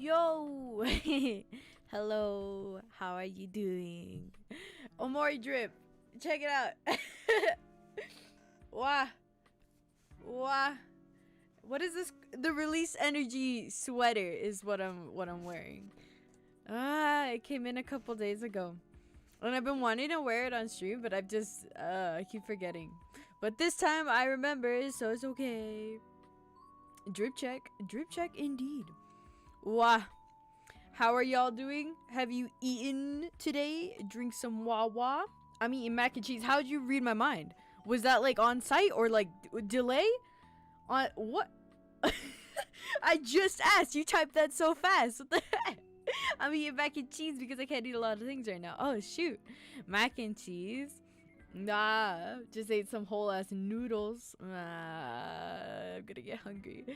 Yo! Hello, how are you doing? Omori drip, check it out. Wow. Wow. What is this? The release energy sweater is what I'm wearing. It came in a couple days ago. And I've been wanting to wear it on stream, but I keep forgetting. But this time I remember, so it's okay. Drip check indeed. Wow. How are y'all doing? Have you eaten today? Drink some Wawa? I'm eating mac and cheese. How'd you read my mind? Was that like on site or like delay? On what? I just asked. You typed that so fast. What the heck? I'm eating mac and cheese because I can't eat a lot of things right now. Oh shoot. Mac and cheese. Nah. Just ate some whole ass noodles. I'm gonna get hungry.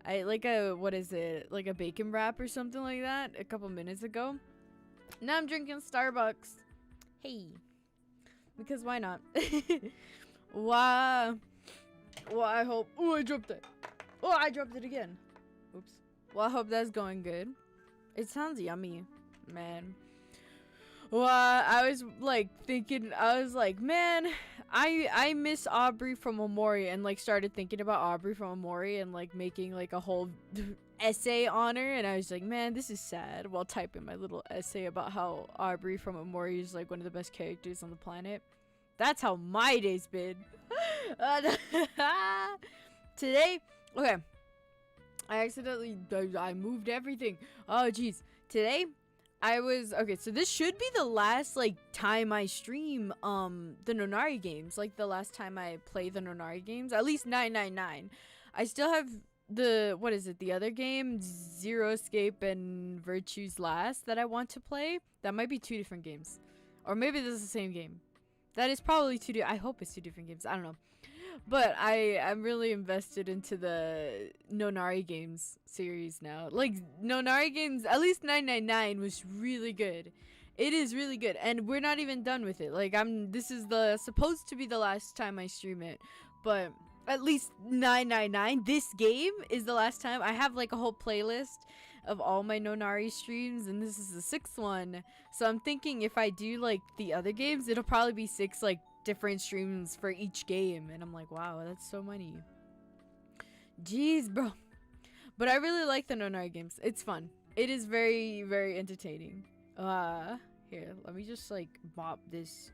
I ate like a, what is it? Like a bacon wrap or something like that a couple minutes ago. Now I'm drinking Starbucks. Hey. Because why not? Wow. Well, I hope. Oh, I dropped it. Oh, I dropped it again. Oops. Well, I hope that's going good. It sounds yummy, man. Well, I was like thinking, I was like, man, I miss Aubrey from Omori, and like started thinking about Aubrey from Omori and like making like a whole essay on her, and I was like, man, this is sad, while typing my little essay about how Aubrey from Omori is like one of the best characters on the planet. That's how my day's been. Today, okay, I moved everything. Oh jeez. Today okay, so this should be the last like time I stream the Nonary Games, like the last time I play the Nonary Games, at least 999. I still have the, what is it, the other game, Zero Escape and Virtue's Last, that I want to play. That might be two different games, or maybe this is the same game. That is probably I hope it's two different games. I don't know. But I'm really invested into the Nonary Games series now. Like, Nonary Games, at least 999 was really good. It is really good. And we're not even done with it. Like, this is supposed to be the last time I stream it. But at least 999, this game is the last time. I have like a whole playlist of all my Nonary streams, and this is the 6th one. So I'm thinking if I do like the other games, it'll probably be 6 like different streams for each game. And I'm like, wow, that's so many. Jeez, bro. But I really like the Nonary Games. It's fun. It is very, very entertaining. Here, let me just like mop this.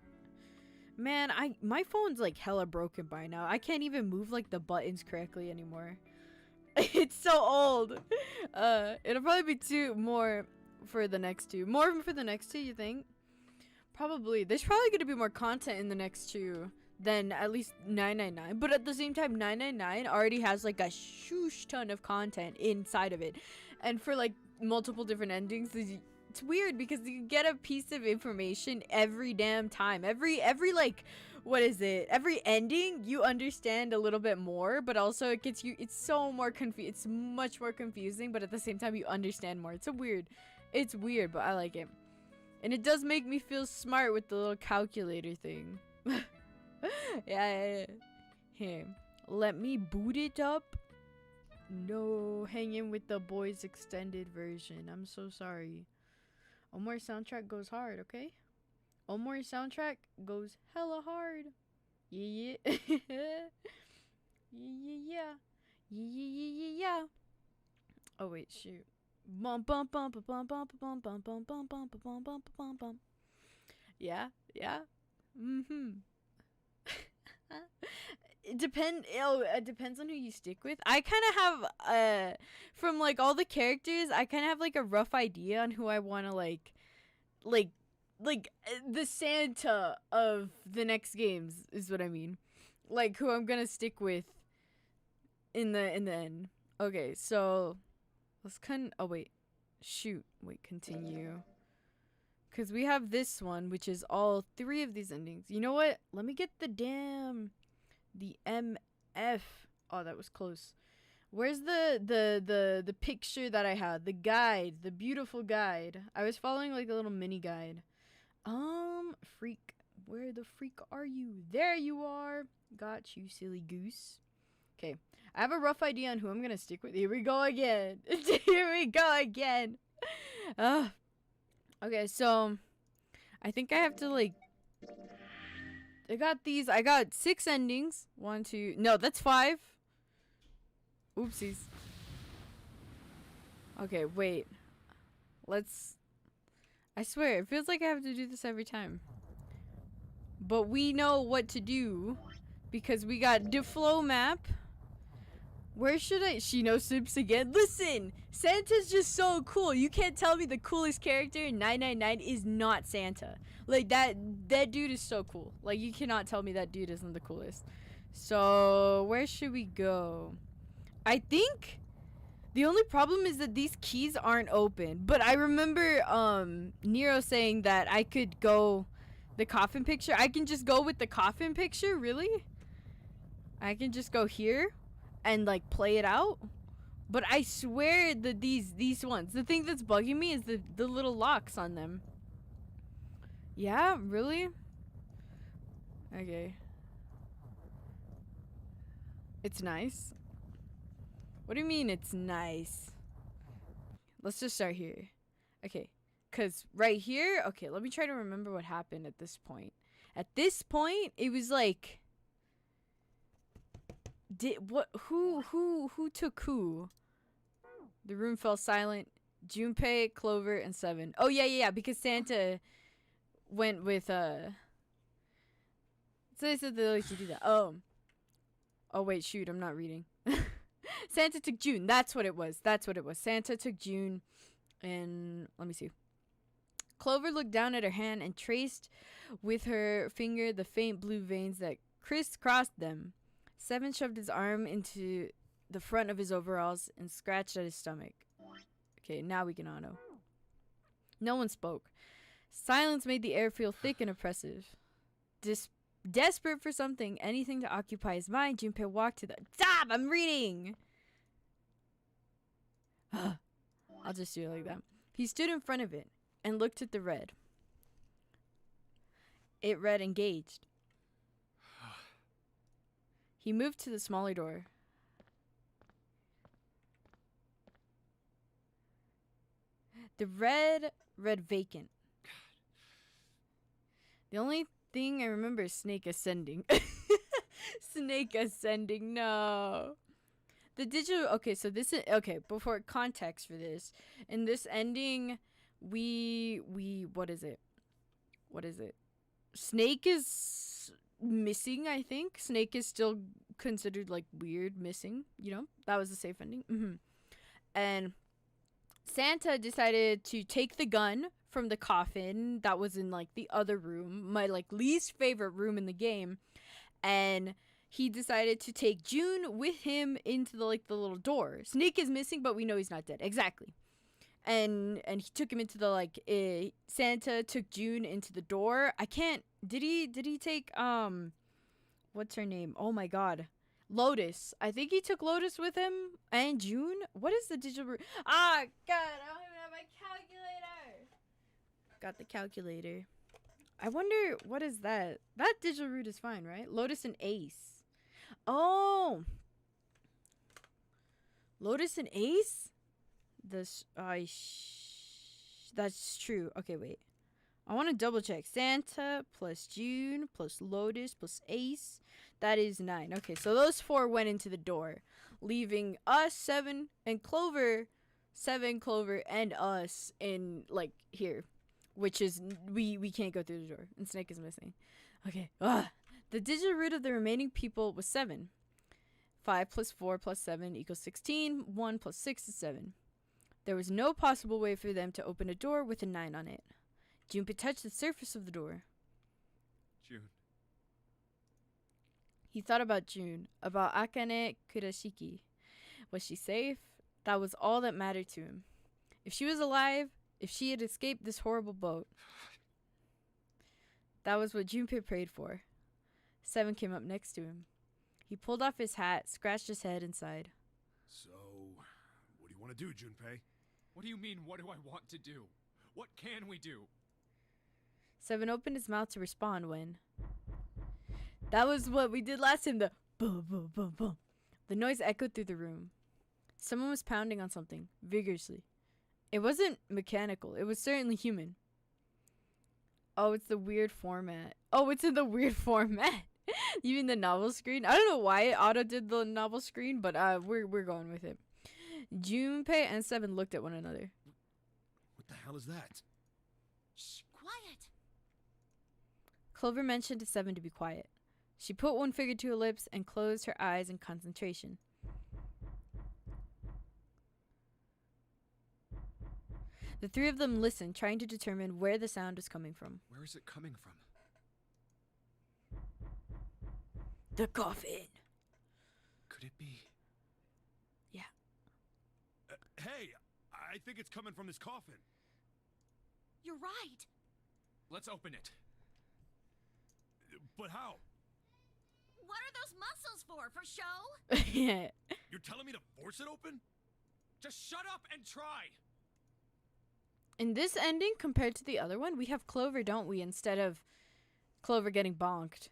Man, my phone's like hella broken by now. I can't even move like the buttons correctly anymore. It's so old. It'll probably be more for the next two. More for the next two, you think? Probably. There's probably gonna be more content in the next two than at least 999. But at the same time, 999 already has like a shoosh ton of content inside of it. And for like multiple different endings, it's weird because you get a piece of information every damn time. Every like, what is it? Every ending you understand a little bit more, but also it gets you, it's so more it's much more confusing, but at the same time you understand more. It's weird, but I like it. And it does make me feel smart with the little calculator thing. Yeah. Here, let me boot it up. No, hanging with the boys extended version. I'm so sorry. Omori soundtrack goes hard, okay? Omori soundtrack goes hella hard. Yeah. Yeah. Yeah. Oh wait, shoot. Bum bum bum bum bum bum bum bum bum bum bum bum bum bum bum. Yeah. It depends on who you stick with. I kind of have from like all the characters, I kind of have like a rough idea on who I want to like the Santa of the next games is what I mean. Like who I'm going to stick with in the end. Okay, so let's continue. Cuz we have this one, which is all 3 of these endings. You know what? Let me get the MF. Oh, that was close. Where's the picture that I had? The guide, the beautiful guide. I was following like a little mini guide. Freak. Where the freak are you? There you are. Got you, silly goose. Okay. I have a rough idea on who I'm gonna stick with. Here we go again. Here we go again. Okay, so I think I have to like. I got 6 endings. 1, 2. No, that's 5. Oopsies. Okay, wait. I swear, it feels like I have to do this every time. But we know what to do because we got the flow map. Where should I? She knows Sips again. Listen, Santa's just so cool. You can't tell me the coolest character in 999 is not Santa. Like that dude is so cool. Like you cannot tell me that dude isn't the coolest. So where should we go? I think the only problem is that these keys aren't open. But I remember Nero saying that I could go the coffin picture. I can just go with the coffin picture, really? I can just go here and like play it out. But I swear that these ones, the thing that's bugging me is the little locks on them. Yeah, really? Okay. It's nice. What do you mean it's nice? Let's just start here. Okay. Because right here, okay, let me try to remember what happened at this point. At this point, it was like, who took who? The room fell silent. Junpei, Clover, and 7. Oh yeah, because Santa went with So they said they like to do that. Oh wait, shoot, I'm not reading. Santa took June. That's what it was. Santa took June, and let me see. Clover looked down at her hand and traced with her finger the faint blue veins that crisscrossed them. 7 shoved his arm into the front of his overalls and scratched at his stomach. Okay, now we can auto. No one spoke. Silence made the air feel thick and oppressive. Desperate for something, anything to occupy his mind, Junpei walked to the... Stop! I'm reading! I'll just do it like that. He stood in front of it and looked at the red. It read engaged. He moved to the smaller door. The red read vacant. The only thing I remember is Snake ascending. Snake ascending, no. The digital, okay, so this is, okay, before context for this. In this ending, what is it? Snake is missing, I think. Snake is still considered, like, weird missing, you know? That was a safe ending. And Santa decided to take the gun from the coffin that was in, like, the other room, my, like, least favorite room in the game, and he decided to take June with him into the, like, the little door. Snake is missing, but we know he's not dead. Exactly. And he took him into the, like, Santa took June into the door. I can't, did he take, what's her name? Oh my god. Lotus. I think he took Lotus with him and June. What is the digital root? Ah, god, I don't even have my calculator. Got the calculator. I wonder, what is that? That digital root is fine, right? Lotus and Ace. Oh. Lotus and Ace? That's true. Okay, wait. I want to double check. Santa plus June plus Lotus plus Ace. That is 9. Okay, so those 4 went into the door, leaving us 7 and Clover, 7, Clover, and us in, like, here, which is we can't go through the door, and Snake is missing. Okay. The digital root of the remaining people was 7. 5 plus 4 plus 7 equals 16. 1 plus 6 is 7. There was no possible way for them to open a door with a 9 on it. Junpei touched the surface of the door. June. He thought about June, about Akane Kurashiki. Was she safe? That was all that mattered to him. If she was alive, if she had escaped this horrible boat. That was what Junpei prayed for. 7 came up next to him. He pulled off his hat, scratched his head, and sighed. So, what do you want to do, Junpei? What do you mean, what do I want to do? What can we do? 7 opened his mouth to respond when... That was what we did last time, the boom, boom, boom, boom. The noise echoed through the room. Someone was pounding on something, vigorously. It wasn't mechanical. It was certainly human. Oh, it's the weird format. Oh, it's in the weird format. You mean the novel screen? I don't know why it auto-did the novel screen, but we're going with it. Junpei and Seven looked at one another. What the hell is that? Shh, quiet. Clover mentioned to Seven to be quiet. She put one finger to her lips and closed her eyes in concentration. The three of them listened, trying to determine where the sound was coming from. Where is it coming from? The coffin. Could it be? Yeah. Hey, I think it's coming from this coffin. You're right. Let's open it. But how? What are those muscles for? For show? Yeah. You're telling me to force it open? Just shut up and try! In this ending, compared to the other one, we have Clover, don't we? Instead of Clover getting bonked.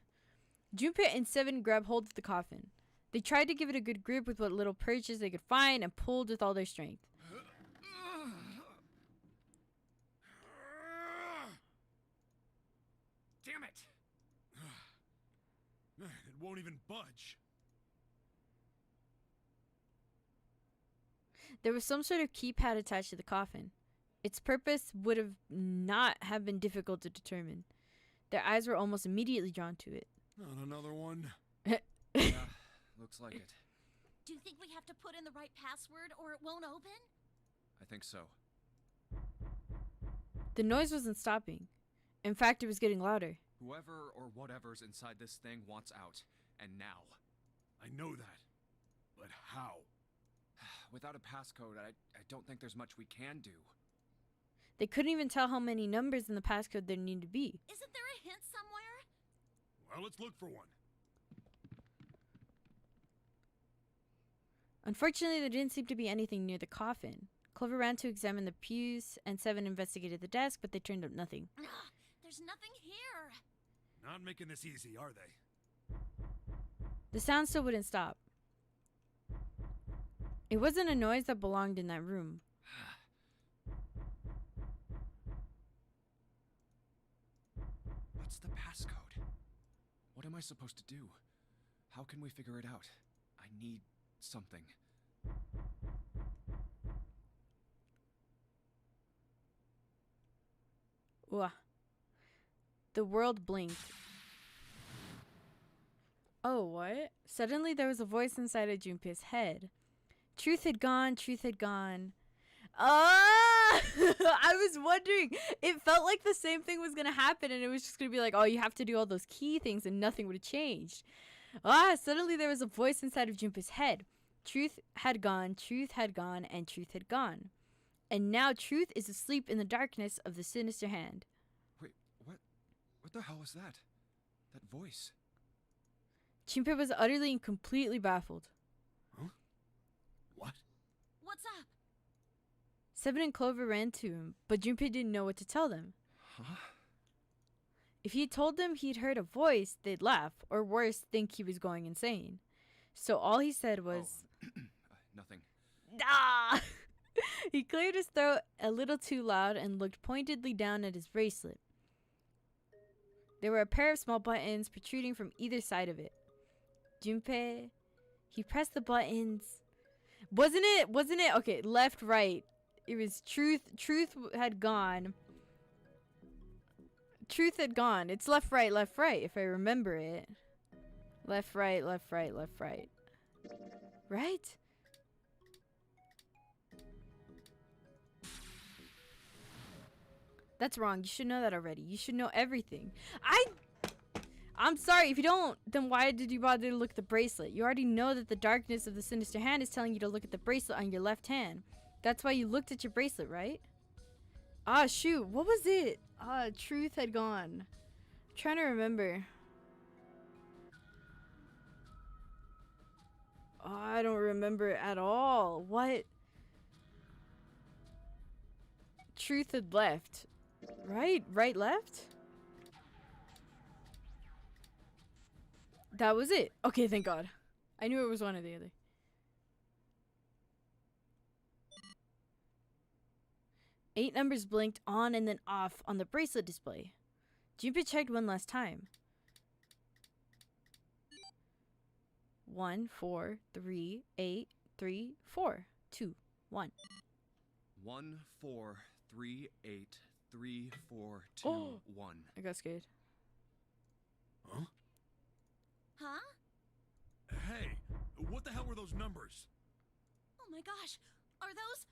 Junpei and Seven grab hold of the coffin. They tried to give it a good grip with what little purchase they could find and pulled with all their strength. Damn it! It won't even budge. There was some sort of keypad attached to the coffin. Its purpose would have not have been difficult to determine. Their eyes were almost immediately drawn to it. Not another one. Yeah, looks like it. Do you think we have to put in the right password or it won't open? I think so. The noise wasn't stopping. In fact, it was getting louder. Whoever or whatever's inside this thing wants out. And now. I know that. But how? Without a passcode, I don't think there's much we can do. They couldn't even tell how many numbers in the passcode there needed to be. Isn't there a hint somewhere? Well, let's look for one. Unfortunately, there didn't seem to be anything near the coffin. Clover ran to examine the pews, and Seven investigated the desk, but they turned up nothing. There's nothing here. Not making this easy, are they? The sound still wouldn't stop. It wasn't a noise that belonged in that room. What's the passcode? What am I supposed to do? How can we figure it out? I need something. Wah. The world blinked. Oh, what? Suddenly there was a voice inside of Junpei's head. Truth had gone, truth had gone. Ah! I was wondering. It felt like the same thing was going to happen, and it was just going to be like, oh, you have to do all those key things, and nothing would have changed. Ah, suddenly there was a voice inside of Junpei's head. Truth had gone, and truth had gone. And now truth is asleep in the darkness of the sinister hand. Wait, what? What the hell was that? That voice? Junpei was utterly and completely baffled. Huh? What? What's up? Seven and Clover ran to him, but Junpei didn't know what to tell them. Huh? If he told them he'd heard a voice, they'd laugh, or worse, think he was going insane. So all he said was, Nothing. "Ah!" He cleared his throat a little too loud and looked pointedly down at his bracelet. There were a pair of small buttons protruding from either side of it. Junpei, he pressed the buttons. Wasn't it? Okay, left, right. It was truth had gone. Truth had gone. It's left, right, if I remember it. Left, right, left, right, left, right. Right? That's wrong. You should know that already. You should know everything. I'm sorry. If you don't, then why did you bother to look at the bracelet? You already know that the darkness of the sinister hand is telling you to look at the bracelet on your left hand. That's why you looked at your bracelet, right? Ah, shoot. What was it? Ah, truth had gone. I'm trying to remember. Oh, I don't remember it at all. What? Truth had left. Right? Right, left? That was it. Okay, thank God. I knew it was one or the other. 8 numbers blinked on and then off on the bracelet display. Junpei checked one last time. 1 4 3 8 3 4 2 1. 1 4 3 8 3 4 2 Oh. 1. I got scared. Huh? Huh? Hey, what the hell were those numbers? Oh my gosh. Are those?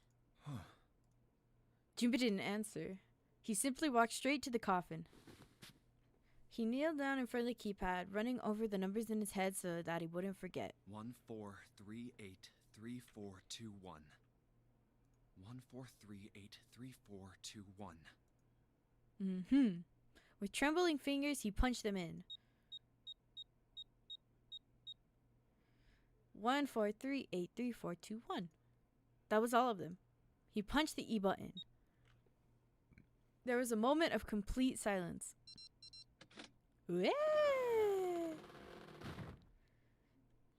Junpei didn't answer. He simply walked straight to the coffin. He kneeled down in front of the keypad, running over the numbers in his head so that he wouldn't forget. 1 4 3 8 3 4 2 1. 1 4 3 8 3 4 2 1. Mm-hmm. With trembling fingers, he punched them in. 1 4 3 8 3 4 2 1. That was all of them. He punched the E button. There was a moment of complete silence. Whee!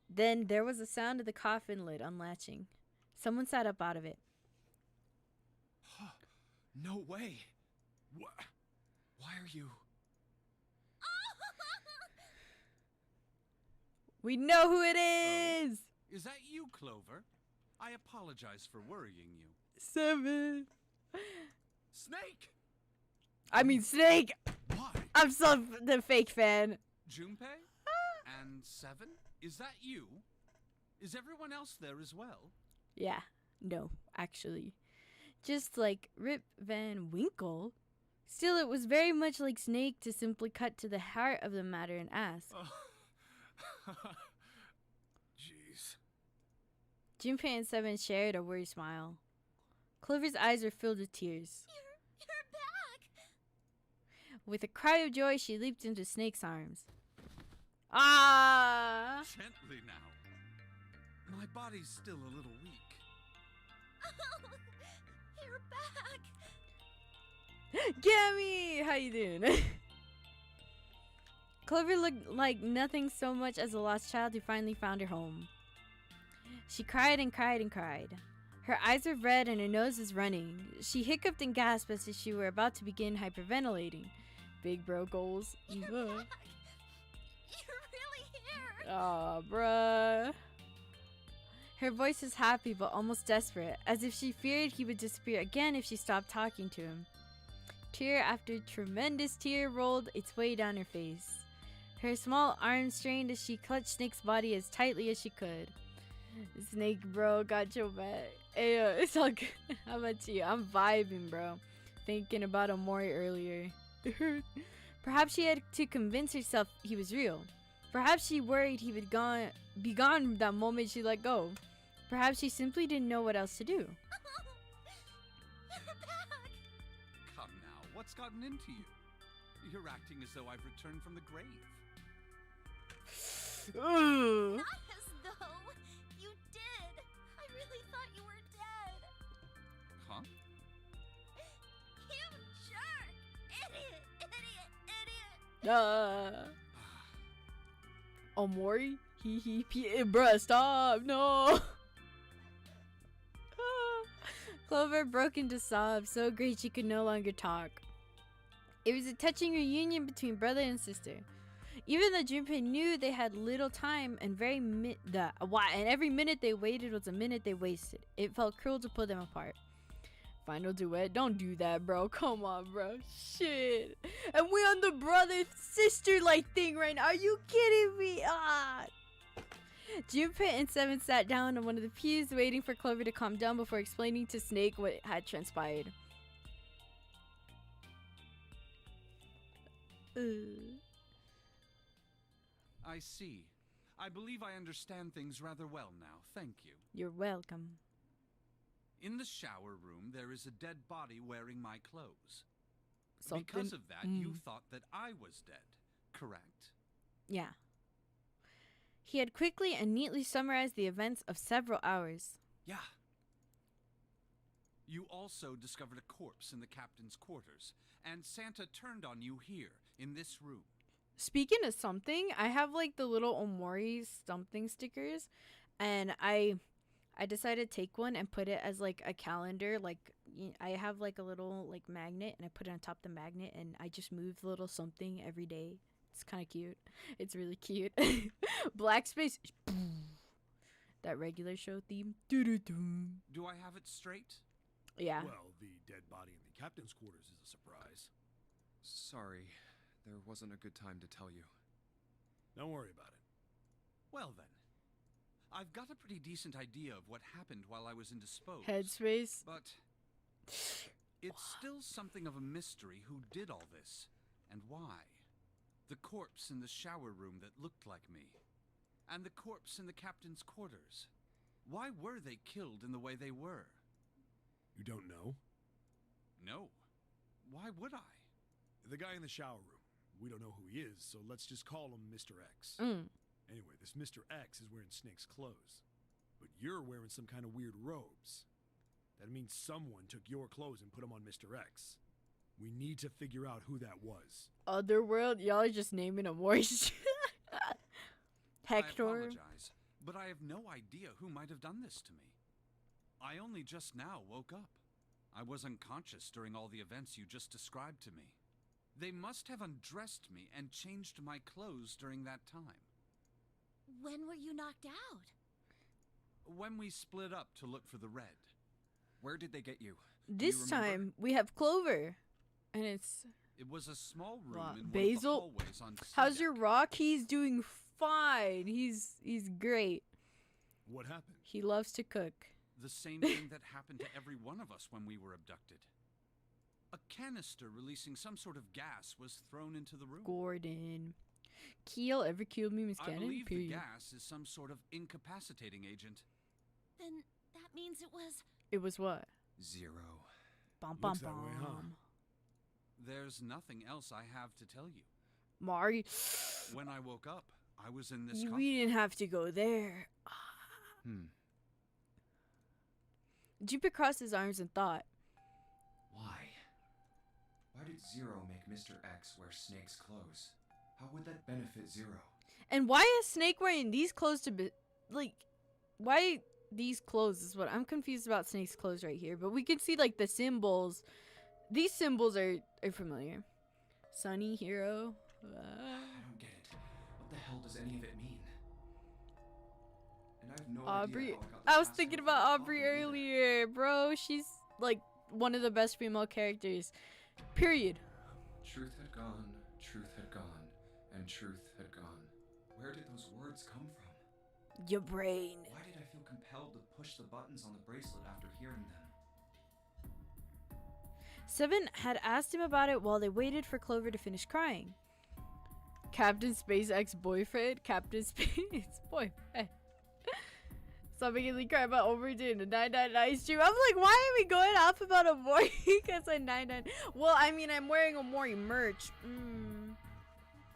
Then there was a sound of the coffin lid unlatching. Someone sat up out of it. No way. What? Why are you? We know who it is! Is that you, Clover? I apologize for worrying you. 7. Snake! I mean Snake! Why? I'm so the fake fan. Junpei? And 7? Is that you? Is everyone else there as well? Yeah, no, actually. Just like Rip Van Winkle. Still, it was very much like Snake to simply cut to the heart of the matter and ask. Jeez. Junpei and 7 shared a worried smile. Clover's eyes were filled with tears. You're back. With a cry of joy, she leaped into Snake's arms. Ah! Gently now. My body's still a little weak. Oh, you're back. Gammy! How you doing? Clover looked like nothing so much as a lost child who finally found her home. She cried and cried and cried. Her eyes were red and her nose was running. She hiccuped and gasped as if she were about to begin hyperventilating. Big bro goals. You're back. You're really here. Aw, bruh. Her voice was happy but almost desperate, as if she feared he would disappear again if she stopped talking to him. Tear after tremendous tear rolled its way down her face. Her small arms strained as she clutched Snake's body as tightly as she could. Snake, bro, got your back. Hey, it's all good. How about you? I'm vibing, bro. Thinking about Omori earlier. Perhaps she had to convince herself he was real. Perhaps she worried he would be gone that moment she let go. Perhaps she simply didn't know what else to do. You're back. Come now, what's gotten into you? You're acting as though I've returned from the grave. Ooh. Not as though you did. I really thought you were dead. Huh? You jerk! Idiot! Omori? Bruh, stop. No. Clover broke into sobs, so great she could no longer talk. It was a touching reunion between brother and sister. Even though Junpei knew they had little time and every minute they waited was a minute they wasted, it felt cruel to pull them apart. Final duet? Don't do that, bro. Come on, bro. Shit. And we on the brother-sister like thing right now. Are you kidding me? Ah. Junpei and 7 sat down on one of the pews waiting for Clover to calm down before explaining to Snake what had transpired. I see. I believe I understand things rather well now. Thank you. You're welcome. In the shower room, there is a dead body wearing my clothes. Something. Because of that, you thought that I was dead, correct? Yeah. He had quickly and neatly summarized the events of several hours. Yeah. You also discovered a corpse in the captain's quarters, and Santa turned on you here, in this room. Speaking of something, I have like the little Omori something stickers, and I decided to take one and put it as like a calendar, like I have like a little like magnet, and I put it on top of the magnet, and I just move the little something every day. It's kind of cute. It's really cute. Black space. That regular show theme. Doo-doo-doo. Do I have it straight? Yeah. Well, the dead body in the captain's quarters is a surprise. Sorry, there wasn't a good time to tell you. Don't worry about it. Well then. I've got a pretty decent idea of what happened while I was indisposed. Headspace. But it's still something of a mystery who did all this, and why. The corpse in the shower room that looked like me. And the corpse in the captain's quarters. Why were they killed in the way they were? You don't know? No. Why would I? The guy in the shower room. We don't know who he is, so let's just call him Mr. X. Anyway, this Mr. X is wearing Snake's clothes. But you're wearing some kind of weird robes. That means someone took your clothes and put them on Mr. X. We need to figure out who that was. Otherworld, y'all are just naming a voice. Hector. I apologize, but I have no idea who might have done this to me. I only just now woke up. I was unconscious during all the events you just described to me. They must have undressed me and changed my clothes during that time. When were you knocked out? When we split up to look for the red. Where did they get you? This remember? time we have Clover, and it's It was a small room Wow. in Basil? one of the hallways on C how's your deck. rock? He's doing fine. He's great. What happened? He loves to cook. The same thing that happened to every one of us when we were abducted. A canister releasing some sort of gas was thrown into the room. Gordon. Keel ever killed me, Miss I Cannon? believe the Period. gas is some sort of incapacitating agent. Then that means it was... It was what? Zero. Bum bum Looks that way, huh? bum. There's nothing else I have to tell you. Mari. When I woke up, I was in this We coffin. didn't have to go there. Jupiter crossed his arms and thought. Why? Why did Zero make Mr. X wear Snake's clothes? How would that benefit Zero? And why is Snake wearing these clothes to be like? Why these clothes is what I'm confused about. Snake's clothes right here, but we can see like the symbols. These symbols are familiar. Sunny hero. I don't get it. What the hell does any of it mean? And I have no Aubrey. idea how I got the I was password thinking to about the Aubrey coffin either. earlier, bro. She's like one of the best female characters. Period. Truth had gone, and truth had gone. Where did those words come from? Your brain. Why did I feel compelled to push the buttons on the bracelet after hearing them? Seven had asked him about it while they waited for Clover to finish crying. Captain Space ex-boyfriend? Captain Space boyfriend. Stop making me cry about overdoing the 999 stream. I'm like, why are we going off about a Mori? Because I 99. Well, I mean, I'm wearing a Mori merch. I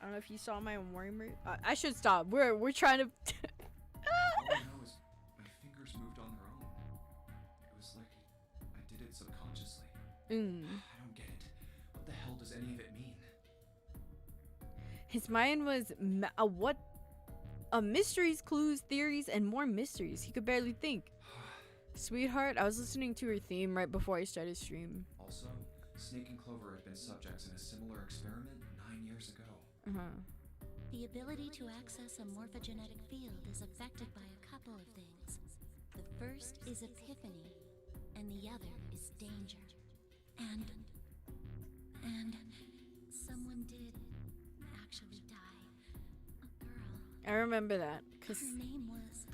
don't know if you saw my Mori merch. I should stop. We're trying to. All I know is my fingers moved on their own. It was like I did it subconsciously. I don't get it. What the hell does any of it mean? His mind was mysteries, clues, theories, and more mysteries. He could barely think. Sweetheart, I was listening to her theme right before I started stream. Also, Snake and Clover had been subjects in a similar experiment 9 years ago. The ability to access a morphogenetic field is affected by a couple of things. The first is epiphany, and the other is danger. And someone did actually die. A girl. I remember that, because Her name was...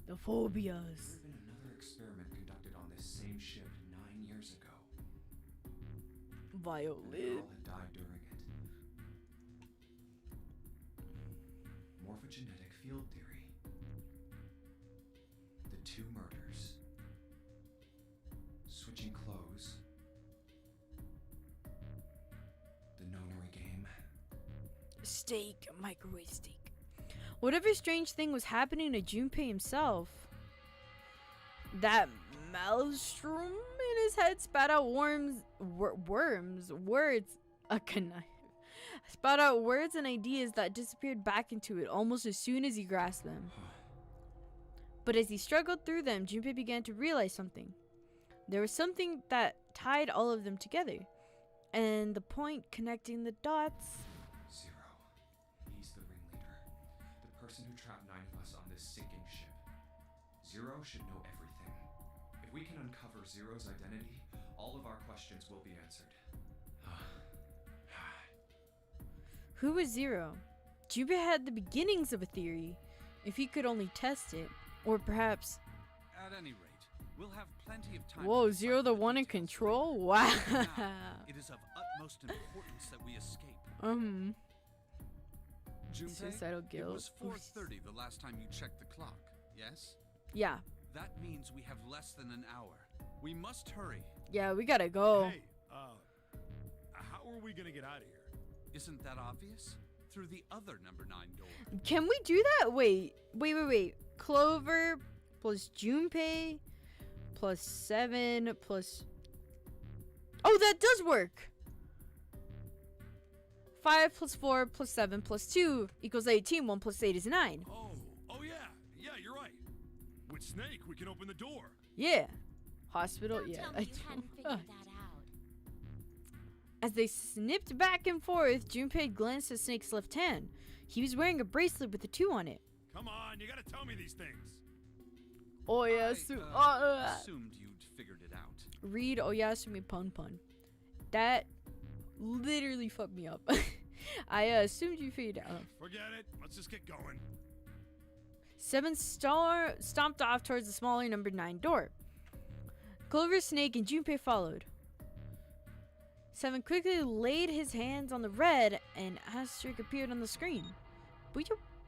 the phobias. There had been another experiment conducted on this same ship 9 years ago. And a Violet. girl had died during it. Morphogenetic field theory. The two murders. Switching clothes. The Nonary game. Steak, microwave steak. Whatever strange thing was happening to Junpei himself. That maelstrom in his head spat out words, a connive. Spat out words and ideas that disappeared back into it almost as soon as he grasped them. But as he struggled through them, Junpei began to realize something. There was something that tied all of them together. And the point connecting the dots. Zero. He's the ringleader. The person who trapped 9 of us on this sinking ship. Zero should know everything. If we can uncover Zero's identity, all of our questions will be answered. Who was Zero? Junpei had the beginnings of a theory. If he could only test it. Or perhaps... At any rate, we'll have plenty of time. Whoa, to Zero the decipher one in details control? later. Wow. Now, it is of utmost importance that we escape. Junpei, Suicidal it guilt. was 4:30 the last time you checked the clock, yes? Yeah. That means we have less than an hour. We must hurry. Yeah, we gotta go. Hey, how are we gonna get out of here? Isn't that obvious? Through the other number 9 door. Can we do that? Wait. Clover plus Junpei plus 7 plus... Oh, that does work! 5 plus 4 plus 7 plus 2 equals 18. 1 plus 8 is 9. Oh yeah, you're right. With Snake, we can open the door. Yeah. Hospital, Don't yeah. tell me you hadn't figured that out. As they snipped back and forth, Junpei glanced at Snake's left hand. He was wearing a bracelet with a 2 on it. Come on, you gotta tell me these things. I assumed you'd figured it out. Read Oyasumi Pun Pun. That literally fucked me up. I assumed you figured it out. Forget it. Let's just get going. 7 stomped off towards the smaller number 9 door. Clover, Snake, and Junpei followed. 7 quickly laid his hands on the red, and asterisk appeared on the screen.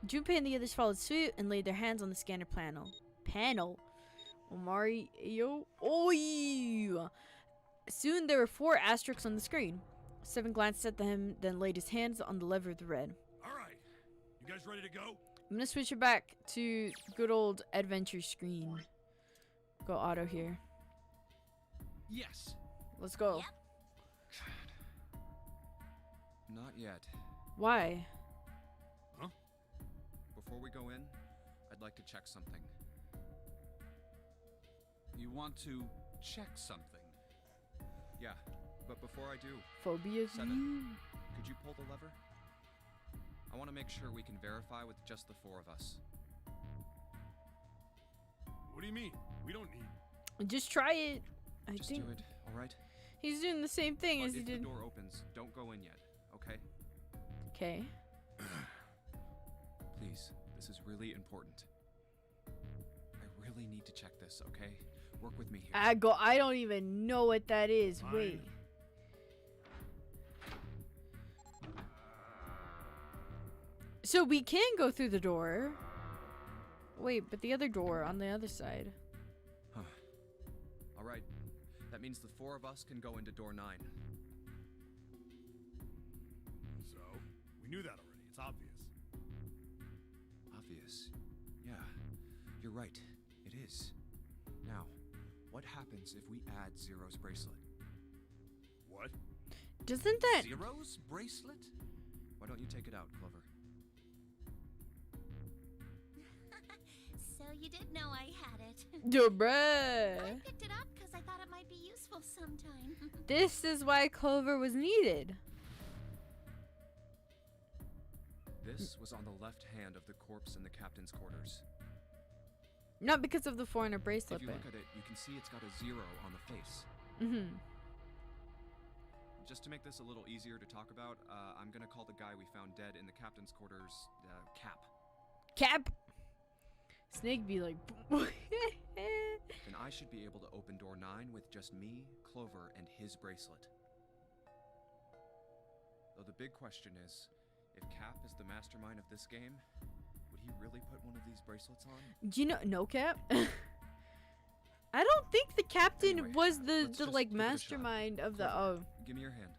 Junpei and the others followed suit and laid their hands on the scanner panel. Omari, yo, oi! Soon there were 4 asterisks on the screen. 7 glanced at them, then laid his hands on the lever of the red. All right, you guys ready to go? I'm gonna switch it back to good old adventure screen. Go auto here. Yes. Let's go. Yep. Not yet. Why? Before we go in, I'd like to check something. You want to check something? Yeah, but before I do, Phobia. 7. Could you pull the lever? I want to make sure we can verify with just the 4 of us. What do you mean? We don't need. Just try it. I Just think do it, all right? he's doing the same thing But as he if the did. door opens, don't go in yet, okay? Okay. Please, this is really important. I really need to check this, okay? Work with me here. I don't even know what that is. Fine. Wait. So we can go through the door. Wait, but the other door on the other side. All right. That means the 4 of us can go into door 9. So, we knew that already. It's obvious. Obvious. Yeah, you're right. It is. Now, what happens if we add Zero's bracelet? What? Doesn't that... Zero's bracelet? Why don't you take it out, Clover? So you did know I had it. Duh, I bruh. picked it up because I thought it might be useful sometime. This is why Clover was needed. This was on the left hand of the corpse in the captain's quarters. Not because of the foreigner bracelet, If you but... look at it, you can see it's got a 0 on the face. Mm-hmm. Just to make this a little easier to talk about, I'm gonna call the guy we found dead in the captain's quarters, Cap. Cap! Snake be like... Then I should be able to open door 9 with just me, Clover, and his bracelet. Though the big question is, if Cap is the mastermind of this game, would he really put one of these bracelets on? Do you know... No, Cap? I don't think the captain Anyway, was the let's just like give it a shot. mastermind of the... Clover, Oh, give me your hand.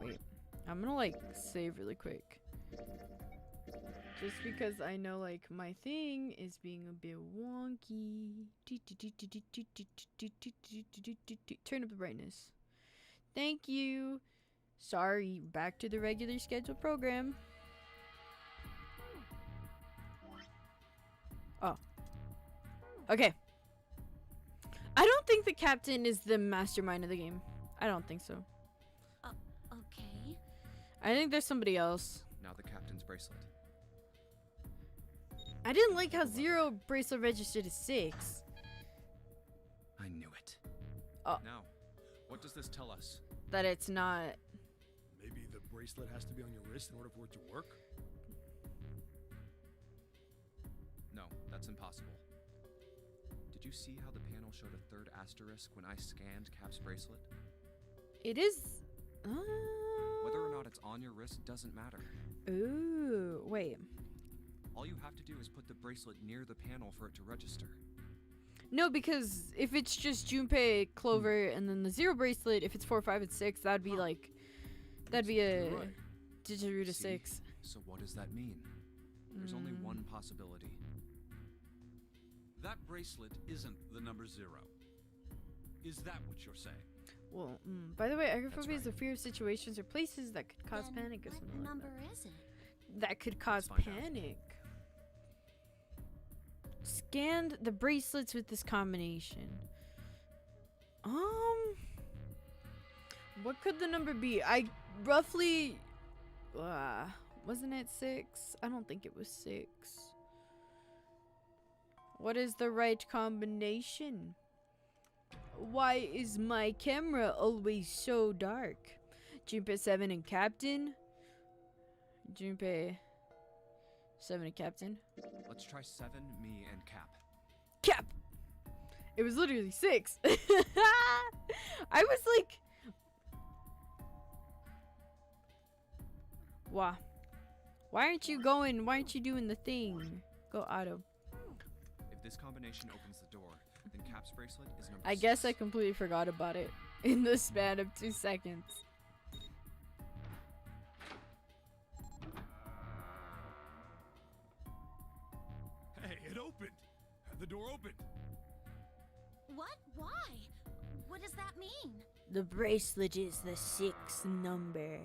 wait. I'm gonna like save really quick. Just because I know like my thing is being a bit wonky. Turn up the brightness. Thank you. Sorry, back to the regular scheduled program. Oh. Okay. I don't think the captain is the mastermind of the game. I don't think so. Okay. I think there's somebody else. Now the captain's bracelet. I didn't like how Zero bracelet registered as 6. I knew it. Oh. Now, what does this tell us? That it's not. Maybe the bracelet has to be on your wrist in order for it to work? No, that's impossible. Did you see how the panel showed a third asterisk when I scanned Cap's bracelet? It is. Whether or not it's on your wrist doesn't matter. Ooh, wait. All you have to do is put the bracelet near the panel for it to register. No, because if it's just Junpei, Clover, and then the 0 bracelet, if it's 4, 5, and 6, that'd be like. That'd be a You're right. digit root of See? 6. So what does that mean? There's only one possibility. That bracelet isn't the number 0. Is that what you're saying? Well, by the way, agoraphobia is the right. fear of situations or places that could cause Then panic or what something like number that. is it? That could cause find out. panic. Scanned the bracelets with this combination. What could the number be? I roughly, wasn't it 6? I don't think it was 6. What is the right combination? Why is my camera always so dark? Junpei 7 and Captain. Junpei 7 and Captain. Let's try 7, me, and Cap. Cap! It was literally 6. I was like... Wow. Why aren't you going? Why aren't you doing the thing? Go auto. If this combination opens the door, then Cap's bracelet is number I guess I 6. completely forgot about it in the span of 2 seconds. Hey, it opened! The door opened! What? Why? What does that mean? The bracelet is the 6th number.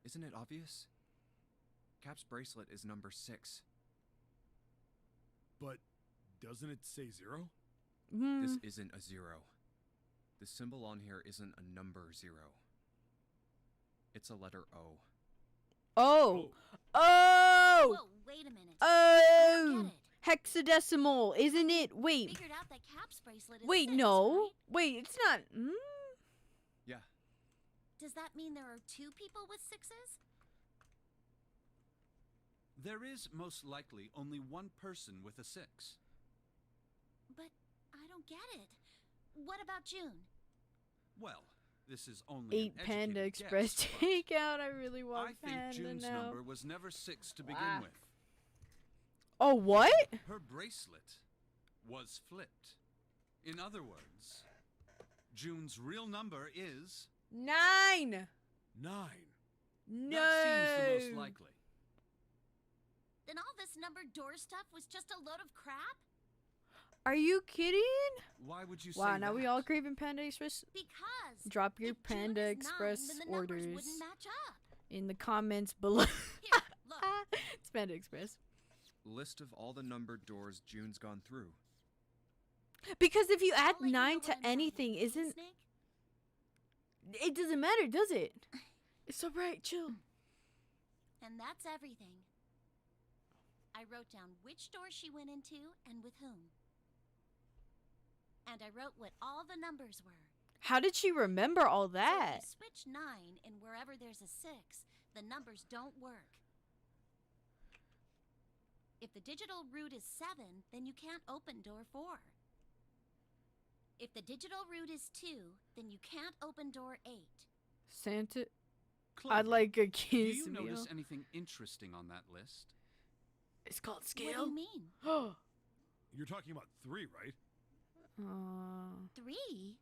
Isn't it obvious? Cap's bracelet is number 6. But doesn't it say 0? This isn't a 0. The symbol on here isn't a number 0. It's a letter O. Oh! Oh! Whoa, wait a minute. Oh! I don't get Hexadecimal, isn't it? Wait. Figured out that Cap's bracelet is Wait, 6, no. right? Wait, it's not. Yeah, Does that mean there are 2 people with 6s? There is most likely only one person with a 6. But I don't get it. What about June? Well, this is only 8 an Panda educated Express guess, but takeout. I really want I think Panda June's now. number was never 6 to begin Wow. with. Oh, what? Her bracelet was flipped. In other words, June's real number is... 9. 9. No. That seems the most likely. Then all this numbered door stuff was just a load of crap? Are you kidding? Why would you say Wow, now that? we all craving Panda Express. Because Drop your if June Panda is 9, Express then the numbers orders wouldn't match up. in the comments below. Here, look. It's Panda Express. list of all the numbered doors June's gone through. Because if you add I'll let you know 9 what to I'm finding, anything, okay, isn't Snake? it doesn't matter, does it? It's so bright, chill. And that's everything. I wrote down which door she went into and with whom. And I wrote what all the numbers were. How did she remember all So that? if you switch 9 and wherever there's a 6, the numbers don't work. If the digital root is 7, then you can't open door 4. If the digital root is 2, then you can't open door 8. Santa, Clover, I'd like a do kiss you meal. notice anything interesting on that list? It's called What do scale. you mean? You're talking about 3, right? 3?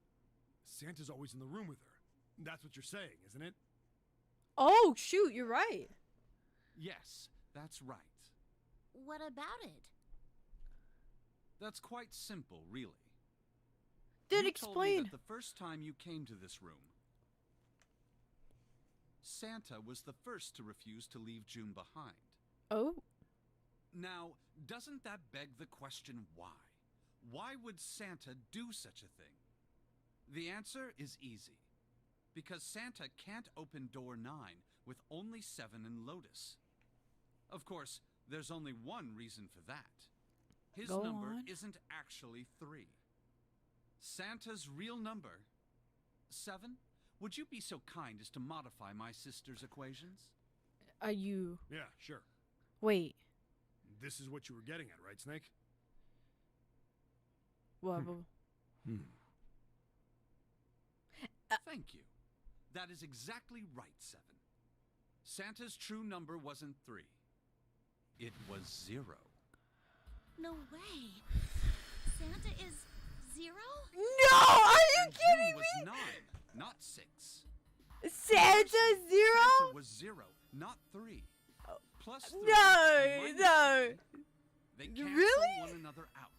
Santa's always in the room with her. That's what you're saying, isn't it? Oh shoot, you're right. Yes, that's right. What about it? That's quite simple, really. Then You told me explain. that the first time you came to this room, Santa was the first to refuse to leave June behind. Oh, Now, doesn't that beg the question why? Why would Santa do such a thing? The answer is easy. Because Santa can't open door 9 with only 7 in Lotus. Of course, there's only one reason for that. His Go number on. isn't actually 3. Santa's real number, 7? Would you be so kind as to modify my sister's equations? Are you... Yeah, sure. Wait. This is what you were getting at, right, Snake? What? Thank you. That is exactly right, 7. Santa's true number wasn't 3. It was 0. No way. Santa is 0? No! Are you And kidding June was me? 9, not 6. Santa Santa 0? was 0, not 3. Plus 3 No, and minus no. 3, they cancel Really? one another out.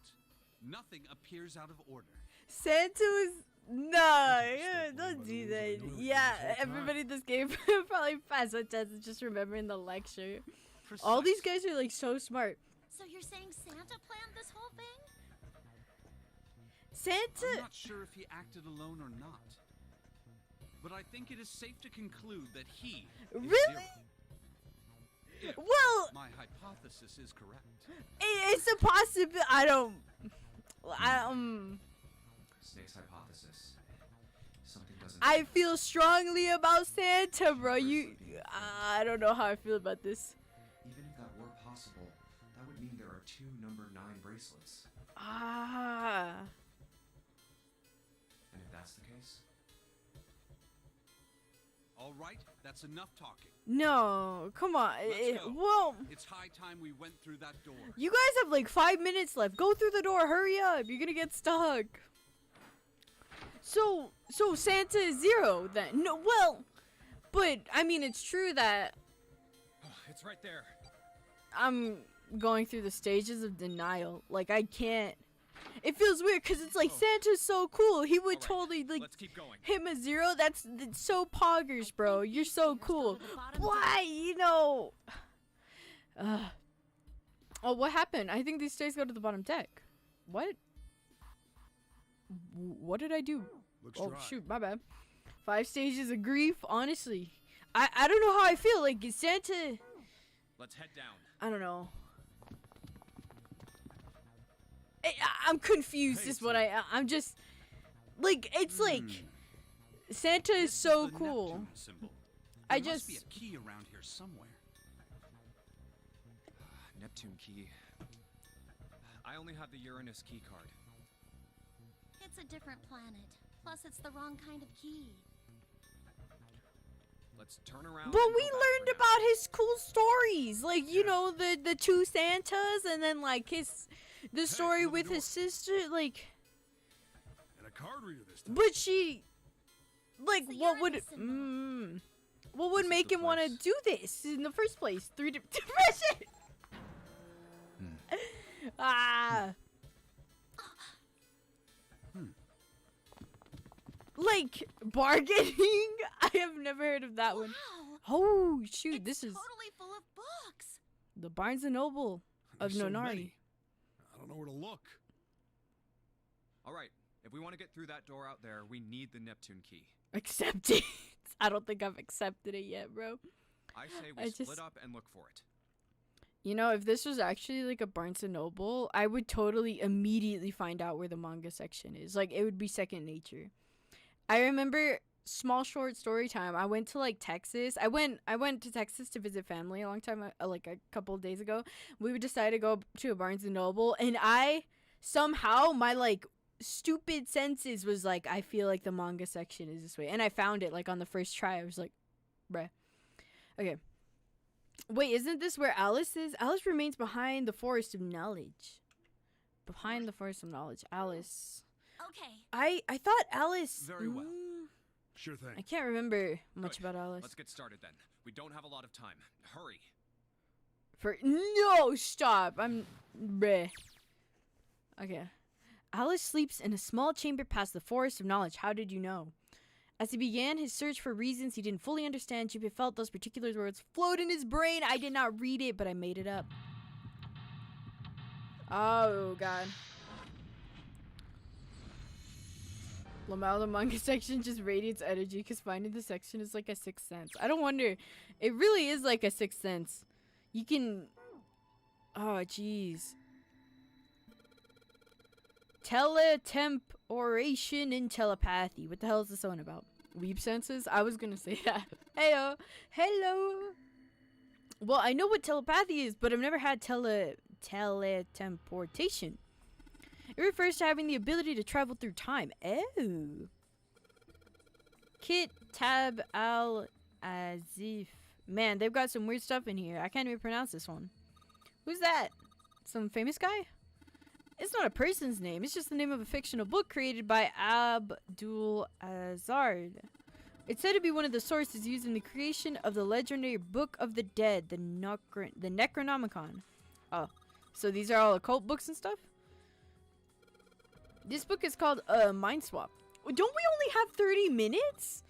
Nothing appears out of order. Santa was... No, That's a don't mistake, do by the that. rules I knew it Yeah, the whole time. everybody in this game probably passed a test just remembering the lecture. Precise. All these guys are like so smart. So you're saying Santa planned this whole thing? I'm Santa... not sure if he acted alone or not. But I think it is safe to conclude that he is Really? 0. If Well, my hypothesis is correct. it's a possibility. I don't... Snake's hypothesis. Something doesn't. I feel strongly about Santa, bro. I don't know how I feel about this. Even if that were possible, that would mean there are 2 number 9 bracelets. Ah. And if that's the case, All right, that's enough talking. No, come on. Let's go. Well, It's high time we went through that door. you guys have like 5 minutes left. Go through the door. Hurry up. You're gonna get stuck. So Santa is 0 then. No, well, but I mean, it's true that it's right there. I'm going through the stages of denial. Like, I can't. It feels weird because it's like Santa's so cool. He would totally like Let's keep going. him a 0. That's so poggers, bro. You're so cool. Why? You know. Oh, what happened? I think these stairs go to the bottom deck. What? What did I do? Looks Oh dry. shoot, my bad. 5 stages of grief. Honestly, I don't know how I feel. Like, is Santa? Let's head down. I don't know. I'm confused. Hey, Is what I'm just like. It's like Santa is This so the cool. Neptune symbol. I There must be just- a key around here somewhere. Neptune key. I only have the Uranus key card. It's a different planet. Plus, it's the wrong kind of key. Let's turn around. But and we go back learned for now. about his cool stories, like you know the 2 Santas, and then like the story another with door. his sister, like. And a card reader this time. But she, like, It's the what would Uranus symbol. what would This is make the him want to place. do this in the first place? 3 depression. Ah. Like bargaining. I have never heard of that one. Wow! Oh shoot! It's This is totally full of books. the Barnes and Noble of There's so Nonary. many. I don't know where to look. All right. If we want to get through that door out there, we need the Neptune key. Accept it. I don't think I've accepted it yet, bro. I say we I split just- up and look for it. You know, if this was actually like a Barnes and Noble, I would totally immediately find out where the manga section is. Like, it would be second nature. I remember small short story time. I went to like Texas. I went to Texas to visit family a long time, like a couple of days ago. We decided to go to a Barnes and Noble, and I somehow my like stupid senses was like, I feel like the manga section is this way, and I found it like on the first try. I was like, bruh. Okay. Wait, isn't this where Alice is? Alice remains behind the forest of knowledge. Behind the forest of knowledge. Alice. Okay. I thought Alice. Very well. Sure thing. I can't remember much Good. about Alice. Let's get started then. We don't have a lot of time. Hurry. No, stop. I'm. Bleh. Okay. Alice sleeps in a small chamber past the forest of knowledge. How did you know? As he began his search for reasons he didn't fully understand, Jupiter felt those particular words float in his brain. I did not read it, but I made it up. Oh, God. Lamau, the manga section just radiates energy because finding the section is like a sixth sense. I don't wonder. It really is like a sixth sense. You can... Oh, jeez. Teletemporation and telepathy. What the hell is this one about? Weeb senses? I was gonna say that. Heyo. Hello. Well, I know what telepathy is, but I've never had teletemportation. It refers to having the ability to travel through time. Oh. Kit Tab Al Azif. Man, they've got some weird stuff in here. I can't even pronounce this one. Who's that? Some famous guy? It's not a person's name. It's just the name of a fictional book created by Abdul Azard. It's said to be one of the sources used in the creation of the legendary Book of the Dead, the Necronomicon. Oh, so these are all occult books and stuff? This book is called Mind Swap. Don't we only have 30 minutes?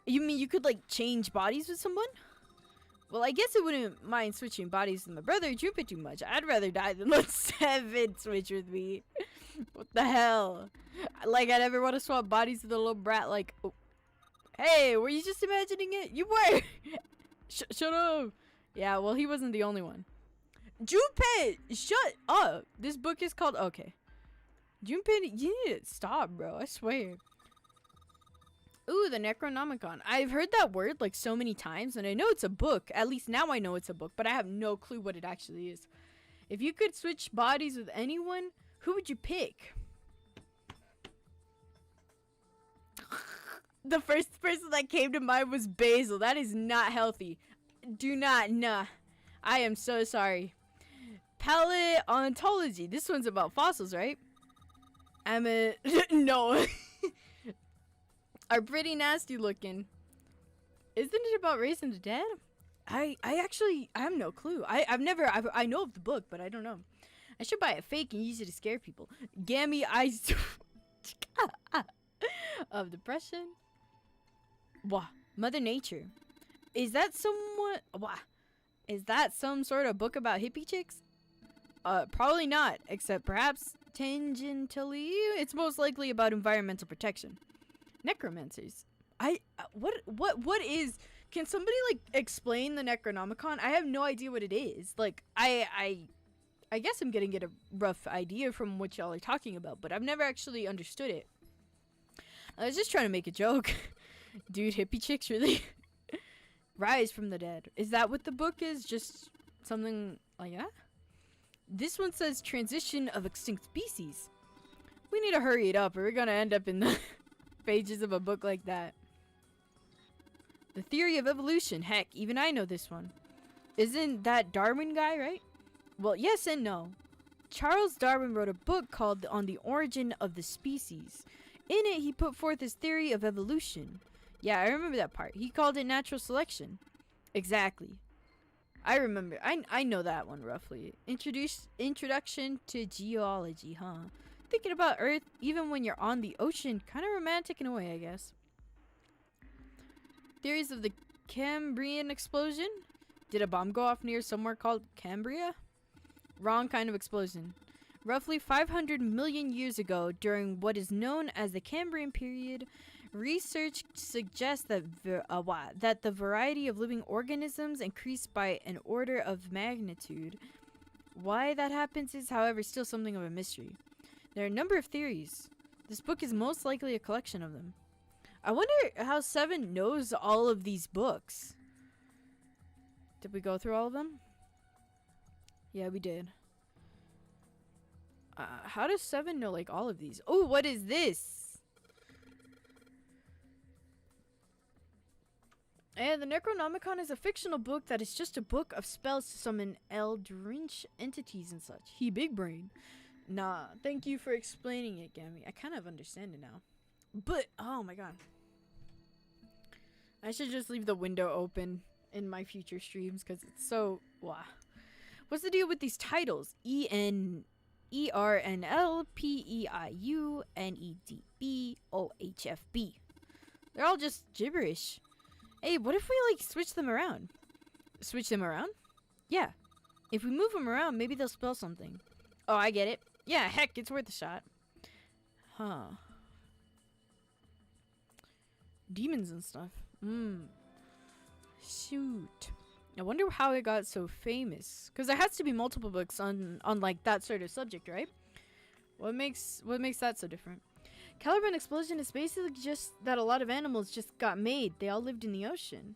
You mean you could, like, change bodies with someone? Well, I guess I wouldn't mind switching bodies with my brother Jupiter too much. I'd rather die than let Seven switch with me. What the hell? Like, I'd ever want to swap bodies with a little brat like... Oh. Hey, were you just imagining it? You were! Shut up! Yeah, well, he wasn't the only one. Junpei! Shut up! This book is called... Okay. Junpei, yeah, stop, bro. I swear. Ooh, the Necronomicon. I've heard that word like so many times, and I know it's a book. At least now I know it's a book, but I have no clue what it actually is. If you could switch bodies with anyone, who would you pick? The first person that came to mind was Basil. That is not healthy. Do not, nah. I am so sorry. Paleontology. This one's about fossils, right? No. Are pretty nasty looking. Isn't it about raising the dead? I have no clue. I know of the book, but I don't know. I should buy a fake and use it to scare people. Gammy eyes of depression. Wah. Mother Nature. Is that somewhat Is that some sort of book about hippie chicks? Probably not, except perhaps tangentially it's most likely about environmental protection. Necromancers. What is... Can somebody, like, explain the Necronomicon? I have no idea what it is. Like, I guess I'm gonna get a rough idea from what y'all are talking about, but I've never actually understood it. I was just trying to make a joke. Dude, hippie chicks, really? Rise from the dead. Is that what the book is? Just something like that? This one says transition of extinct species. We need to hurry it up or we're gonna end up in the pages of a book like that. The theory of evolution. Heck, even I know this one. Isn't that Darwin guy, right? Well, yes and no. Charles Darwin wrote a book called On the Origin of the Species. In it, he put forth his theory of evolution. Yeah, I remember that part. He called it natural selection. Exactly. I remember. I know that one roughly. Introduction to geology, huh? Thinking about Earth even when you're on the ocean. Kind of romantic in a way, I guess. Theories of the Cambrian explosion. Did a bomb go off near somewhere called Cambria? Wrong kind of explosion. Roughly 500 million years ago, during what is known as the Cambrian period, research suggests that the variety of living organisms increased by an order of magnitude. Why that happens is, however, still something of a mystery. There are a number of theories. This book is most likely a collection of them. I wonder how Seven knows all of these books. Did we go through all of them? Yeah, we did. How does Seven know, like, all of these? Oh, what is this? And the Necronomicon is a fictional book that is just a book of spells to summon eldritch entities and such. He big brain. Nah, thank you for explaining it, Gammy. I kind of understand it now. But, oh my god. I should just leave the window open in my future streams because it's so... Wow. What's the deal with these titles? ENERNLPEIUNEDBOHFB. They're all just gibberish. Hey, what if we, like, switch them around? Switch them around? Yeah. If we move them around, maybe they'll spell something. Oh, I get it. Yeah, heck, it's worth a shot. Huh. demons and stuff. Shoot. I wonder how it got so famous. Because there has to be multiple books on like that sort of subject, right? What makes that so different? Caliban explosion is basically just that a lot of animals just got made. They all lived in the ocean.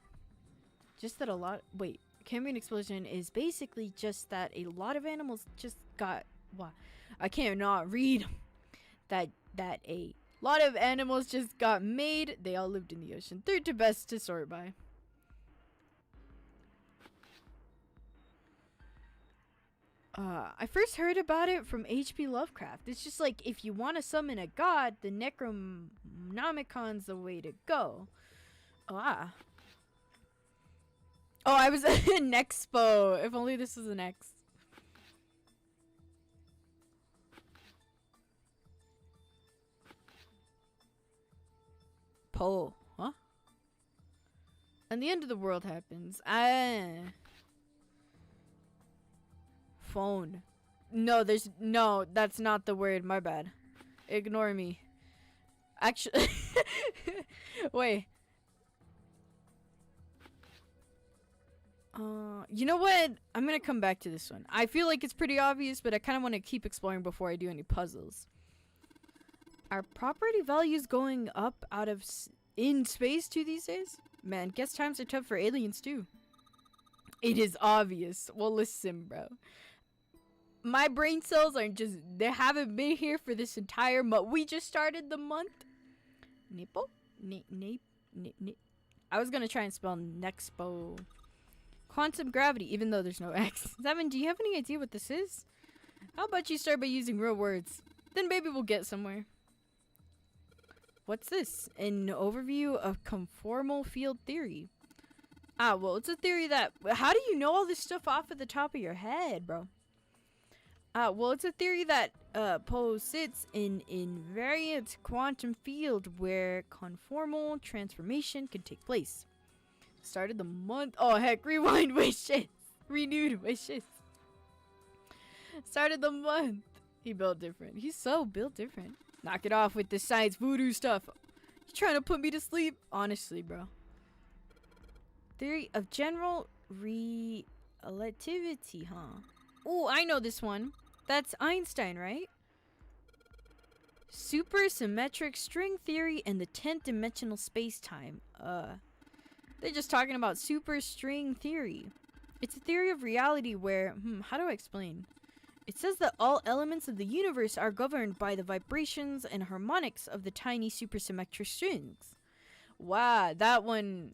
Just that a lot. Wait. Cambrian explosion is basically just that a lot of animals just got. What? I can't not read. That a lot of animals just got made. They all lived in the ocean. Third to best to sort by. I first heard about it from H.P. Lovecraft. It's just like, if you want to summon a god, the Necronomicon's the way to go. Oh, I was an expo. If only this was an X. Poe, huh? And the end of the world happens. Phone. No, that's not the word. My bad. Ignore me. Actually, wait. You know what? I'm gonna come back to this one. I feel like it's pretty obvious, but I kind of want to keep exploring before I do any puzzles. Are property values going up in space too these days? Man, guess times are tough for aliens too. It is obvious. Well, listen, bro. My brain cells they haven't been here for this entire month. We just started the month. Nipple? I was gonna try and spell Nexpo. Quantum gravity, even though there's no X. Seven, do you have any idea what this is? How about you start by using real words? Then maybe we'll get somewhere. What's this? An overview of conformal field theory. Well, it's a theory that... How do you know all this stuff off of the top of your head, bro? Well, it's a theory that posits an invariant quantum field where conformal transformation can take place. Started the month. Oh, heck. Rewind wishes. Renewed wishes. Started the month. He built different. He's so built different. Knock it off with the science voodoo stuff. You trying to put me to sleep? Honestly, bro. Theory of general relativity, huh? Oh, I know this one. That's Einstein, right? Supersymmetric string theory and the 10th dimensional space-time. They're just talking about super string theory. It's a theory of reality where, how do I explain? It says that all elements of the universe are governed by the vibrations and harmonics of the tiny supersymmetric strings. Wow, that one...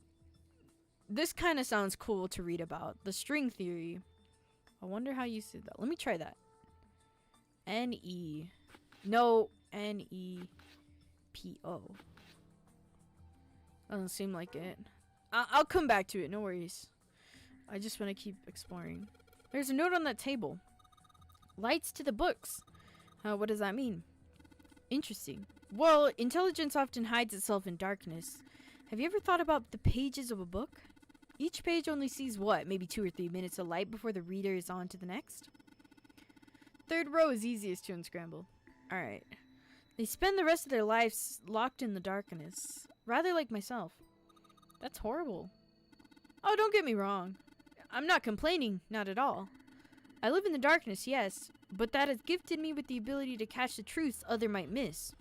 This kind of sounds cool to read about. The string theory. I wonder how you said that. Let me try that. N-E. No, N-E-P-O. Doesn't seem like it. I'll come back to it, no worries. I just want to keep exploring. There's a note on that table. Lights to the books. What does that mean? Interesting. Well, intelligence often hides itself in darkness. Have you ever thought about the pages of a book? Each page only sees what? Maybe 2 or 3 minutes of light before the reader is on to the next? Third row is easiest to unscramble. Alright. They spend the rest of their lives locked in the darkness. Rather like myself. That's horrible. Oh, don't get me wrong. I'm not complaining, not at all. I live in the darkness, yes, but that has gifted me with the ability to catch the truths others might miss.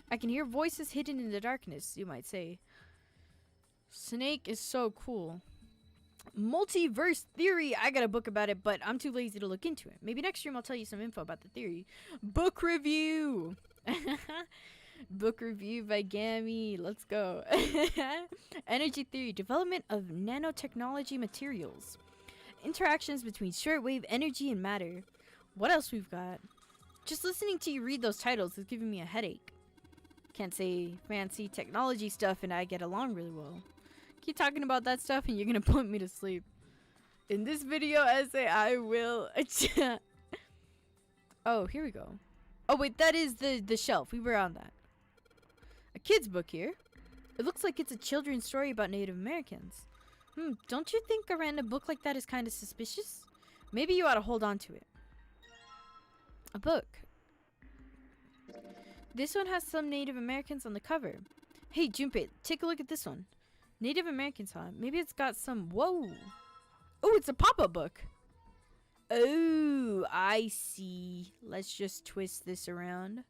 I can hear voices hidden in the darkness, you might say. Snake is so cool. Multiverse theory. I got a book about it, but I'm too lazy to look into it. Maybe next stream I'll tell you some info about the theory. Book review. Book review by Gammy. Let's go. Energy theory. Development of nanotechnology materials. Interactions between shortwave energy and matter. What else we've got? Just listening to you read those titles is giving me a headache. Can't say fancy technology stuff and I get along really well. Keep talking about that stuff and you're gonna put me to sleep. In this video essay, I will... Oh, here we go. Oh, wait, that is the shelf. We were on that. A kid's book here. It looks like it's a children's story about Native Americans. Don't you think a random book like that is kind of suspicious? Maybe you ought to hold on to it. A book. This one has some Native Americans on the cover. Hey, Junpei, take a look at this one. Native Americans, huh? Maybe it's got some... Whoa! Oh, it's a pop-up book. Oh, I see. Let's just twist this around.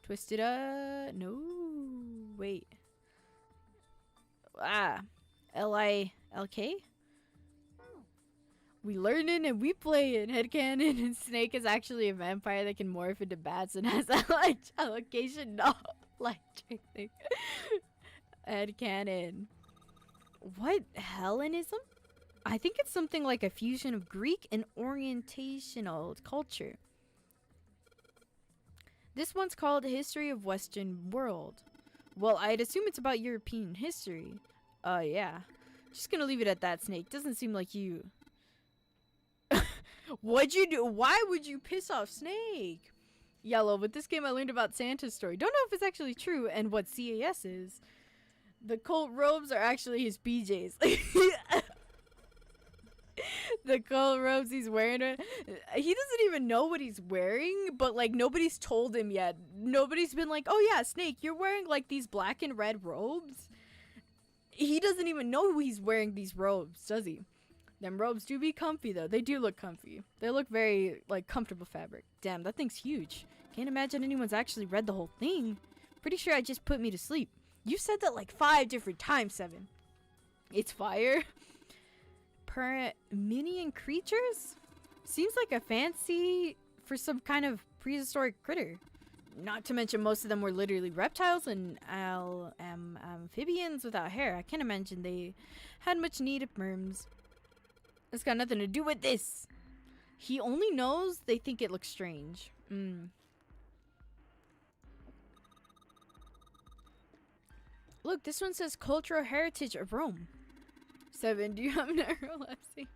Twist it up. No. Wait. Ah. L-I-L-K? We learning and we playing. Headcanon and Snake is actually a vampire that can morph into bats and has a like allocation. No. Like thing. Headcanon. What? Hellenism? I think it's something like a fusion of Greek and orientational culture. This one's called History of Western World. Well, I'd assume it's about European history. Yeah. Just gonna leave it at that, Snake. Doesn't seem like you. What'd you do? Why would you piss off Snake? Yellow, with this game I learned about Santa's story. Don't know if it's actually true and what CAS is. The cult robes are actually his PJs. The cult robes he's wearing. He doesn't even know what he's wearing, but like nobody's told him yet. Nobody's been like, oh yeah, Snake, you're wearing like these black and red robes. He doesn't even know he's wearing these robes, does he? Them robes do be comfy though. They do look comfy. They look very like comfortable fabric. Damn, that thing's huge. Can't imagine anyone's actually read the whole thing. Pretty sure I just put me to sleep. You said that like 5 different times, 7. It's fire. Minion creatures? Seems like a fancy for some kind of prehistoric critter. Not to mention most of them were literally reptiles and amphibians without hair. I can't imagine they had much need of merms. It's got nothing to do with this. He only knows they think it looks strange. Look, this one says Cultural Heritage of Rome. 7, do you have narcolepsy?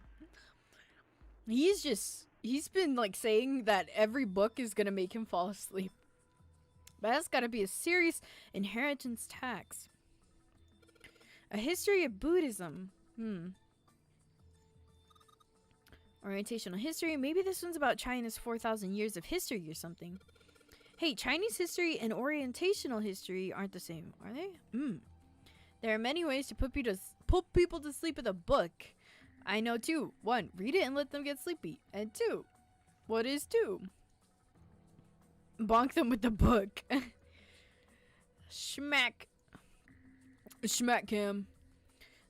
He's been like saying that every book is gonna make him fall asleep. But that's gotta be a serious inheritance tax. A history of Buddhism. Orientational history. Maybe this one's about China's 4,000 years of history or something. Hey, Chinese history and orientational history aren't the same, are they? There are many ways to put people to sleep with a book. I know 2. 1, read it and let them get sleepy. And 2, what is 2? Bonk them with the book. Schmack. Schmack cam.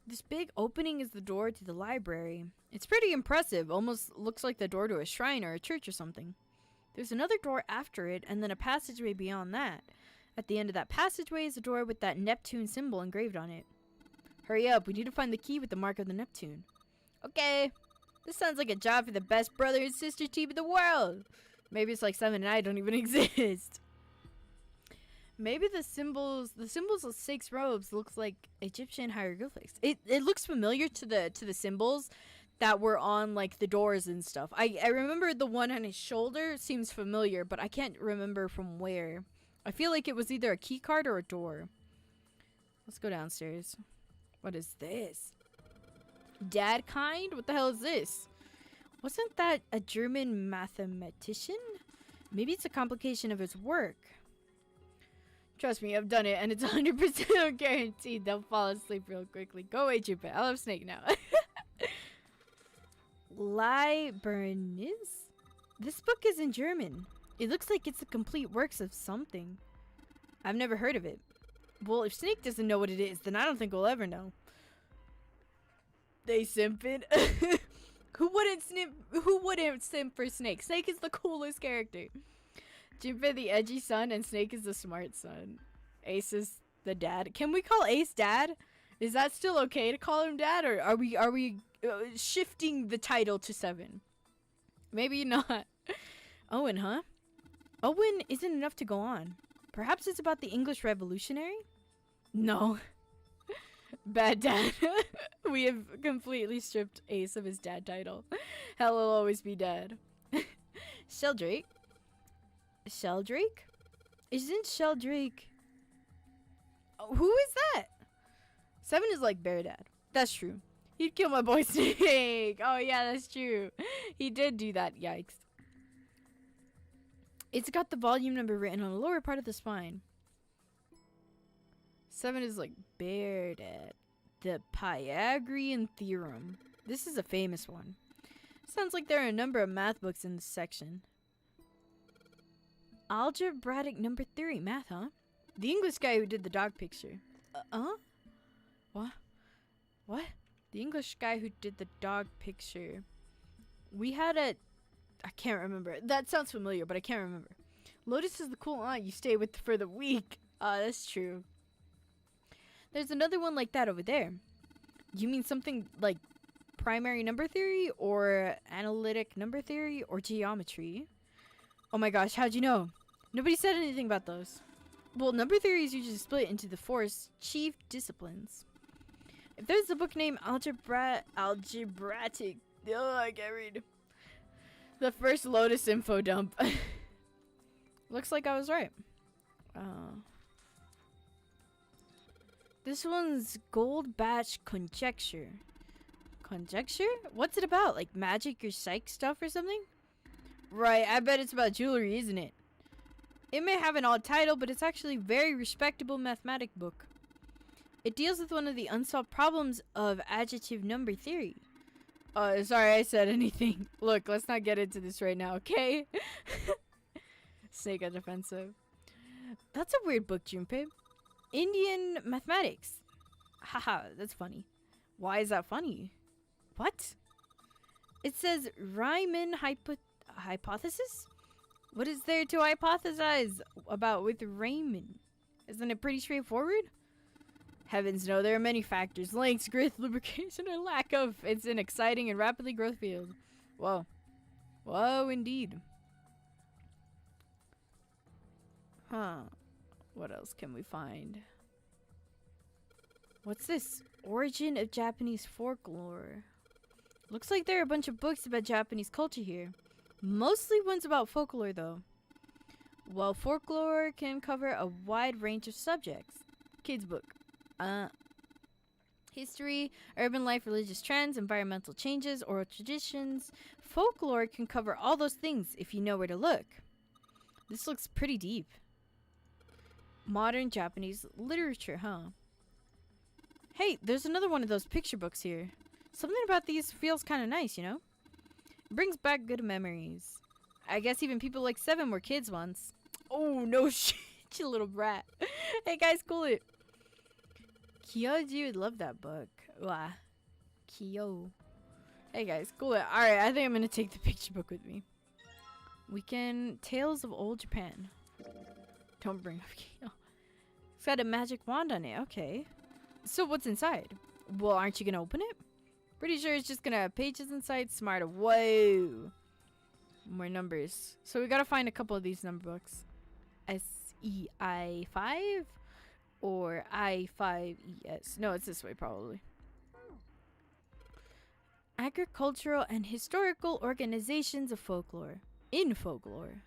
This big opening is the door to the library. It's pretty impressive. Almost looks like the door to a shrine or a church or something. There's another door after it, and then a passageway beyond that. At the end of that passageway is a door with that Neptune symbol engraved on it. Hurry up, we need to find the key with the mark of the Neptune. Okay. This sounds like a job for the best brother and sister team in the world. Maybe it's like 7 and I don't even exist. Maybe the symbols of 6 robes looks like Egyptian hieroglyphics. It looks familiar to the symbols that were on like the doors and stuff. I remember the one on his shoulder seems familiar, but I can't remember from where. I feel like it was either a key card or a door. Let's go downstairs. What is this? Dad kind? What the hell is this? Wasn't that a German mathematician? Maybe it's a complication of his work. Trust me, I've done it, and it's 100% guaranteed they'll fall asleep real quickly. Go away, Jupiter. I'll have Snake now. Liburnis? This book is in German. It looks like it's the complete works of something. I've never heard of it. Well, if Snake doesn't know what it is, then I don't think we'll ever know. They simping. Who wouldn't simp for Snake? Snake is the coolest character. Junpei the edgy son and Snake is the smart son. Ace is the dad. Can we call Ace dad? Is that still okay to call him dad, or are we shifting the title to 7? Maybe not. Owen, huh? Owen isn't enough to go on. Perhaps it's about the English Revolutionary? No. Bad dad. We have completely stripped Ace of his dad title. Hell will always be dad. Sheldrake? Sheldrake? Isn't Sheldrake... Oh, who is that? 7 is like Bear Dad. That's true. He'd kill my boy Snake. Oh yeah, that's true. He did do that. Yikes. It's got the volume number written on the lower part of the spine. 7 is like bared at the Pythagorean theorem. This is a famous one. Sounds like there are a number of math books in this section. Algebraic number theory, math, huh? The English guy who did the dog picture. What? What? The English guy who did the dog picture. We had a... I can't remember. That sounds familiar, but I can't remember. Lotus is the cool aunt you stay with for the week. That's true. There's another one like that over there. You mean something like primary number theory or analytic number theory or geometry? Oh my gosh, how'd you know? Nobody said anything about those. Well, number theory is usually split into the 4 chief disciplines. If there's a book named Algebraic... Oh, I can't read. The first Lotus info dump. Looks like I was right. This one's Gold Batch Conjecture. Conjecture? What's it about? Like magic or psych stuff or something? Right, I bet it's about jewelry, isn't it? It may have an odd title, but it's actually a very respectable mathematic book. It deals with one of the unsolved problems of adjective number theory. Sorry I said anything. Look, let's not get into this right now, okay? Snake on defensive. That's a weird book, Junpei. Indian mathematics. Haha, that's funny. Why is that funny? What? It says Riemann hypothesis? What is there to hypothesize about with Riemann? Isn't it pretty straightforward? Heavens no, there are many factors. Length, growth, lubrication, and lack of. It's an exciting and rapidly growth field. Whoa. Whoa, indeed. Huh. What else can we find? What's this? Origin of Japanese folklore. Looks like there are a bunch of books about Japanese culture here. Mostly ones about folklore, though. While folklore can cover a wide range of subjects. Kids book. History, urban life, religious trends, environmental changes, oral traditions. Folklore can cover all those things if you know where to look. This looks pretty deep. Modern Japanese literature, huh? Hey, there's another one of those picture books here. Something about these feels kind of nice, you know? It brings back good memories. I guess even people like 7 were kids once. Oh, no shit, you little brat. Hey guys, cool it. Kyoji would love that book. Wah. Kyo. Hey guys, cool it. Alright, I think I'm gonna take the picture book with me. Weekend Tales of Old Japan. Don't bring up Kyo. It's got a magic wand on it. Okay. So what's inside? Well, aren't you gonna open it? Pretty sure it's just gonna have pages inside. Smart. Whoa. More numbers. So we gotta find a couple of these number books. SEI5 or I5ES. No, it's this way probably. Agricultural and historical organizations of folklore. In folklore.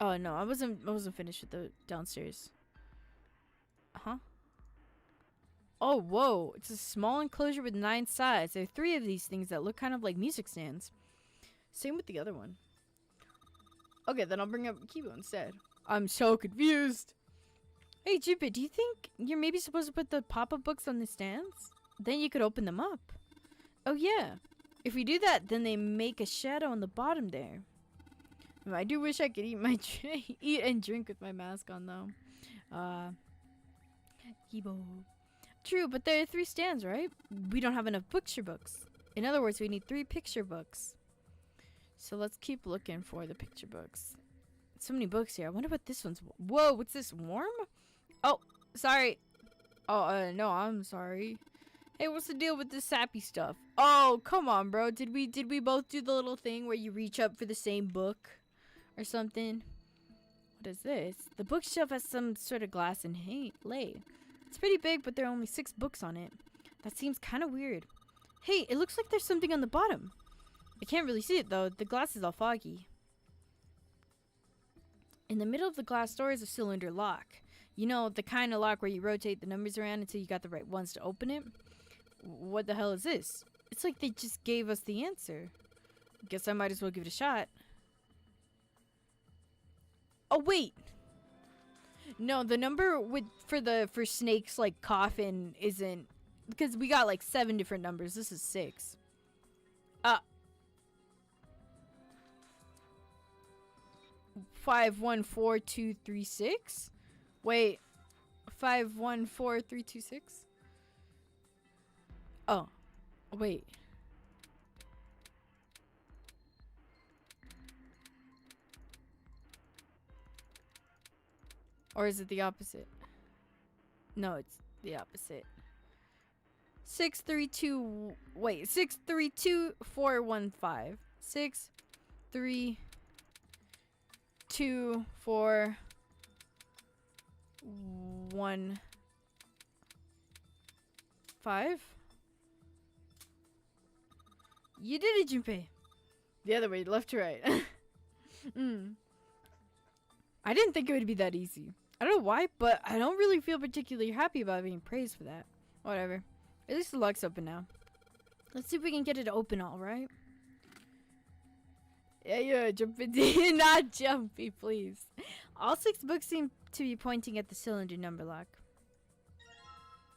Oh no, I wasn't finished with the downstairs. Huh? Oh, whoa. It's a small enclosure with 9 sides. There are 3 of these things that look kind of like music stands. Same with the other one. Okay, then I'll bring up Kibo instead. I'm so confused. Hey, Junpei, do you think you're maybe supposed to put the pop-up books on the stands? Then you could open them up. Oh, yeah. If we do that, then they make a shadow on the bottom there. I do wish I could eat and drink with my mask on, though. Kibo. True, but there are 3 stands, right? We don't have enough picture books. In other words, we need 3 picture books. So let's keep looking for the picture books. So many books here. I wonder what this one's... Whoa, what's this? Warm? Oh, sorry. Oh, no, I'm sorry. Hey, what's the deal with this sappy stuff? Oh, come on, bro. Did we both do the little thing where you reach up for the same book or something? What is this? The bookshelf has some sort of glass inlay. It's pretty big, but there are only 6 books on it. That seems kind of weird. Hey, it looks like there's something on the bottom. I can't really see it, though. The glass is all foggy. In the middle of the glass door is a cylinder lock. You know, the kind of lock where you rotate the numbers around until you got the right ones to open it? What the hell is this? It's like they just gave us the answer. Guess I might as well give it a shot. Oh, wait! No, the number for Snake's like coffin isn't, because we got like 7 different numbers. This is 6. 514236. Wait, 514326. Oh, wait. Or is it the opposite? No, it's the opposite. 632. Wait, 632415. 6324115. You did it, Junpei. The other way, left to right. I didn't think it would be that easy. I don't know why, but I don't really feel particularly happy about being praised for that. Whatever. At least the lock's open now. Let's see if we can get it to open, alright? Yeah, Jumpy. Not Jumpy, please. All 6 books seem to be pointing at the cylinder number lock.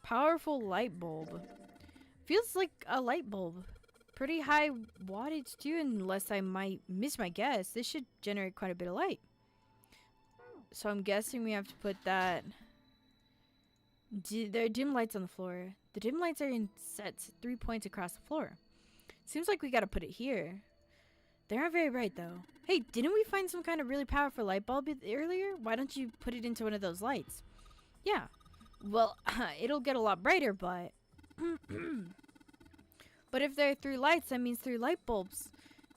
Powerful light bulb. Feels like a light bulb. Pretty high wattage too, unless I might miss my guess. This should generate quite a bit of light. So I'm guessing we have to put that. There are dim lights on the floor. The dim lights are in sets 3 points across the floor. Seems like we gotta put it here. They aren't very bright though. Hey, didn't we find some kind of really powerful light bulb earlier? Why don't you put it into one of those lights? Yeah. Well, it'll get a lot brighter, but... But if there are 3 lights, that means 3 light bulbs.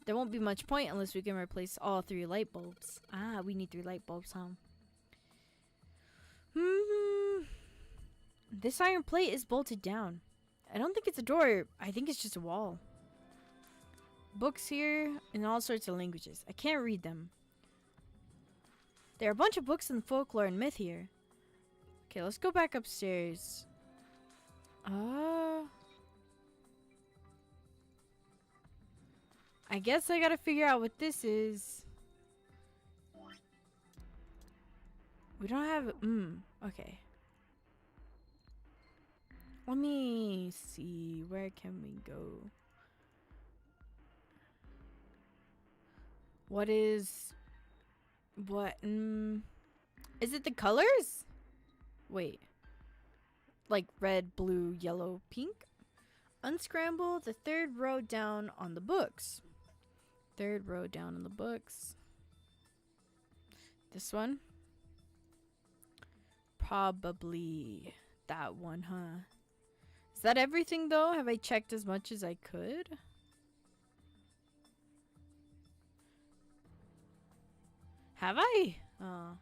There won't be much point unless we can replace all 3 light bulbs. Ah, we need 3 light bulbs, huh? This iron plate is bolted down. I don't think it's a door. I think it's just a wall. Books here in all sorts of languages. I can't read them. There are a bunch of books in folklore and myth here. Okay, let's go back upstairs. I guess I gotta figure out what this is. We don't have... okay. Let me see. Where can we go? What is... What? Is it the colors? Wait. Like red, blue, yellow, pink? Unscramble the 3rd row down on the books. 3rd row down on the books. This one? Probably that one, huh? Is that everything though? Have I checked as much as I could? Have I? Oh.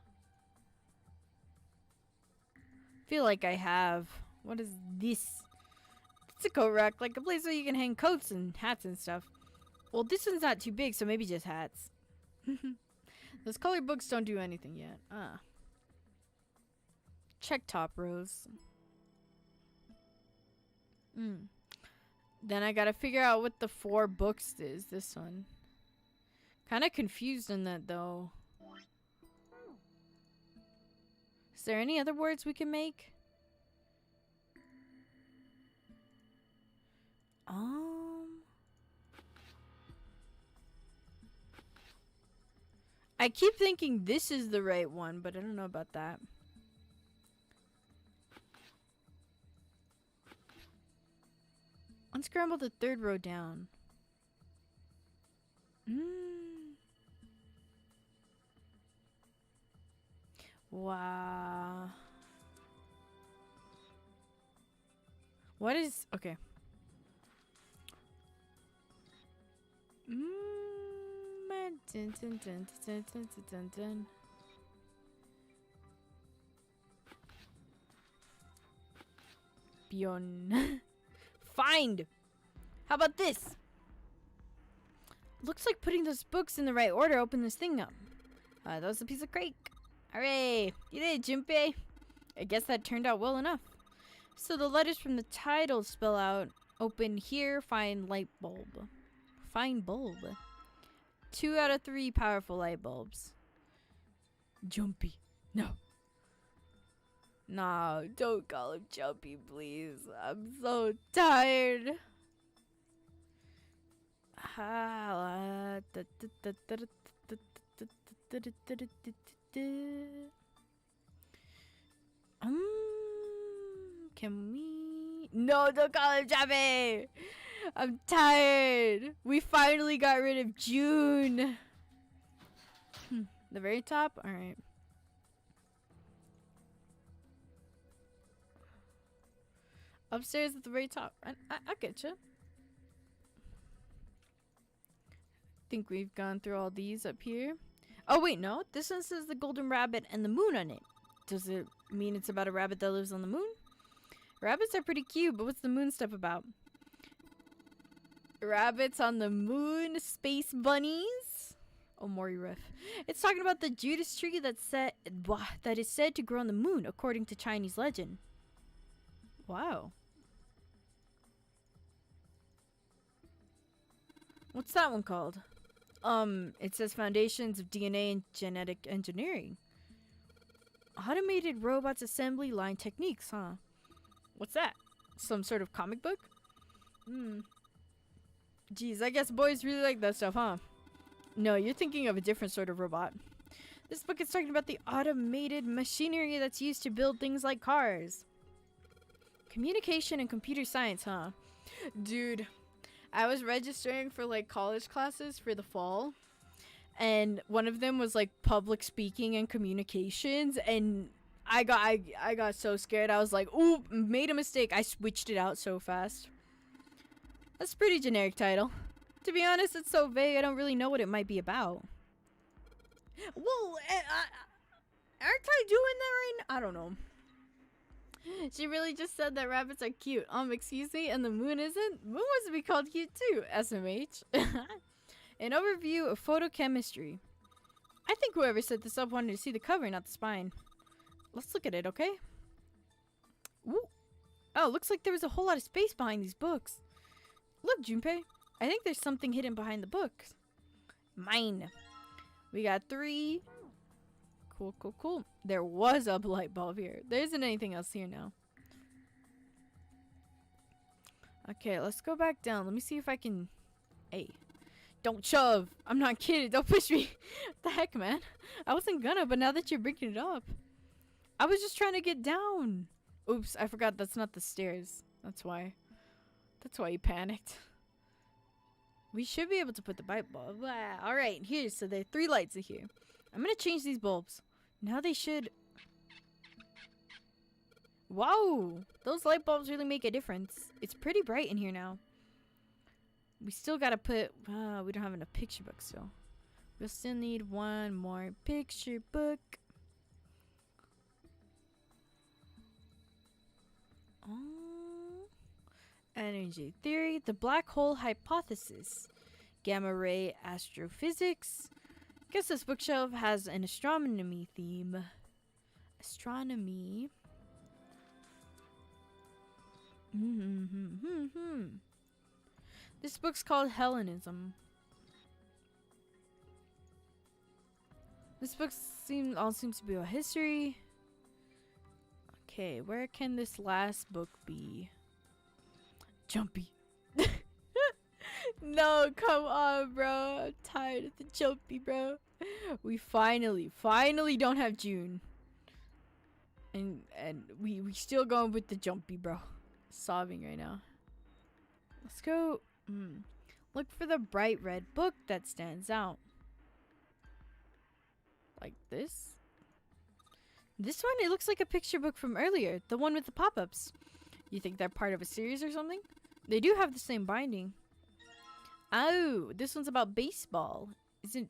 Feel like I have. What is this? It's a coat rack, like a place where you can hang coats and hats and stuff. Well, this one's not too big, so maybe just hats. Those colored books don't do anything yet. Check top rows. Then I gotta figure out what the 4 books is. This one. Kinda confused in that though. Is there any other words we can make? I keep thinking this is the right one, but I don't know about that. Unscramble the 3rd row down. Wow. What is... Okay. Dun, dun, dun, dun, dun, dun, dun. Beyond. Find! How about this? Looks like putting those books in the right order opened this thing up. That was a piece of cake. Hooray! You did it, Junpei. I guess that turned out well enough. So the letters from the title spell out, open here, find light bulb. Find bulb. 2 out of 3 powerful light bulbs. Jumpy. No. No, don't call him Jumpy, please. I'm so tired. Can we? No, don't call him Jumpy. I'm tired. We finally got rid of June. The very top? Alright. Upstairs at the very top. I get you. Think we've gone through all these up here. Oh wait, no. This one says the golden rabbit and the moon on it. Does it mean it's about a rabbit that lives on the moon? Rabbits are pretty cute, but what's the moon stuff about? Rabbits on the moon, space bunnies. Oh, Mori riff. It's talking about the Judas tree that is said to grow on the moon, according to Chinese legend. Wow. What's that one called? It says Foundations of DNA and Genetic Engineering. Automated robots assembly line techniques, huh? What's that? Some sort of comic book? Geez, I guess boys really like that stuff, huh? No, you're thinking of a different sort of robot. This book is talking about the automated machinery that's used to build things like cars. Communication and computer science, huh? Dude, I was registering for like college classes for the fall, and one of them was like public speaking and communications, and I got so scared. I was like, ooh, made a mistake. I switched it out so fast. That's a pretty generic title. To be honest, it's so vague, I don't really know what it might be about. Well, aren't I doing that right now? I don't know. She really just said that rabbits are cute. Excuse me, and the moon isn't? Moon wants to be called cute too, SMH. An overview of photochemistry. I think whoever set this up wanted to see the cover, not the spine. Let's look at it, okay? Ooh. Oh, looks like there was a whole lot of space behind these books. Look, Junpei. I think there's something hidden behind the books. Mine. We got 3. Cool, cool, cool. There was a light bulb here. There isn't anything else here now. Okay, let's go back down. Let me see if I can... Hey. Don't shove. I'm not kidding. Don't push me. What the heck, man? I wasn't gonna, but now that you're bringing it up. I was just trying to get down. Oops, I forgot that's not the stairs. That's why. That's why you panicked. We should be able to put the light bulb. Alright, here. So there are 3 lights in here. I'm gonna change these bulbs. Now they should... Wow! Those light bulbs really make a difference. It's pretty bright in here now. We still gotta put... we don't have enough picture books still. We'll still need 1 more picture book. Oh. Energy theory. The black hole hypothesis. Gamma ray astrophysics. Guess this bookshelf has an astronomy theme. Astronomy. This book's called Hellenism. This book seems to be about history. Okay, where can this last book be? Jumpy. No, come on, bro. I'm tired of the Jumpy, bro. We finally don't have June. And we still going with the Jumpy, bro. Sobbing right now. Let's go. Look for the bright red book that stands out. Like this? This one, it looks like a picture book from earlier. The one with the pop-ups. You think they're part of a series or something? They do have the same binding. Oh, this one's about baseball. Isn't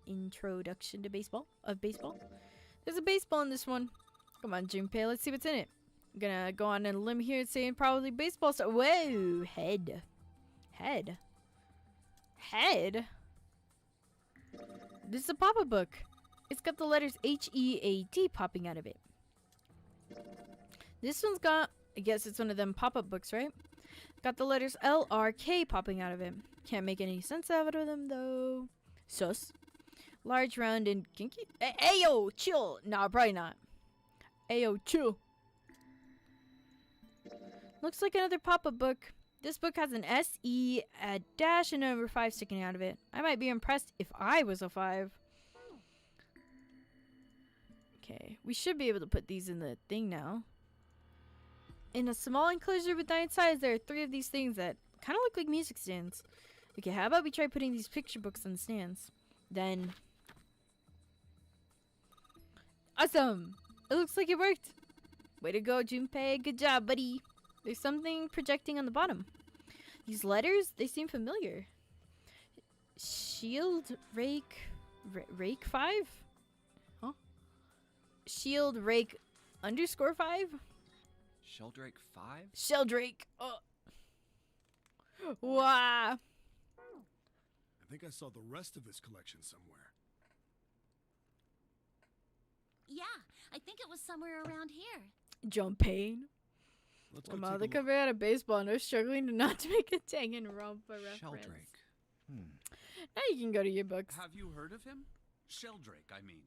introduction to baseball? There's a baseball in this one. Come on, Junpei, let's see what's in it. I'm gonna go on a limb here and say probably baseball stuff. Whoa, head. This is a pop-up book. It's got the letters H-E-A-D popping out of it. This one's got, I guess it's one of them pop-up books, right? Got the letters L-R-K popping out of it. Can't make any sense out of them, though. Sus. Large, round, and kinky. Hey, yo, chill. Nah, probably not. Ayo, chill. Looks like another pop-up book. This book has an S-E, a dash, and a number 5 sticking out of it. I might be impressed if I was a 5. Okay, we should be able to put these in the thing now. In a small enclosure with 9 sides, there are 3 of these things that kind of look like music stands. Okay, how about we try putting these picture books on the stands? Then... Awesome! It looks like it worked. Way to go, Junpei. Good job, buddy. There's something projecting on the bottom. These letters, they seem familiar. Shield rake... rake 5? Huh? Shield rake underscore 5? Sheldrake 5? Sheldrake! Oh. Wow! I think I saw the rest of this collection somewhere. Yeah, I think it was somewhere around here. Junpei. Let's go Wow, take they a come look. out of baseball and they're struggling to not to make a Danganronpa reference. Sheldrake. Now you can go to your books. Have you heard of him? Sheldrake, I mean.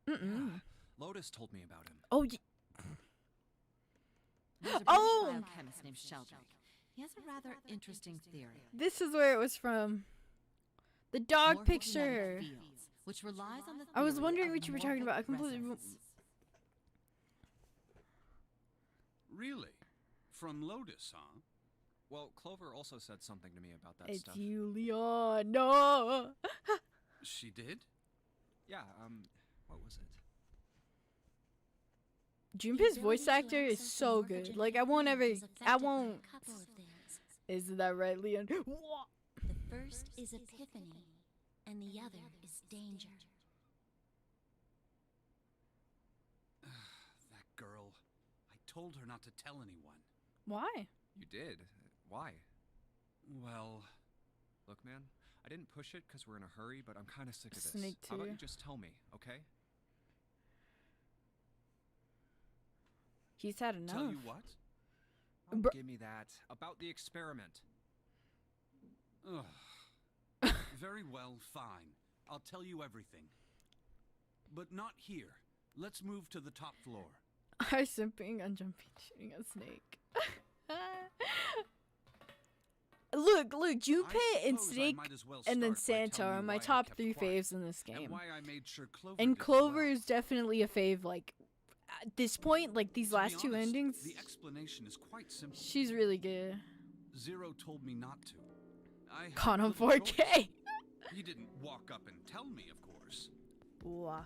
Mm-mm. Lotus told me about him. Oh, There's a Oh! British biochemist named Sheldrake. He has a rather interesting theory. this is where it was from. The dog Morphogenetic picture. fields, which relies on the I was theory wondering of what you were talking about. I morphic completely... resonance. Really? From Lotus, huh? Well, Clover also said something to me about that It's stuff. you, Leon. No! She did? Yeah, what was it? Junpei's voice actor is so good. Like, I won't ever... I won't... Couple of things. Isn't that right, Leon? The first is epiphany, and the other is danger. That girl. I told her not to tell anyone. Why? You did? Why? Well, Look, man, I didn't push it because we're in a hurry, but I'm kind of sick of this. Snake How about too. you just tell me, okay? He's had enough. tell you what? Oh, Bru- give me that. About the experiment. Ugh. Very well, fine. I'll tell you everything. But not here. Let's move to the top floor. I simping on Junpei shooting a snake. look, Junpei and suppose I Snake might as well and then start by Santa telling are you my why I top kept 3 quiet, faves in this and game. why I made sure Clover And did as Clover well. is definitely a fave, like, at this point, like, these To be last 2 honest, endings, The explanation is quite simple. she's really good. Zero told me not to. I had Caught on little 4K. choice. He didn't walk up and tell me, of course. Wow.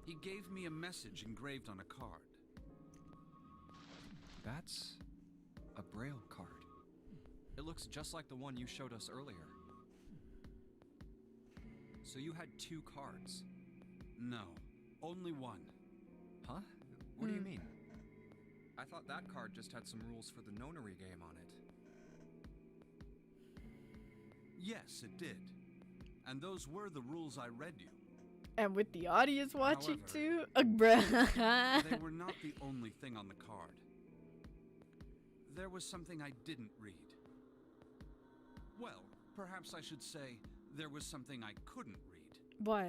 He gave me a message engraved on a card. That's a Braille card. It looks just like the one you showed us earlier. So you had 2 cards. No, only one. Huh? What do you mean? I thought that card just had some rules for the Nonary game on it. Yes, it did. And those were the rules I read you. And with the audience watching However, too, bruh. They were not the only thing on the card. There was something I didn't read. Well, perhaps I should say there was something I couldn't read. What?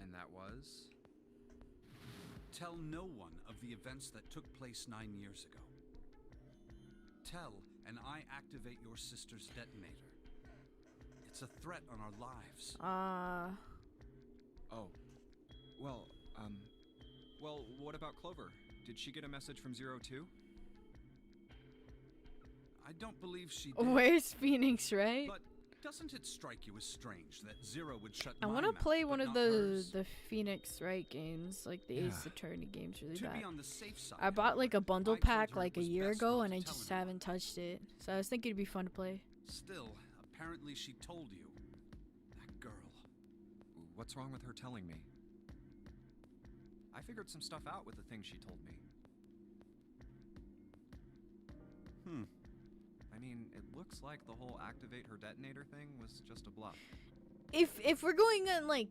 And that was? Tell no one of the events that took place 9 years ago. Tell, and I activate your sister's detonator. It's a threat on our lives. Oh. Well, what about Clover? Did she get a message from Zero too? I don't believe she did. Where's Phoenix, right? But doesn't it strike you as strange that Zero would shut I my want to mouth, play but one of not the hers? Phoenix Wright games, like the Ace Yeah. Attorney games, really To bad. be on the safe side, I bought like a however, bundle I told pack her it like a was year best ago, not and to I tell just anyone. haven't touched it. So I was thinking it'd be fun to play. Still, apparently she told you. That girl. What's wrong with her telling me? I figured some stuff out with the things she told me. I mean, it looks like the whole activate her detonator thing was just a bluff. If we're going on like,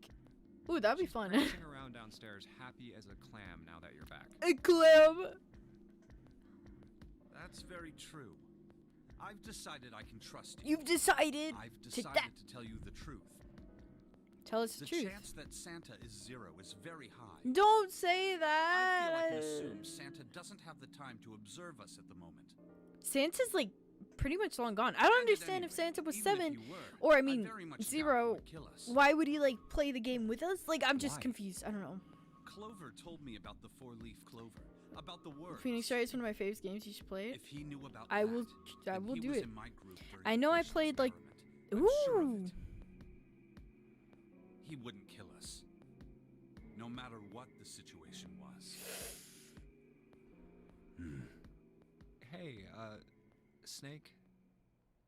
ooh, that'd be She's fun. prancing around downstairs, happy as a clam now that you're back. A clam. That's very true. I've decided I can trust you. You've decided I've to decided that. to tell you the truth. Tell us the The truth. chance that Santa is zero is very high. Don't say I that. feel I can assume Santa doesn't have the time to observe us at the moment. Santa's like pretty much long gone. I don't And at understand any if Santa was rate, even if 7, he were, or I I mean very much doubt he 0. would kill us. Why would he like play the game with us? Like I'm just Why? confused. I don't know. Clover told me about the four-leaf clover, about the words. Phoenix Wright is one of my favorite games. You should play it. If he knew about I that, will then he do was it. in my group during I the know I first played, like- experiment. I'm sure of Ooh. it. He wouldn't kill us, no matter what the situation was. Hey, Snake?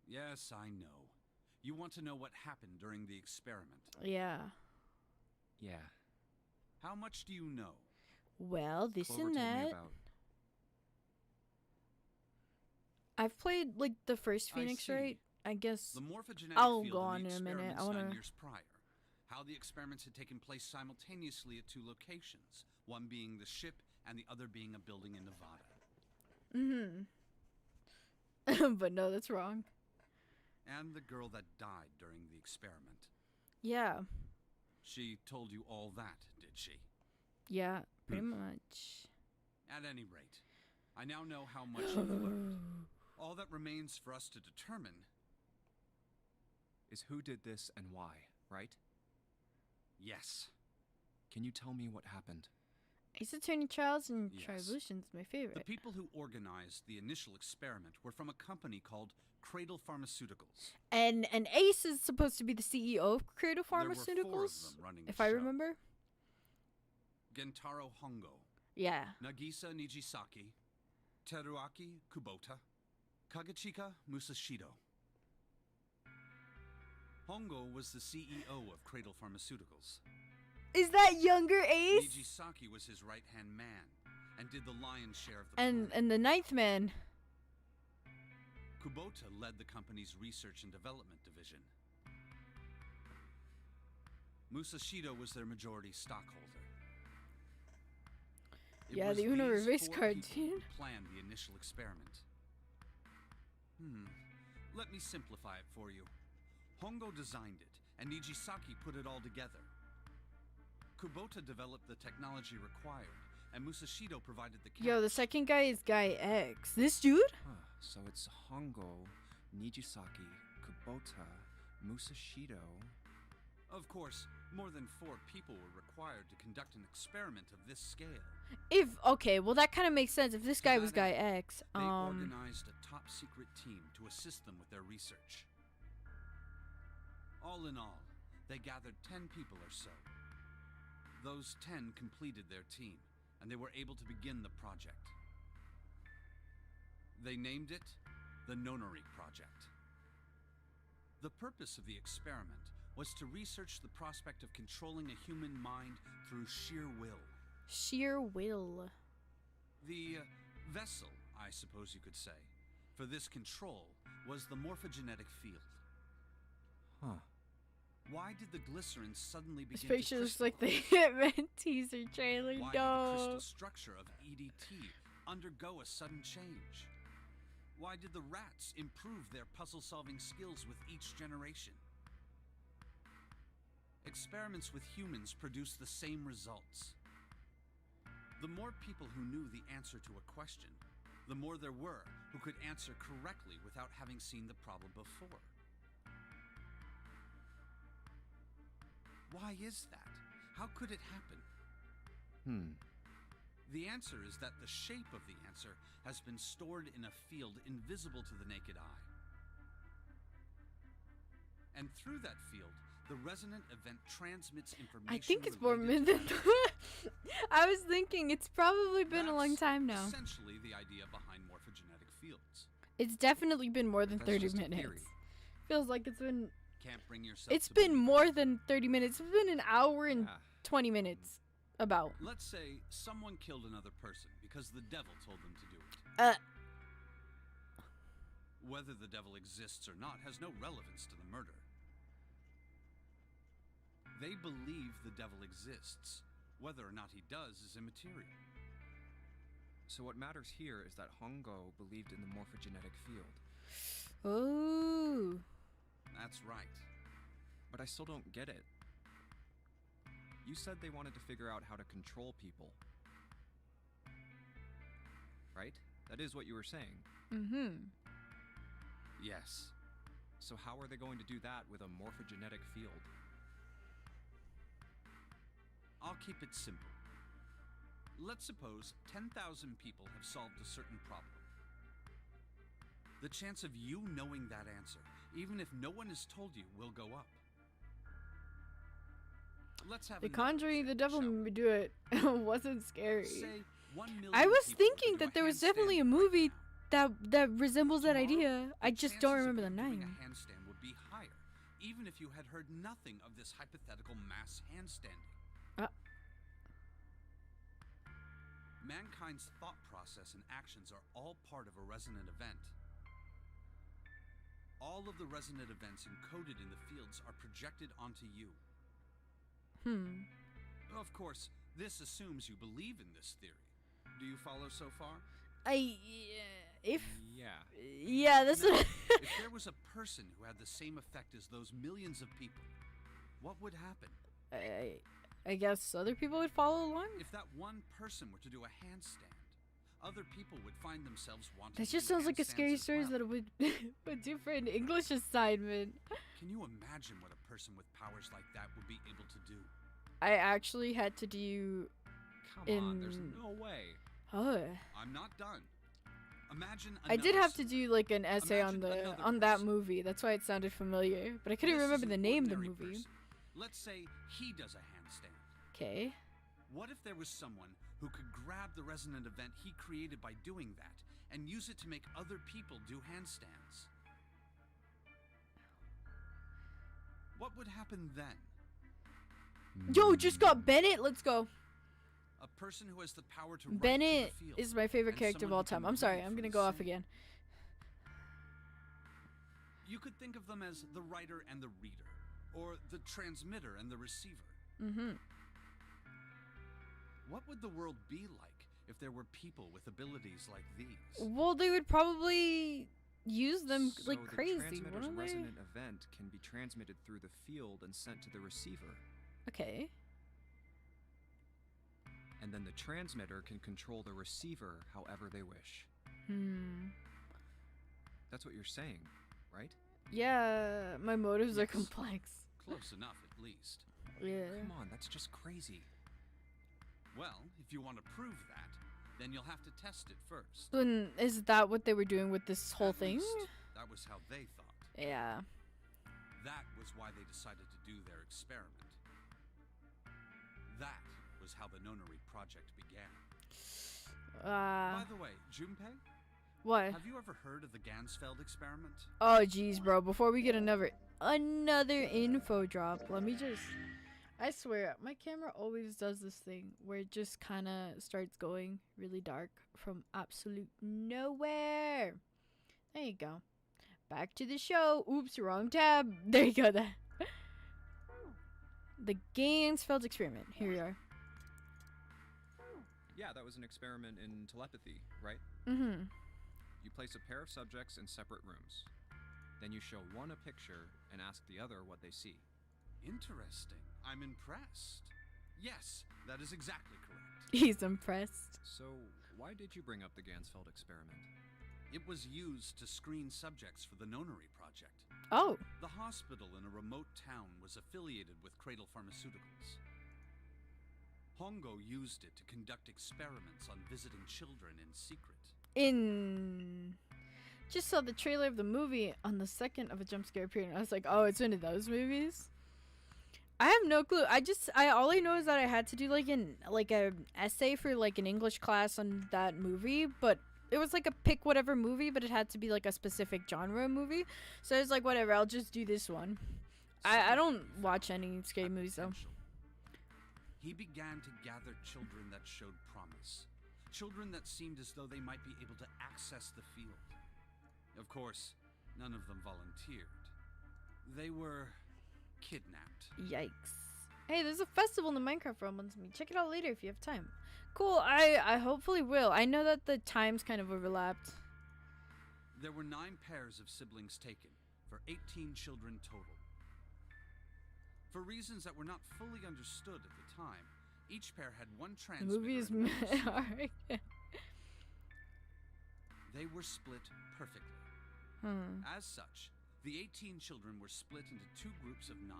Yes, I know. You want to know what happened during the experiment. Yeah. Yeah. How much do you know? Well, this Clover and told me that. about. I've played like the first I Phoenix see. Wright. I guess. The morphogenetic I'll field go in on the in a minute. I experiments wanna- 9 years prior. How the experiments had taken place simultaneously at 2 locations, one being the ship and the other being a building in Nevada. But no, that's wrong. And the girl that died during the experiment. Yeah. She told you all that, did she? Yeah. Pretty much. At any rate, I now know how much you've learned. All that remains for us to determine Is who did this and why, right? yes. Can you tell me what happened? Ace Attorney Trials and Yes. Trivolution's my The favorite. people who organized the initial experiment were from a company called Cradle Pharmaceuticals. And Ace is supposed to be the CEO of Cradle There were 4 of Pharmaceuticals, them running if the I show. remember. Gentaro Hongo, Yeah. Nagisa Nijisaki, Teruaki Kubota, Kagachika Musashido. Hongo was the CEO of Cradle Pharmaceuticals. Is that younger Ace? Nijisaki was his right-hand man and did the lion's share of the And planning. the ninth man. Kubota led the company's research and development division. Musashido was their majority stockholder. It Yeah, was the Uno these reverse 4 card, people dude. who planned the initial experiment. Let me simplify it for you. Hongo designed it, and Nijisaki put it all together. Kubota developed the technology required, and Musashido provided the cash. Yo, the second guy is Guy X. This dude? Huh, so it's Hongo, Nijisaki, Kubota, Musashido. Of course, more than 4 people were required to conduct an experiment of this scale. Okay, well that kind of makes sense if this To guy that was Guy end, X. They organized a top-secret team to assist them with their research. All in all, they gathered 10 people or so. Those 10 completed their team, and they were able to begin the project. They named it the Nonary Project. The purpose of the experiment was to research the prospect of controlling a human mind through sheer will. Sheer will. The vessel, I suppose you could say, for this control was the morphogenetic field. Huh. Why did the glycerin suddenly This begin picture to looks like the crystallize? Hitman teaser trailer. Why did the crystal No. structure of EDT undergo a sudden change? Why did the rats improve their puzzle-solving skills with each generation? Experiments with humans produce the same results. The more people who knew the answer to a question, the more there were who could answer correctly without having seen the problem before. Why is that? How could it happen? The answer is that the shape of the answer has been stored in a field invisible to the naked eye. And through that field, the resonant event transmits information. I think it's more related than. to that. I was thinking it's probably been a long That's time now. Essentially the idea behind morphogenetic fields. It's definitely been more than That's 30 just a minutes. theory. Feels like it's been. Can't bring yourself It's to been believe more than 30 minutes. It's been an hour and Yeah. 20 minutes. About. Let's say someone killed another person because the devil told them to do it. Whether the devil exists or not has no relevance to the murder. They believe the devil exists. Whether or not he does is immaterial. So what matters here is that Hongo believed in the morphogenetic field. Oh. That's right. But I still don't get it. You said they wanted to figure out how to control people. Right? That is what you were saying. Mm-hmm. Yes. So how are they going to do that with a morphogenetic field? I'll keep it simple. Let's suppose 10,000 people have solved a certain problem. The chance of you knowing that answer, even if no one has told you, will go up. Let's have The another Conjuring, the example, devil shall made me we? do it. It wasn't scary. Say 1 million I was people thinking were to do that there a was definitely a handstand right movie now. that resembles that Tomorrow, idea. I the just don't chances of remember the you doing name. a handstand would be higher, even if you had heard nothing of this hypothetical mass handstanding. Mankind's thought process and actions are all part of a resonant event. All of the resonant events encoded in the fields are projected onto you. Of course, this assumes you believe in this theory. Do you follow so far? Yeah, that's Now, what if there was a person who had the same effect as those millions of people, what would happen? I guess other people would follow along. If that one person were to do a handstand, other people would find themselves wanting That to just do sounds like a scary handstands as story well. that would do for an English assignment. Can you imagine what a person with powers like that would be able to do? I actually had to do. Come on, there's no way. Oh, I'm not done. Imagine I did another have to do like an essay Imagine another on that person. movie. That's why it sounded familiar, but I couldn't This is remember an the name of the ordinary movie. person. Let's say he does a handstand. Okay. What if there was someone who could grab the resonant event he created by doing that and use it to make other people do handstands? What would happen then? Yo, just got Bennett. Let's go. A person who has the power to write Bennett to the field, is my favorite and character of someone all who can time. I'm sorry, read I'm from gonna the go off same. again. You could think of them as the writer and the reader, or the transmitter and the receiver. Mm-hmm. What would the world be like if there were people with abilities like these? Well, they would probably use them So like the crazy, transmitter's wouldn't they? resonant event can be transmitted through the field and sent to the receiver. Okay. And then the transmitter can control the receiver however they wish. That's what you're saying, right? Yeah, my motives are Yes. complex. Close enough, at least. Yeah. Come on, that's just crazy. Well, if you want to prove that, then you'll have to test it first. Then is that what they were doing with this whole At thing? least, that was how they thought. Yeah. That was why they decided to do their experiment. That was how the Nonary project began. By the way, Junpei, What? have you ever heard of the Gansfeld experiment? Oh jeez, bro. Before we get another info drop, let me just. I swear, my camera always does this thing where it just kind of starts going really dark from absolute nowhere. There you go. Back to the show. Oops, wrong tab. There you go. The Gansfeld experiment. Here we are. Yeah, that was an experiment in telepathy, right? Mm-hmm. You place a pair of subjects in separate rooms. Then you show one a picture and ask the other what they see. Interesting. I'm impressed. Yes, that is exactly correct. He's impressed. So, why did you bring up the Gansfeld experiment? It was used to screen subjects for the Nonary project. Oh. The hospital in a remote town was affiliated with Cradle Pharmaceuticals. Hongo used it to conduct experiments on visiting children in secret. Just saw the trailer of the movie on the second of a jump scare appeared, and I was like, oh, it's one of those movies. I have no clue. All I know is that I had to do like a essay for like an English class on that movie, but it was like a pick whatever movie, but it had to be like a specific genre movie. So I was like, whatever, I'll just do this one. I don't watch any scary movies though. Potential. He began to gather children that showed promise. Children that seemed as though they might be able to access the field. Of course, none of them volunteered. They were kidnapped. Yikes. Hey, there's a festival in the Minecraft realm once me. Check it out later if you have time. Cool, I hopefully will. I know that the times kind of overlapped. There were 9 pairs of siblings taken, for 18 children total. For reasons that were not fully understood at the time, each pair had one The transmitter. movie is and one receiver. alright. They were split perfectly. As such, the 18 children were split into 2 groups of 9.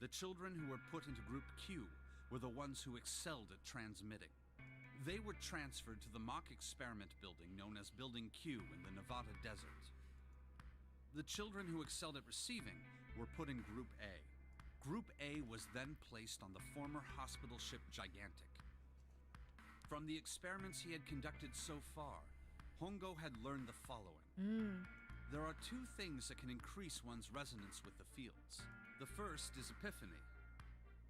The children who were put into Group Q were the ones who excelled at transmitting. They were transferred to the mock experiment building known as Building Q in the Nevada desert. The children who excelled at receiving were put in Group A. Group A was then placed on the former hospital ship Gigantic. From the experiments he had conducted so far, Hongo had learned the following. There are 2 things that can increase one's resonance with the fields. The first is epiphany.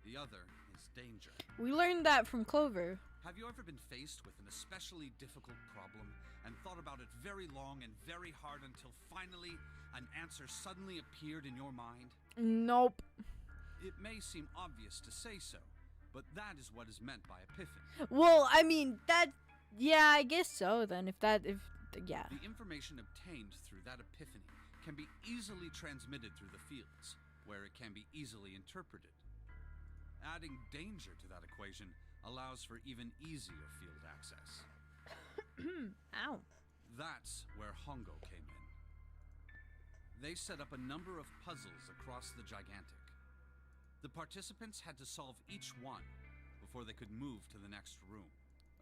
The other is danger. We learned that from Clover. Have you ever been faced with an especially difficult problem and thought about it very long and very hard until finally an answer suddenly appeared in your mind? Nope. It may seem obvious to say so, but that is what is meant by epiphany. Well, I mean, yeah, I guess so then. Yeah. The information obtained through that epiphany can be easily transmitted through the fields, where it can be easily interpreted. Adding danger to that equation allows for even easier field access. Ow. That's where Hongo came in. They set up a number of puzzles across the Gigantic. The participants had to solve each one before they could move to the next room.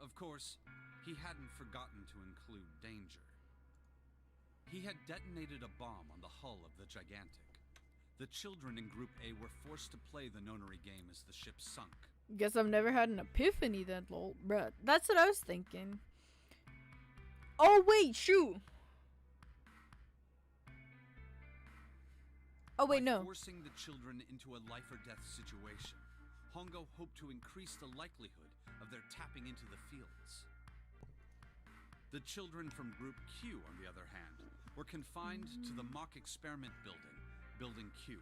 Of course, he hadn't forgotten to include danger. He had detonated a bomb on the hull of the Gigantic. The children in Group A were forced to play the Nonary game as the ship sunk. Guess I've never had an epiphany then, lol. Bruh, that's what I was thinking. Oh, wait, shoot. Oh, wait, By no. forcing the children into a life or death situation, Hongo hoped to increase the likelihood of their tapping into the fields. The children from Group Q, on the other hand, were confined to the mock experiment building, Building Q.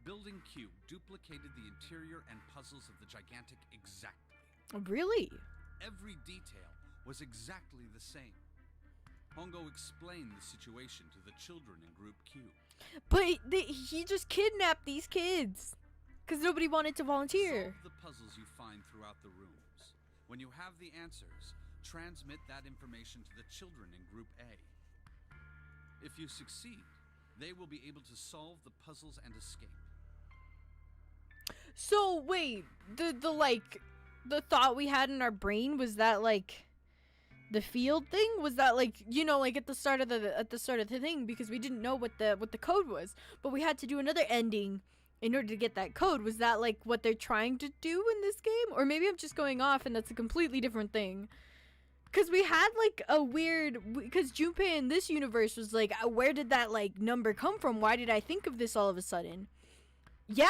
Building Q duplicated the interior and puzzles of the Gigantic exactly. Really? Every detail was exactly the same. Hongo explained the situation to the children in Group Q. But he just kidnapped these kids. Because nobody wanted to volunteer. Solve the puzzles you find throughout the rooms. When you have the answers, transmit that information to the children in Group A. If you succeed, they will be able to solve the puzzles and escape. So wait, the thought we had in our brain, was that like the field thing? Was that like, you know, like at the start of the thing, because we didn't know what the code was, but we had to do another ending in order to get that code. Was that like what they're trying to do in this game? Or maybe I'm just going off and that's a completely different thing. Because we had like a weird, because Junpei in this universe was like, where did that like number come from? Why did I think of this all of a sudden? Yeah?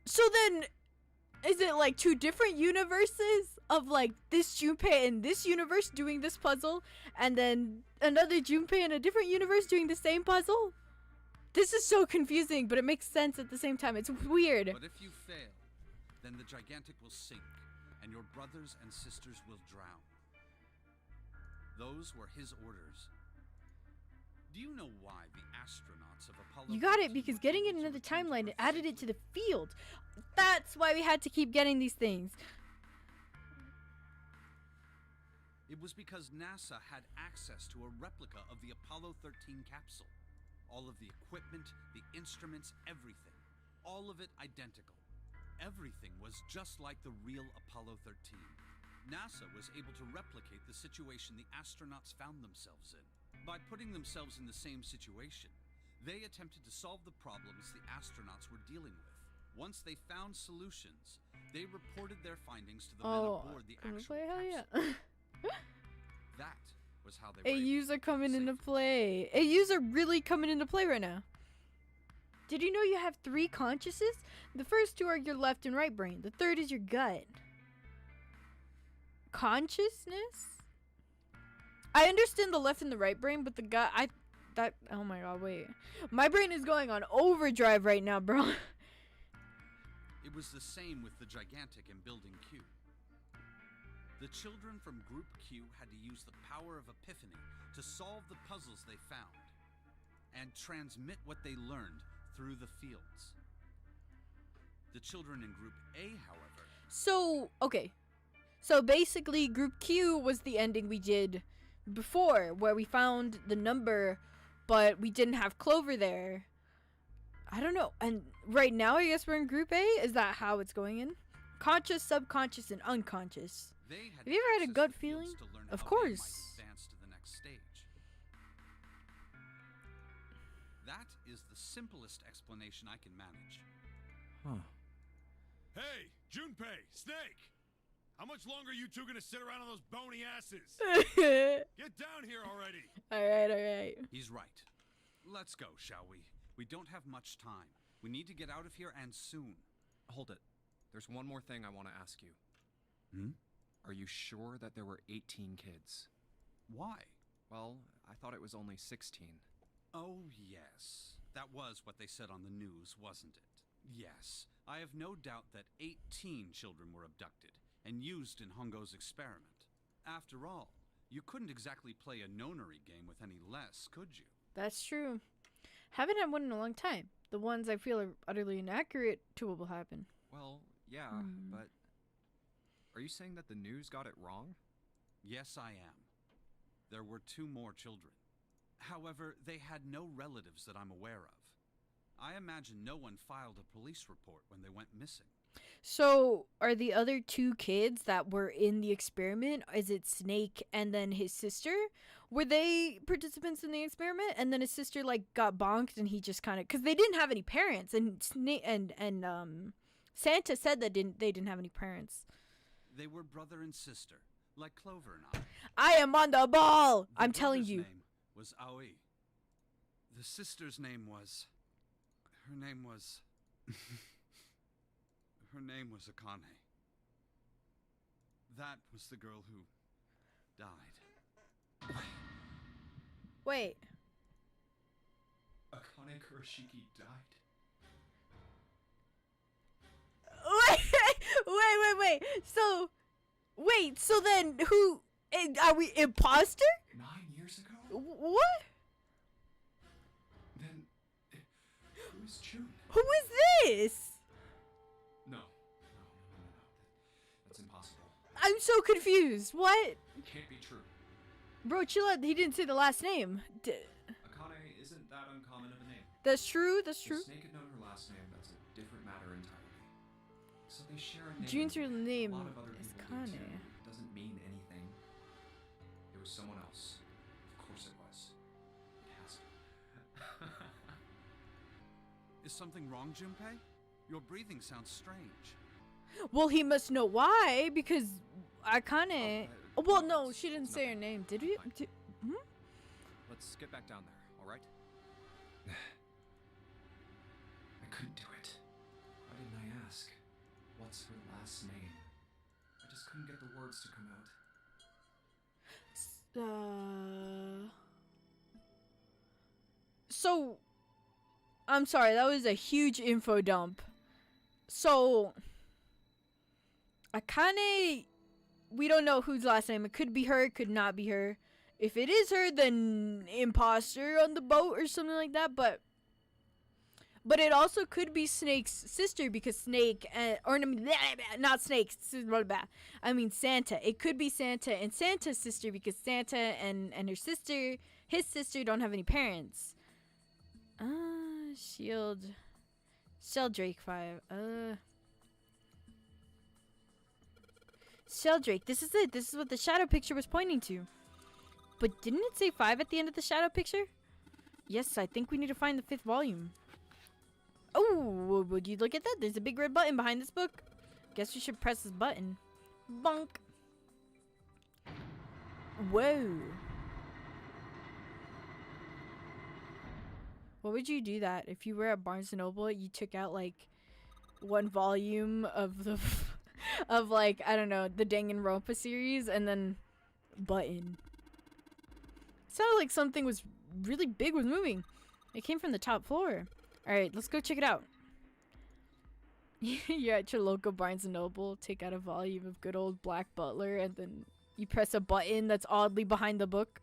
So then, is it like 2 different universes of like this Junpei in this universe doing this puzzle, and then another Junpei in a different universe doing the same puzzle? This is so confusing, but it makes sense at the same time. It's weird. But if you fail, then the Gigantic will sink, and your brothers and sisters will drown. Those were his orders. Do you know why the astronauts of Apollo... You got it, 13 because were getting it able in to another return to timeline, it Earth added it to safely? the field. That's why we had to keep getting these things. It was because NASA had access to a replica of the Apollo 13 capsule. All of the equipment, the instruments, everything. All of it identical. Everything was just like the real Apollo 13. NASA was able to replicate the situation the astronauts found themselves in. By putting themselves in the same situation, they attempted to solve the problems the astronauts were dealing with. Once they found solutions, they reported their findings to the men aboard the actual capsule. That was how they were AUs are coming safely. into play. AUs are really coming into play right now. Did you know you have 3 consciouses? The first 2 are your left and right brain. The third is your gut. Consciousness? I understand the left and the right brain, but the gut, oh my god, wait. My brain is going on overdrive right now, bro. It was the same with the Gigantic in Building Q. The children from Group Q had to use the power of epiphany to solve the puzzles they found. and transmit what they learned through the fields. The children in Group A, however... So, okay. So basically, Group Q was the ending we did before, where we found the number, but we didn't have Clover there. I don't know. And right now, I guess we're in Group A? Is that how it's going in? Conscious, subconscious, and unconscious. Have you ever had a gut feeling? Of course. Advance to the next stage. That is the simplest explanation I can manage. Huh. Hey, Junpei, Snake! How much longer are you two gonna sit around on those bony asses? Get down here already! Alright. He's right. Let's go, shall we? We don't have much time. We need to get out of here, and soon. Hold it. There's one more thing I want to ask you. Are you sure that there were 18 kids? Why? Well, I thought it was only 16. Oh, yes. That was what they said on the news, wasn't it? Yes. I have no doubt that 18 children were abducted and used in Hongo's experiment. After all, you couldn't exactly play a Nonary game with any less, could you? That's true. Haven't had one in a long time. The ones I feel are utterly inaccurate to what will happen. Well, yeah, but are you saying that the news got it wrong? Yes, I am. There were 2 more children. However, they had no relatives that I'm aware of. I imagine no one filed a police report when they went missing. So, are the other 2 kids that were in the experiment, is it Snake and then his sister? Were they participants in the experiment? And then his sister, like, got bonked and he just kind of... Because they didn't have any parents. And Santa said that they didn't have any parents. They were brother and sister, like Clover and I am on the ball! The I'm telling you. Name was Aoi. The sister's name was... Her name was... Her name was Akane. That was the girl who died. Wait. Akane Kurashiki died? Wait. So then who... Are we imposter? 9 years ago? What? Then... who is June? Who is this? No. That's impossible. I'm so confused. What? It can't be true. Bro, chill out. He didn't say the last name. Akane isn't that uncommon of a name. That's true. If Snake had known her last name, that's a different matter entirely. So they share a name. June's real name A lot of other is people do Kane. too. It doesn't mean anything. It was someone else. Of course it was. It has to. Is something wrong, Junpei? Your breathing sounds strange. Well, he must know why, because Akane... well, no, she didn't say her name. Did we? Let's get back down there, alright? I couldn't do it. Why didn't I ask? What's her last name? I just couldn't get the words to come out. So... I'm sorry, that was a huge info dump. So... Akane... We don't know whose last name. It could be her, it could not be her. If it is her, then imposter on the boat or something like that, but it also could be Snake's sister, because Snake, not Snake, I mean Santa. It could be Santa and Santa's sister, because Santa and her sister, his sister, don't have any parents. Sheldrake 5. Sheldrake, this is it. This is what the shadow picture was pointing to. But didn't it say 5 at the end of the shadow picture? Yes, I think we need to find the 5th volume. Oh, would you look at that? There's a big red button behind this book. Guess we should press this button. Bonk. Whoa. What would you do that if you were at Barnes & Noble, you took out like 1 volume of the... of like, I don't know, the Danganronpa series, and then button. Sounded like something was really big was moving. It came from the top floor. Alright, let's go check it out. You're at your local Barnes & Noble, take out a volume of good old Black Butler, and then you press a button that's oddly behind the book.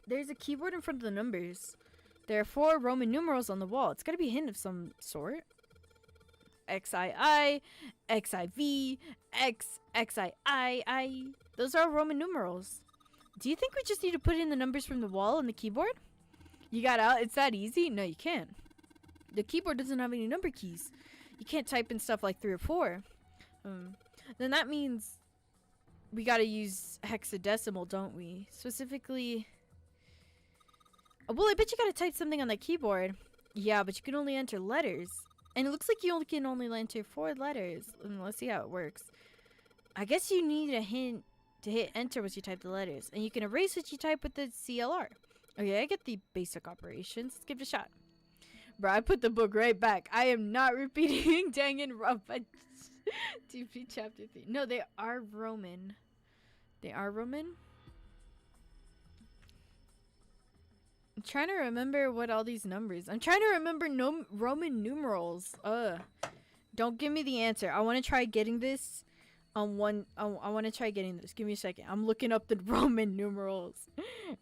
There's a keyboard in front of the numbers. There are 4 Roman numerals on the wall. It's gotta be a hint of some sort. XII, XIV, XXII. Those are Roman numerals. Do you think we just need to put in the numbers from the wall on the keyboard? You got out? It's that easy? No, you can't. The keyboard doesn't have any number keys. You can't type in stuff like 3 or 4. Then that means we gotta use hexadecimal, don't we? Specifically... well, I bet you gotta type something on the keyboard. Yeah, but you can only enter letters. And it looks like you can only enter 4 letters. Let's see how it works. I guess you need a hint to hit enter once you type the letters. And you can erase what you type with the CLR. Okay, I get the basic operations. Let's give it a shot. Bro, I put the book right back. I am not repeating Danganronpa TP chapter 3. No, they are Roman. They are Roman? I'm trying to remember what all these numbers. I'm trying to remember Roman numerals. Don't give me the answer. I want to try getting this on one. I want to try getting this. Give me a second. I'm looking up the Roman numerals.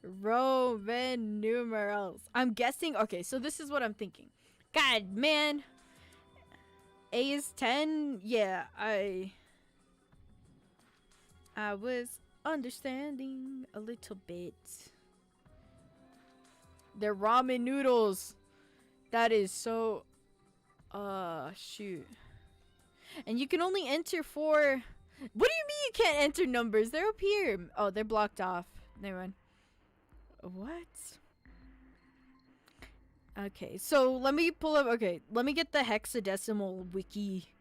Roman numerals. I'm guessing. Okay, so this is what I'm thinking. God, man. A is 10. Yeah, I was understanding a little bit. They're ramen noodles. That is so... shoot. And you can only enter 4... What do you mean you can't enter numbers? They're up here. Oh, they're blocked off. Never mind. What? Okay, so let me pull up... Okay, let me get the hexadecimal wiki.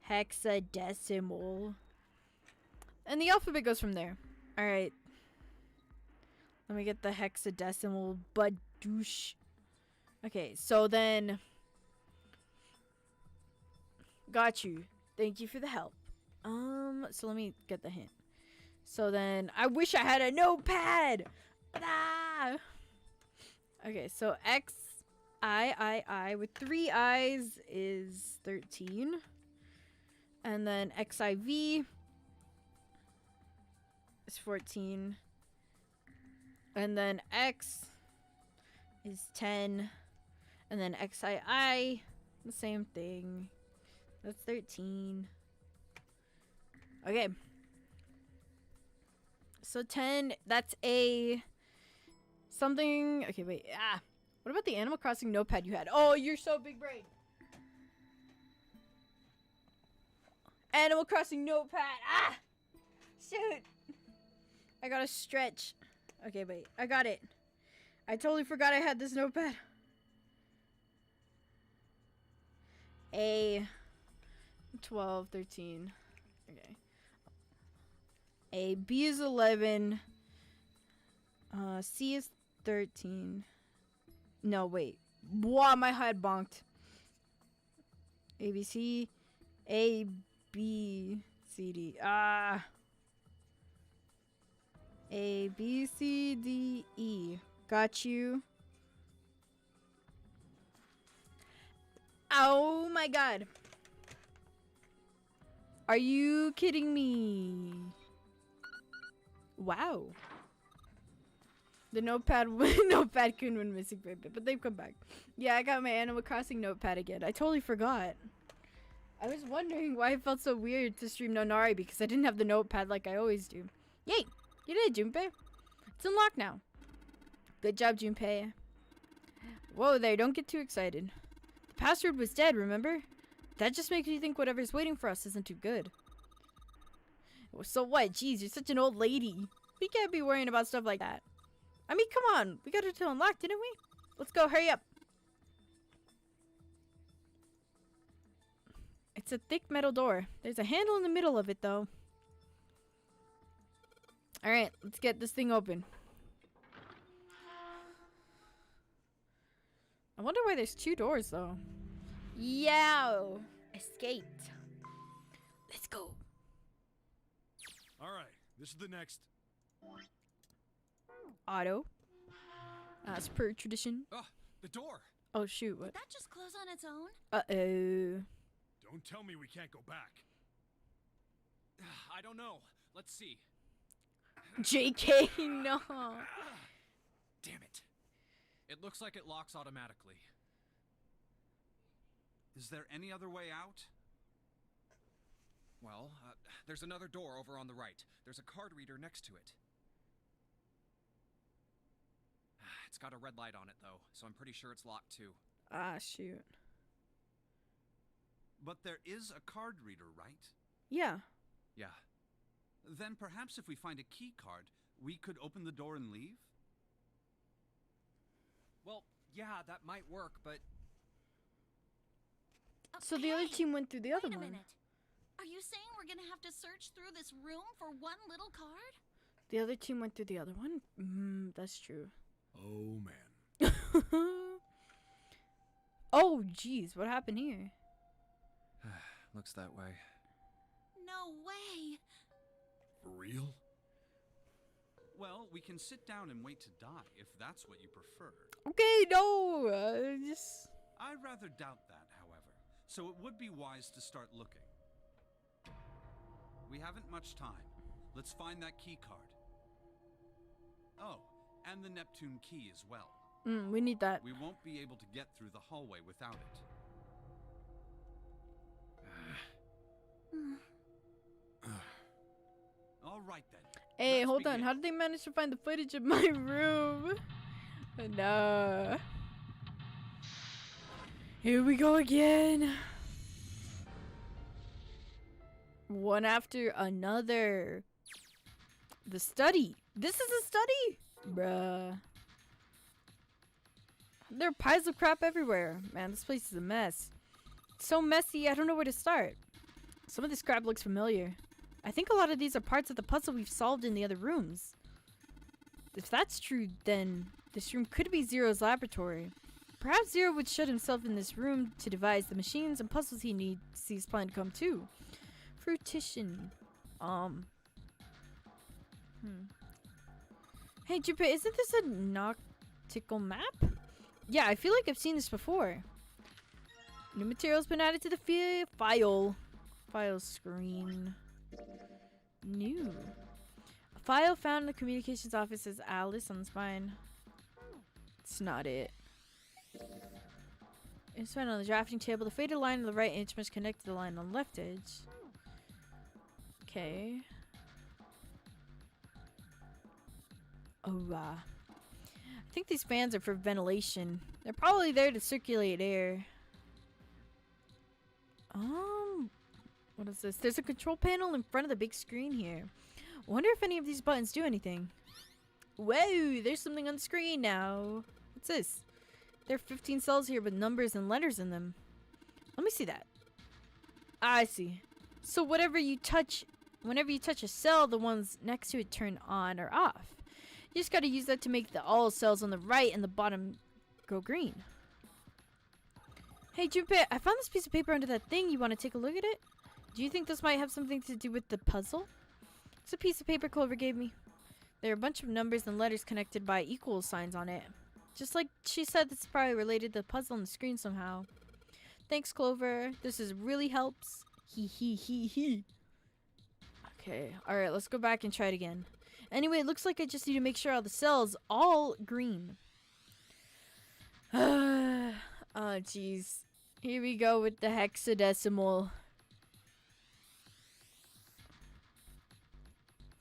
Hexadecimal. And the alphabet goes from there. Alright. Let me get the hexadecimal badoosh. Okay, so then... Got you. Thank you for the help. So let me get the hint. So then... I wish I had a notepad! Ah! Okay, so XII with 3 I's is 13. And then XIV is 14. And then X is 10. And then XII, the same thing. That's 13. Okay. So 10, that's a... Something... Okay, wait. What about the Animal Crossing notepad you had? Oh, you're so big brain. Animal Crossing notepad. Shoot. I gotta stretch. Okay, wait. I got it. I totally forgot I had this notepad. A 12, 13. Okay. A B is 11. C is 13. No, wait. Wow, my head bonked. A B C A B C D. A B C D E. Got you. Oh my god. Are you kidding me? Wow. The notepad couldn't win missing paper, but they've come back. Yeah, I got my Animal Crossing notepad again. I totally forgot. I was wondering why it felt so weird to stream Nonary because I didn't have the notepad like I always do. Yay! You did it, Junpei. It's unlocked now. Good job, Junpei. Whoa there, don't get too excited. The password was dead, remember? That just makes me think whatever's waiting for us isn't too good. So what? Jeez, you're such an old lady. We can't be worrying about stuff like that. I mean, come on. We got it to unlock, didn't we? Let's go, hurry up. It's a thick metal door. There's a handle in the middle of it, though. Alright, let's get this thing open. I wonder why there's 2 doors, though. Yow! Escaped. Let's go. Alright, this is the next. Auto. As per tradition. The door. Oh, shoot. What? Did that just close on its own? Uh-oh. Don't tell me we can't go back. I don't know. Let's see. JK, no. Damn it. It looks like it locks automatically. Is there any other way out? Well, there's another door over on the right. There's a card reader next to it. It's got a red light on it, though, so I'm pretty sure it's locked, too. Ah, shoot. But there is a card reader, right? Yeah. Yeah. Then perhaps if we find a key card, we could open the door and leave? Well, yeah, that might work, but... So the other team went through the other Wait a one. minute. Are you saying we're gonna have to search through this room for one little card? The other team went through the other one? That's true. Oh, man. Oh, jeez. What happened here? Looks that way. No way. For real? Well, we can sit down and wait to die, if that's what you prefer. Okay, no. Just... I rather doubt that, however, so it would be wise to start looking. We haven't much time. Let's find that key card. Oh, and the Neptune key as well. we need that. We won't be able to get through the hallway without it. All right then. Hey, Let's hold on. begin. How did they manage to find the footage of my room? No. Here we go again. One after another. The study. This is a study? Bruh. There are piles of crap everywhere. Man, this place is a mess. It's so messy, I don't know where to start. Some of this crap looks familiar. I think a lot of these are parts of the puzzle we've solved in the other rooms. If that's true, then this room could be Zero's laboratory. Perhaps Zero would shut himself in this room to devise the machines and puzzles he needs sees plan to come to. Fruition. Hey, Jupiter, isn't this a nautical map? Yeah, I feel like I've seen this before. New material's been added to the file screen. New. A file found in the communications office says Alice on the spine. It's not it. It's found on the drafting table. The faded line on the right edge must connect to the line on the left edge. Okay. Oh, I think these fans are for ventilation. They're probably there to circulate air. What is this? There's a control panel in front of the big screen here. I wonder if any of these buttons do anything. Whoa, there's something on the screen now. What's this? There are 15 cells here with numbers and letters in them. Let me see that. I see. So whenever you touch a cell, the ones next to it turn on or off. You just gotta use that to make all cells on the right and the bottom go green. Hey, Junpei, I found this piece of paper under that thing. You want to take a look at it? Do you think this might have something to do with the puzzle? It's a piece of paper Clover gave me. There are a bunch of numbers and letters connected by equal signs on it. Just like she said, this is probably related to the puzzle on the screen somehow. Thanks, Clover. This really helps. He. Okay, alright, let's go back and try it again. Anyway, it looks like I just need to make sure all the cells all green. Oh, jeez. Here we go with the hexadecimal.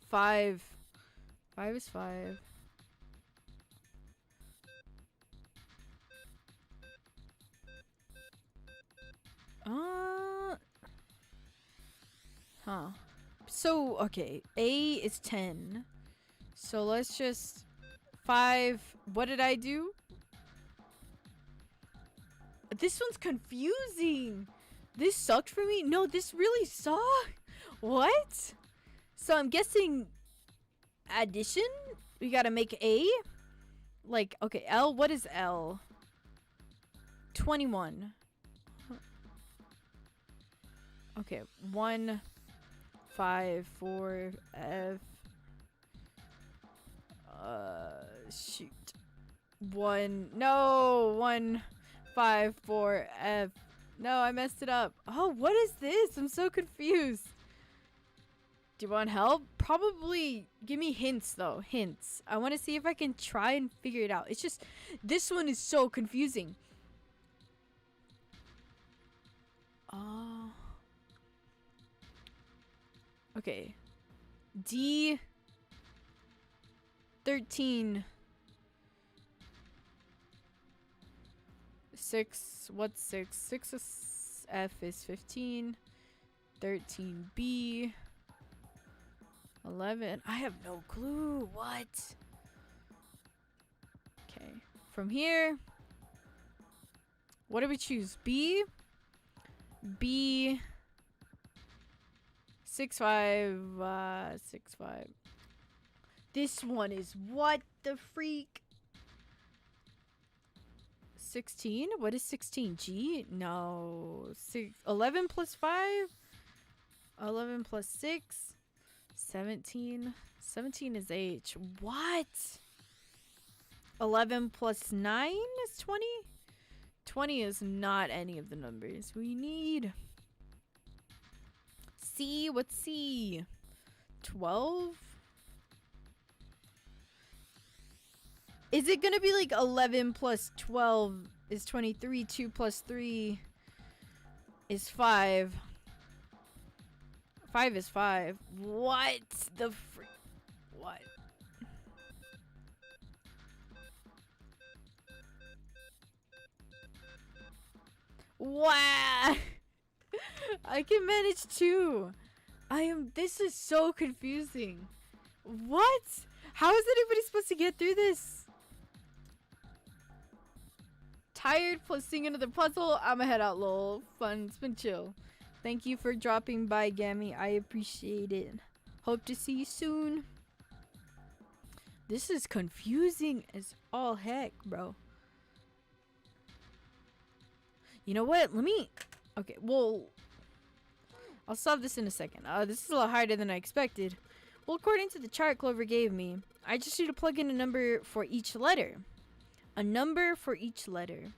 5. 5 is 5. So, okay. A is 10. So let's just... 5. What did I do? This one's confusing. This sucked for me? No, this really sucked. What? So I'm guessing addition? We gotta make A? Like, okay, L, what is L? 21. Okay, 1, 5, 4, F. Shoot. 1, 5, 4, F. No, I messed it up. Oh, what is this? I'm so confused. Do you want help? probably give me hints though. Hints. I want to see if I can try and figure it out. It's just this one is so confusing. Okay. D 13 6. What's 6? 6 is F is 15. 13B 11. I have no clue. What? Okay. From here, what do we choose? B 6 5 6 5. This one is what the freak? 16? What is 16? G? No. 11 plus 5? 11 plus 6? 17? 17 is H. What? 11 plus 9 is 20? 20 is not any of the numbers we need. C? What's C? 12? Is it gonna be like 11 plus 12 is 23? 2 plus 3 is 5. 5 is 5. What the freak? What? Wow! I can manage 2. This is so confusing. What? How is anybody supposed to get through this? Tired plus seeing another puzzle. I'ma head out, lol. Fun. It's been chill. Thank you for dropping by, Gammy. I appreciate it. Hope to see you soon. This is confusing as all heck, bro. You know what? Okay, well, I'll solve this in a second. This is a lot harder than I expected. Well, according to the chart Clover gave me, I just need to plug in a number for each letter. A number for each letter.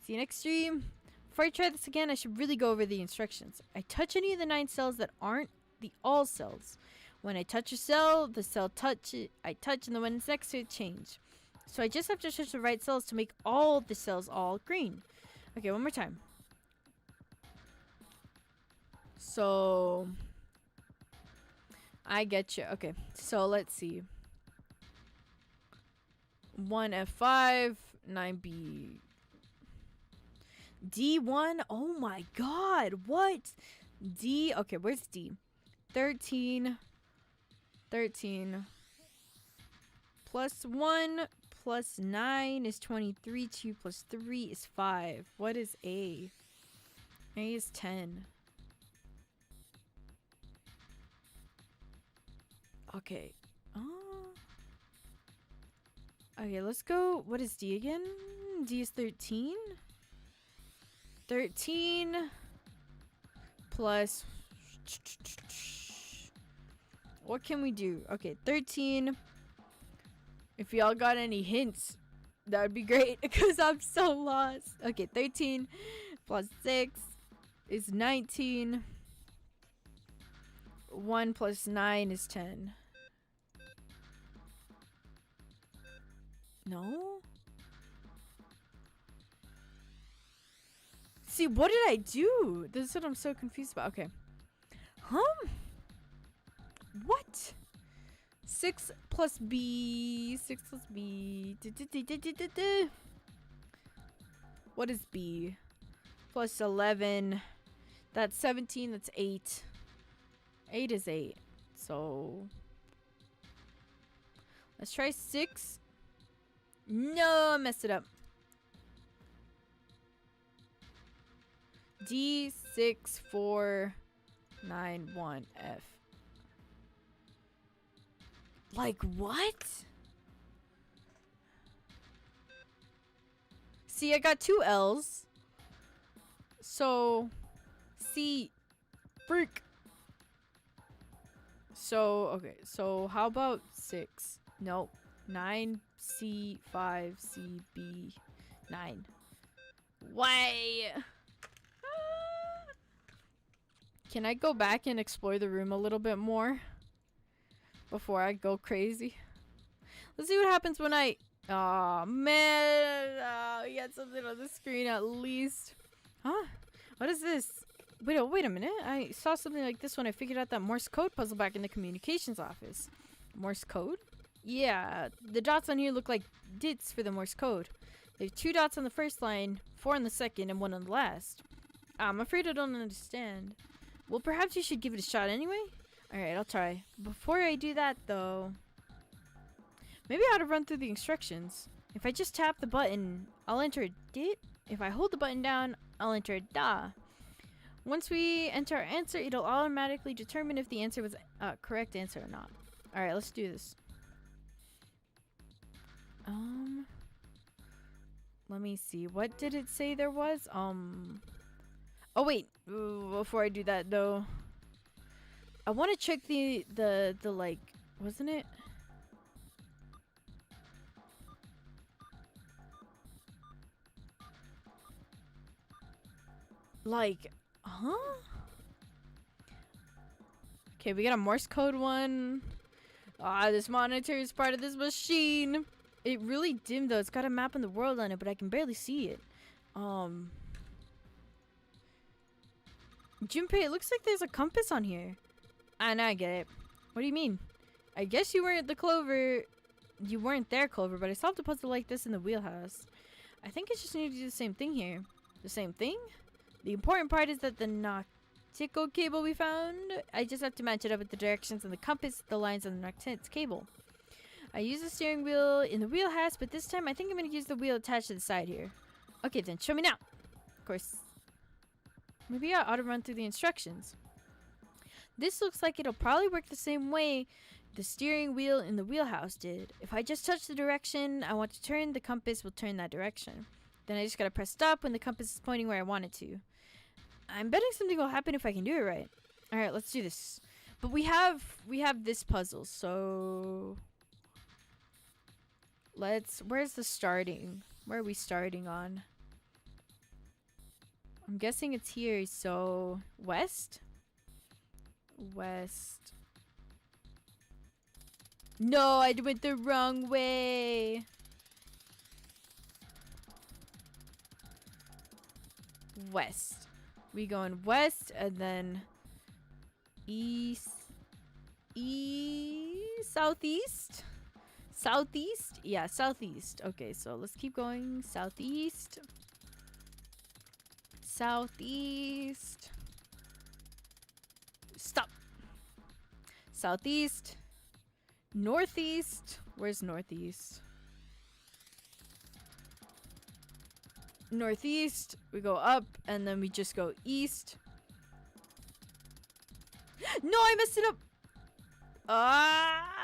See you next stream. Before I try this again, I should really go over the instructions. I touch any of the 9 cells that aren't the all cells. When I touch a cell, the cell I touch, and the one next to it change. So I just have to touch the right cells to make all the cells all green. Okay, one more time. So I get you. Okay, so let's see. 1 F5, 9B. D1. Oh my god, what? D. Okay, where's D? 13 plus 1 plus 9 is 23. 2 plus 3 is 5. What is A? A is 10. Okay. Okay, let's go. What is D again? D is 13. 13 plus... What can we do? Okay, 13. If y'all got any hints, that would be great because I'm so lost. Okay, 13 plus 6 is 19. 1 plus 9 is 10. No? See, what did I do? This is what I'm so confused about. Okay. What? 6 plus B. 6 plus B. What is B? Plus 11. That's 17. That's 8. 8 is 8. So let's try 6. No, I messed it up. D6491F. Like what? See, I got 2 L's. So C freak. So okay, so how about 6? Nope. 9C5CB9. Why? Can I go back and explore the room a little bit more? before I go crazy. Let's see what happens when I... Oh, man. We got something on the screen at least. Huh? What is this? Wait a minute. I saw something like this when I figured out that Morse code puzzle back in the communications office. Morse code? Yeah, the dots on here look like dits for the Morse code. There's 2 dots on the first line, 4 on the second, and 1 on the last. I'm afraid I don't understand. Well, perhaps you should give it a shot anyway? Alright, I'll try. Before I do that, though... Maybe I ought to run through the instructions. If I just tap the button, I'll enter a dit. If I hold the button down, I'll enter a da. Once we enter our answer, it'll automatically determine if the answer was a correct answer or not. Alright, let's do this. Let me see. What did it say there was? Oh wait. Ooh, before I do that though, I want to check the like, wasn't it? Like, huh? Okay, we got a Morse code one. Ah, this monitor is part of this machine. It really dimmed though. It's got a map of the world on it, but I can barely see it. Junpei, it looks like there's a compass on here. Ah, now I get it. What do you mean? I guess you weren't the Clover. You weren't there, Clover, but I solved a puzzle like this in the wheelhouse. I think I just need to do the same thing here. The same thing? The important part is that the Noctico cable we found, I just have to match it up with the directions on the compass, the lines on the Noctit's cable. I use the steering wheel in the wheelhouse, but this time I think I'm going to use the wheel attached to the side here. Okay, then show me now. Of course. Maybe I ought to run through the instructions. This looks like it'll probably work the same way the steering wheel in the wheelhouse did. If I just touch the direction I want to turn, the compass will turn that direction. Then I just gotta press stop when the compass is pointing where I want it to. I'm betting something will happen if I can do it right. Alright, let's do this. But we have this puzzle, so... Where's the starting? Where are we starting on? I'm guessing it's here, so... West? West. No, I went the wrong way! West. We going west and then east, southeast, southeast. Yeah, southeast. Okay, so let's keep going southeast, southeast. Stop. Southeast, northeast. Where's northeast? Northeast, we go up, and then we just go east. No, I messed it up! Ah!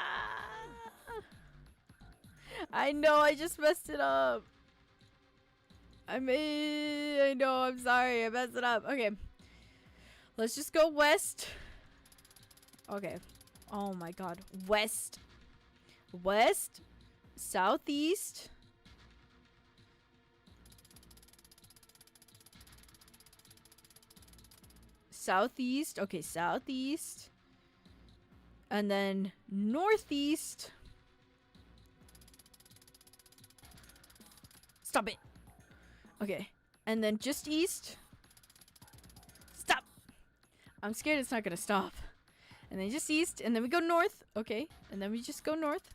I know, I just messed it up. I know, I'm sorry, I messed it up. Okay. Let's just go west. Okay. Oh my god. West. West. Southeast. Southeast. Okay, southeast. And then northeast. Stop it. Okay. And then just east. Stop. I'm scared it's not gonna stop. And then just east. And then we go north. Okay. And then we just go north.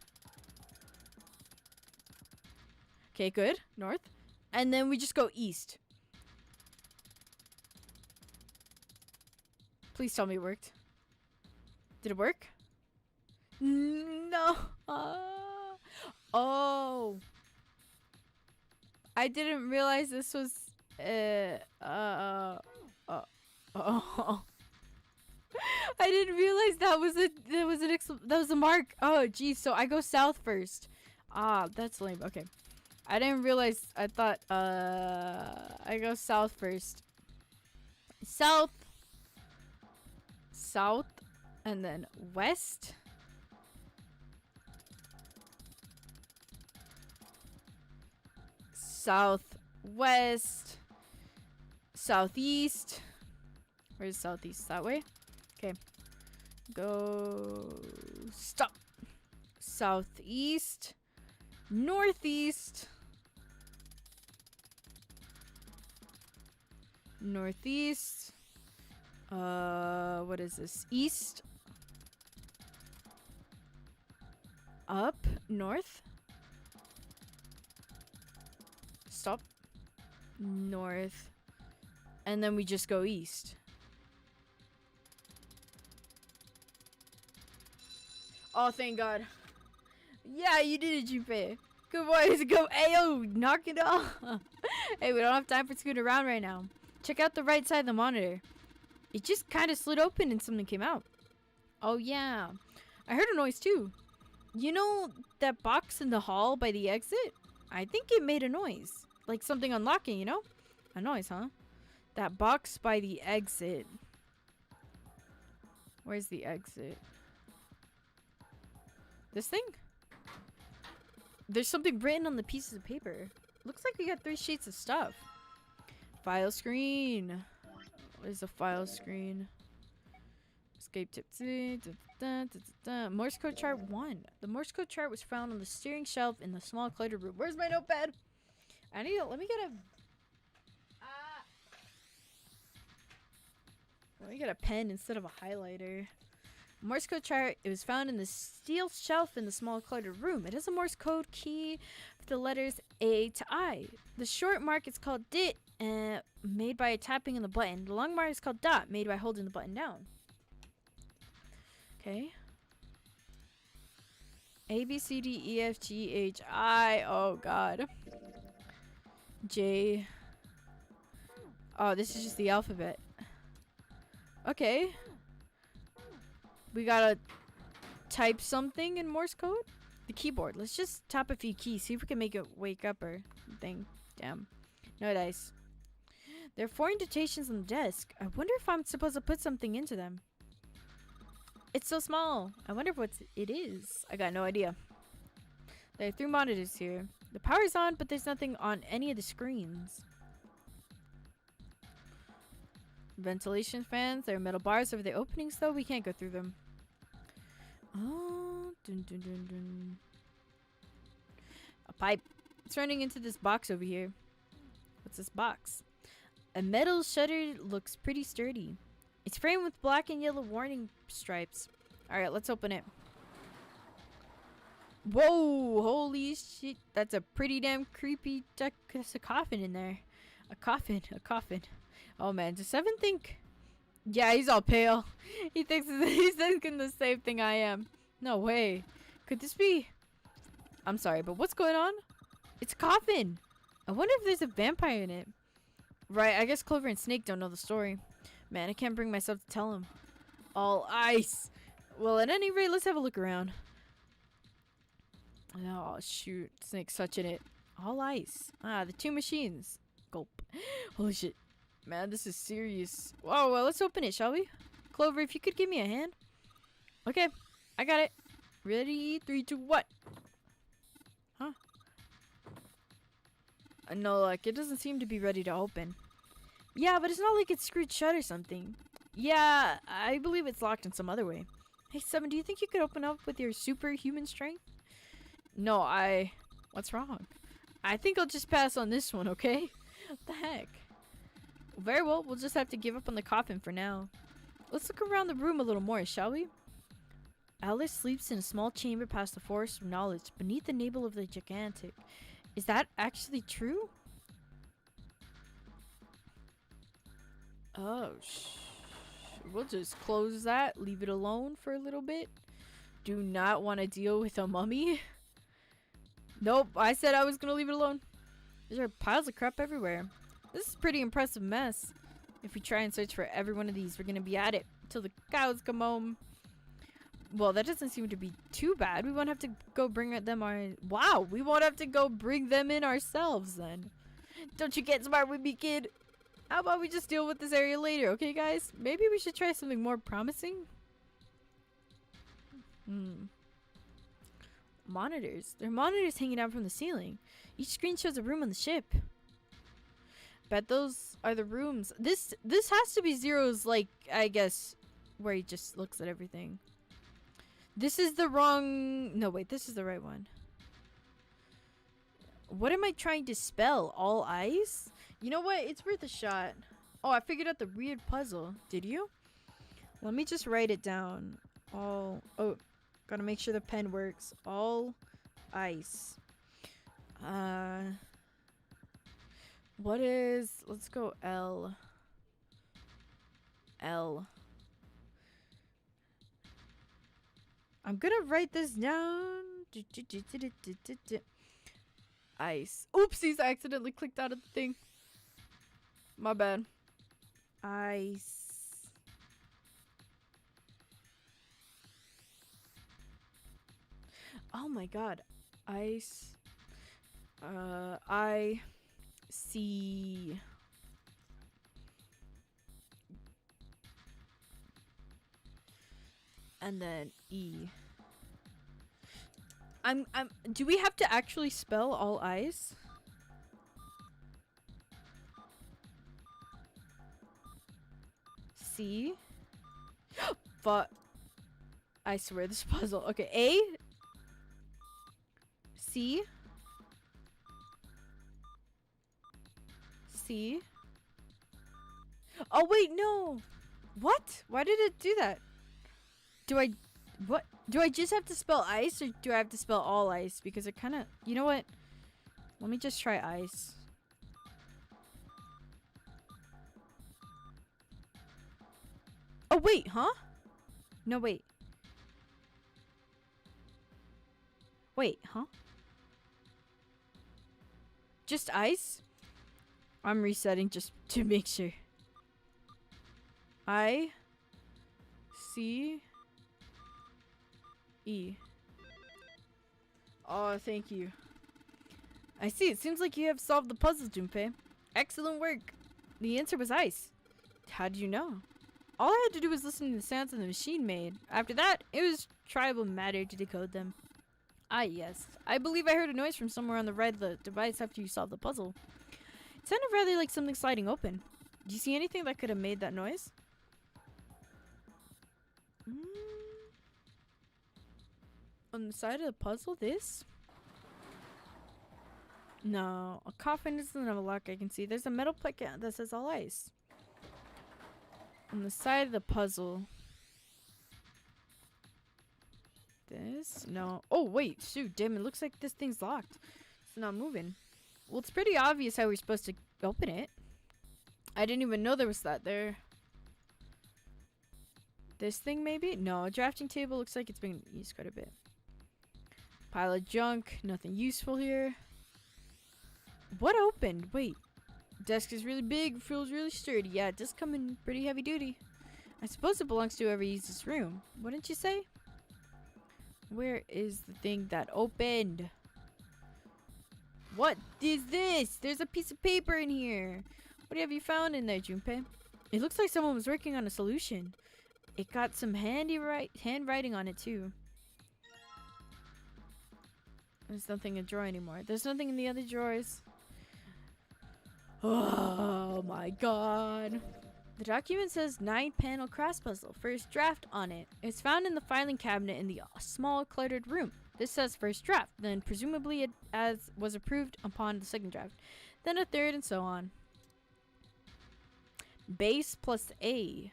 Okay, good. North. And then we just go east. Please tell me it worked. Did it work? No. Oh. I didn't realize this was oh. I didn't realize that was a mark. Oh, geez. So I go south first. Ah, that's lame. Okay. I didn't realize. I thought I go south first. South. South, and then west. Southwest. Southeast. Where's southeast? That way? Okay. Go Stop. Southeast. Northeast. Northeast. What is this? East. Up. North. Stop. North. And then we just go east. Oh, thank God. Yeah, you did it, Junpei. Good boys. Go. Ayo, knock it off. Hey, we don't have time for scooting around right now. Check out the right side of the monitor. It just kind of slid open and something came out. Oh, yeah. I heard a noise, too. You know that box in the hall by the exit? I think it made a noise. Like something unlocking, you know? A noise, huh? That box by the exit. Where's the exit? This thing? There's something written on the pieces of paper. Looks like we got 3 sheets of stuff. File screen. Where's the file screen? Escape tip. Morse code chart 1. The Morse code chart was found on the steering shelf in the small cluttered room. Where's my notepad? I need to, let me get a pen instead of a highlighter. Morse code chart. It was found in the steel shelf in the small cluttered room. It has a Morse code key with the letters A to I. The short mark is called DIT, made by tapping on the button. The long mark is called DOT, made by holding the button down. Okay. A, B, C, D, E, F, G, H, I. Oh, God. J. Oh, this is just the alphabet. Okay. We gotta type something in Morse code? The keyboard. Let's just tap a few keys. See if we can make it wake up or something. Damn. No dice. There are 4 indentations on the desk. I wonder if I'm supposed to put something into them. It's so small. I wonder what it is. I got no idea. There are 3 monitors here. The power's on, but there's nothing on any of the screens. Ventilation fans. There are metal bars over the openings, though. We can't go through them. Oh, dun, dun, dun, dun. A pipe. It's running into this box over here. What's this box? A metal shutter looks pretty sturdy. It's framed with black and yellow warning stripes. Alright, let's open it. Whoa, holy shit. That's a pretty damn creepy. There's a coffin in there. A coffin. Oh man, does Seven think? Yeah, he's all pale. He's thinking the same thing I am. No way. Could this be? I'm sorry, but what's going on? It's a coffin. I wonder if there's a vampire in it. Right, I guess Clover and Snake don't know the story. Man, I can't bring myself to tell him. All ice. Well, at any rate, let's have a look around. Oh, shoot. Snake's touching it. All ice. Ah, the 2 machines. Gulp. Holy shit. Man, this is serious. Whoa, well, let's open it, shall we? Clover, if you could give me a hand. Okay, I got it. Ready? 3, 2, 1. Huh? No, like, it doesn't seem to be ready to open. Yeah, but it's not like it's screwed shut or something. Yeah, I believe it's locked in some other way. Hey, Seven, do you think you could open up with your superhuman strength? No, what's wrong? I think I'll just pass on this one, okay? What the heck? Very well, we'll just have to give up on the coffin for now. Let's look around the room a little more, shall we? Alice sleeps in a small chamber past the forest of knowledge, beneath the navel of the gigantic. Is that actually true? Oh, we'll just close that, leave it alone for a little bit. Do not want to deal with a mummy. Nope, I said I was gonna leave it alone. There are piles of crap everywhere. This is a pretty impressive mess. If we try and search for every one of these, we're gonna be at it till the cows come home. Well, that doesn't seem to be too bad. We won't have to go bring them we won't have to go bring them in ourselves then. Don't you get smart with me, kid? How about we just deal with this area later, okay, guys? Maybe we should try something more promising? Monitors. There are monitors hanging down from the ceiling. Each screen shows a room on the ship. Bet those are the rooms. This has to be Zero's, like, I guess, where he just looks at everything. This is the wrong... No, wait, this is the right one. What am I trying to spell? All ice? You know what? It's worth a shot. Oh, I figured out the weird puzzle. Did you? Let me just write it down. All... Oh, gotta make sure the pen works. All ice. What is... Let's go L. L. I'm gonna write this down. Ice. Oopsies, I accidentally clicked out of the thing. My bad. Ice. Oh my god. Ice. I see. And then E. Do we have to actually spell all ice? C. But I swear this puzzle. Okay, A. C. C. Oh wait, no. What? Why did it do that? What? Do I just have to spell ice, or do I have to spell all ice? Because it kind of... You know what? Let me just try ice. Oh, wait, huh? No, wait. Wait, huh? Just ice? I'm resetting just to make sure. I... C... E. Oh, thank you. I see. It seems like you have solved the puzzle, Junpei. Excellent work. The answer was ice. How did you know? All I had to do was listen to the sounds the machine made. After that, it was tribal matter to decode them. Ah, yes. I believe I heard a noise from somewhere on the right of the device after you solved the puzzle. It sounded rather like something sliding open. Do you see anything that could have made that noise? On the side of the puzzle, this? No, a coffin doesn't have a lock I can see. There's a metal plaque that says all ice. On the side of the puzzle. This? No. Oh, wait. Shoot, damn, it looks like this thing's locked. It's not moving. Well, it's pretty obvious how we're supposed to open it. I didn't even know there was that there. This thing, maybe? No, a drafting table looks like it's been used quite a bit. Pile of junk. Nothing useful here. What opened? Wait. Desk is really big. Feels really sturdy. Yeah, it does come in pretty heavy duty. I suppose it belongs to whoever used this room. Wouldn't you say? Where is the thing that opened? What is this? There's a piece of paper in here. What have you found in there, Junpei? It looks like someone was working on a solution. It got some handwriting on it, too. There's nothing in the drawer anymore. There's nothing in the other drawers. Oh my god. The document says 9-panel cross puzzle. First draft on it. It's found in the filing cabinet in the small cluttered room. This says first draft. Then presumably it was approved upon the second draft. Then a third and so on. Base plus A.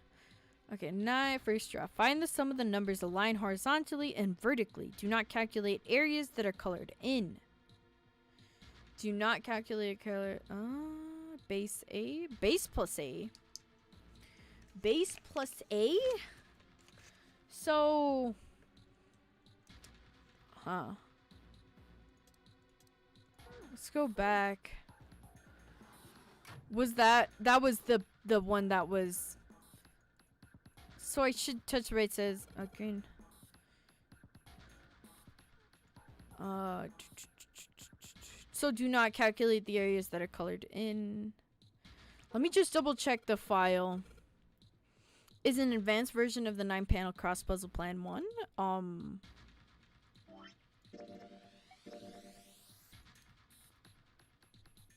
Okay, 9 first draft. Find the sum of the numbers aligned horizontally and vertically. Do not calculate areas that are colored in. Do not calculate color. Base A. Base plus A. Base plus A? So... Huh. Let's go back. Was that was the one that was... So I should touch where it says green. So do not calculate the areas that are colored in. Let me just double check the file. Is an advanced version of the 9-panel cross puzzle plan 1.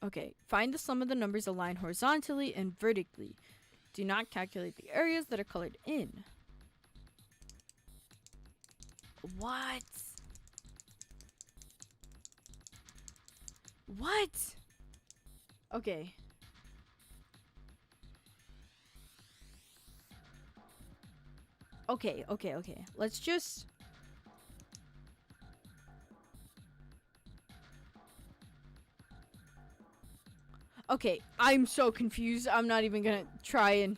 Okay, find the sum of the numbers aligned horizontally and vertically. Do not calculate the areas that are colored in. What? What? Okay. Okay. Let's just... Okay, I'm so confused. I'm not even gonna try and...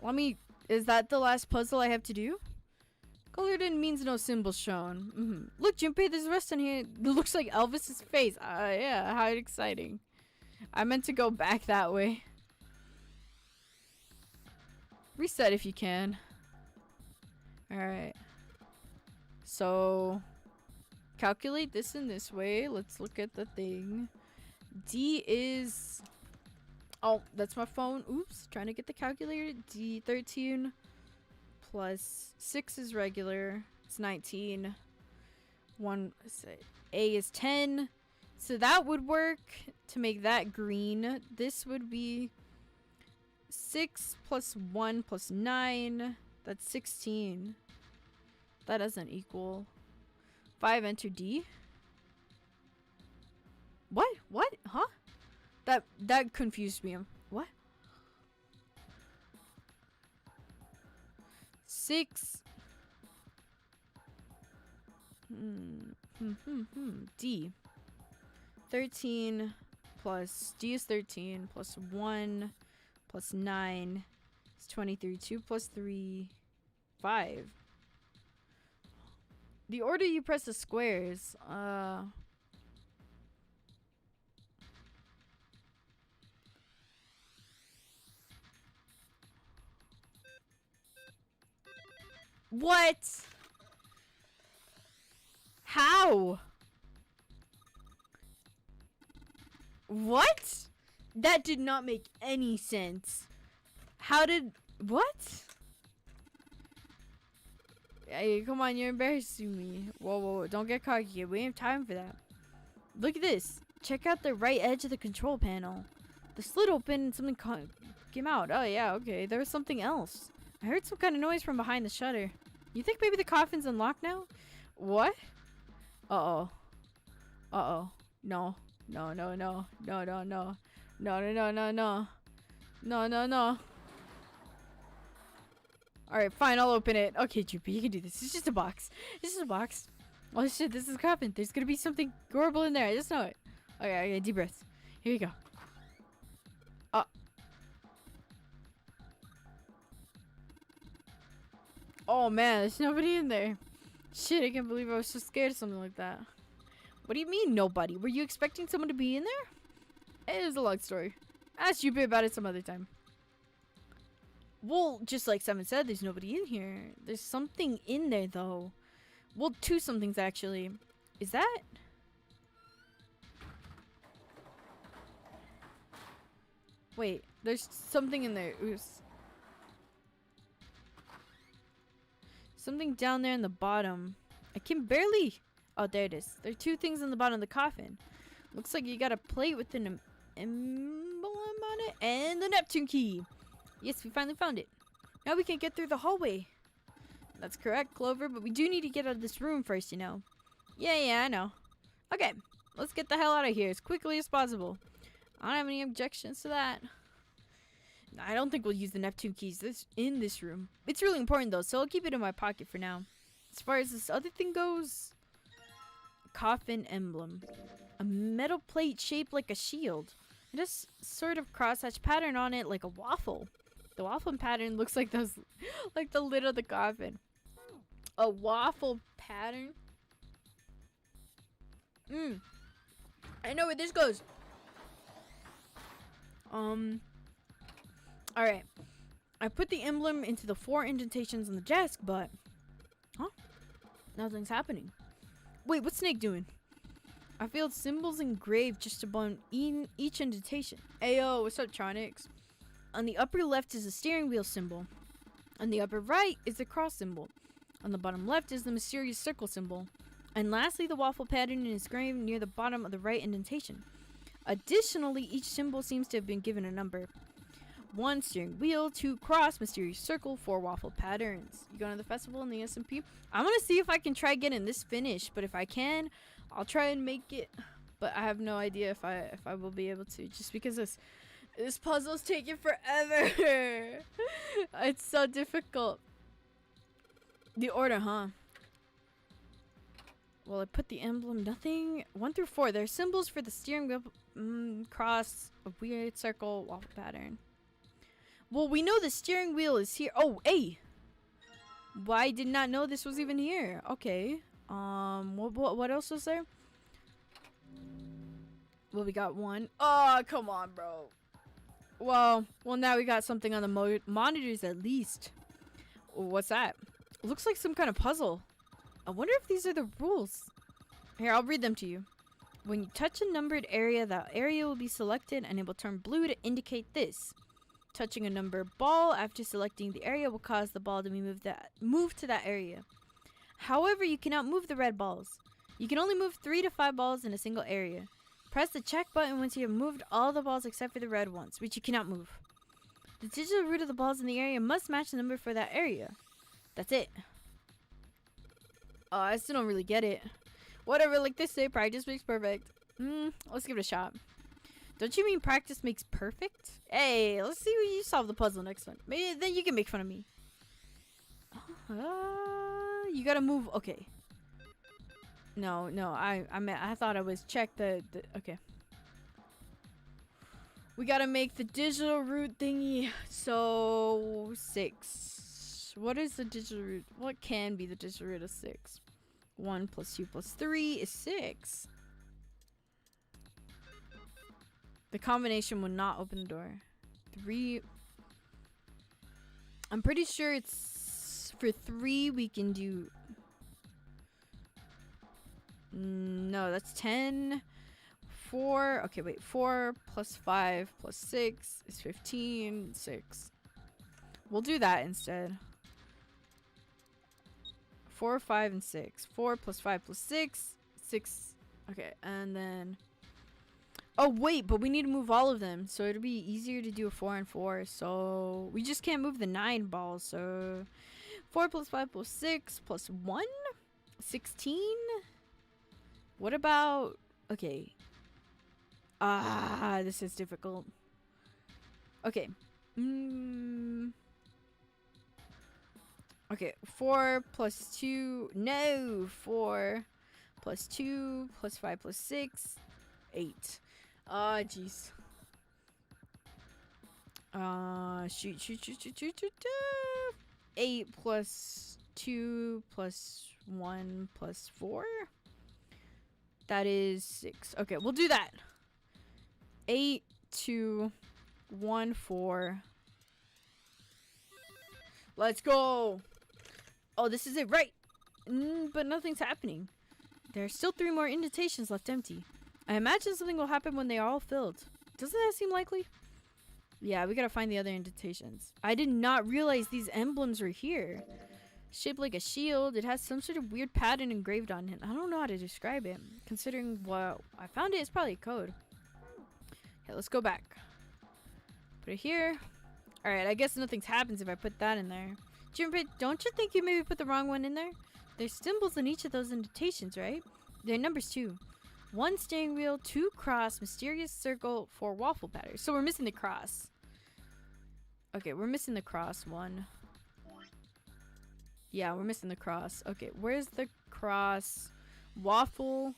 Let me... Is that the last puzzle I have to do? Colored in means no symbol shown. Look, Junpei, there's a rest on here. It looks like Elvis's face. Yeah, how exciting. I meant to go back that way. Reset if you can. Alright. So... Calculate this in this way. Let's look at the thing. D is... Oh, that's my phone. Oops. Trying to get the calculator. D, 13 plus 6 is regular. It's 19. A is 10. So that would work to make that green. This would be 6 plus 1 plus 9. That's 16. That doesn't equal. 5, enter D. What? Huh? That confused me. What? 6. D. 13 plus D is 13 plus 1 plus 9 is 23. 2 plus 3, 5. The order you press the squares, What? How? What? That did not make any sense. How did... What? Hey, come on, you're embarrassing me. Whoa, don't get cocky. We ain't have time for that. Look at this. Check out the right edge of the control panel. The slit opened and something came out. Oh, yeah, okay. There was something else. I heard some kind of noise from behind the shutter. You think maybe the coffin's unlocked now? What? Uh-oh. Uh-oh. No. No. Alright, fine, I'll open it. Okay, Droopy, you can do this. It's just a box. This is a box. Oh shit, this is a coffin. There's gonna be something horrible in there. I just know it. Okay, deep breath. Here you go. Oh man, there's nobody in there. Shit, I can't believe I was so scared of something like that. What do you mean, nobody? Were you expecting someone to be in there? It is a long story. Ask Junpei about it some other time. Well, just like Simon said, there's nobody in here. There's something in there, though. Well, two somethings, actually. Is that... Wait, there's something in there. Oops. Something down there in the bottom. I can barely... Oh, there it is. There are two things on the bottom of the coffin. Looks like you got a plate with an emblem on it. And the Neptune key. Yes, we finally found it. Now we can get through the hallway. That's correct, Clover, but we do need to get out of this room first, you know. Yeah, I know. Okay, let's get the hell out of here as quickly as possible. I don't have any objections to that. I don't think we'll use the Neptune keys in this room. It's really important, though, so I'll keep it in my pocket for now. As far as this other thing goes... Coffin emblem. A metal plate shaped like a shield. It has sort of crosshatch pattern on it like a waffle. The waffle pattern looks like those, like the lid of the coffin. A waffle pattern? I know where this goes. Alright. I put the emblem into the 4 indentations on the desk, but... Huh? Nothing's happening. Wait, what's Snake doing? I feel symbols engraved just above each indentation. Ayo, what's up, Tronics? On the upper left is the steering wheel symbol. On the upper right is the cross symbol. On the bottom left is the mysterious circle symbol. And lastly, the waffle pattern is engraved near the bottom of the right indentation. Additionally, each symbol seems to have been given a number. 1 steering wheel, 2 cross, mysterious circle, 4 waffle patterns. You going to the festival in the SMP? I'm gonna see if I can try getting this finished, but if I can, I'll try and make it. But I have no idea if I will be able to, just because this puzzle's taking forever. It's so difficult. The order, huh? Well, I put the emblem, nothing. 1 through 4. There are symbols for the steering wheel, cross, a weird circle, waffle pattern. Well, we know the steering wheel is here. Oh, hey! Well, I did not know this was even here. Okay. What else was there? Well, we got 1. Oh, come on, bro. Well, now we got something on the monitors at least. What's that? It looks like some kind of puzzle. I wonder if these are the rules. Here, I'll read them to you. When you touch a numbered area, that area will be selected and it will turn blue to indicate this. Touching a numbered ball after selecting the area will cause the ball to be moved to that area. However, you cannot move the red balls. You can only move 3 to 5 balls in a single area. Press the check button once you have moved all the balls except for the red ones, which you cannot move. The digital root of the balls in the area must match the number for that area. That's it. I still don't really get it. Whatever, like they say, practice makes perfect. Let's give it a shot. Don't you mean practice makes perfect? Hey, let's see when you solve the puzzle next one. Maybe then you can make fun of me. You gotta move. Okay. No, I thought I was check the okay. We gotta make the digital root thingy. So 6. What is the digital root? What can be the digital root of 6? 1 plus 2 plus 3 is 6. The combination will not open the door. 3. I'm pretty sure it's for 3 we can do. No, that's 10. 4. Okay, wait. 4 plus 5 plus 6 is 15. 6. We'll do that instead. 4, 5, and 6. 4 plus 5 plus 6. 6. Okay, and then. Oh, wait, but we need to move all of them. So it'll be easier to do a 4 and 4. So we just can't move the 9 balls. So 4 plus 5 plus 6 plus 1. 16. What about. Okay. This is difficult. Okay. Okay, 4 plus 2. No! 4 plus 2 plus 5 plus 6. 8. Jeez. Shoot. 8 plus 2 plus 1 plus 4. That is 6. Okay, we'll do that. 8, 2, 1, 4. Let's go. Oh, this is it, right? But nothing's happening. There are still 3 more indentations left empty. I imagine something will happen when they are all filled. Doesn't that seem likely? Yeah, we gotta find the other indentations. I did not realize these emblems were here. Shaped like a shield, it has some sort of weird pattern engraved on it. I don't know how to describe it. Considering what I found it's probably a code. Okay, let's go back. Put it here. Alright, I guess nothing happens if I put that in there. Juniper, don't you think you maybe put the wrong one in there? There's symbols in each of those indentations, right? They're numbers too. 1 steering wheel, 2 cross, mysterious circle, 4 waffle patterns. So we're missing the cross. Okay, we're missing the cross one. Yeah, we're missing the cross. Okay, where's the cross? Waffle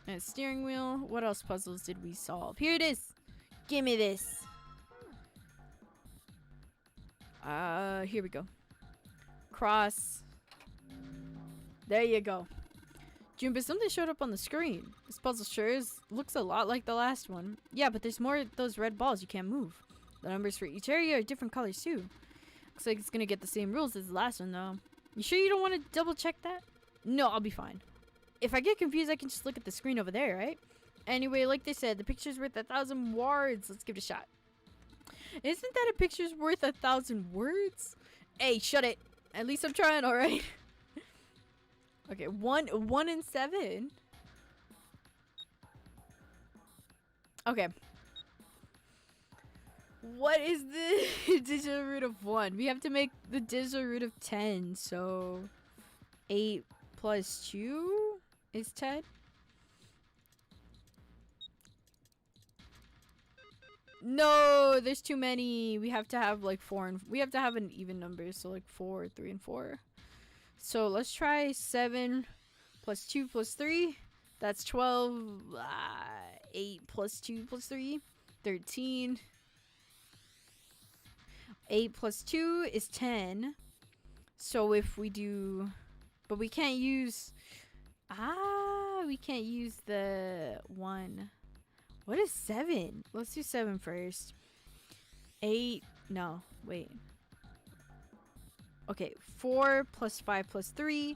and steering wheel. What else puzzles did we solve? Here it is. Give me this. Here we go. Cross. There you go. June, but something showed up on the screen. This puzzle looks a lot like the last one. Yeah, but there's more of those red balls you can't move. The numbers for each area are different colors too. Looks like it's gonna get the same rules as the last one though. You sure you don't want to double check that? No, I'll be fine. If I get confused, I can just look at the screen over there, right? Anyway, like they said, the picture's worth 1,000 words. Let's give it a shot. Isn't that a picture's worth 1,000 words? Hey, shut it. At least I'm trying, alright? Okay, 1 and 7. Okay. What is the digital root of 1? We have to make the digital root of 10. So 8 plus 2 is 10. No, there's too many. We have to have like 4 and we have to have an even number. So like 4, 3, and 4. So let's try 7 plus 2 plus 3. That's 12. 8 plus 2 plus 3. 13. 8 plus 2 is 10. So if we do... But we can't use... we can't use the 1. What is 7? Let's do 7 first. 8... No, wait. Okay, 4 plus 5 plus 3.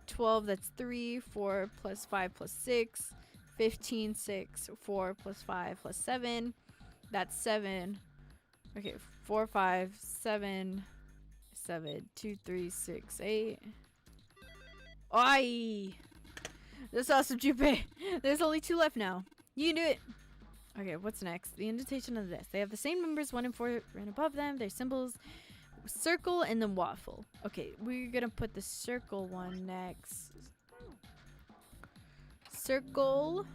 12, that's 3. 4 plus 5 plus 6. 15, 6. 4 plus 5 plus 7. That's 7. Okay, 4, 5, 7, 7, 2, 3, 6, 8. Oi! That's awesome, Jupe. There's only 2 left now. You can do it. Okay, what's next? The indentation of this. They have the same numbers, 1 and 4 right above them. Their symbols, circle and then waffle. Okay, we're gonna put the circle one next. Circle.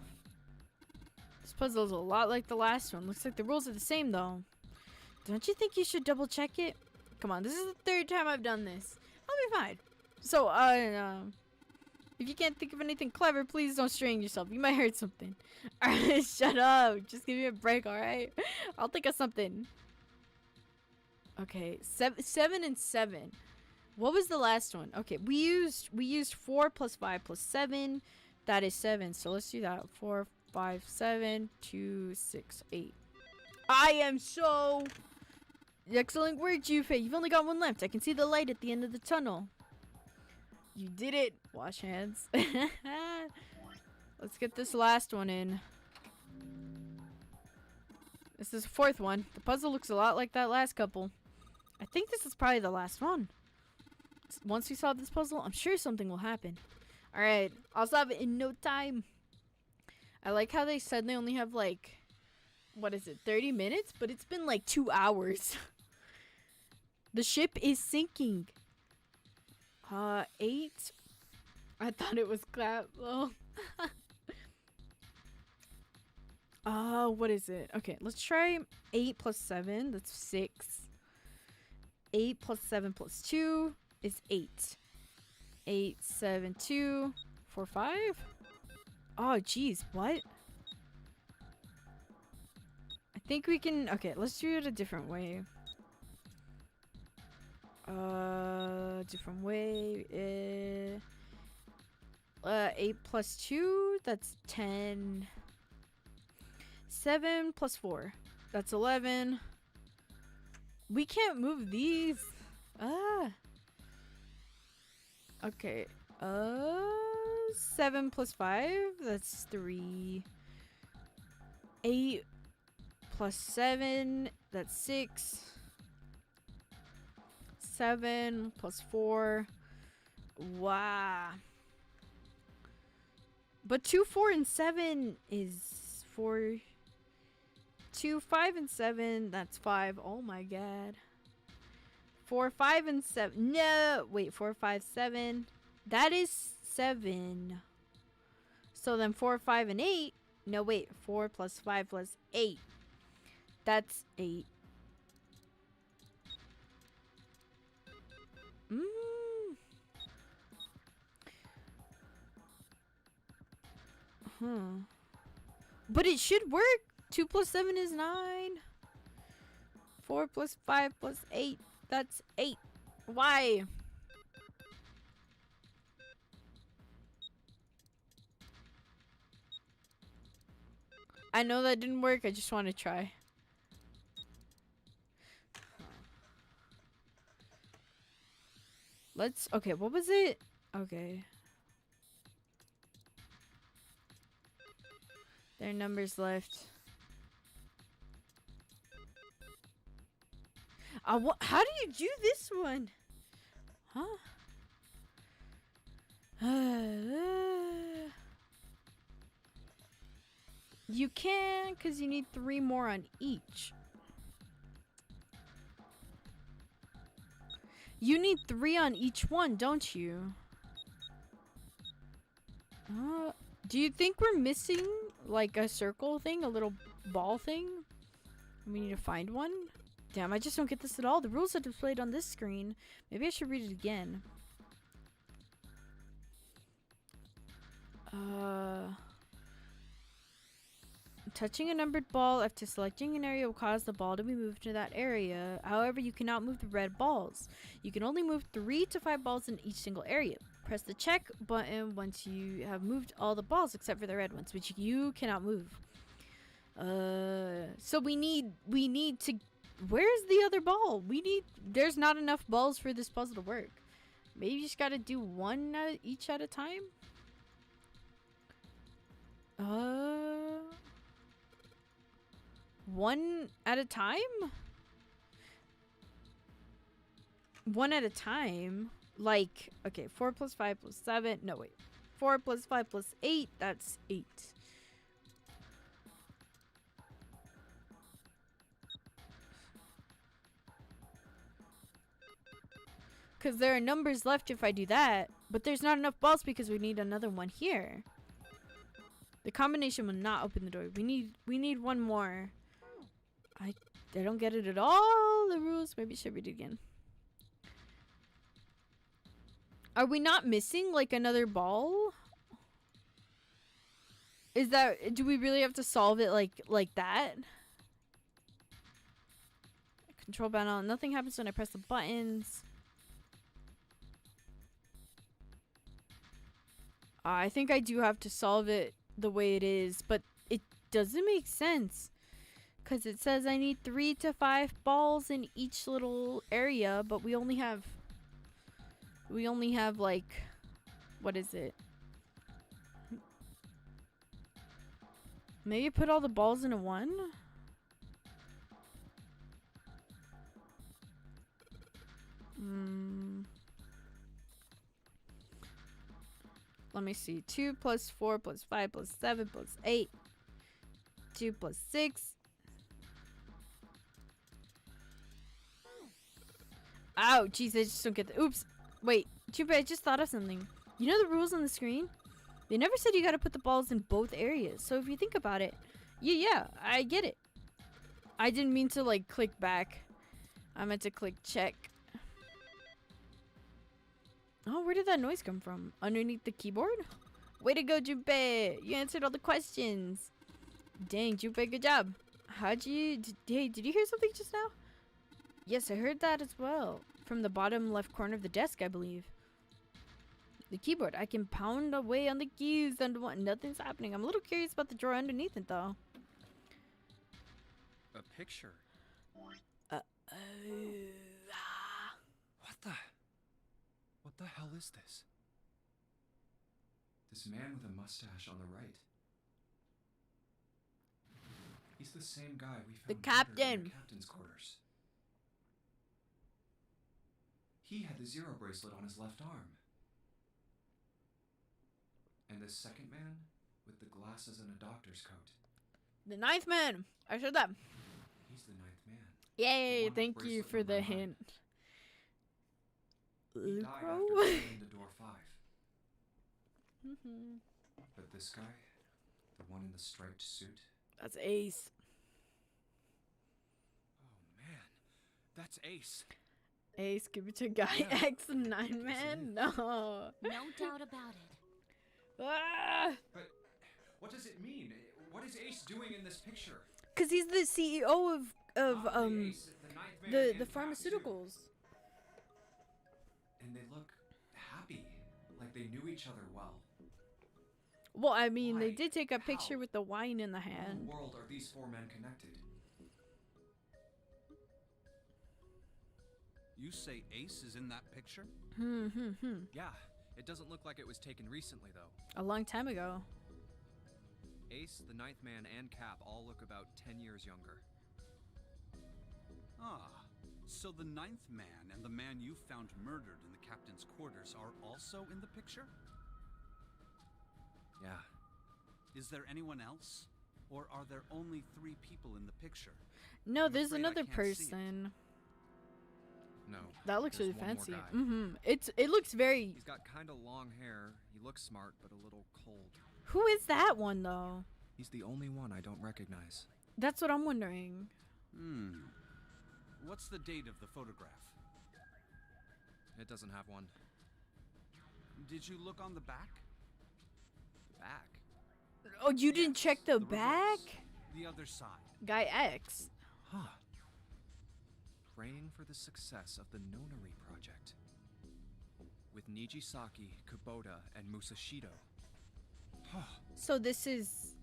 This puzzle's a lot like the last one. Looks like the rules are the same though. Don't you think you should double check it? Come on, this is the 3rd time I've done this. I'll be fine. So, if you can't think of anything clever, please don't strain yourself. You might hurt something. Alright, shut up. Just give me a break, alright? I'll think of something. Okay, 7 and 7. What was the last one? Okay, we used 4 plus 5 plus 7. That is 7. So let's do that. 4, 5, 7, 2, 6, 8. I am so... Excellent work, Jufe. You've only got 1 left. I can see the light at the end of the tunnel. You did it. Wash hands. Let's get this last one in. This is the 4th one. The puzzle looks a lot like that last couple. I think this is probably the last one. Once we solve this puzzle, I'm sure something will happen. Alright, I'll solve it in no time. I like how they said they only have like... What is it? 30 minutes? But it's been like 2 hours. The ship is sinking. 8. I thought it was clap. Oh. What is it? Okay, let's try 8 plus 7. That's 6. 8 plus 7 plus 2 is 8. 8, 7, 2, 4, 5. Oh, geez. What? I think we can... Okay, let's do it a different way. Different way. 8 plus 2, that's 10. 7 plus 4, that's 11. We can't move these. Okay. 7 plus 5, that's 3. 8 plus 7, that's 6. 7 plus 4. Wow. But 2, 4, and 7 is 4. 2, 5, and 7, that's 5. Oh my god. 4, 5, and 7. No! Wait, 4, 5, 7. That is 7. So then 4, 5, and 8. No, wait. 4 plus 5 plus 8. That's 8. But it should work. 2 plus 7 is 9. 4 plus 5 plus 8. That's 8. Why? I know that didn't work. I just want to try. Let's... Okay, what was it? Okay. There are numbers left. How do you do this one? Huh? You can, because you need 3 more on each. You need 3 on each one, don't you? Do you think we're missing like a circle thing, a little ball thing? We need to find one. Damn, I just don't get this at all. The rules are displayed on this screen. Maybe I should read it again. Touching a numbered ball after selecting an area will cause the ball to be moved to that area. However, you cannot move the red balls. You can only move 3 to 5 balls in each single area. Press the check button once you have moved all the balls except for the red ones, which you cannot move. So we need to... Where's the other ball? There's not enough balls for this puzzle to work. Maybe you just gotta do one each at a time? One at a time? One at a time? Like, okay, 4 plus 5 plus 7. No, wait. 4 plus 5 plus 8. That's 8. Because there are numbers left if I do that. But there's not enough balls because we need another one here. The combination will not open the door. We need one more. I don't get it at all. The rules. Maybe I should read it again. Are we not missing like another ball? Do we really have to solve it like that? Control panel. Nothing happens when I press the buttons. I think I do have to solve it the way it is, but it doesn't make sense. Because it says I need 3 to 5 balls in each little area, but we only have like, what is it? Maybe put all the balls into one? Let me see. 2 plus 4 plus 5 plus 7 plus 8. 2 plus 6. Ow, jeez, I just don't get the... Oops. Wait, Chupa, I just thought of something. You know the rules on the screen? They never said you gotta put the balls in both areas. So if you think about it, yeah, I get it. I didn't mean to, like, click back. I meant to click check. Oh, where did that noise come from? Underneath the keyboard? Way to go, Junpei! You answered all the questions. Dang, Junpei, good job. Did you hear something just now? Yes, I heard that as well. From the bottom left corner of the desk, I believe. The keyboard. I can pound away on the keys and nothing's happening. I'm a little curious about the drawer underneath it, though. A picture. What the hell is this? This man with a mustache on the right. He's the same guy we found The murdered captain. in the captain's quarters. He had the 0 bracelet on his left arm. And the second man with the glasses and a doctor's coat. The 9th man. I said that. He's the 9th man. Yay, The one with thank you bracelet for the number 9. hint. He died after going into door 5. But this guy, the one in the striped suit. That's Ace. Oh man, that's Ace. Ace, give it to Guy Yeah. X, the 9 man? No. No doubt about it. Ah! But what does it mean? What is Ace doing in this picture? Cause he's the CEO of Obviously Ace, the 9th man the and Cap, too. pharmaceuticals. And they look happy, like they knew each other well. Well, I mean, they Why? did take a picture How? with the wine in the How in hand. the world are these 4 men connected? You say Ace is in that picture? Yeah, it doesn't look like it was taken recently, though. A long time ago. Ace, the 9th man, and Cap all look about 10 years younger. Ah, so the 9th man and the man you found murdered in the captain's quarters are also in the picture? Yeah. Is there anyone else? Or are there only 3 people in the picture? No, I'm there's afraid I another can't see it. person. No. That looks there's really one more fancy. guy. It looks very. He's got kind of long hair. He looks smart, but a little cold. Who is that one though? He's the only one I don't recognize. That's what I'm wondering. What's the date of the photograph? It doesn't have one. Did you look on the back? Back? Oh, you didn't check the reverse. back? The other side. Guy X. Huh. Praying for the success of the Nonary project. With Nijisaki, Kubota, and Musashido. So this is.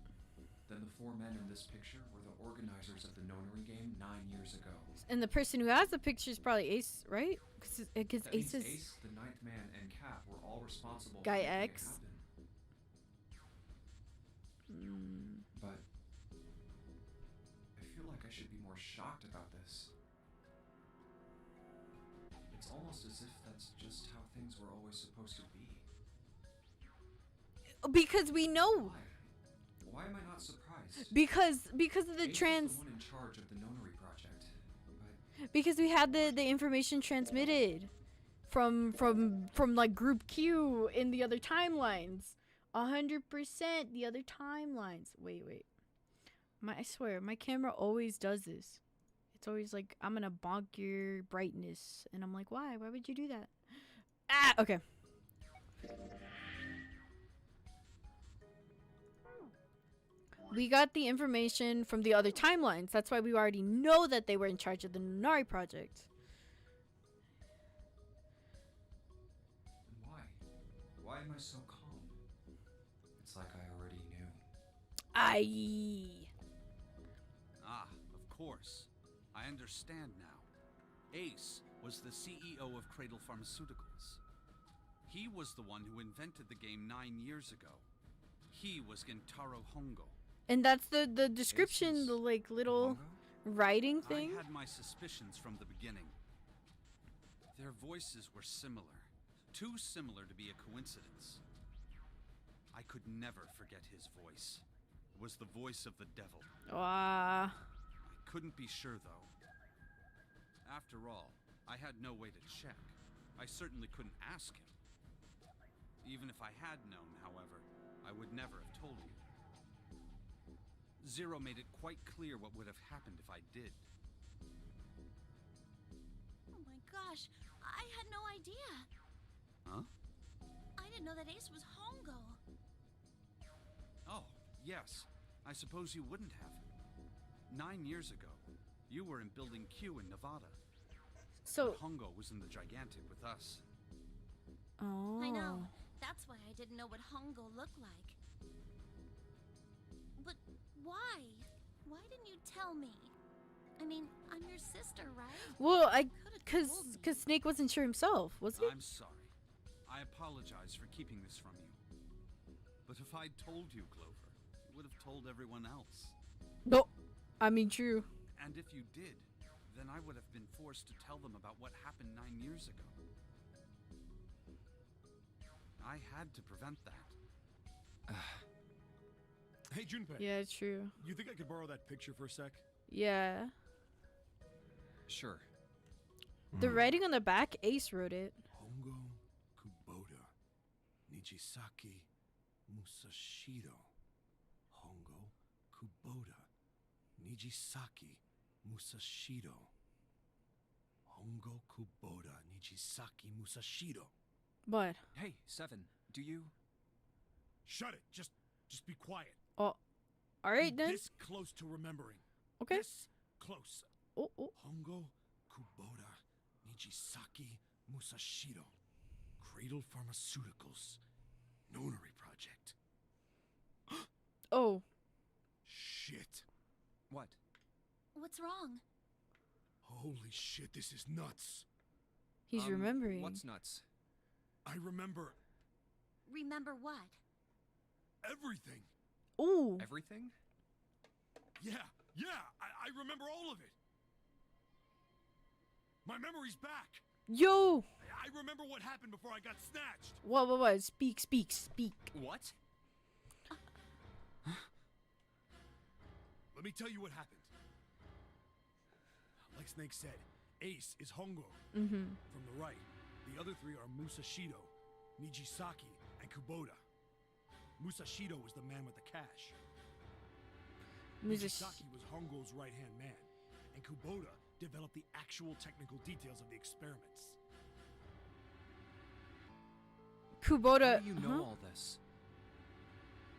Then the 4 men in this picture were the organizers of the Nonary game 9 years ago. And the person who has the picture is probably Ace, right? Because That Ace means is. Ace, the 9th man, and Cap were all responsible Guy for making it X. happen. Mm. But I feel like I should be more shocked about this. It's almost as if that's just how things were always supposed to be. Because we know. Why am I not surprised? Because of the Ace trans. was the one in charge of the Nonary project. But Because we had the information transmitted from like Group Q in the other timelines. 100% the other timelines. Wait. I swear, my camera always does this. It's always like, I'm gonna bonk your brightness. And I'm like, why? Why would you do that? Ah, okay. We got the information from the other timelines. That's why we already know that they were in charge of the Nonary project. why? Why am I so calm? It's like I already knew. Ah, of course. I understand now. Ace was the CEO of Cradle Pharmaceuticals. He was the one who invented the game 9 years ago. He was Gentaro Hongo. And that's the description, Aces. the like little writing thing. I had my suspicions from the beginning. Their voices were similar. Too similar to be a coincidence. I could never forget his voice. It was the voice of the devil. Ah. I couldn't be sure, though. After all, I had no way to check. I certainly couldn't ask him. Even if I had known, however, I would never have told you. Zero made it quite clear what would have happened if I did. Oh my gosh, I had no idea. Huh? I didn't know that Ace was Hongo. Oh, yes. I suppose you wouldn't have. 9 years ago, you were in Building Q in Nevada. So. But Hongo was in the Gigantic with us. Oh. I know. That's why I didn't know what Hongo looked like. But why? Why didn't you tell me? I mean, I'm your sister, right? Well, Could've told me. cause Snake wasn't sure himself, was he? I'm sorry. I apologize for keeping this from you. But if I'd told you, Clover, you would have told everyone else. No. I mean, true. And if you did, then I would have been forced to tell them about what happened 9 years ago. I had to prevent that. Hey, Junpei. Yeah, true. You think I could borrow that picture for a sec? Yeah. Sure. The writing on the back, Ace wrote it. Hongo, Kubota, Nijisaki, Musashido. Hongo, Kubota, Nijisaki, Musashido. Hongo, Kubota, Nijisaki, Musashido. What? Hey, Seven, do you... Shut it. Just be quiet. Oh. Alright Be then. This close to remembering. Okay. This close. Oh. Hongo, Kubota, Nijisaki, Musashido. Cradle Pharmaceuticals. Nonary project. Oh. Shit. What? What's wrong? Holy shit, this is nuts. He's remembering. What's nuts? I remember Remember what? everything. Ooh. Everything? Yeah, I remember all of it. My memory's back. Yo. I remember what happened before I got snatched. What? Speak. What? Let me tell you what happened. Like Snake said, Ace is Hongo. Mm-hmm. From the right, the other three are Musashido, Nijisaki, and Kubota. Musashido was the man with the cash. Nijisaki was Hongo's right-hand man, and Kubota developed the actual technical details of the experiments. Kubota. How do you know all this?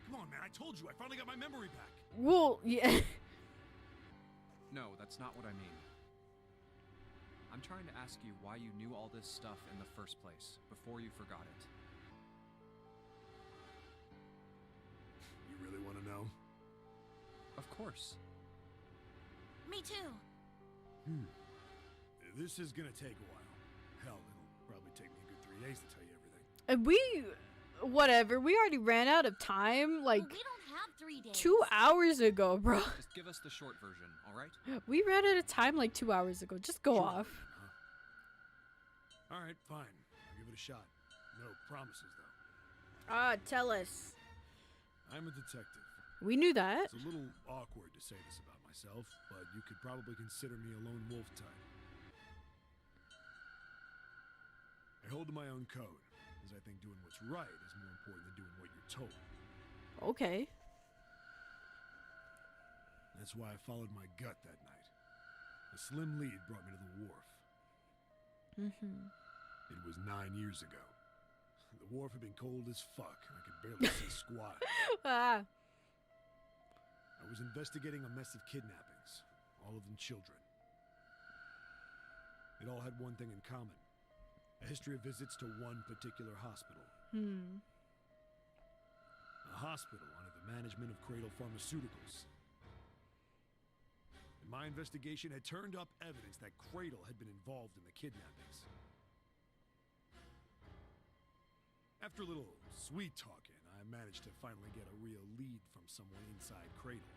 Come on, man, I told you, I finally got my memory back. Well, yeah. No, that's not what I mean. I'm trying to ask you why you knew all this stuff in the first place, before you forgot it. You really want to know? Of course. Me too. This is gonna take a while. Hell, it'll probably take me a good 3 days to tell you everything. And whatever, we already ran out of time, like, Well, we don't have 3 days. 2 hours ago, bro. Just give us the short version, alright? We ran out of time like 2 hours ago. Just go Sure, off. All right, fine. I'll give it a shot. No promises, though. Tell us. I'm a detective. We knew that. It's a little awkward to say this about myself, but you could probably consider me a lone wolf type. I hold to my own code, as I think doing what's right is more important than doing what you're told. Okay. That's why I followed my gut that night. A slim lead brought me to the wharf. Mm-hmm. It was 9 years ago. The wharf had been cold as fuck. I could barely see squat. Ah. I was investigating a mess of kidnappings, all of them children. It all had one thing in common. A history of visits to one particular hospital. A hospital under the management of Cradle Pharmaceuticals. And my investigation had turned up evidence that Cradle had been involved in the kidnappings. After a little sweet talking, I managed to finally get a real lead from someone inside Cradle.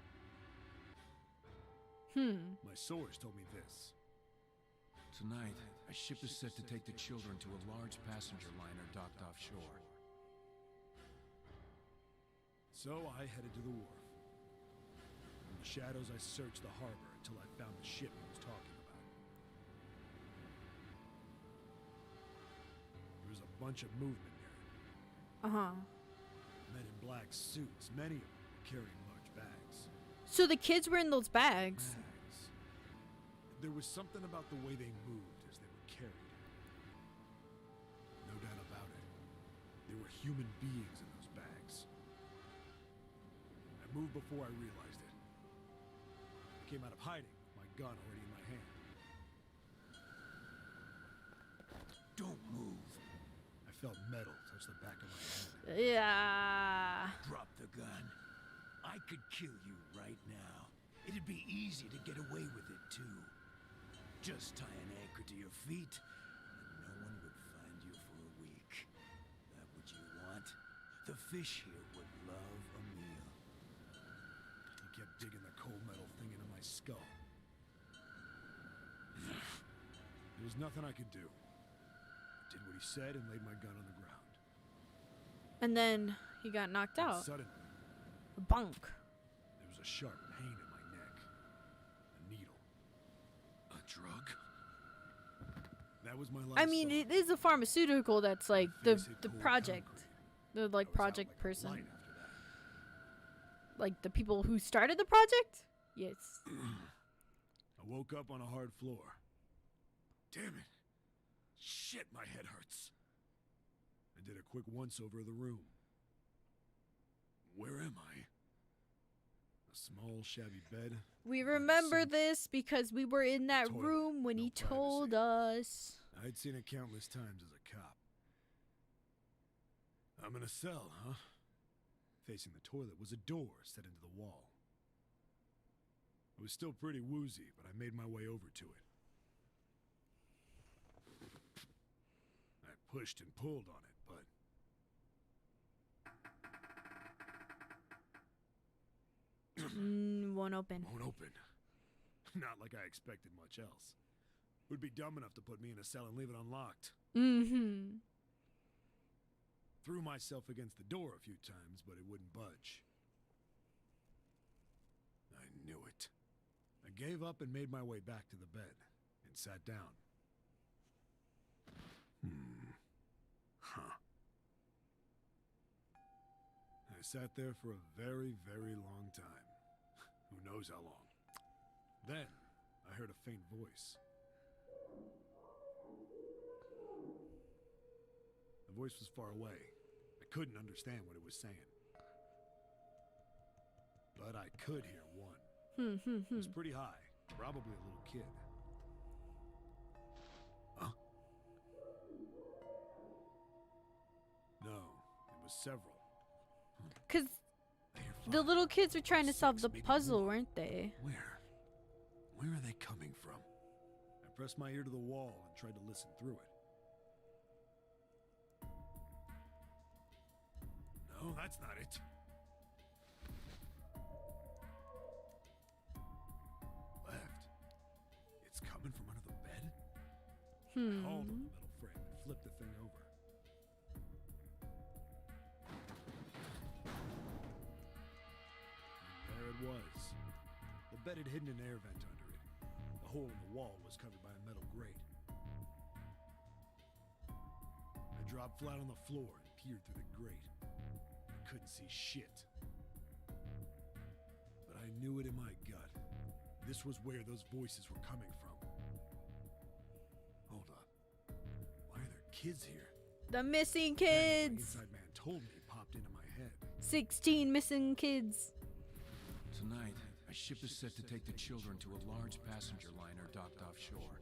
My source told me this. Tonight, a ship is set to take the children to a large passenger liner docked offshore. So I headed to the wharf. In the shadows, I searched the harbor until I found the ship he was talking about. There was a bunch of movement near it. Men in black suits, many of them carrying large bags. So the kids were in those bags. There was something about the way they moved as they were carried. No doubt about it. There were human beings in those bags. I moved before I realized it. I came out of hiding with my gun already in my hand. Don't move. I felt metal touch the back of my head. Yeah. Drop the gun. I could kill you right now. It'd be easy to get away with it, too. Just tie an anchor to your feet, and no one would find you for a week. That what you want? The fish here would love a meal. He kept digging the cold metal thing into my skull. There was nothing I could do. Did what he said and laid my gun on the ground. And then he got knocked And out. suddenly, Bunk. there was a sharp pain in my neck. A needle. A drug? That was my last I mean, thought. it is a pharmaceutical that's like My the face hit cold project. concrete. The I like was out project like a person. light after that. Like the people who started the project? Yes. I woke up on a hard floor. Damn it. Shit, my head hurts. I did a quick once-over of the room. Where am I? A small, shabby bed. We no remember sink. this because we were in that Toilet, room when no he privacy. told us. I'd seen it countless times as a cop. I'm in a cell, huh? Facing the toilet was a door set into the wall. I was still pretty woozy, but I made my way over to it. I pushed and pulled on it, but... Won't open. won't open. Not like I expected much else. Would be dumb enough to put me in a cell and leave it unlocked. Threw myself against the door a few times, but it wouldn't budge. I knew it. I gave up and made my way back to the bed. sat down. Huh. I sat there for a very, very long time. Who knows how long. Then, I heard a faint voice. The voice was far away. I couldn't understand what it was saying. But I could hear one. It was pretty high. Probably a little kid. Huh? No, it was several. Because the little kids were trying to solve the puzzle, weren't they? Where are they coming from? I pressed my ear to the wall and tried to listen through it. No, that's not it. Left. It's coming from under the bed? I hauled on the metal frame and flipped the thing over. And there it was. The bed had hidden an air vent under it. The hole in the wall was covered by a metal grate. I dropped flat on the floor and peered through the grate. I couldn't see shit. But I knew it in my gut. This was where those voices were coming from. Hold up. Why are there kids here? The missing Then kids. my inside man told me popped into my head. 16 missing kids. Tonight, a ship is set to take the children to a large passenger liner docked offshore.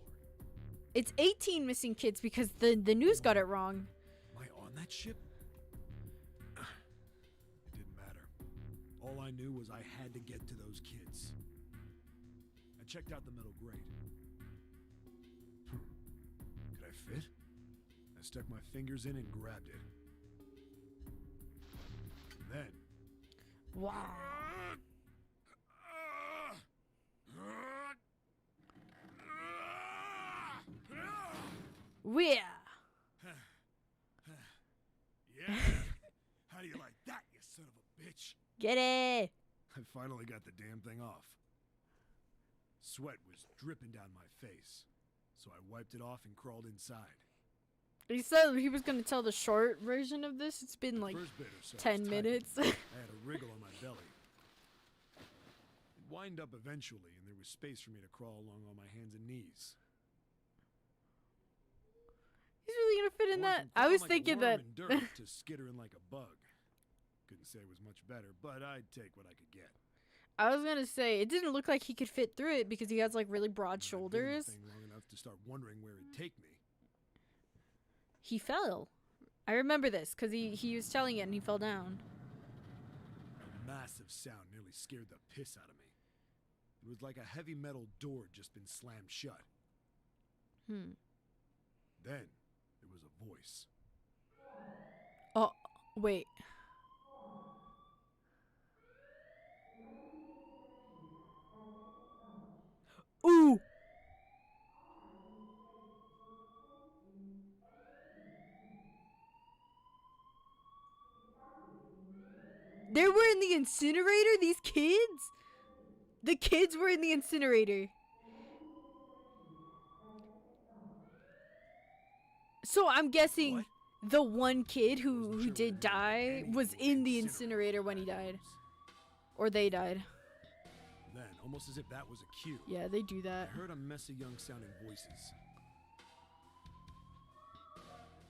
It's 18 missing kids because the news got it wrong. Am I on that ship? It didn't matter. All I knew was I had to get to those kids. I checked out the metal grate. Could I fit? I stuck my fingers in and grabbed it. And then... Wow. Yeah. Yeah? How do you like that, you son of a bitch? Get it. I finally got the damn thing off. Sweat was dripping down my face, so I wiped it off and crawled inside. He said he was going to tell the short version of this. It's been like First bit or so 10 was minutes. tight. I had a wriggle on my belly. It wind up eventually, and there was space for me to crawl along on my hands and knees. He's really going to fit in went that. from I crawling was like a thinking worm that. in dirt to skittering like a bug. Couldn't say it was much better, but I'd take what I could get. I was going to say, it didn't look like he could fit through it because he has like really broad I'd been in the shoulders. thing long enough to start wondering where it'd take me. He fell. I remember this because he was telling it and he fell down. A massive sound nearly scared the piss out of me. It was like a heavy metal door had just been slammed shut. Then there was a voice. Oh, wait. Ooh. They were in the incinerator, these kids? The kids were in the incinerator. So I'm guessing What? the one kid who Wasn't sure did whether die anything was would in the incinerate incinerator when he that died. news. Or they died. Then, almost as if that was a cue, Yeah, they do that. I heard a mess of young sounding voices.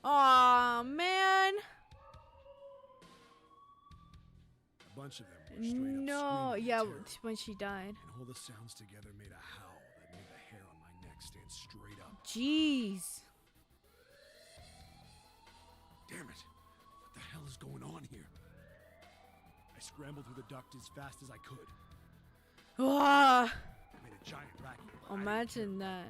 Aw, man. A bunch of them were straight up No, screaming in yeah, terror, when she died. and all the sounds together made a howl that made the hair on my neck stand straight up. Jeez. Damn it! What the hell is going on here? I scrambled through the duct as fast as I could. Ah, I made a giant racket. but I didn't imagine care. that.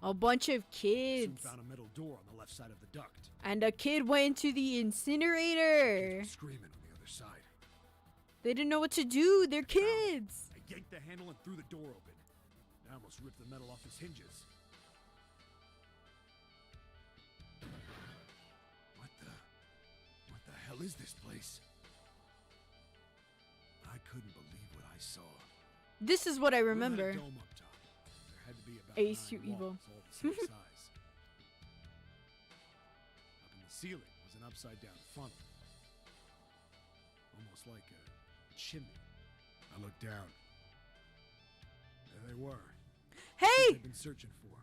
A bunch of Soon kids. found a metal door on the left side of the duct. And a kid went to the Kids incinerator. were screaming on the other side. They didn't know what to do. They're kids. I yanked the handle and threw the door open. I almost ripped the metal off its hinges. What the hell is this place? I couldn't believe what I saw. This is what I It had a remember. dome up top. Ace, nine you evil. walls, all the same size. Up in the ceiling was an upside-down funnel, almost like a chimney. I looked down. There they were. Hey! They've been searching for.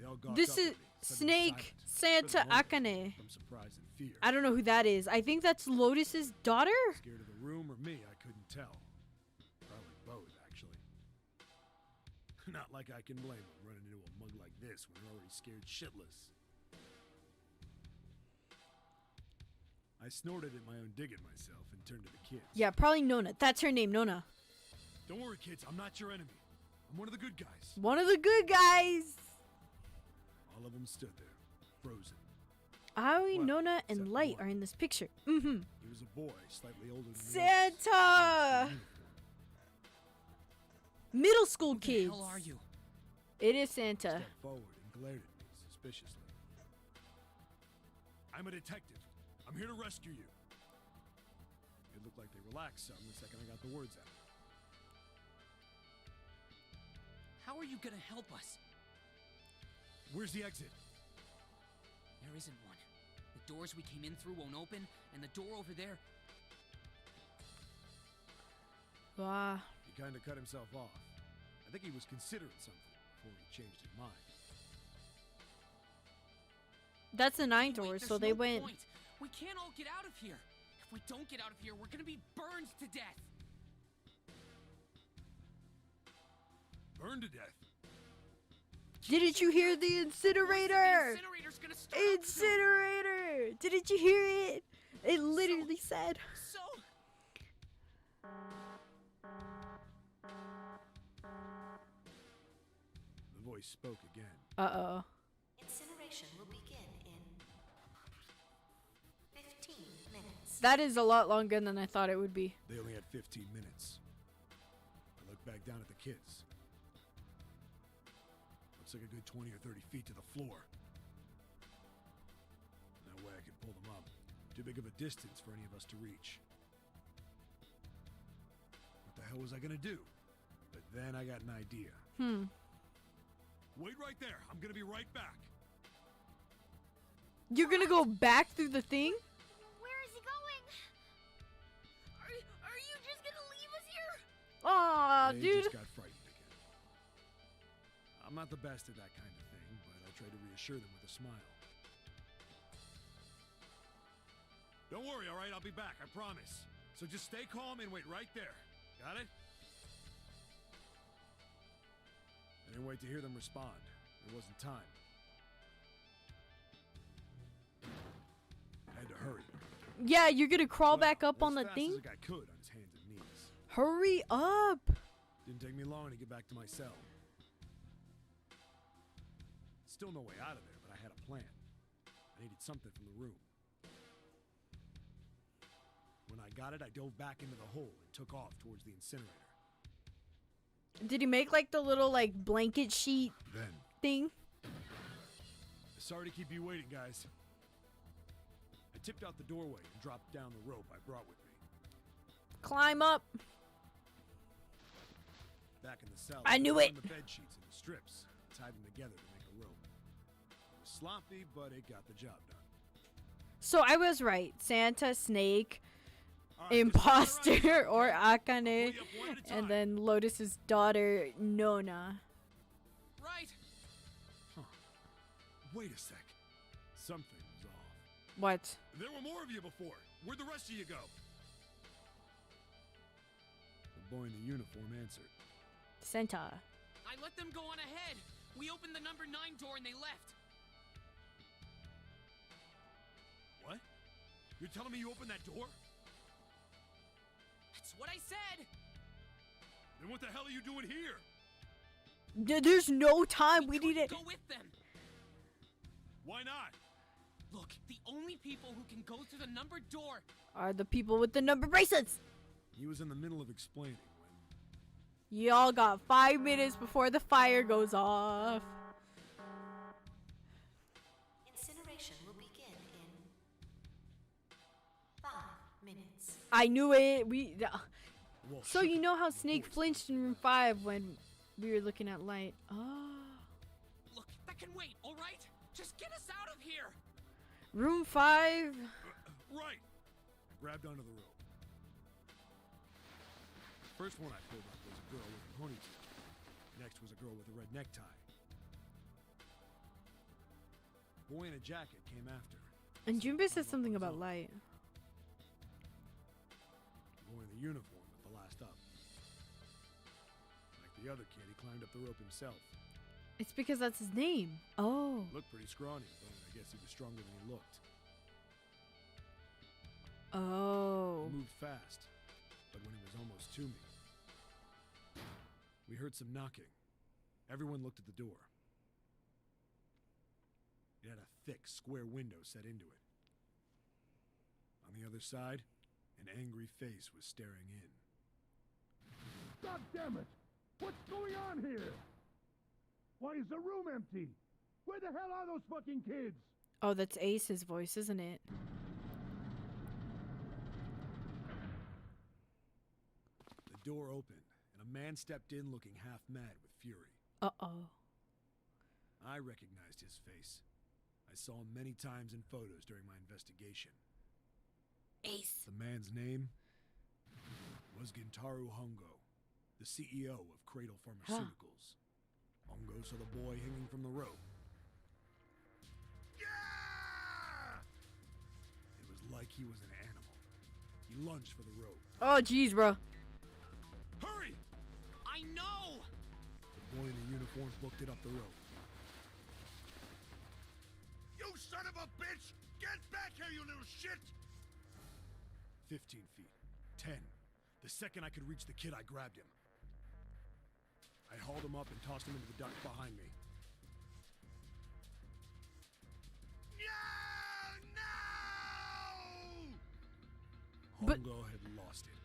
They all gawked This up is at me, suddenly Snake silent, Santa frozen Akane. from surprise and fear. I don't know who that is. I think that's Lotus's daughter? Scared of the room or me, I couldn't tell. Probably both, actually. Not like I can blame them running into a mug like this when they're already scared shitless. I snorted at my own dig at myself and turned to the kids. Yeah, probably Nona. That's her name, Nona. Don't worry, kids. I'm not your enemy. I'm one of the good guys. One of the good guys. All of them stood there, frozen. Aoi, Well, Nona, and except Light one. are in this picture. Mm-hmm. He was a boy, slightly older than Santa! Middle school Who the kids. hell are you? It is Santa. Stepped forward and glared at me suspiciously. I'm a detective. I'm here to rescue you. It looked like they relaxed some the second I got the words out. How are you gonna help us? Where's the exit? There isn't one. The doors we came in through won't open, and the door over there... Wow. He kind of cut himself off. I think he was considering something before he changed his mind. That's the 9 Wait, doors, there's so they no went. point. We can't all get out of here. If we don't get out of here, we're gonna be burned to death. Burned to death. Didn't you hear the incinerator? The incinerator's gonna start up soon. Incinerator! Didn't you hear it? It literally said. So... The voice spoke again. Uh-oh. Incineration will begin in 15 minutes. That is a lot longer than I thought it would be. They only had 15 minutes. I looked back down at the kids. Looks like a good 20 or 30 feet to the floor. No way I could pull them up. Too big of a distance for any of us to reach. What the hell was I gonna do? But then I got an idea. Wait right there. I'm gonna be right back. You're gonna go back through the thing? Where is he going? Are you just gonna leave us here? Aw, They dude. just got frightened again. I'm not the best at that kind of thing, but I try to reassure them with a smile. Don't worry, all right? I'll be back, I promise. So just stay calm and wait right there. Got it? I didn't wait to hear them respond. There wasn't time. I had to hurry. Yeah, you're gonna crawl Well, back up on as the fast thing? as I could on his hands and knees. Hurry up! Didn't take me long to get back to my cell. Still no way out of there, but I had a plan. I needed something from the room. When I got it, I dove back into the hole and took off towards the incinerator. Did he make like the little like blanket sheet Then, thing? sorry to keep you waiting, guys. I tipped out the doorway and dropped down the rope I brought with me. Climb up. Back in the cell, I knew found it. the bed sheets and the strips, tied them together to make a rope. It was sloppy, but it got the job done. So I was right. Santa, Snake, All right, just Imposter, gather around, or okay? Akane, Pull you up one at a and time. then Lotus's daughter, Nona. Right. Wait a sec. Something was off. What? There were more of you before. Where'd the rest of you go? The boy in the uniform answered. Santa. I let them go on ahead. We opened the number 9 door and they left. What? You're telling me you opened that door? That's what I said. Then what the hell are you doing here? There's no time. We couldn't need it. go with them. Why not? Look, the only people who can go through the numbered door. Are the people with the number bracelets? He was in the middle of explaining when Y'all got 5 minutes before the fire goes off. Incineration will begin in 5 minutes. I knew it. well, So shit, you know how the Snake voice flinched was in room 5 when We were looking at light. Oh. Look, that can wait, all right? Just get us out of here. Room 5. Right. I grabbed onto the rope. First one I pulled up was a girl with a ponytail. Next was a girl with a red necktie. Boy in a jacket came after. And Junpei said something about light. Boy in the uniform with the last up. Like the other kid, he climbed up the rope himself. It's because that's his name. Oh. Looked pretty scrawny, but I guess he was stronger than he looked. Oh. He moved fast, but when he was almost to me, we heard some knocking. Everyone looked at the door. It had a thick, square window set into it. On the other side, an angry face was staring in. God damn it! What's going on here? Why is the room empty? Where the hell are those fucking kids? Oh, that's Ace's voice, isn't it? The door opened, and a man stepped in looking half mad with fury. Uh-oh. I recognized his face. I saw him many times in photos during my investigation. Ace. The man's name was Gintaro Hongo, the CEO of Cradle Pharmaceuticals. Hongo saw the boy hanging from the rope. Yeah! It was like he was an animal. He lunged for the rope. Oh, jeez, bro. Hurry! I know! The boy in the uniform booked it up the rope. You son of a bitch! Get back here, you little shit! 15 feet. 10. The second I could reach the kid, I grabbed him. I hauled him up and tossed him into the duct behind me. No! But Hongo had lost it.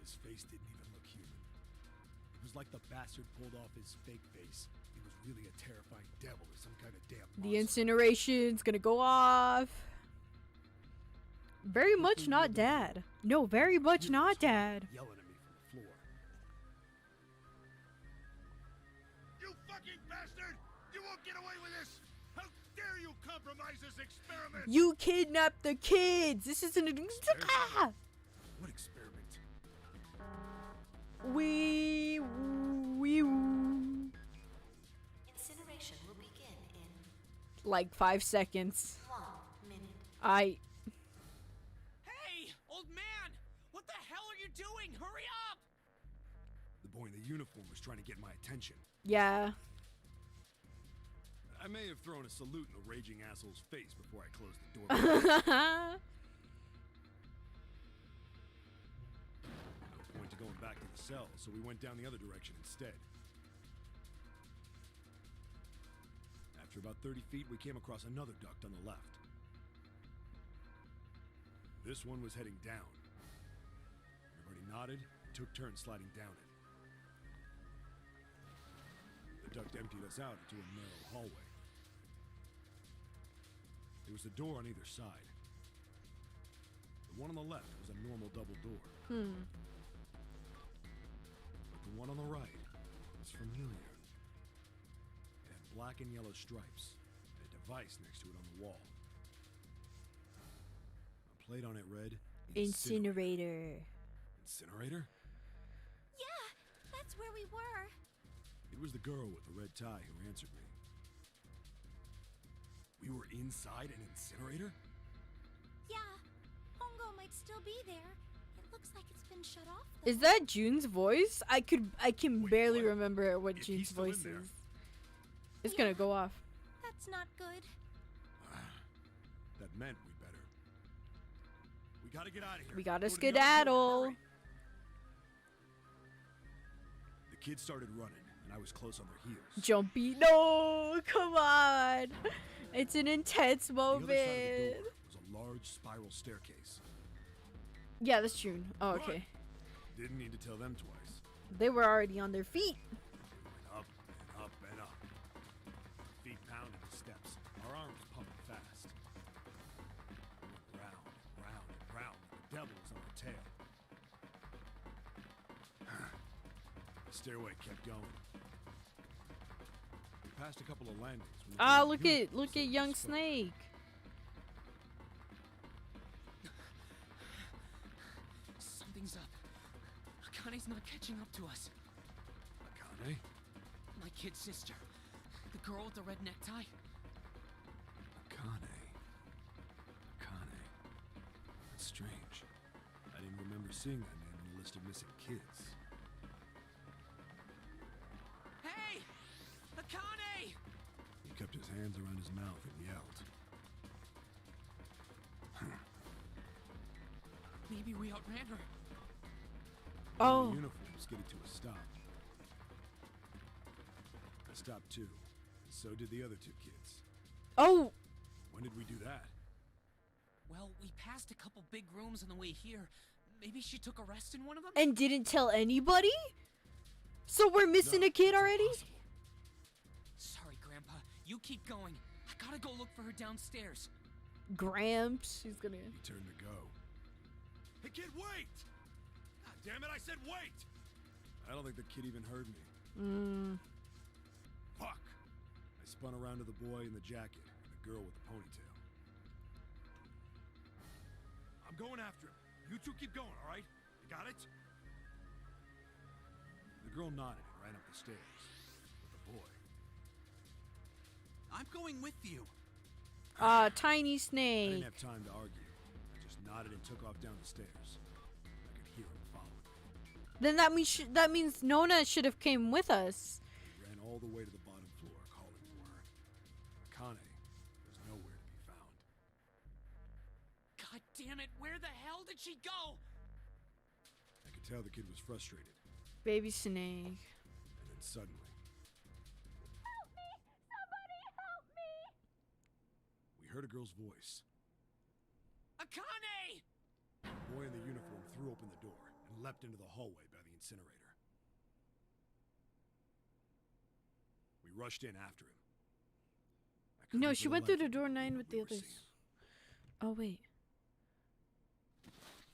His face didn't even look human. It was like the bastard pulled off his fake face. He was really a terrifying devil or some kind of damn monster. the incineration's gonna go off. Very much not dad. No, very much not dad. Yelling at me from the floor. You fucking bastard! You won't get away with this! How dare you compromise this experiment! You kidnapped the kids. This isn't an ah! What experiment? We Incineration will begin in like 5 seconds. 1 minute. Hey, old man! What the hell are you doing? Hurry up! The boy in the uniform was trying to get my attention. Yeah. I may have thrown a salute in the raging asshole's face before I closed the door. No point to going back to the cell, so we went down the other direction instead. After about 30 feet, we came across another duct on the left. This one was heading down. Everybody nodded and took turns sliding down it. The duct emptied us out into a narrow hallway. There was a door on either side. The one on the left was a normal double door. But the one on the right was familiar. It had black and yellow stripes and a device next to it on the wall. A plate on it read, Incinerator. Incinerator? Yeah, that's where we were. It was the girl with the red tie who answered me. We were inside an incinerator? Yeah, Hongo might still be there. It looks like it's been shut off. Is that June's voice? I can Wait, barely what? remember what If June's he's still in voice there. is. It's gonna go off. That's not good. That meant we better. We gotta get out of here. We gotta Go to the other door, skedaddle. hurry. The kids started running, and I was close on their heels. Jumpy. No, come on. It's an intense The other moment. side of the door was a large spiral staircase. Yeah, that's June. Oh, okay. Didn't need to tell them twice. They were already on their feet. Up and up and up. Feet pounding the steps. Our arms pumping fast. We went round and round and round like the devil was on our tail. The stairway kept going. passed a couple of landings. when the Ah, girl in look uniform at young spoke. Snake. Something's up. Akane's not catching up to us. Akane? My kid sister. The girl with the red necktie. Akane. Akane. That's strange. I didn't remember seeing that name on the list of missing kids. Hey! Akane! He kept his hands around his mouth and yelled. Maybe we outran her. Oh. The uniforms get it to a stop. I stopped too. And so did the other two kids. Oh. When did we do that? Well, we passed a couple big rooms on the way here. Maybe she took a rest in one of them? And didn't tell anybody? So we're missing No, a kid it's already? impossible. Sorry, Grandpa. You keep going. I gotta go look for her downstairs. Gramps. She's gonna. He turned to go. Hey kid, wait! God damn it, I said wait! I don't think the kid even heard me. Fuck! I spun around to the boy in the jacket and the girl with the ponytail. I'm going after him. You two keep going, alright? You got it? The girl nodded and ran up the stairs. With the boy. I'm going with you. Tiny I Snake. didn't have time to argue. I just nodded and took off down the stairs. I could hear him following. Then that means Nona should have came with us. He ran all the way to the bottom floor, calling for her. Akane was nowhere to be found. God damn it, where the hell did she go? I could tell the kid was frustrated. Baby Snake. And then suddenly, Help me! Somebody help me! we heard a girl's voice. Akane! The boy in the uniform threw open the door and leapt into the hallway by the incinerator. We rushed in after him. I couldn't No, for she the went life through of the me door believe 9 what with we the were others. seeing. Oh wait.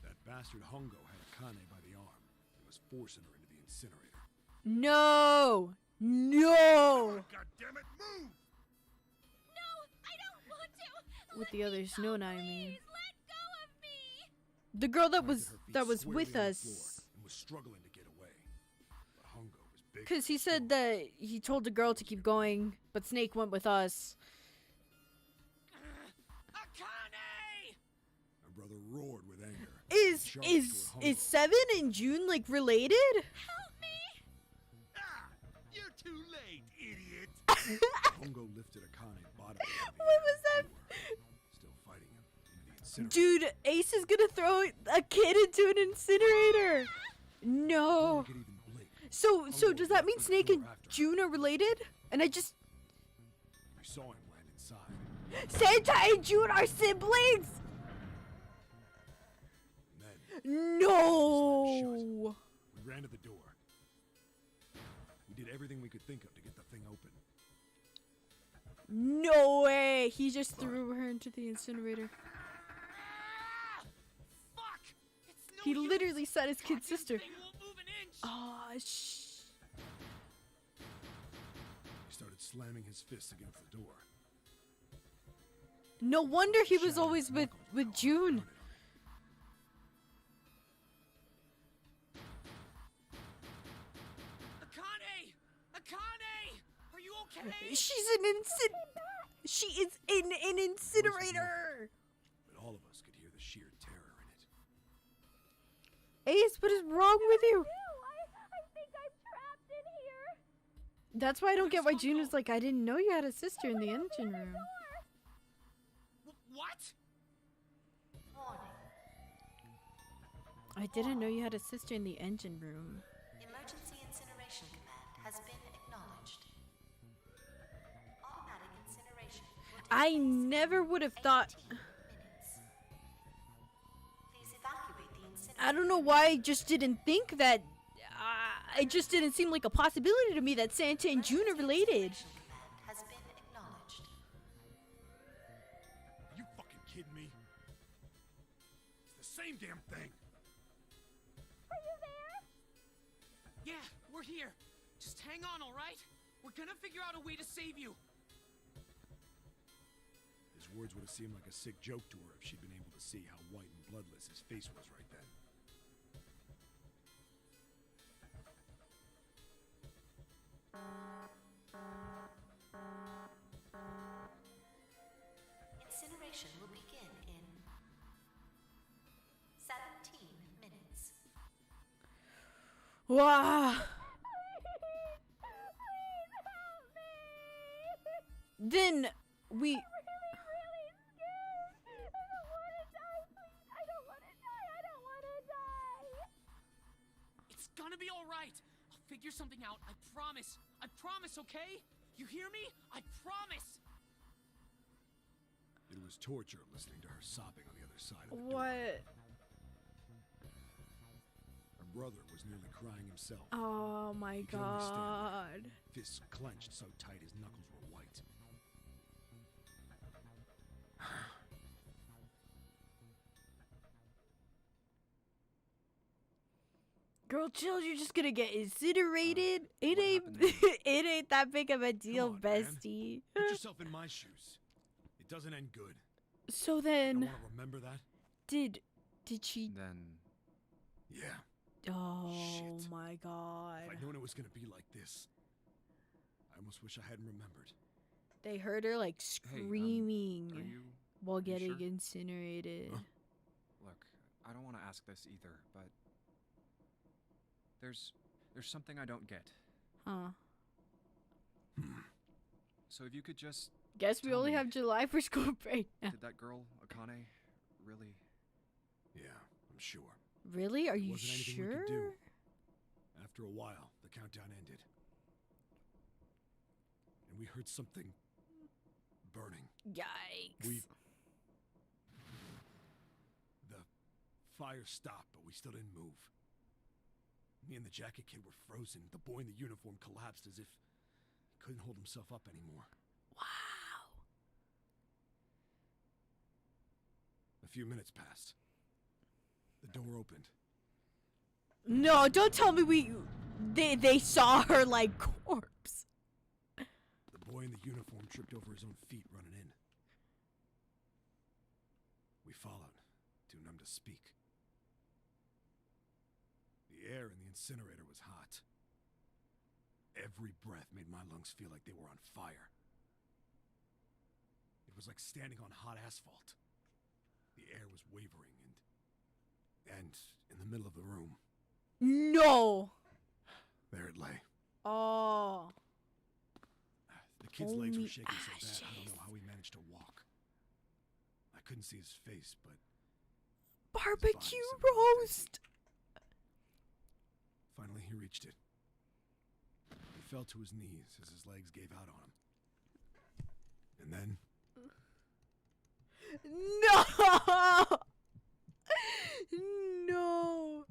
That bastard Hongo had Akane by the arm and was forcing her into the incinerator. No. No. God damn it, move! No, I don't want to! With the others, Nona, I mean. Please, let go of me! The girl that Landed was her feet squarely with on the us. floor and was struggling to get away. But Hongo was big. Because he said that he told the girl to keep going, but Snake went with us. Akane! My brother roared with anger. Is and charged is toward is Hongo. 7 and June like related? Help me! Ah! You're too late, idiot! Hongo lifted Akane bodily. What was that? Still fighting him into the incinerator. Dude, Ace is gonna throw a kid into an incinerator. No. Before he could even blink, So does that mean Snake and June are related? And I I saw him land inside. Santa and June are siblings. And then No. we ran to the door. We did everything we could think of to get the thing open. No way. He just threw her into the incinerator. Ah! Fuck! It's no He use. literally said his kid Goddamn sister. thing won't move an inch. Ah, shh. He started slamming his fists against the door. No wonder he was Shattered always with knuckles fell June. out Akane! Akane! Are you okay? She is in an incinerator. But all of us could hear the sheer terror in it. Ace, what is wrong with you? I think I'm trapped in here! That's why I don't get why June was like, I didn't know you had a sister in the engine room. What? Warning. I didn't know you had a sister in the engine room. Emergency incineration command has been acknowledged. Automatic incineration will take I place never would have thought. 18 minutes. Please evacuate the incinerator. I don't know why I just didn't think that. It just didn't seem like a possibility to me that Santa and June are related. Incineration command has been acknowledged. Are you fucking kidding me? It's the same damn thing. Are you there? Yeah, we're here. Just hang on, all right? We're gonna figure out a way to save you. His words would have seemed like a sick joke to her if she'd been able to see how white and bloodless his face was right then. Incineration will begin in 17 minutes. Wow. Then we. It's gonna be all right. I'll figure something out. I promise. I promise, okay? You hear me? I promise. It was torture listening to her sobbing on the other side of the door. What? Her brother was nearly crying himself. Oh my He could only stand god. there, fists clenched so tight his knuckles were white. Girl, chill. You're just gonna get incinerated. It what ain't. happened It ain't that big of a deal, Come on, man. bestie. Put yourself in my shoes. It doesn't end good. So I then, want to remember that. did she? Then Yeah. Oh Shit. my god. If I'd known it was gonna be like this, I almost wish I hadn't remembered. They heard her like hey, screaming are you? while getting sure? incinerated. Huh? Look, I don't want to ask this either, but there's something I don't get. Huh. So if you could just Guess we Tell only me. have July for school break now. did that girl Akane really? Yeah, I'm sure. Really? Are There you wasn't anything we sure? could do. After a while, the countdown ended. And we heard something burning. Yikes. The fire stopped, but we still didn't move. Me and the jacket kid were frozen. The boy in the uniform collapsed as if he couldn't hold himself up anymore. Wow. A few minutes passed. The door opened. No, don't tell me they saw her like corpse. The boy in the uniform tripped over his own feet running in. We followed, too numb to speak. The air in the incinerator was hot. Every breath made my lungs feel like they were on fire. It was like standing on hot asphalt. The air was wavering and in the middle of the room, No. there it lay. Oh. The kid's legs were Only shaking so bad, I don't ashes. know how he managed to walk. I couldn't see his face, but Barbecue somehow was roast. finally he reached it. He fell to his knees as his legs gave out on him. And then, No. No.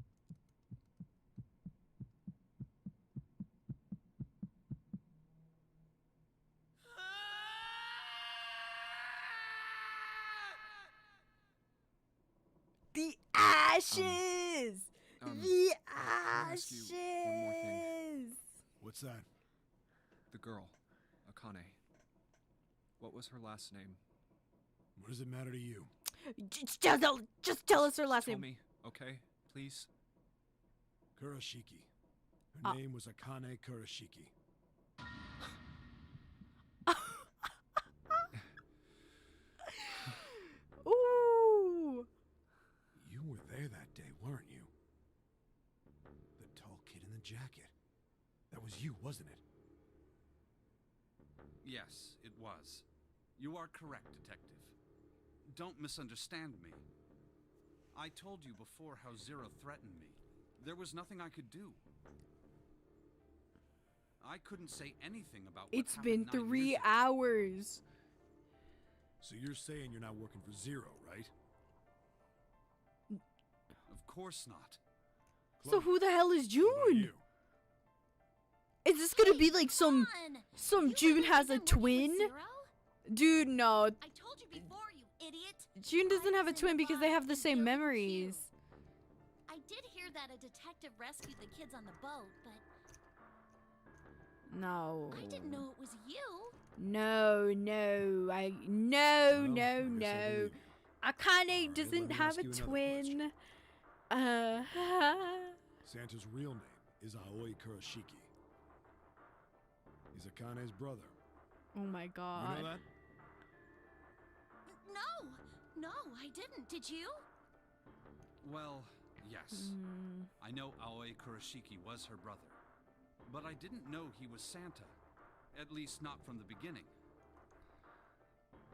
The ashes. The I ask you one more thing? ashes. what's that? The girl, Akane. What was her last name? What does it matter to you? Just tell us her last Tell name. me, okay? Please? Kurashiki. Her name was Akane Kurashiki. Ooh. You were there that day, weren't you? The tall kid in the jacket. That was you, wasn't it? Yes, it was. You are correct, Detective. Don't misunderstand me. I told you before how Zero threatened me. There was nothing I could do. I couldn't say anything about what It's been happened 9 3 years ago. hours. So you're saying you're not working for Zero, right? Of course not. So Chloe, who the hell is what about June? you? Is this gonna be like some You June really has a think I'm working with twin? Zero? Dude, no. I told you before, you idiot. June doesn't have a I was twin because they have the involved same in memories. I did hear that a detective rescued the kids on the boat, but No. I didn't know it was you. No. Well, No. I guess I'll No. believe you. Akane Alright, doesn't let me have ask a you another twin. Santa's real name is Aoi Kurashiki. He's Akane's brother. Oh my god. You know that? No, I didn't. Did you? Well, yes. I know Aoi Kurashiki was her brother. But I didn't know he was Santa. At least not from the beginning.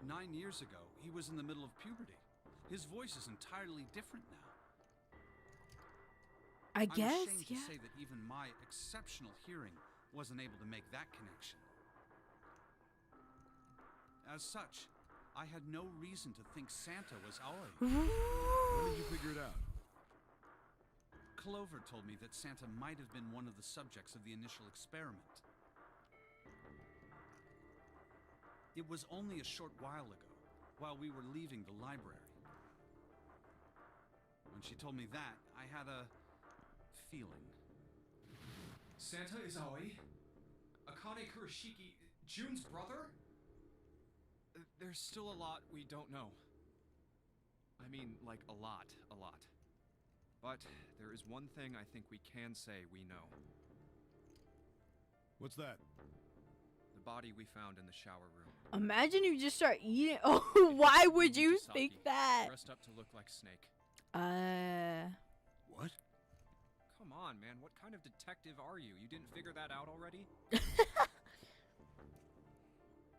9 years ago, he was in the middle of puberty. His voice is entirely different now. I guess, I'm ashamed yeah. to say that even my exceptional hearing wasn't able to make that connection. As such, I had no reason to think Santa was Aoi. When did you figure it out? Clover told me that Santa might have been one of the subjects of the initial experiment. It was only a short while ago, while we were leaving the library. When she told me that, I had a feeling. Santa is Aoi? Akane Kurashiki, June's brother? There's still a lot we don't know. I mean, like, a lot. But there is one thing I think we can say we know. What's that? The body we found in the shower room. Imagine you just start eating. Oh, why would you think that? Dressed up to look like Snake. What? Come on, man. What kind of detective are you? You didn't figure that out already?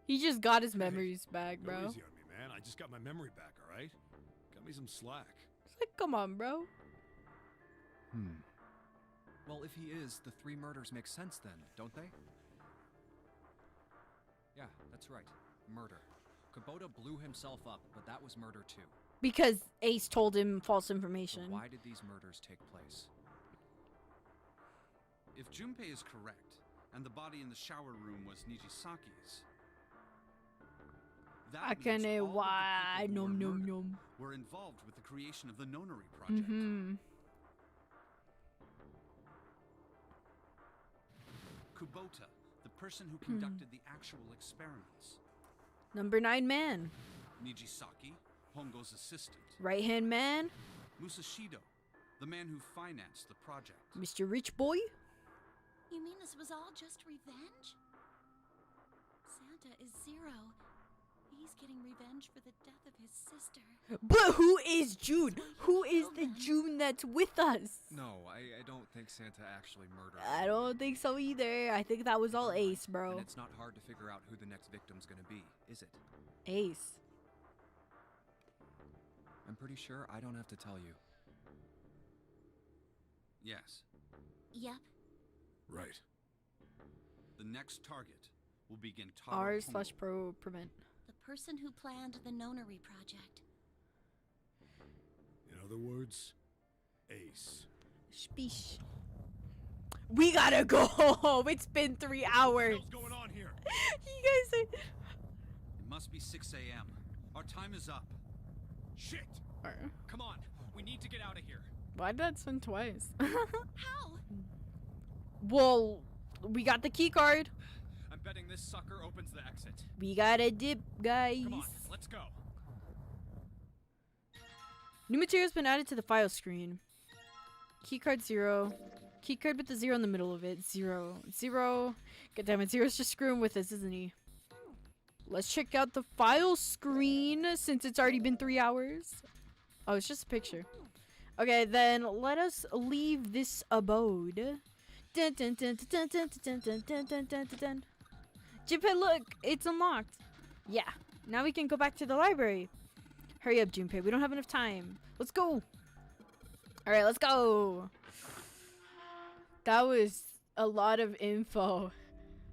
He just got his memories back, bro. Go easy on me, man. I just got my memory back, all right? Cut me some slack. It's like, come on, bro. Well, if he is, the 3 murders make sense then, don't they? Yeah, that's right. Murder. Kubota blew himself up, but that was murder too. Because Ace told him false information. So why did these murders take place? If Junpei is correct, and the body in the shower room was Nijisaki's, that means Akane, all of the why? people who Nom were nom murdered nom. were involved with the creation of the Nonary project. Kubota, the person who conducted the actual experiments. Number 9 man. Nijisaki, Hongo's assistant. Right hand man. Musashido, the man who financed the project. Mr. Rich Boy. You mean this was all just revenge? Santa is Zero. He's getting revenge for the death of his sister. But who is June? Who is the June that's with us? No, I don't think Santa actually murdered I don't think so either. I think that was all Ace, bro. And it's not hard to figure out who the next victim's gonna be, is it? Ace. I'm pretty sure I don't have to tell you. Yes, Yep. Right. the next target will begin Taro R/pro prevent. The person who planned the Nonary project. In other words, Ace. Speech. We gotta go home. It's been 3 hours. What's going on here? You guys are... It must be 6 a.m. Our time is up. Shit! Come on, we need to get out of here. Why did that spin twice? How? Well, we got the key card. I'm betting this sucker opens the exit. We gotta dip, guys. Come on, let's go. New material's been added to the file screen. Keycard 0. Keycard with the 0 in the middle of it. 0. 0. God damn it, Zero's just screwing with us, isn't he? Let's check out the file screen since it's already been 3 hours. Oh, it's just a picture. Okay, then let us leave this abode. Dun, dun, dun, dun, dun, dun, dun, dun, dun, dun, dun. Junpei, look, it's unlocked. Yeah, now we can go back to the library. Hurry up, Junpei, we don't have enough time. Let's go. All right, let's go. That was a lot of info.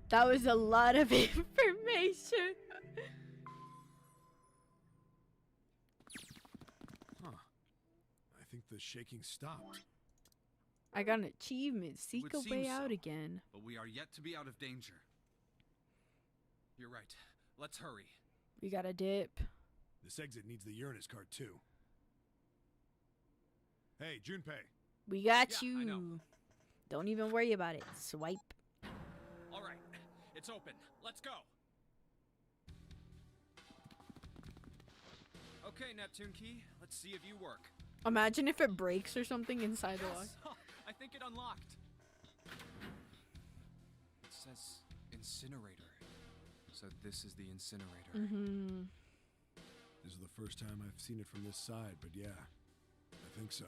That was a lot of information. Huh. I think the shaking stopped. I got an achievement. Seek Would a way seem out so, again. But we are yet to be out of danger. You're right. Let's hurry. We got a dip. This exit needs the Uranus card too. Hey, Junpei. We got Yeah, I know. you. Don't even worry about it. Swipe. All right, It's open. Let's go. Okay, Neptune Key. Let's see if you work. Imagine if it breaks or something inside the lock. Yes! I think it unlocked. It says incinerator. So this is the incinerator. Mm-hmm. This is the first time I've seen it from this side, but yeah, I think so.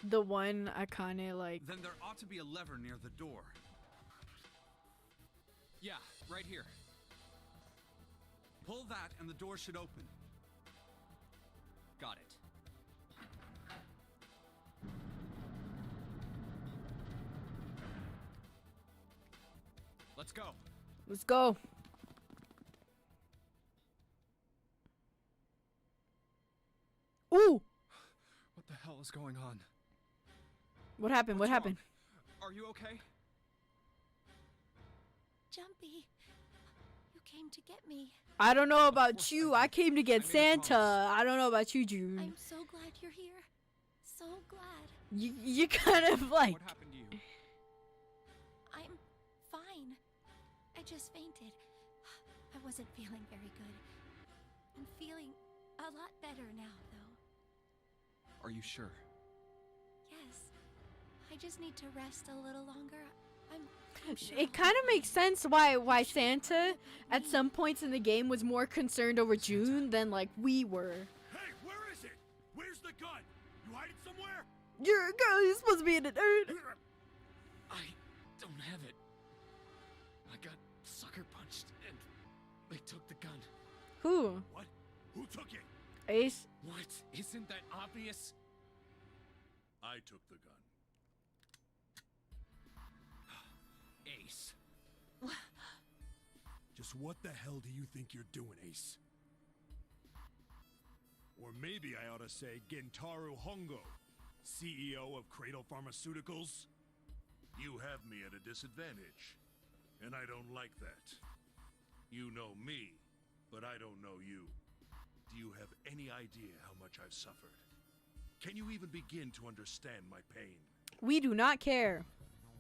The one I kind of like. Then there ought to be a lever near the door. Yeah, right here. Pull that and the door should open. Got it. Let's go. Let's go. Ooh! What the hell is going on? What happened? What happened? Are you okay? Jumpy, you came to get me. I don't know about you. I came to get Santa. I don't know about you, June. I'm so glad you're here. So glad. You kind of like. What happened to you? I'm fine. I just fainted. I wasn't feeling very good. I'm feeling a lot better now, though. Are you sure? Yes. I just need to rest a little longer. I'm sure It kind of makes sense why Santa at some points in the game was more concerned over June than like we were. Hey, where is it? Where's the gun? You hide it somewhere? You're a girl. You're supposed to be in a nerd. I don't have it. I got sucker punched and they took the gun. Who? What? Who took it? Ace. What? Isn't that obvious? I took the gun. Ace. Just what the hell do you think you're doing, Ace? Or maybe I ought to say Gentaro Hongo, CEO of Cradle Pharmaceuticals? You have me at a disadvantage, and I don't like that. You know me, but I don't know you. Do you have any idea how much I've suffered? Can you even begin to understand my pain? We do not care.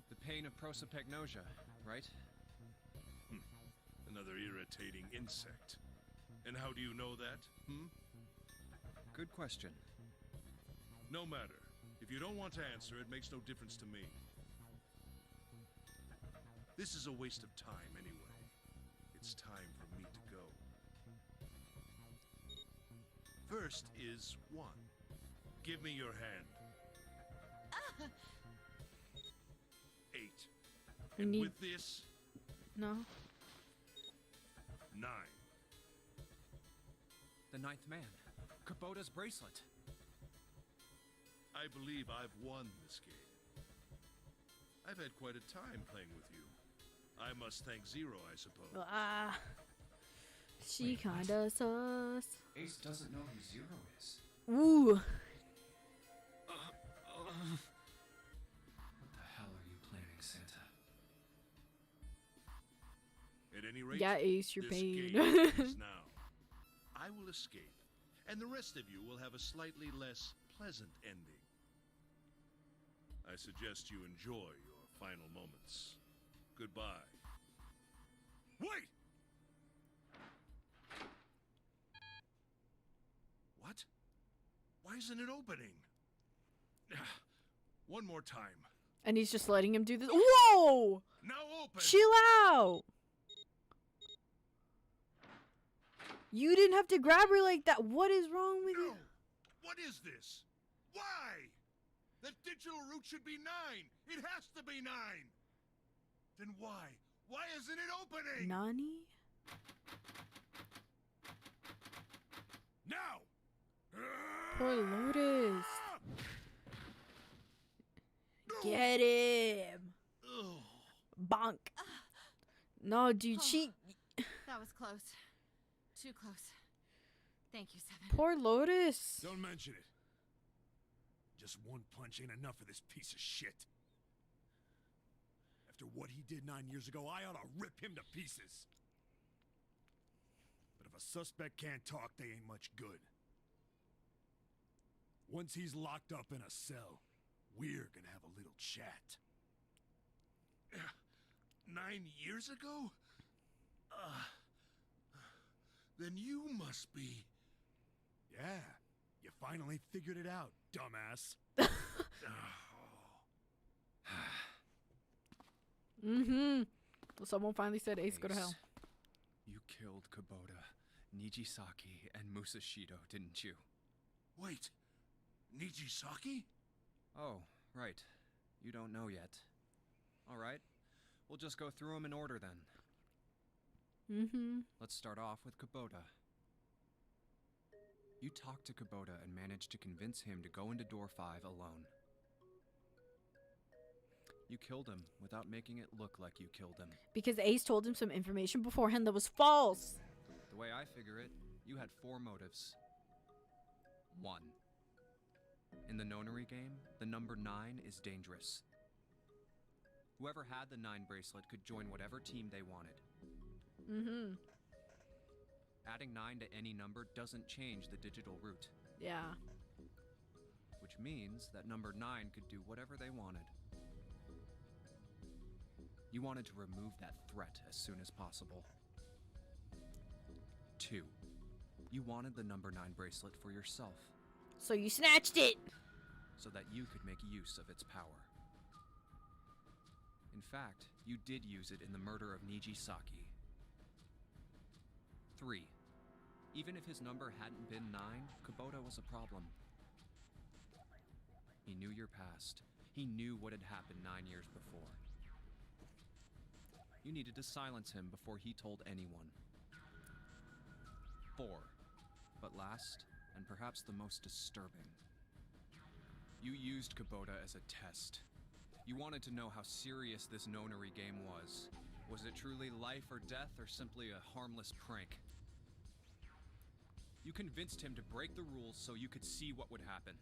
The pain of prosopagnosia, right? Another irritating insect. And how do you know that, Good question. No matter. If you don't want to answer, it makes no difference to me. This is a waste of time anyway. It's time for me to go. First is 1. Give me your hand. 8. We And need- with this, No. 9. The ninth man. Kubota's bracelet. I believe I've won this game. I've had quite a time playing with you. I must thank Zero, I suppose. She kinda sus. Ace doesn't know who Zero is. Ooh. What the hell are you planning, Santa? At any rate, Yeah, Ace, you're this paid. game ends now. I will escape, and the rest of you will have a slightly less pleasant ending. I suggest you enjoy your final moments. Goodbye. Wait! What? Why isn't it opening? One more time. And he's just letting him do this. Whoa! Now open! Chill out! You didn't have to grab her like that. What is wrong with you? No! What is this? Why? The digital route should be 9! It has to be 9! Then why? Why isn't it opening? Nani? Now! Poor Lotus. Get him. Ugh. Bonk. No, dude, she... That was close. Too close. Thank you, Seven. Poor Lotus. Don't mention it. Just one punch ain't enough for this piece of shit. After what he did 9 years ago, I ought to rip him to pieces. But if a suspect can't talk, they ain't much good. Once he's locked up in a cell, we're gonna have a little chat. 9 years ago? Then you must be... Yeah, you finally figured it out, dumbass. Well, someone finally said Ace go to hell. You killed Kubota, Nijisaki, and Musashido, didn't you? Wait, Nijisaki? Oh, right. You don't know yet. All right. We'll just go through them in order then. Let's start off with Kubota. You talked to Kubota and managed to convince him to go into door 5 alone. You killed him without making it look like you killed him. Because Ace told him some information beforehand that was false. The way I figure it, you had 4 motives. 1. In the Nonary game, the number 9 is dangerous. Whoever had the 9 bracelet could join whatever team they wanted. Adding 9 to any number doesn't change the digital route. Yeah. Which means that number 9 could do whatever they wanted. You wanted to remove that threat as soon as possible. 2. You wanted the number 9 bracelet for yourself. So you snatched it! So that you could make use of its power. In fact, you did use it in the murder of Nijisaki. 3. Even if his number hadn't been 9, Kubota was a problem. He knew your past. He knew what had happened 9 years before. You needed to silence him before he told anyone. 4. But last, and perhaps the most disturbing. You used Kubota as a test. You wanted to know how serious this Nonary game was. Was it truly life or death, or simply a harmless prank? You convinced him to break the rules so you could see what would happen.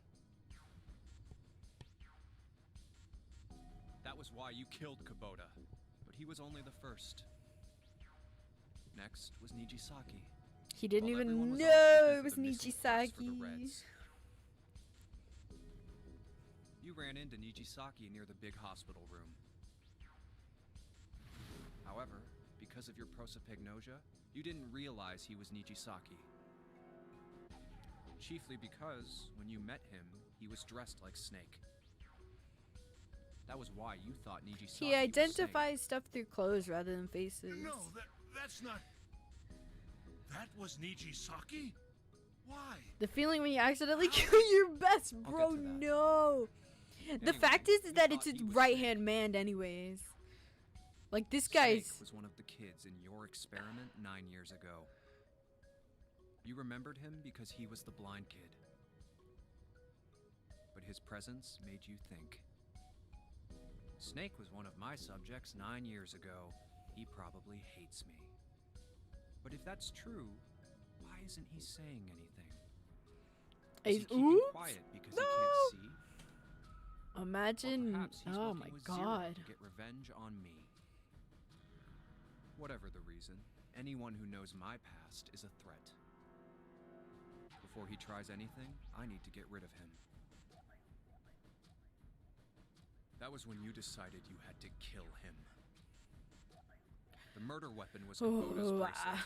That was why you killed Kubota, but he was only the first. Next was Nijisaki. He didn't While even everyone was know off it was looking for the missing parts for the Nijisaki. Reds, you ran into Nijisaki near the big hospital room. However, because of your prosopagnosia, you didn't realize he was Nijisaki. Chiefly because, when you met him, he was dressed like Snake. That was why you thought Nijisaki He was identifies stuff through clothes rather than faces. No, that's not... That was Nijisaki? Why? The feeling when you accidentally kill your best bro, no. The Anyway, fact is you that thought it's he was right hand man anyways. Like this Snake guy's was one of the kids in your experiment 9 years ago. You remembered him because he was the blind kid. But his presence made you think. Snake was one of my subjects 9 years ago. He probably hates me. But if that's true, why isn't he saying anything? Is he keeping quiet because he can't see? Imagine. Or perhaps he's Oh working my with Zero god. to get revenge on me. Whatever the reason, anyone who knows my past is a threat. Before he tries anything, I need to get rid of him. That was when you decided you had to kill him. The murder weapon was Kubota's bracelet.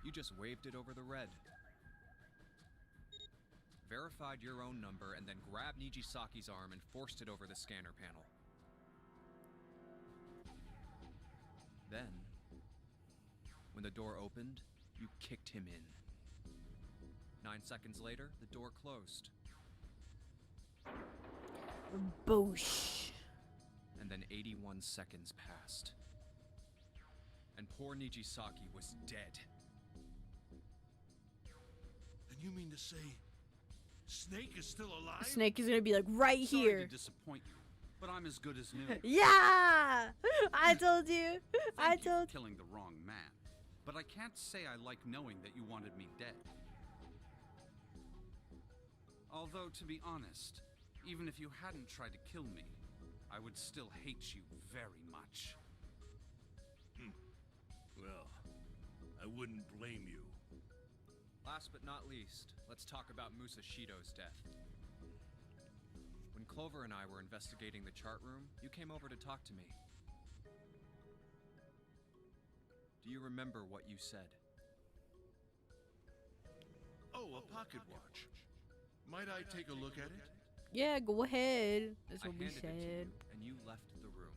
You just waved it over the red. Verified your own number and then grabbed Nijisaki's arm and forced it over the scanner panel. Then, when the door opened, you kicked him in. 9 seconds later, the door closed. Boosh. And then 81 seconds passed. And poor Nijisaki was dead. And you mean to say Snake is still alive? Snake is gonna be like right Sorry here. to disappoint you, but I'm as good as new. Yeah! I told you. I Thank you told for killing the wrong man, but I can't say I like knowing that you wanted me dead. Although, to be honest, even if you hadn't tried to kill me, I would still hate you very much. Well, I wouldn't blame you. Last but not least, let's talk about Musashido's death. When Clover and I were investigating the chart room, you came over to talk to me. Do you remember what you said? Oh, a pocket watch. Might I take a look at it? Yeah, go ahead. That's what we handed it to you, said. and you left the room.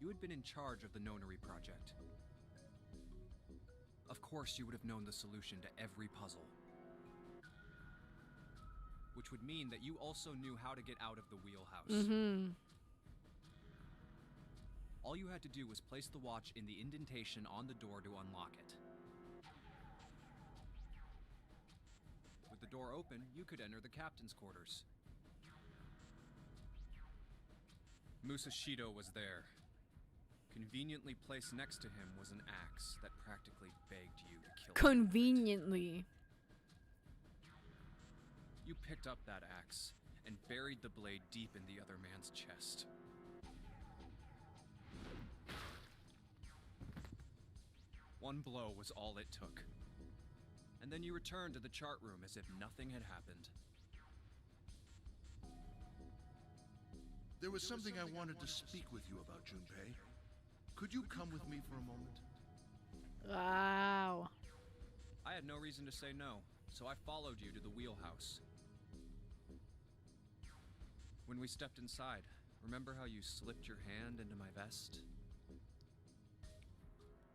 You had been in charge of the Nonary project. Of course you would have known the solution to every puzzle. Which would mean that you also knew how to get out of the wheelhouse. Mm-hmm. All you had to do was place the watch in the indentation on the door to unlock it. With the door open, you could enter the captain's quarters. Musashido was there. Conveniently placed next to him was an axe that practically begged you to kill him. Conveniently. You picked up that axe and buried the blade deep in the other man's chest. One blow was all it took. And then you returned to the chart room as if nothing had happened. There was something I wanted to speak with you about, Junpei. Could you come with me for a moment? Wow. I had no reason to say no, so I followed you to the wheelhouse. When we stepped inside, remember how you slipped your hand into my vest?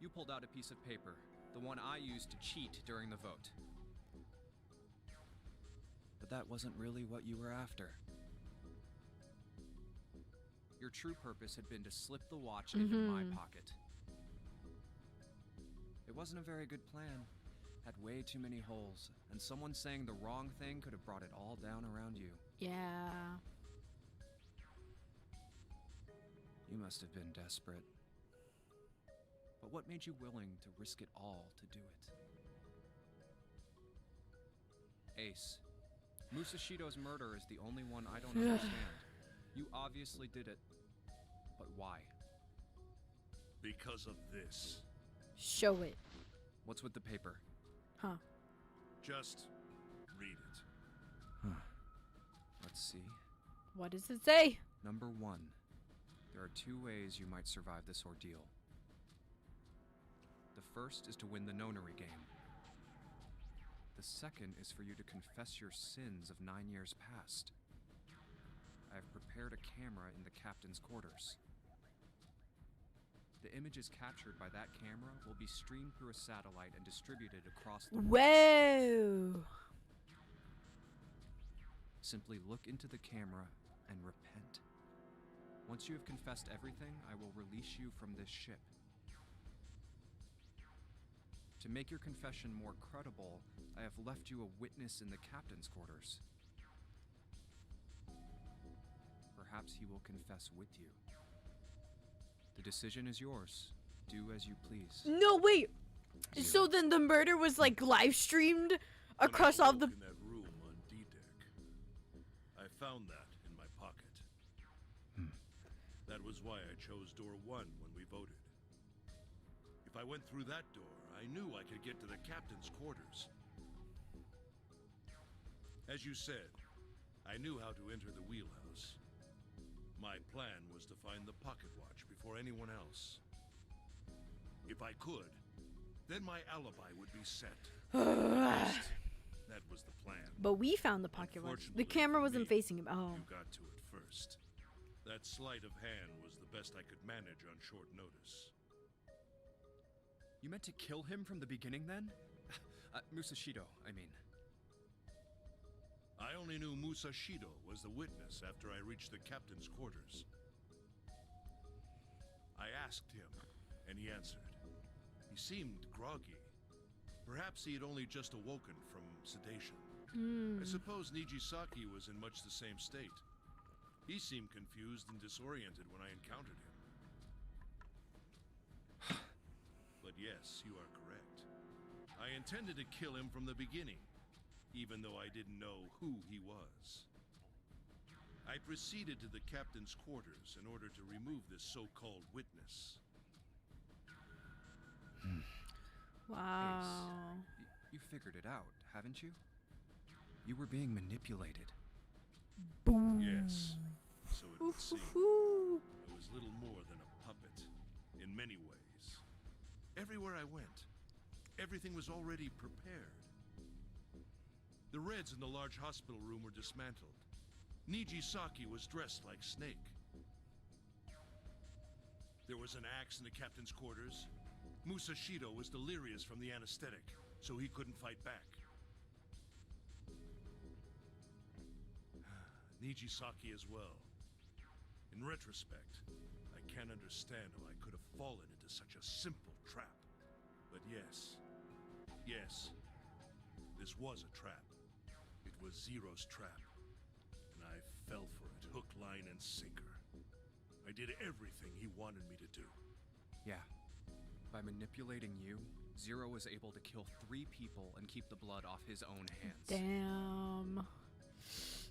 You pulled out a piece of paper, the one I used to cheat during the vote. But that wasn't really what you were after. Your true purpose had been to slip the watch into my pocket. It wasn't a very good plan. Had way too many holes, and someone saying the wrong thing could have brought it all down around you. Yeah. You must have been desperate. But what made you willing to risk it all to do it? Ace, Musashido's murder is the only one I don't understand. You obviously did it, but why? Because of this. Show it. What's with the paper? Huh. Just read it. Huh. Let's see. What does it say? Number 1. There are 2 ways you might survive this ordeal. The first is to win the Nonary game. The second is for you to confess your sins of 9 years past. I have prepared a camera in the captain's quarters. The images captured by that camera will be streamed through a satellite and distributed across the world. Whoa! Simply look into the camera and repent. Once you have confessed everything, I will release you from this ship. To make your confession more credible, I have left you a witness in the captain's quarters. Perhaps he will confess with you. The decision is yours. Do as you please. No, wait. So then the murder was like live streamed across all the. In that room on D-deck, I found that in my pocket. That was why I chose door 1 when we voted. If I went through that door, I knew I could get to the captain's quarters. As you said, I knew how to enter the wheelhouse. My plan was to find the pocket watch before anyone else. If I could, then my alibi would be set. That was the plan. But we found the pocket watch. The camera wasn't facing him. Oh. You got to it first. That sleight of hand was the best I could manage on short notice. You meant to kill him from the beginning then? Musashido, I mean. I only knew Musashido was the witness after I reached the captain's quarters. I asked him, and he answered. He seemed groggy. Perhaps he had only just awoken from sedation. I suppose Nijisaki was in much the same state. He seemed confused and disoriented when I encountered him. But yes, you are correct. I intended to kill him from the beginning, even though I didn't know who he was. I proceeded to the captain's quarters in order to remove this so-called witness. Wow. Ace, you figured it out, haven't you? You were being manipulated. Boom. Yes, so it would seem. Ooh. It was little more than a puppet. in many ways. Everywhere I went, everything was already prepared. The Reds in the large hospital room were dismantled. Nijisaki was dressed like Snake. There was an axe in the captain's quarters. Musashido was delirious from the anesthetic, so he couldn't fight back. Nijisaki as well. In retrospect, I can't understand how I could have fallen into such a simple trap. But yes, this was a trap. It was Zero's trap. And I fell for it, hook, line, and sinker. I did everything he wanted me to do. Yeah. By manipulating you, Zero was able to kill 3 people and keep the blood off his own hands. Damn.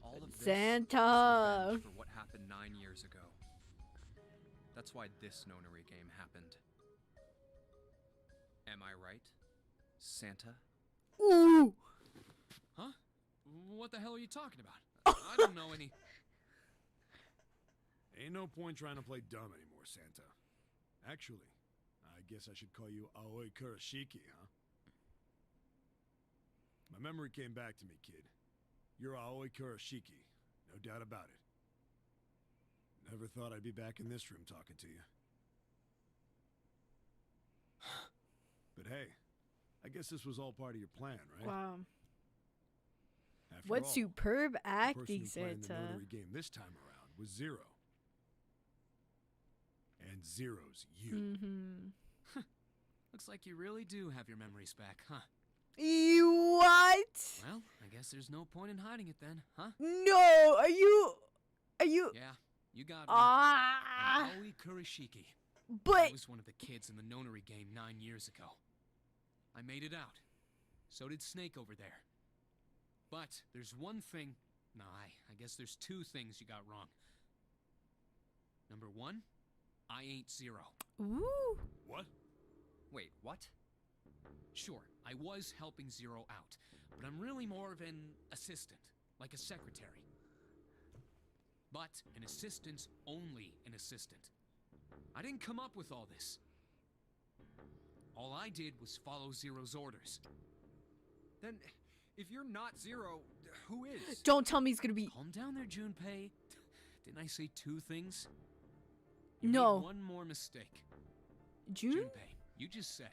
All of this Santa. was revenge for what happened 9 years ago. That's why this Nonary game happened. Am I right, Santa? Ooh! Huh? What the hell are you talking about? I don't know any... Ain't no point trying to play dumb anymore, Santa. Actually, I guess I should call you Aoi Kurashiki, huh? My memory came back to me, kid. You're Aoi Kurashiki, no doubt about it. Never thought I'd be back in this room talking to you. But hey, I guess this was all part of your plan, right? Wow. After What all, superb the acting, person who played in the Santa. Nonary game this time around was Zero. And Zero's you. Mm-hmm. Looks like you really do have your memories back, huh? What? Well, I guess there's no point in hiding it then, huh? No, are you? Yeah, you got me. Ah! I'm Aoi Kurashiki. But I was one of the kids in the Nonary game 9 years ago. I made it out. So did Snake over there. But there's one thing... No, I guess there's 2 things you got wrong. Number 1, I ain't Zero. Ooh. What? Wait, what? Sure, I was helping Zero out, but I'm really more of an assistant, like a secretary. But an assistant's only an assistant. I didn't come up with all this. All I did was follow Zero's orders. Then, if you're not Zero, who is? Don't tell me he's gonna be. Calm down there, Junpei. Didn't I say 2 things? No. Made one more mistake. June? Junpei, you just said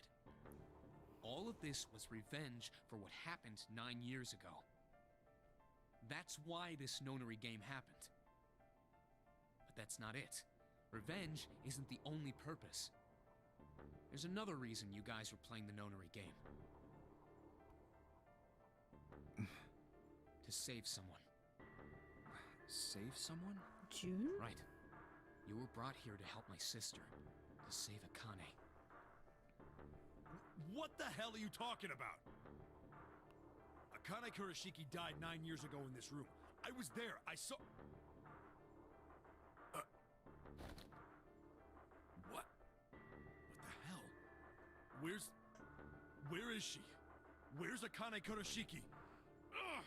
all of this was revenge for what happened 9 years ago. That's why this Nonary game happened. But that's not it. Revenge isn't the only purpose. There's another reason you guys were playing the Nonary game. To save someone. Save someone? June? Right. You were brought here to help my sister. To save Akane. What the hell are you talking about? Akane Kurashiki died 9 years ago in this room. I was there. I saw... What? What the hell? Where is she? Where's Akane Kurashiki? Ugh!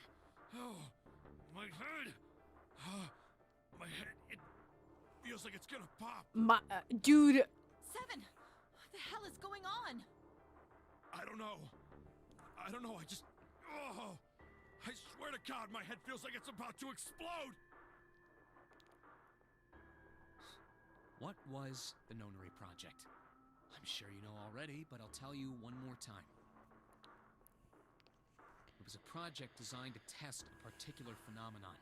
Oh, my head! My head, it feels like it's gonna pop. Dude. 7! What the hell is going on? I don't know. I just... Oh! I swear to God, my head feels like it's about to explode! What was the Nonary Project? I'm sure you know already, but I'll tell you one more time. It was a project designed to test a particular phenomenon.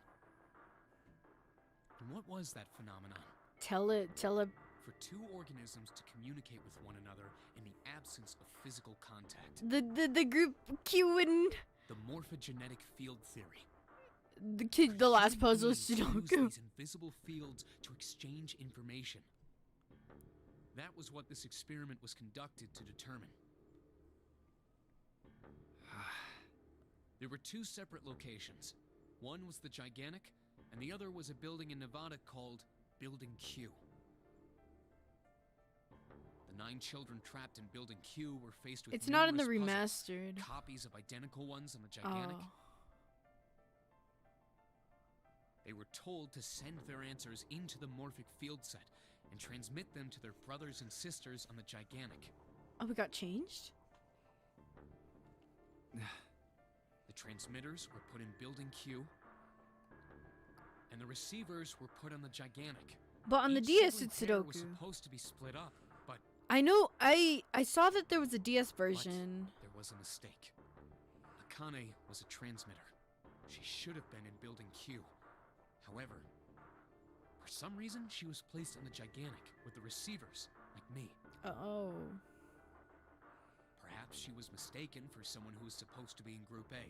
And what was that phenomenon? Tell it. For 2 organisms to communicate with one another in the absence of physical contact. The group Q and The morphogenetic field theory. the last puzzle is Humans Sudoku. use these invisible fields to exchange information. That was what this experiment was conducted to determine. There were 2 separate locations. One was the Gigantic, and the other was a building in Nevada called Building Q. The 9 children trapped in Building Q were faced with It's not in the numerous puzzles, remastered. copies of identical ones on the Gigantic. Oh. They were told to send their answers into the morphic field set, and transmit them to their brothers and sisters on the Gigantic. Oh, we got changed? The transmitters were put in Building Q, and the receivers were put on the Gigantic. But on the Each DS, sibling it's pair Sudoku. was supposed to be split up, but I know, I saw that there was a DS version. there was a mistake. Akane was a transmitter. She should have been in Building Q. However, for some reason, she was placed on the Gigantic with the receivers, like me. Oh. Perhaps she was mistaken for someone who was supposed to be in Group A.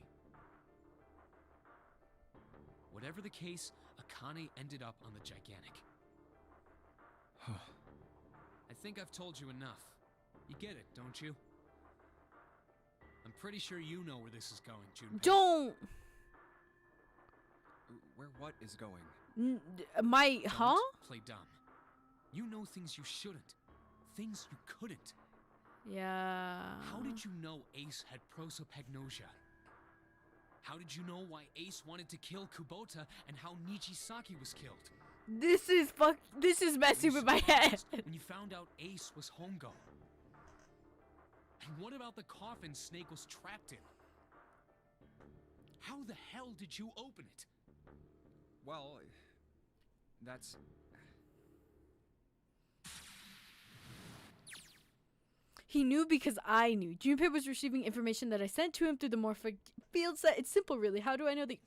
Whatever the case, Akane ended up on the Gigantic. I think I've told you enough. You get it, don't you? I'm pretty sure you know where this is going, Junpei. Don't! Where what is going? My, huh? Don't play dumb. You know things you shouldn't. Things you couldn't. Yeah. How did you know Ace had prosopagnosia? How did you know why Ace wanted to kill Kubota and how Nijisaki was killed? This is messing with my head. When you found out Ace was Hongo. And what about the coffin Snake was trapped in? How the hell did you open it? Well, that's... He knew because I knew. Junpei was receiving information that I sent to him through the morphic field set. It's simple, really. How do I know the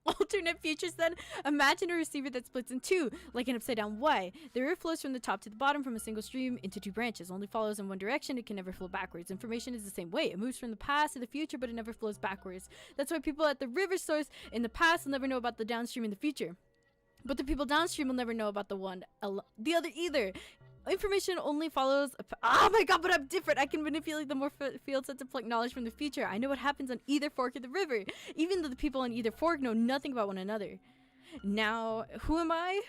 alternate futures then? Imagine a receiver that splits in two, like an upside-down Y. The river flows from the top to the bottom from a single stream into two branches. Only follows in one direction. It can never flow backwards. Information is the same way. It moves from the past to the future, but it never flows backwards. That's why people at the river source in the past will never know about the downstream in the future. But the people downstream will never know about the other either. Information only follows. Oh my god, but I'm different. I can manipulate the more field set to pluck knowledge from the future. I know what happens on either fork of the river, even though the people on either fork know nothing about one another. Now, who am I?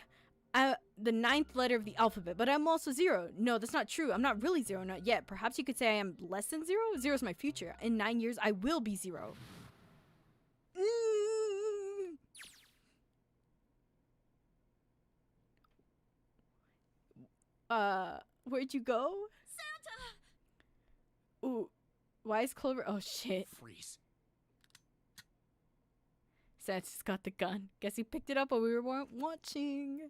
The 9th letter of the alphabet, but I'm also 0. No, that's not true. I'm not really 0, not yet. Perhaps you could say I am less than 0. 0 is my future. In 9 years, I will be 0. Where'd you go? Santa! Ooh, why is Clover? Oh shit. Freeze. Santa's got the gun. Guess he picked it up while we weren't watching.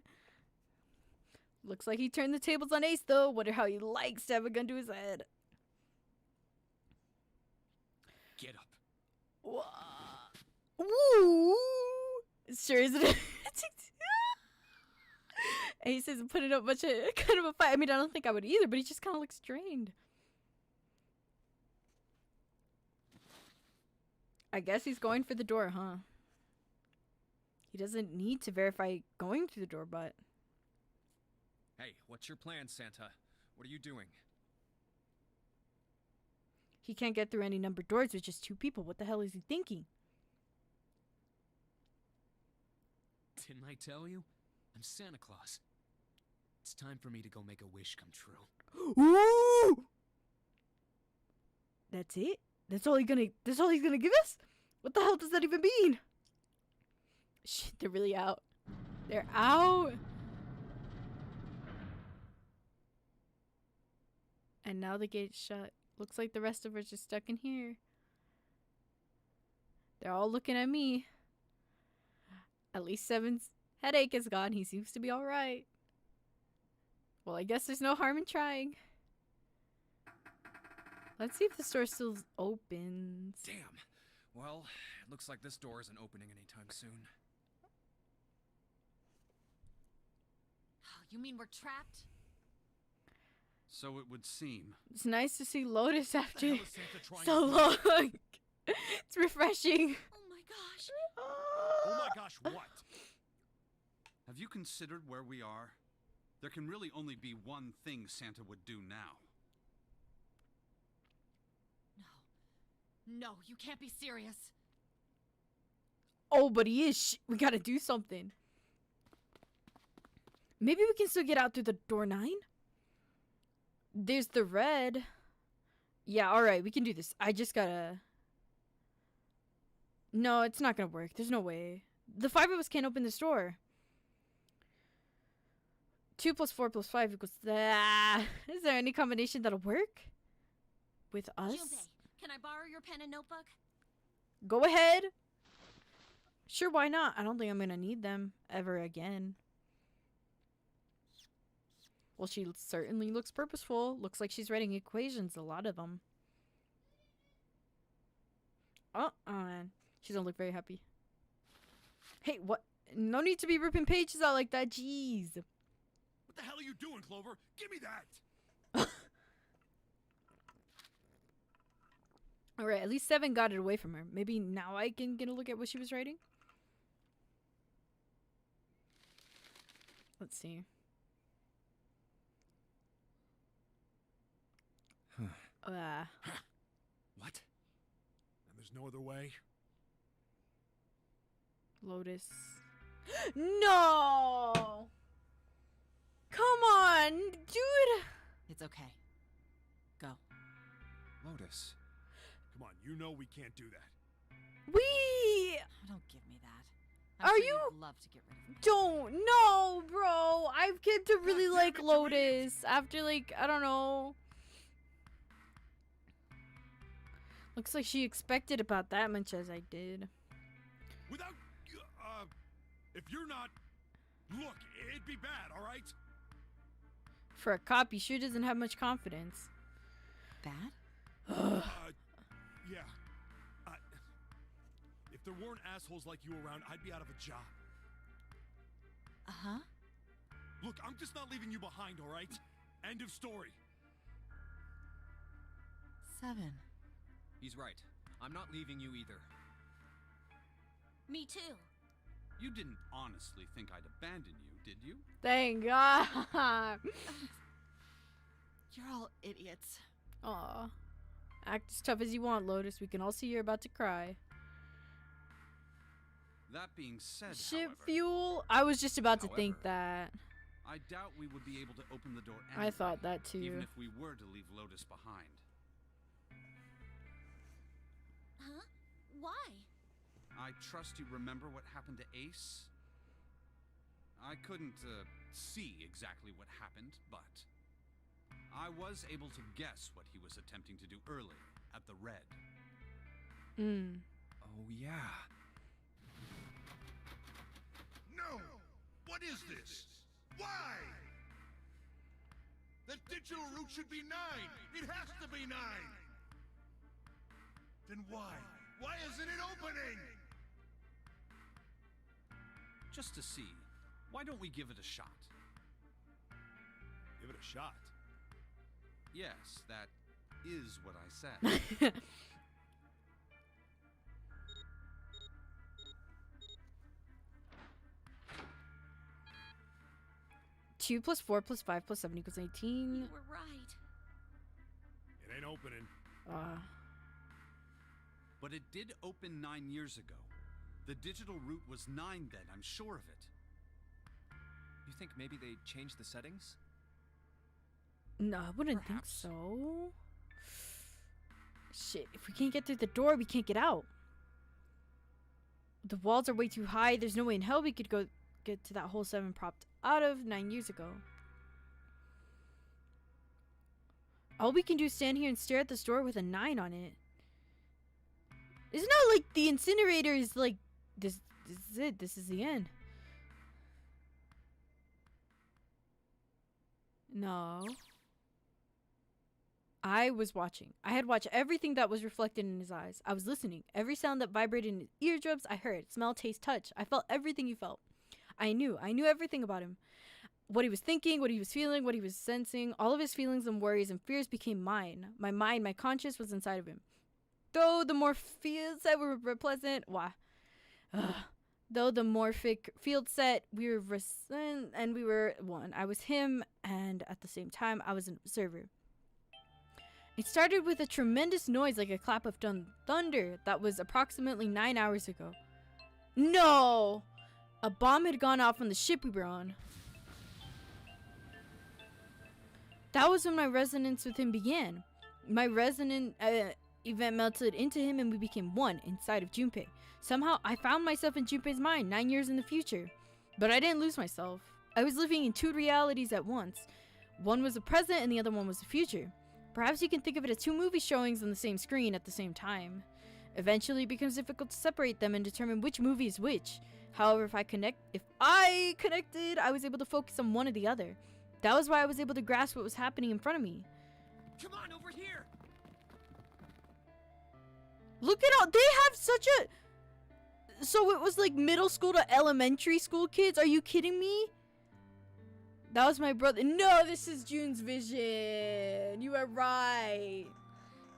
Looks like he turned the tables on Ace though. Wonder how he likes to have a gun to his head. Get up. Woo! Sure isn't. Ace isn't putting up much of kind of a fight. I mean, I don't think I would either, but he just kind of looks strained. I guess he's going for the door, huh? He doesn't need to verify going through the door, but... Hey, what's your plan, Santa? What are you doing? He can't get through any numbered doors with just 2 people. What the hell is he thinking? Didn't I tell you? I'm Santa Claus. It's time for me to go make a wish come true. Ooh! That's it? That's all he's gonna give us? What the hell does that even mean? Shit, they're really out. They're out. And now the gate's shut. Looks like the rest of us are stuck in here. They're all looking at me. At least 7's headache is gone. He seems to be alright. Well, I guess there's no harm in trying. Let's see if the store still opens. Damn. Well, it looks like this door isn't opening anytime soon. You mean we're trapped? So it would seem. It's nice to see Lotus after What the hell is Santa trying so to do? long. It's refreshing. Oh my gosh. Oh my gosh, what? Have you considered where we are? There can really only be one thing Santa would do now. No, you can't be serious. Oh, but he is. We gotta do something. Maybe we can still get out through the door 9? There's the red. Yeah, alright, we can do this. I just gotta... No, it's not gonna work. There's no way. The 5 of us can't open this door. 2 plus 4 plus 5 equals that. Is there any combination that'll work with us? Junpei, can I borrow your pen and notebook? Go ahead. Sure, why not? I don't think I'm gonna need them ever again. Well, she certainly looks purposeful. Looks like she's writing equations, a lot of them. Oh, man. She doesn't look very happy. Hey, what? No need to be ripping pages out like that. Jeez. What the hell are you doing, Clover? Give me that! Alright, at least 7 got it away from her. Maybe now I can get a look at what she was writing. Let's see. What? And there's no other way? Lotus. No! Come on, dude! It's okay. Go. Lotus. Come on, you know we can't do that. We Oh, don't give me that. I'm Are sure you- you'd love to get rid of me. don't know, bro. I've came to really like Lotus after like I don't know. Looks like she expected about that much as I did. Without, if you're not, look, it'd be bad, all right? For a cop, he sure doesn't have much confidence. Bad? Yeah. If there weren't assholes like you around, I'd be out of a job. Uh-huh. Look, I'm just not leaving you behind, all right? End of story. 7. He's right. I'm not leaving you either. Me too. You didn't honestly think I'd abandon you, did you? Thank God. You're all idiots. Aw. Act as tough as you want, Lotus. We can all see you're about to cry. That being said, Ship however, fuel? I was just about to think that. I doubt we would be able to open the door I anyway, thought that too. even if we were to leave Lotus behind. Huh? Why? I trust you remember what happened to Ace? I couldn't see exactly what happened, but I was able to guess what he was attempting to do earlier at the Red. Oh, yeah. No! What is this? Why? The digital route should be 9! It has to be 9! Then why? Why isn't it opening? Just to see, why don't we give it a shot? Give it a shot. Yes, that is what I said. 2 plus 4 plus 5 plus 7 equals 18. You were right. It ain't opening. But it did open 9 years ago. The digital route was 9 then, I'm sure of it. You think maybe they changed the settings? No, I wouldn't Perhaps. think so. Shit, if we can't get through the door, we can't get out. The walls are way too high. There's no way in hell we could go get to that hole 7 propped out of 9 years ago. All we can do is stand here and stare at this door with a 9 on it. It's not like the incinerator is like, this is it. This is the end. No. I was watching. I had watched everything that was reflected in his eyes. I was listening. Every sound that vibrated in his eardrums, I heard. Smell, taste, touch. I felt everything he felt. I knew everything about him. What he was thinking, what he was feeling, what he was sensing. All of his feelings and worries and fears became mine. My mind, my conscience was inside of him. Though the more fields that were pleasant, though the morphic field set, we were and we were one. I was him, and at the same time, I was an observer. It started with a tremendous noise like a clap of thunder that was approximately 9 hours ago. No! A bomb had gone off on the ship we were on. That was when my resonance with him began. My resonant event melted into him and we became one inside of Junpei. Somehow, I found myself in Junpei's mind 9 years in the future. But I didn't lose myself. I was living in two realities at once. One was the present and the other one was the future. Perhaps you can think of it as two movie showings on the same screen at the same time. Eventually, it becomes difficult to separate them and determine which movie is which. However, if I connected, I was able to focus on one or the other. That was why I was able to grasp what was happening in front of me. Come on, over here! Look at all, they have such a... So it was like middle school to elementary school kids? Are you kidding me? That was my brother. No, this is June's vision. You are right.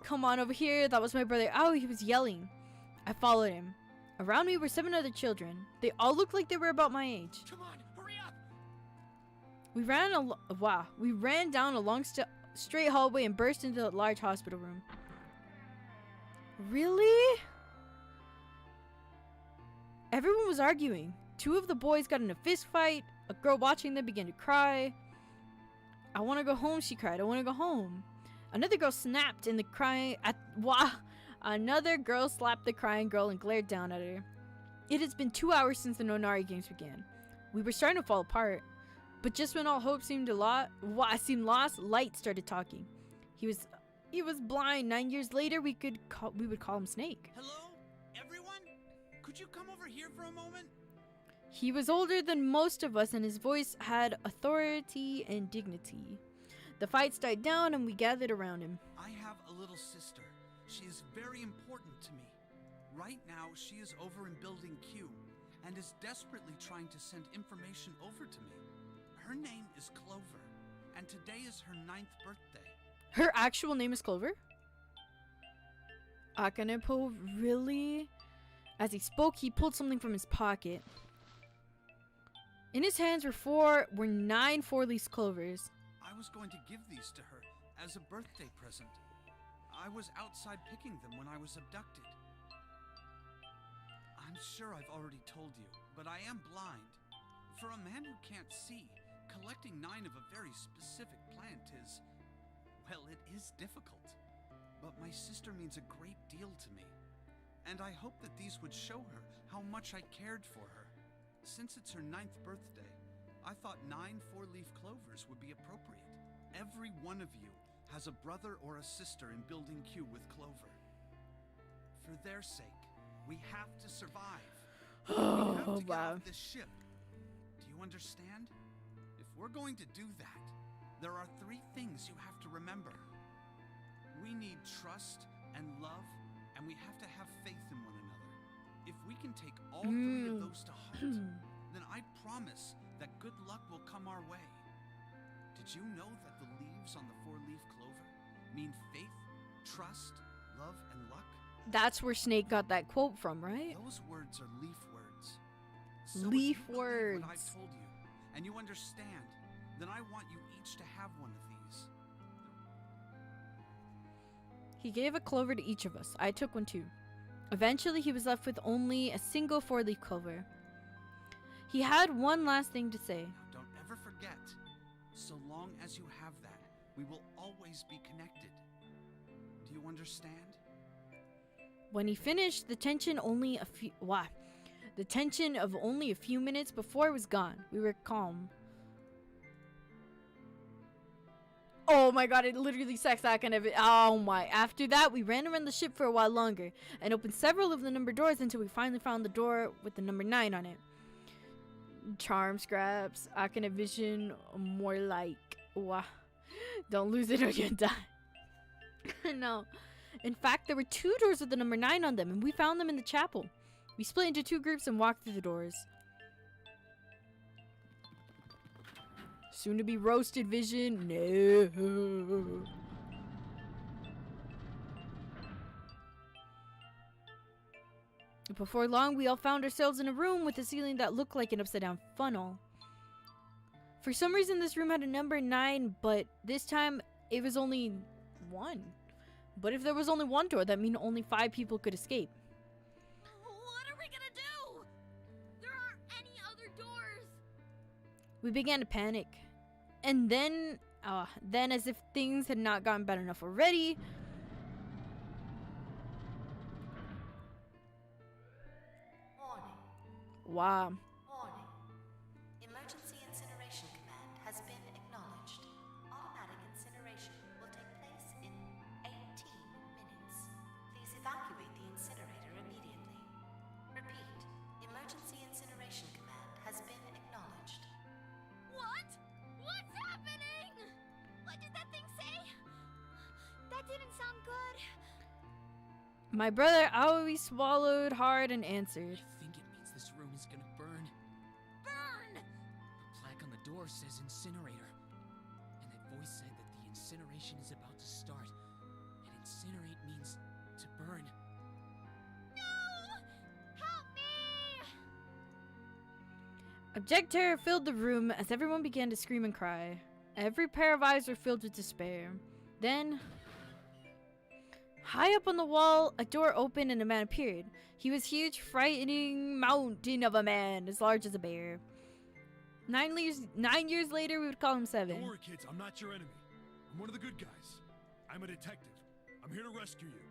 Come on over here. That was my brother. Oh, he was yelling. I followed him. Around me were 7 other children. They all looked like they were about my age. Come on, hurry up! We ran down a long straight hallway and burst into a large hospital room. Really? Everyone was arguing. 2 of the boys got in a fist fight. A girl watching them began to cry. I want to go home, she cried. I want to go home. Another girl snapped in the crying Another girl slapped the crying girl and glared down at her. It has been 2 hours since the Nonary Games began. We were starting to fall apart. But just when all hope seemed lost, Light started talking. He was blind. 9 years later, we would call him Snake. Hello, everyone? Could you come over here for a moment? He was older than most of us, and his voice had authority and dignity. The fights died down, and we gathered around him. I have a little sister. She is very important to me. Right now, she is over in Building Q, and is desperately trying to send information over to me. Her name is Clover, and today is her 9th birthday. Her actual name is Clover? Akanepo, really? As he spoke, he pulled something from his pocket. In his hands were 9 four-leaf clovers. I was going to give these to her as a birthday present. I was outside picking them when I was abducted. I'm sure I've already told you, but I am blind. For a man who can't see, collecting 9 of a very specific plant is... well, it is difficult. But my sister means a great deal to me. And I hope that these would show her how much I cared for her. Since it's her 9th birthday, I thought 9 four-leaf clovers would be appropriate. Every one of you has a brother or a sister in Building Q with Clover. For their sake, we have to survive. We have to get off this ship. Do you understand? If we're going to do that, there are 3 things you have to remember. We need trust and love, and we have to have faith in one another. If we can take all 3 of those to heart, then I promise that good luck will come our way. Did you know that the leaves on the 4-leaf clover mean faith, trust, love, and luck? That's where Snake got that quote from, right? Those words are leaf words. So leaf if you words. believe what I told you, and you understand, then I want you each to have one of these. He gave a clover to each of us. I took one too. Eventually, he was left with only a single 4-leaf clover. He had one last thing to say. Now, don't ever forget, so long as you have that, we will always be connected. Do you understand? When he finished, the tension of only a few minutes before it was gone. We were calm. Oh my god, it literally sucks that kind of it. Oh my. After that, we ran around the ship for a while longer and opened several of the number doors until we finally found the door with the number 9 on it. Charm scraps, Akane vision, more like. Wow. Don't lose it or you'll die. No. In fact, there were 2 doors with the number 9 on them, and we found them in the chapel. We split into 2 groups and walked through the doors. Soon to be roasted vision. No. Before long, we all found ourselves in a room with a ceiling that looked like an upside down funnel. For some reason, this room had a number 9, but this time it was only 1. But if there was only 1 door, that means only 5 people could escape. What are we gonna do? There aren't any other doors. We began to panic. And then as if things had not gotten bad enough already, Warning. wow. Warning. Emergency incineration My brother always swallowed hard and answered. I think it means this room is gonna burn. Burn! The plaque on the door says incinerator. And that voice said that the incineration is about to start. And incinerate means to burn. No! Help me! Abject terror filled the room as everyone began to scream and cry. Every pair of eyes were filled with despair. Then, high up on the wall, a door opened and a man appeared. He was a huge, frightening mountain of a man, as large as a bear. 9 years later, we would call him 7. Don't worry, kids. I'm not your enemy. I'm one of the good guys. I'm a detective. I'm here to rescue you.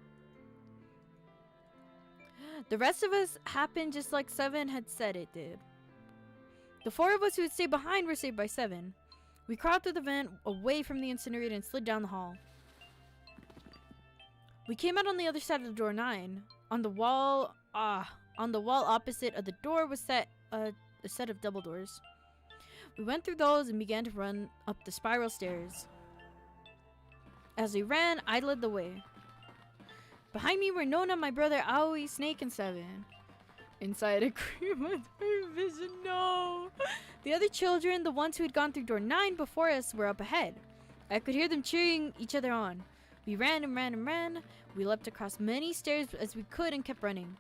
The rest of us happened just like 7 had said it did. The 4 of us who had stayed behind were saved by 7. We crawled through the vent away from the incinerator and slid down the hall. We came out on the other side of the door 9. On the wall opposite of the door was set a set of double doors. We went through those and began to run up the spiral stairs. As we ran, I led the way. Behind me were Nona, my brother, Aoi, Snake, and 7. Inside a cream vision, no! The other children, the ones who had gone through door 9 before us, were up ahead. I could hear them cheering each other on. We ran and ran and ran. We leapt across many stairs as we could and kept running.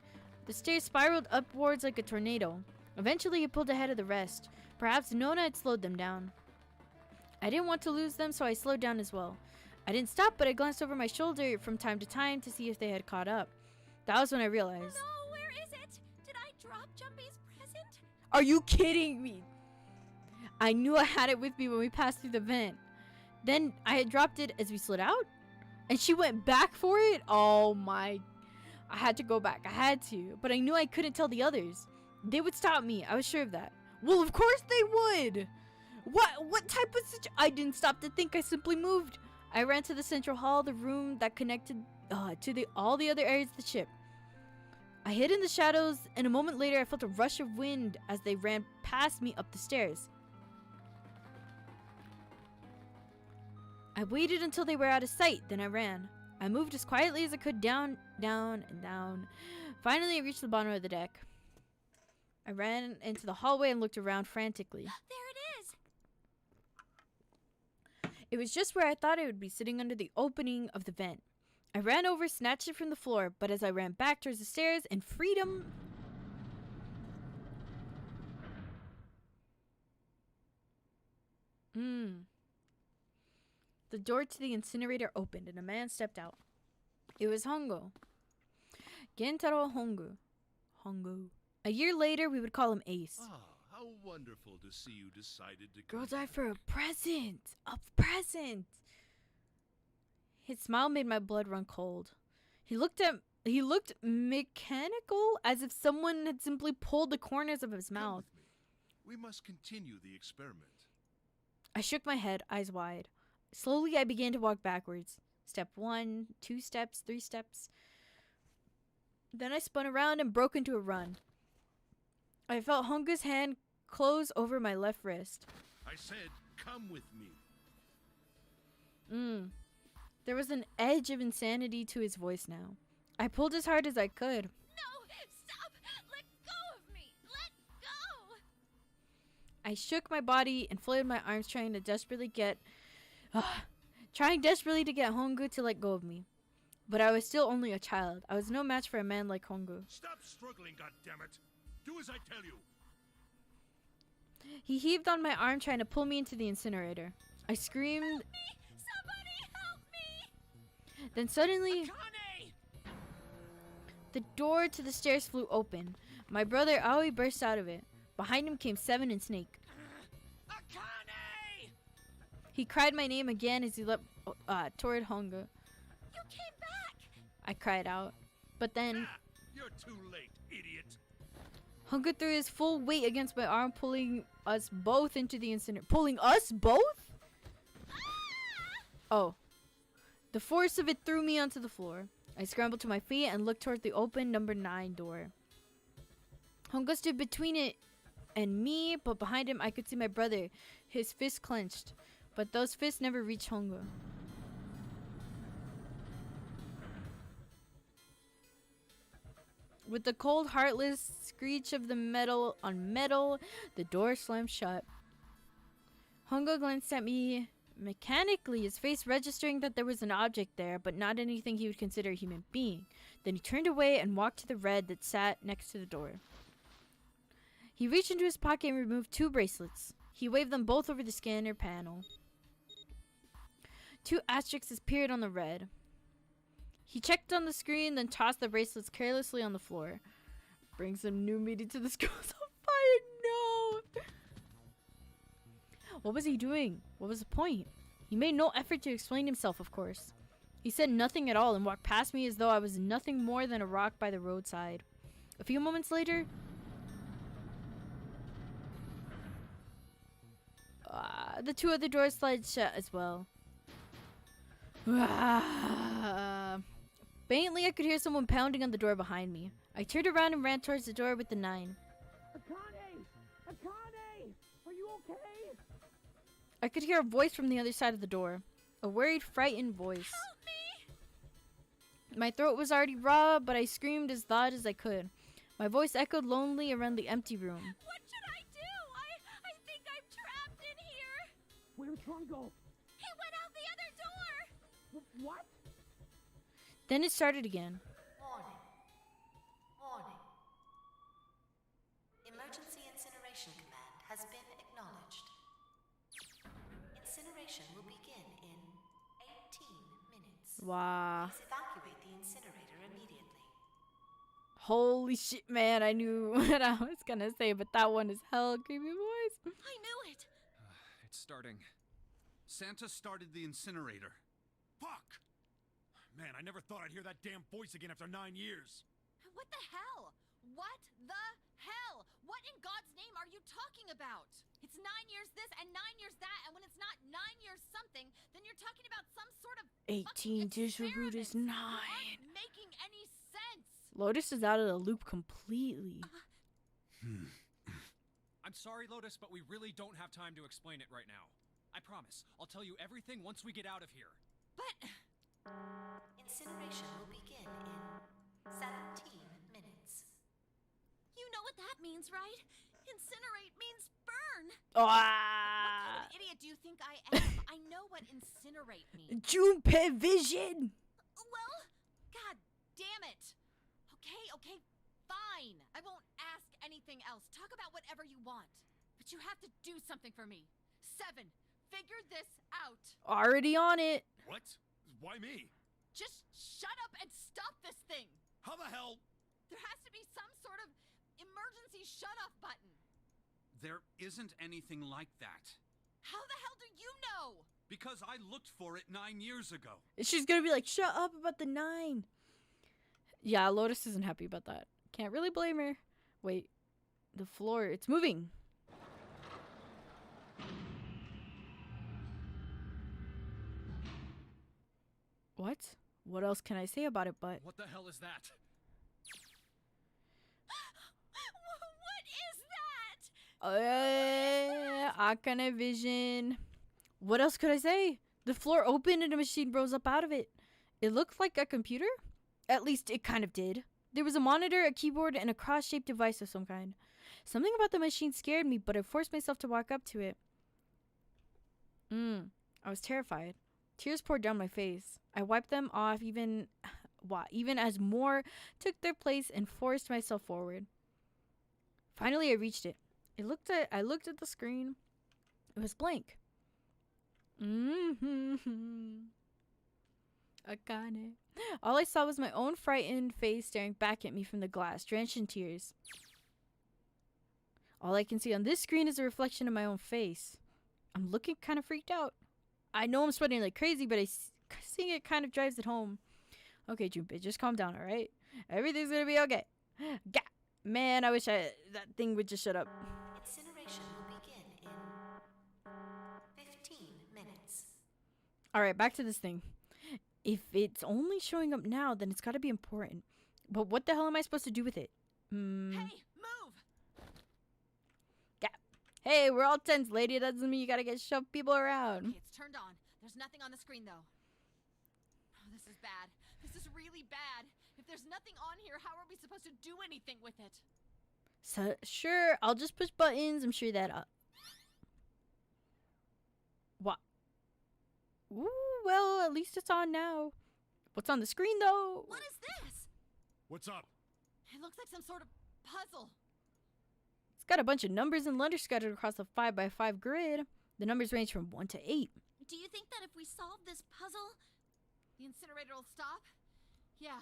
The stairs spiraled upwards like a tornado. Eventually, it pulled ahead of the rest. Perhaps Nona had slowed them down. I didn't want to lose them, so I slowed down as well. I didn't stop, but I glanced over my shoulder from time to time to see if they had caught up. That was when I realized. Oh no, where is it? Did I drop Jumpy's present? Are you kidding me? I knew I had it with me when we passed through the vent. Then I had dropped it as we slid out, and she went back for it. Oh my. I had to go back. I had to, but I knew I couldn't tell the others. They would stop me. I was sure of that. Well, of course they would. What type of I didn't stop to think. I simply moved. I ran to the central hall, the room that connected to all the other areas of the ship. I hid in the shadows, and a moment later I felt a rush of wind as they ran past me up the stairs. I waited until they were out of sight, then I ran. I moved as quietly as I could down, down, and down. Finally, I reached the bottom of the deck. I ran into the hallway and looked around frantically. There it is! It was just where I thought it would be, sitting under the opening of the vent. I ran over, snatched it from the floor, but as I ran back towards the stairs and freedom... The door to the incinerator opened and a man stepped out. It was Hongo. Gentaro Hongo. A year later, we would call him Ace. Ah, how wonderful to see you decided to Girl come. died for a present. A present. His smile made my blood run cold. He looked mechanical, as if someone had simply pulled the corners of his Come mouth. with me. We must continue the experiment. I shook my head, eyes wide. Slowly, I began to walk backwards. Step 1, 2 steps, 3 steps. Then I spun around and broke into a run. I felt Honga's hand close over my left wrist. I said, come with me. There was an edge of insanity to his voice now. I pulled as hard as I could. No! Stop! Let go of me! Let go! I shook my body and flailed my arms, trying desperately to get Hongu to let go of me. But I was still only a child. I was no match for a man like Hongu. Stop struggling, goddammit! Do as I tell you! He heaved on my arm, trying to pull me into the incinerator. I screamed. Help me! Somebody help me! Then suddenly, Akane! the door to the stairs flew open. My brother Aoi burst out of it. Behind him came 7 and Snake. Akane! He cried my name again as he leapt toward Hongu. You came back! I cried out. But then, You're too late, idiot! Hongu threw his full weight against my arm, pulling us both into the incinerator. Pulling us both? Oh. The force of it threw me onto the floor. I scrambled to my feet and looked toward the open number 9 door. Hongu stood between it and me, but behind him I could see my brother, his fists clenched. But those fists never reached Hongu. With the cold, heartless screech of the metal on metal, the door slammed shut. Hongo glanced at me mechanically, his face registering that there was an object there, but not anything he would consider a human being. Then he turned away and walked to the red that sat next to the door. He reached into his pocket and removed 2 bracelets. He waved them both over the scanner panel. 2 asterisks appeared on the red. He checked on the screen, then tossed the bracelets carelessly on the floor. Bring some new meaty to the schools on fire. No! What was he doing? What was the point? He made no effort to explain himself, of course. He said nothing at all and walked past me as though I was nothing more than a rock by the roadside. A few moments later, the 2 other doors slid shut as well. Faintly, I could hear someone pounding on the door behind me. I turned around and ran towards the door with the 9. Akane! Akane! Are you okay? I could hear a voice from the other side of the door. A worried, frightened voice. Help me! My throat was already raw, but I screamed as loud as I could. My voice echoed lonely around the empty room. What should I do? I think I'm trapped in here. Where's Hongo? He went out the other door. What? Then it started again. Warning. Warning. Emergency incineration command has been acknowledged. Incineration will begin in 18 minutes. Wow. Please evacuate the incinerator immediately. Holy shit, man. I knew what I was gonna say, but that one is hell creepy voice. I knew it. It's starting. Santa started the incinerator. Fuck! Man, I never thought I'd hear that damn voice again after 9 years. What the hell? What the hell? What in God's name are you talking about? It's 9 years this and 9 years that, and when it's not 9 years something, then you're talking about some sort of 18 Disroot is 9. You aren't making any sense. Lotus is out of the loop completely. I'm sorry, Lotus, but we really don't have time to explain it right now. I promise. I'll tell you everything once we get out of here. But Incineration will begin in 17 minutes. you know what that means, right? Incinerate means burn. Ah! What kind of idiot do you think I am? I know what incinerate means. Junpei Vision! Well, god damn it. Okay, fine. I won't ask anything else. Talk about whatever you want. But you have to do something for me. 7, figure this out. Already on it. What? Why me? Just shut up and stop this thing. How the hell? There has to be some sort of emergency shut-off button. There isn't anything like that. How the hell do you know? Because I looked for it 9 years ago. She's gonna be like, shut up about the 9. Yeah, Lotus isn't happy about that. Can't really blame her. Wait. The floor, it's moving. What? What else can I say about it but... What the hell is that? What is that? Akane Vision. What else could I say? The floor opened and a machine rose up out of it. It looked like a computer? At least it kind of did. There was a monitor, a keyboard, and a cross-shaped device of some kind. Something about the machine scared me, but I forced myself to walk up to it. I was terrified. Tears poured down my face. I wiped them off even as more took their place and forced myself forward. Finally, I reached it. I looked at the screen. It was blank. Akane. All I saw was my own frightened face staring back at me from the glass, drenched in tears. All I can see on this screen is a reflection of my own face. I'm looking kind of freaked out. I know I'm sweating like crazy, but seeing it kind of drives it home. Okay, Junpei, just calm down, alright? Everything's gonna be okay. Man, I wish that thing would just shut up. Incineration will begin in 15 minutes. Alright, back to this thing. If it's only showing up now, then it's gotta be important. But what the hell am I supposed to do with it? Hey, move! Hey, we're all tense, lady. That doesn't mean you gotta get shoved people around. Okay, it's turned on. There's nothing on the screen, though. Oh, this is bad. This is really bad. If there's nothing on here, how are we supposed to do anything with it? So, sure, I'll just push buttons. I'm sure that. What? Ooh, well, at least it's on now. What's on the screen, though? What is this? What's up? It looks like some sort of puzzle. It's got a bunch of numbers and letters scattered across a 5x5 grid. The numbers range from 1 to 8. Do you think that if we solve this puzzle, the incinerator will stop? Yeah.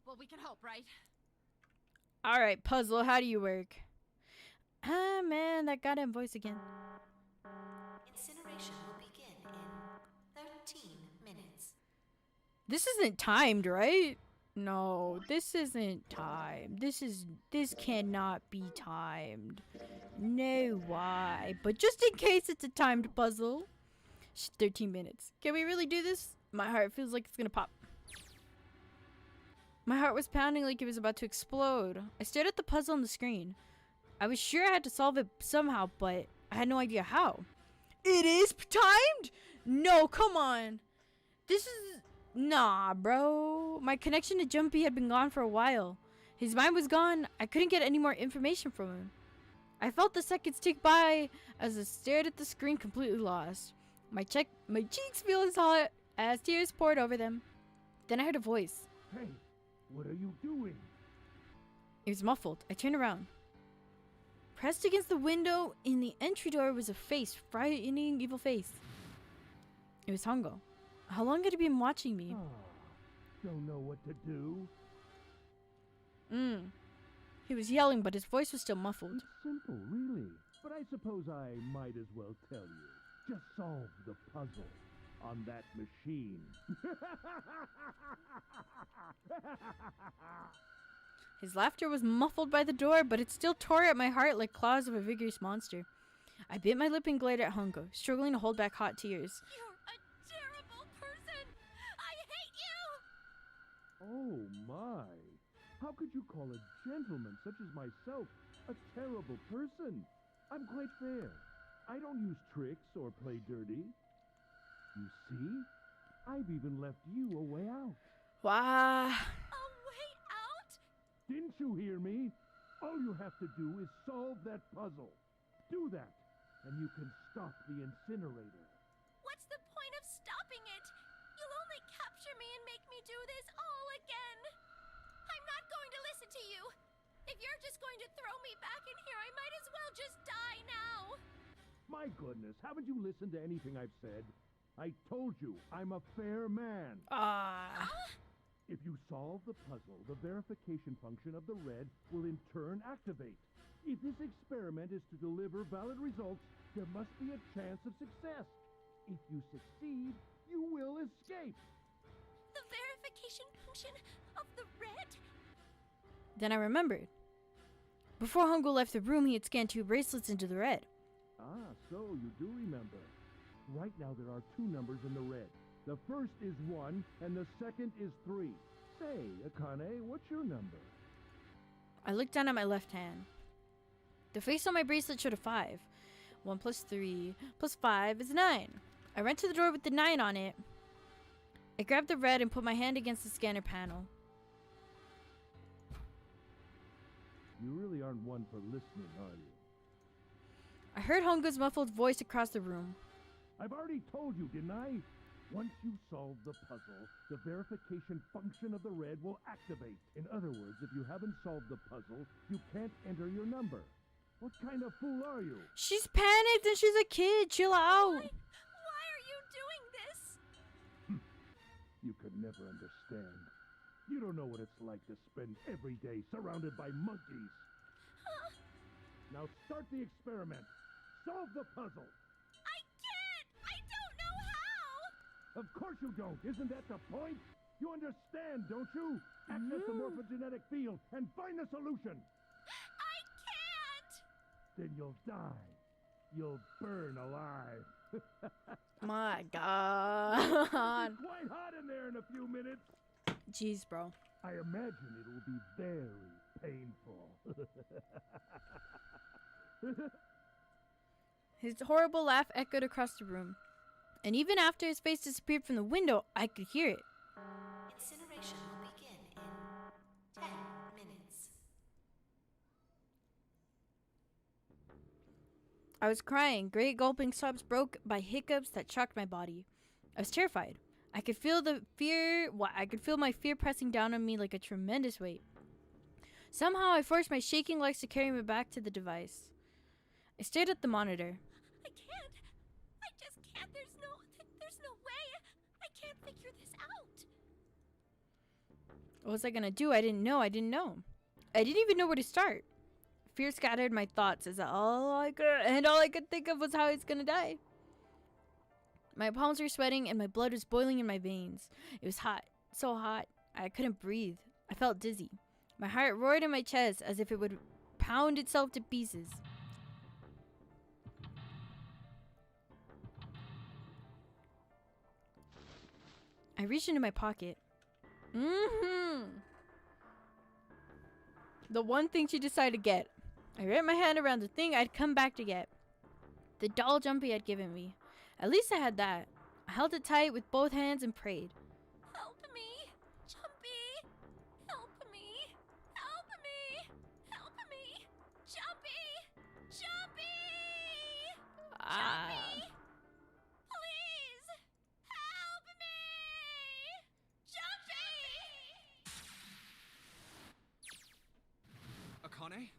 Well, we can hope, right? Alright, puzzle, how do you work? Ah, man, that goddamn voice again. Incineration will begin in 13 minutes. This isn't timed, right? No, this isn't timed. This cannot be timed. No, why? But just in case it's a timed puzzle. 13 minutes. Can we really do this? My heart feels like it's gonna pop. My heart was pounding like it was about to explode. I stared at the puzzle on the screen. I was sure I had to solve it somehow, but I had no idea how. It is timed? No, come on. This is... Nah, bro. My connection to Jumpy had been gone for a while. His mind was gone. I couldn't get any more information from him. I felt the seconds tick by as I stared at the screen, completely lost. My cheeks feel as hot as tears poured over them. Then I heard a voice. Hey, what are you doing? It was muffled. I turned around. Pressed against the window in the entry door was a face, frightening, evil face. It was Hongo. How long had he been watching me? Don't know what to do. He was yelling, but his voice was still muffled. It's simple, really. But I suppose I might as well tell you. Just solve the puzzle on that machine. His laughter was muffled by the door, but it still tore at my heart like claws of a vigorous monster. I bit my lip and glared at Hongo, struggling to hold back hot tears. you're a terrible person! I hate you! Oh my! How could you call a gentleman such as myself a terrible person? I'm quite fair. I don't use tricks or play dirty. You see? I've even left you a way out. Wow. A way out? Didn't you hear me? All you have to do is solve that puzzle. Do that, and you can stop the incinerator. What's the point of stopping it? You'll only capture me and make me do this all again. I'm not going to listen to you. If you're just going to throw me back in here, I might as well just die now. My goodness, haven't you listened to anything I've said? I told you, I'm a fair man. If you solve the puzzle, the verification function of the red will in turn activate. If this experiment is to deliver valid results, there must be a chance of success. If you succeed, you will escape. The verification function of the red? Then I remembered. Before Hongo left the room, he had scanned 2 bracelets into the red. Ah, so you do remember. Right now there are 2 numbers in the red. The first is 1, and the second is 3. Say, Akane, what's your number? I looked down at my left hand. The face on my bracelet showed a 5. 1 plus 3 plus 5 is 9. I ran to the door with the 9 on it. I grabbed the red and put my hand against the scanner panel. You really aren't one for listening, are you? I heard Hongo's muffled voice across the room. I've already told you, didn't I? Once you solve the puzzle, the verification function of the red will activate. In other words, if you haven't solved the puzzle, you can't enter your number. What kind of fool are you? She's panicked and she's a kid. Chill out. Why are you doing this? You could never understand. You don't know what it's like to spend every day surrounded by monkeys. Now start the experiment. Solve the puzzle. I can't! I don't know how! Of course you don't. Isn't that the point? You understand, don't you? Access the morphogenetic field and find the solution. I can't! Then you'll die. You'll burn alive. My God. It's quite hot in there in a few minutes. Jeez, bro. I imagine it will be very painful. His horrible laugh echoed across the room. And even after his face disappeared from the window, I could hear it. Incineration will begin in I was crying, great gulping sobs broke by hiccups that shocked my body. I was terrified. I could feel my fear pressing down on me like a tremendous weight. Somehow I forced my shaking legs to carry me back to the device. I stared at the monitor. I can't. I just can't. There's no way. I can't figure this out. What was I gonna do? I didn't know. I didn't even know where to start. Fear scattered my thoughts as all I could think of was how I was gonna die. My palms were sweating and my blood was boiling in my veins. It was hot, so hot, I couldn't breathe. I felt dizzy. My heart roared in my chest as if it would pound itself to pieces. I reached into my pocket. The one thing she decided to get. I wrapped my hand around the thing I'd come back to get. The doll Jumpy had given me. At least I had that. I held it tight with both hands and prayed. Help me, Jumpy. Help me. Help me. Help me. Jumpy. Jumpy. Jumpy. Please. Help me. Jumpy. Akane?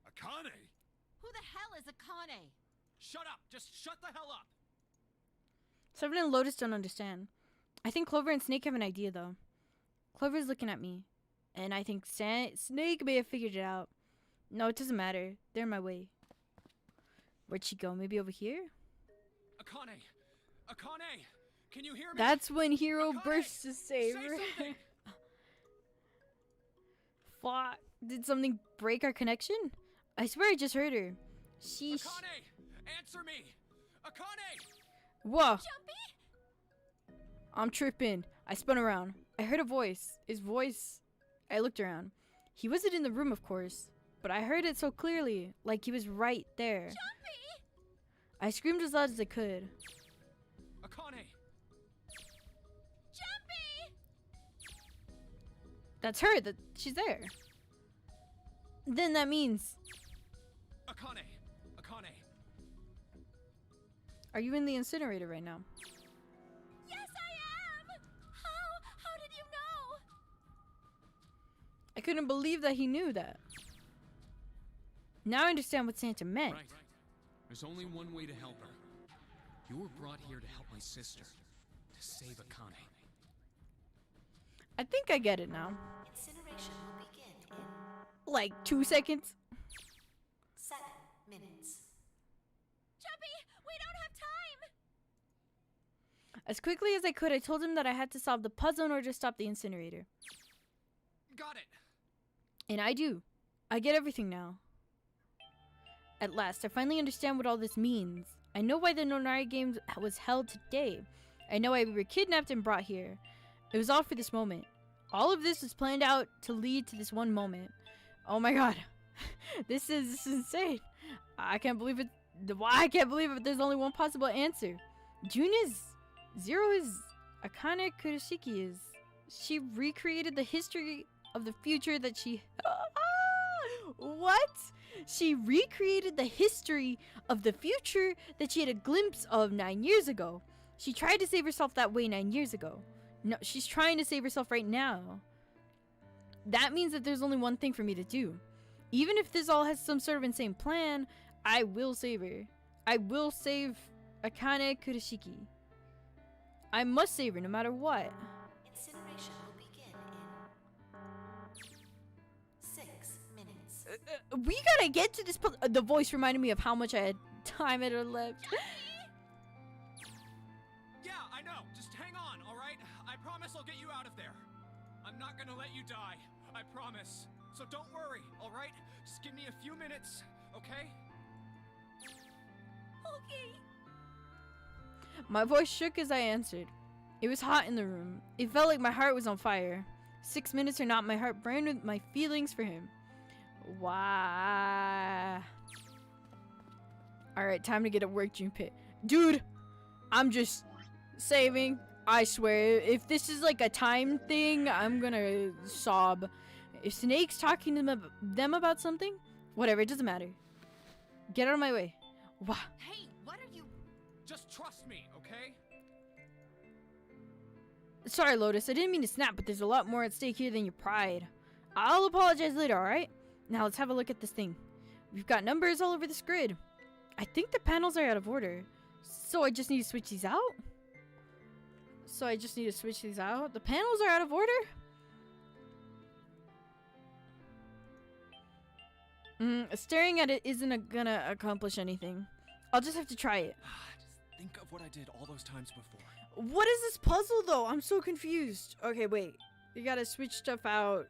Akane? Who the hell is Akane? Shut up! Just shut the hell up! Seven and Lotus don't understand. I think Clover and Snake have an idea, though. Clover's looking at me, and I think Snake may have figured it out. No, it doesn't matter. They're in my way. Where'd she go? Maybe over here? Akane! Akane! Can you hear me? That's when Hero Akane! bursts to save Say her. something! Fuck. Did something break our connection? I swear I just heard her. Sheesh. Akane! Answer me! Akane! Whoa. Jumpy? I'm tripping. I spun around. I heard a voice. His voice. I looked around. He wasn't in the room, of course, but I heard it so clearly, like he was right there. Jumpy? I screamed as loud as I could. Akane! Jumpy? That's her. She's there. Then that means... Akane! Akane! Are you in the incinerator right now? Yes, I am. How did you know? I couldn't believe that he knew that. Now I understand what Santa meant. Right. There's only one way to help her. You were brought here to help my sister. To save Akane. I think I get it now. Incineration will begin in Like 2 seconds. 7 minutes. Jumpy, we don't have time. As quickly as I could, I told him that I had to solve the puzzle in order to stop the incinerator. Got it! And I do. I get everything now. At last, I finally understand what all this means. I know why the Nonary Games was held today. I know why we were kidnapped and brought here. It was all for this moment. All of this was planned out to lead to this one moment. Oh my god. This is insane. I can't believe it. I can't believe it. There's only one possible answer. June is... Zero is... Akane Kurashiki is... She recreated the history of the future that she... What? She recreated the history of the future that she had a glimpse of 9 years ago. She tried to save herself that way 9 years ago. No, she's trying to save herself right now. That means that there's only one thing for me to do. Even if this all has some sort of insane plan, I will save her. I will save Akane Kurashiki. I must save her no matter what. Incineration will begin in 6 minutes. We gotta get to this. The voice reminded me of how much I had time at her left. Yeah, I know. Just hang on, alright? I promise I'll get you out of there. I'm not gonna let you die. I promise. So don't worry, alright? Just give me a few minutes, okay? Okay. My voice shook as I answered. It was hot in the room. It felt like my heart was on fire. 6 minutes or not, my heart burned with my feelings for him. Why? Alright, time to get at work, Junpei. Dude, I'm just saving. I swear, if this is like a time thing, I'm gonna sob. If Snake's talking to them about something, whatever, it doesn't matter. Get out of my way. What? Hey, what are you... Just trust me, okay? Sorry, Lotus. I didn't mean to snap, but there's a lot more at stake here than your pride. I'll apologize later, alright? Now let's have a look at this thing. We've got numbers all over this grid. I think the panels are out of order. So I just need to switch these out? The panels are out of order? Staring at it isn't gonna accomplish anything. I'll just have to try it. Just think of what I did all those times before. What is this puzzle, though? I'm so confused. Okay, wait. You gotta switch stuff out.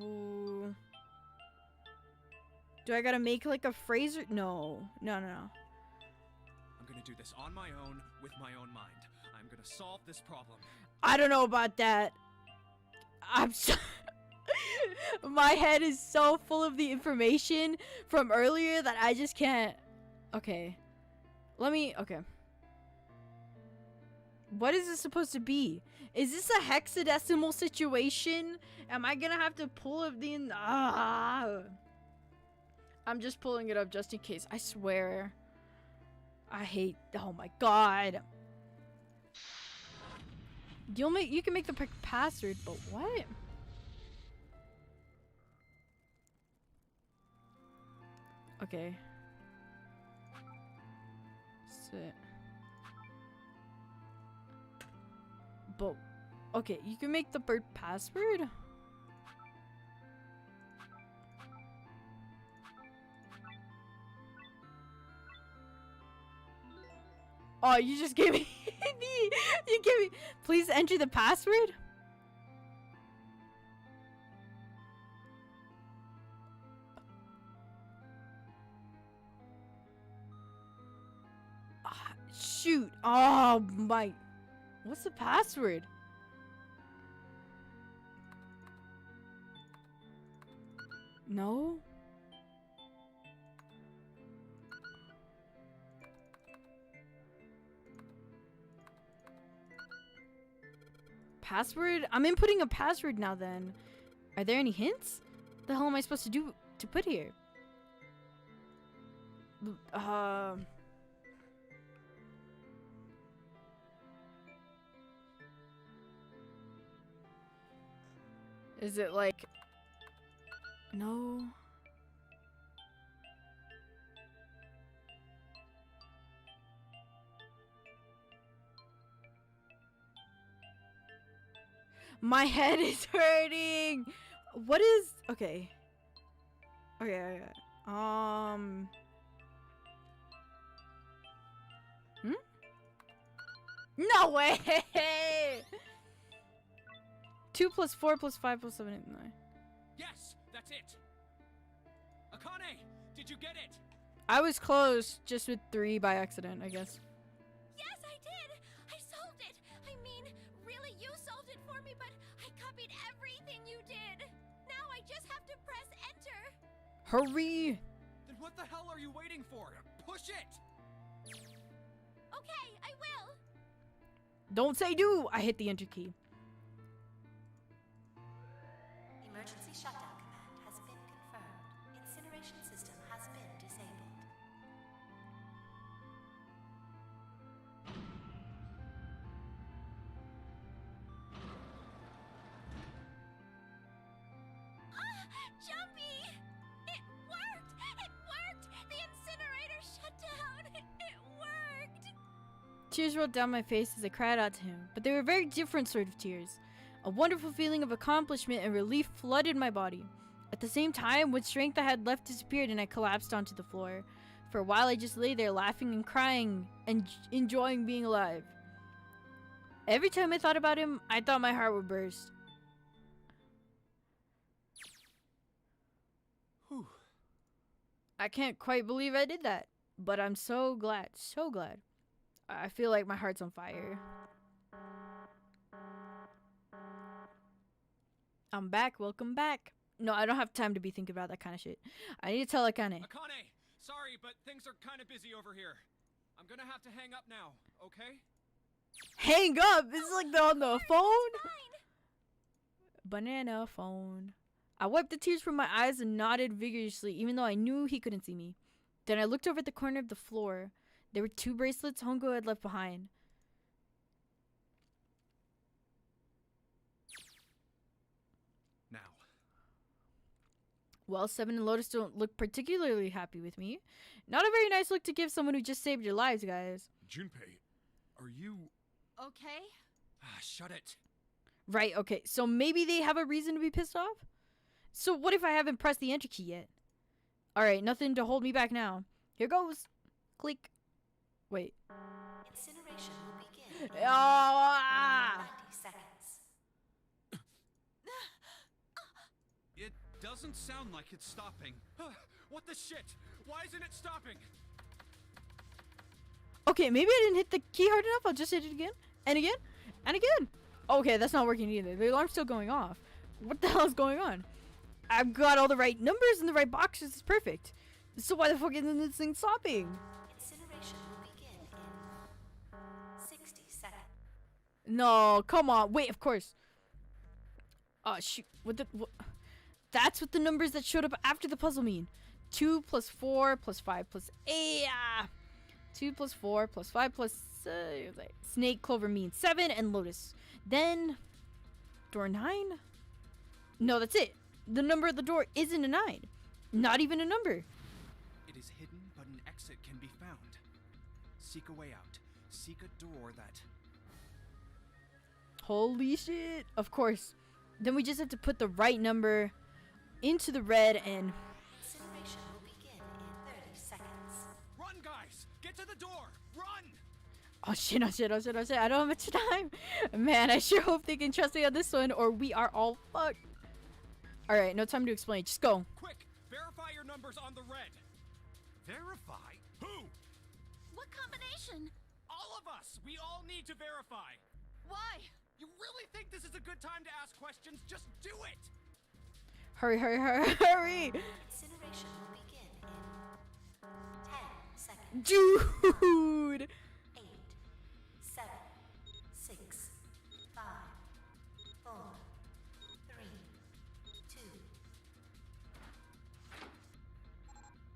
Ooh. Do I gotta make, like, a phrase or... No. No. I'm gonna do this on my own, with my own mind. I'm gonna solve this problem. I don't know about that. I'm so... My head is so full of the information from earlier that I just can't... Okay. Okay. What is this supposed to be? Is this a hexadecimal situation? Am I gonna have to pull up the... I'm just pulling it up just in case. I swear. I hate... Oh my god. You can make the password, but what? Okay. Sit. But okay, you can make the bird password. Oh, you just gave me you gave me. Please enter the password. Shoot. Oh my. What's the password? No. Password? I'm inputting a password now then. Are there any hints? What the hell am I supposed to do to put here? Is it like... No. My head is hurting. What is... Okay. Okay. No way! 2 + 4 + 5 + 7 = 9. Yes, that's it. Akane, did you get it? I was close, just with 3 by accident, I guess. Yes, I did. I solved it. I mean, really, you solved it for me, but I copied everything you did. Now I just have to press enter. Hurry! Then what the hell are you waiting for? Push it! Okay, I will. Don't say do! I hit the enter key. Emergency shutdown command has been confirmed. Incineration system has been disabled. Jumpy! It worked! It worked! The incinerator shut down! It worked! Tears rolled down my face as I cried out to him, but they were very different sort of tears. A wonderful feeling of accomplishment and relief flooded my body. At the same time, what strength I had left disappeared and I collapsed onto the floor. For a while I just lay there laughing and crying and enjoying being alive. Every time I thought about him, I thought my heart would burst. Whew. I can't quite believe I did that, but I'm so glad, so glad. I feel like my heart's on fire. I'm back, welcome back. No, I don't have time to be thinking about that kind of shit. I need to tell Akane. Akane, sorry, but things are kind of busy over here. I'm gonna have to hang up now, okay? Hang up? This is like they're on the phone? Banana phone. I wiped the tears from my eyes and nodded vigorously, even though I knew he couldn't see me. Then I looked over at the corner of the floor. There were 2 bracelets Hongo had left behind. Now. Well, Seven and Lotus don't look particularly happy with me. Not a very nice look to give someone who just saved your lives, guys. Junpei, are you... Okay? Ah, shut it. Right, okay. So maybe they have a reason to be pissed off? So what if I haven't pressed the enter key yet? Alright, nothing to hold me back now. Here goes. Click. Wait. Incineration will begin Oh, in ah! 90 seconds. It doesn't sound like it's stopping. What the shit? Why isn't it stopping? Okay, maybe I didn't hit the key hard enough. I'll just hit it again. And again. And again. Okay, that's not working either. The alarm's still going off. What the hell is going on? I've got all the right numbers in the right boxes. It's perfect. So why the fuck isn't this thing stopping? Incineration will begin in 60 seconds. No, come on. Wait, of course. Oh, shoot. That's what the numbers that showed up after the puzzle mean. 2 plus 4 plus 5 plus 8. 2 plus 4 plus 5 plus... Snake, Clover means 7, and Lotus. Then... Door 9? No, that's it. The number of the door isn't a 9. Not even a number. It is hidden, but an exit can be found. Seek a way out. Seek a door that... Holy shit. Of course. Then we just have to put the right number into the red and... Incineration will begin in 30 seconds. Run, guys! Get to the door! Run! Oh shit, oh shit, oh shit, oh shit. I don't have much time. Man, I sure hope they can trust me on this one or we are all fucked. Alright, no time to explain. Just go. Quick! Verify your numbers on the red! Verify? Who? What combination? All of us! We all need to verify! Why? You really think this is a good time to ask questions? Just do it! Hurry, hurry, hurry, hurry! Incineration will begin in 10 seconds. Dude! 8, 7, 6, 5, 4, 3, 2.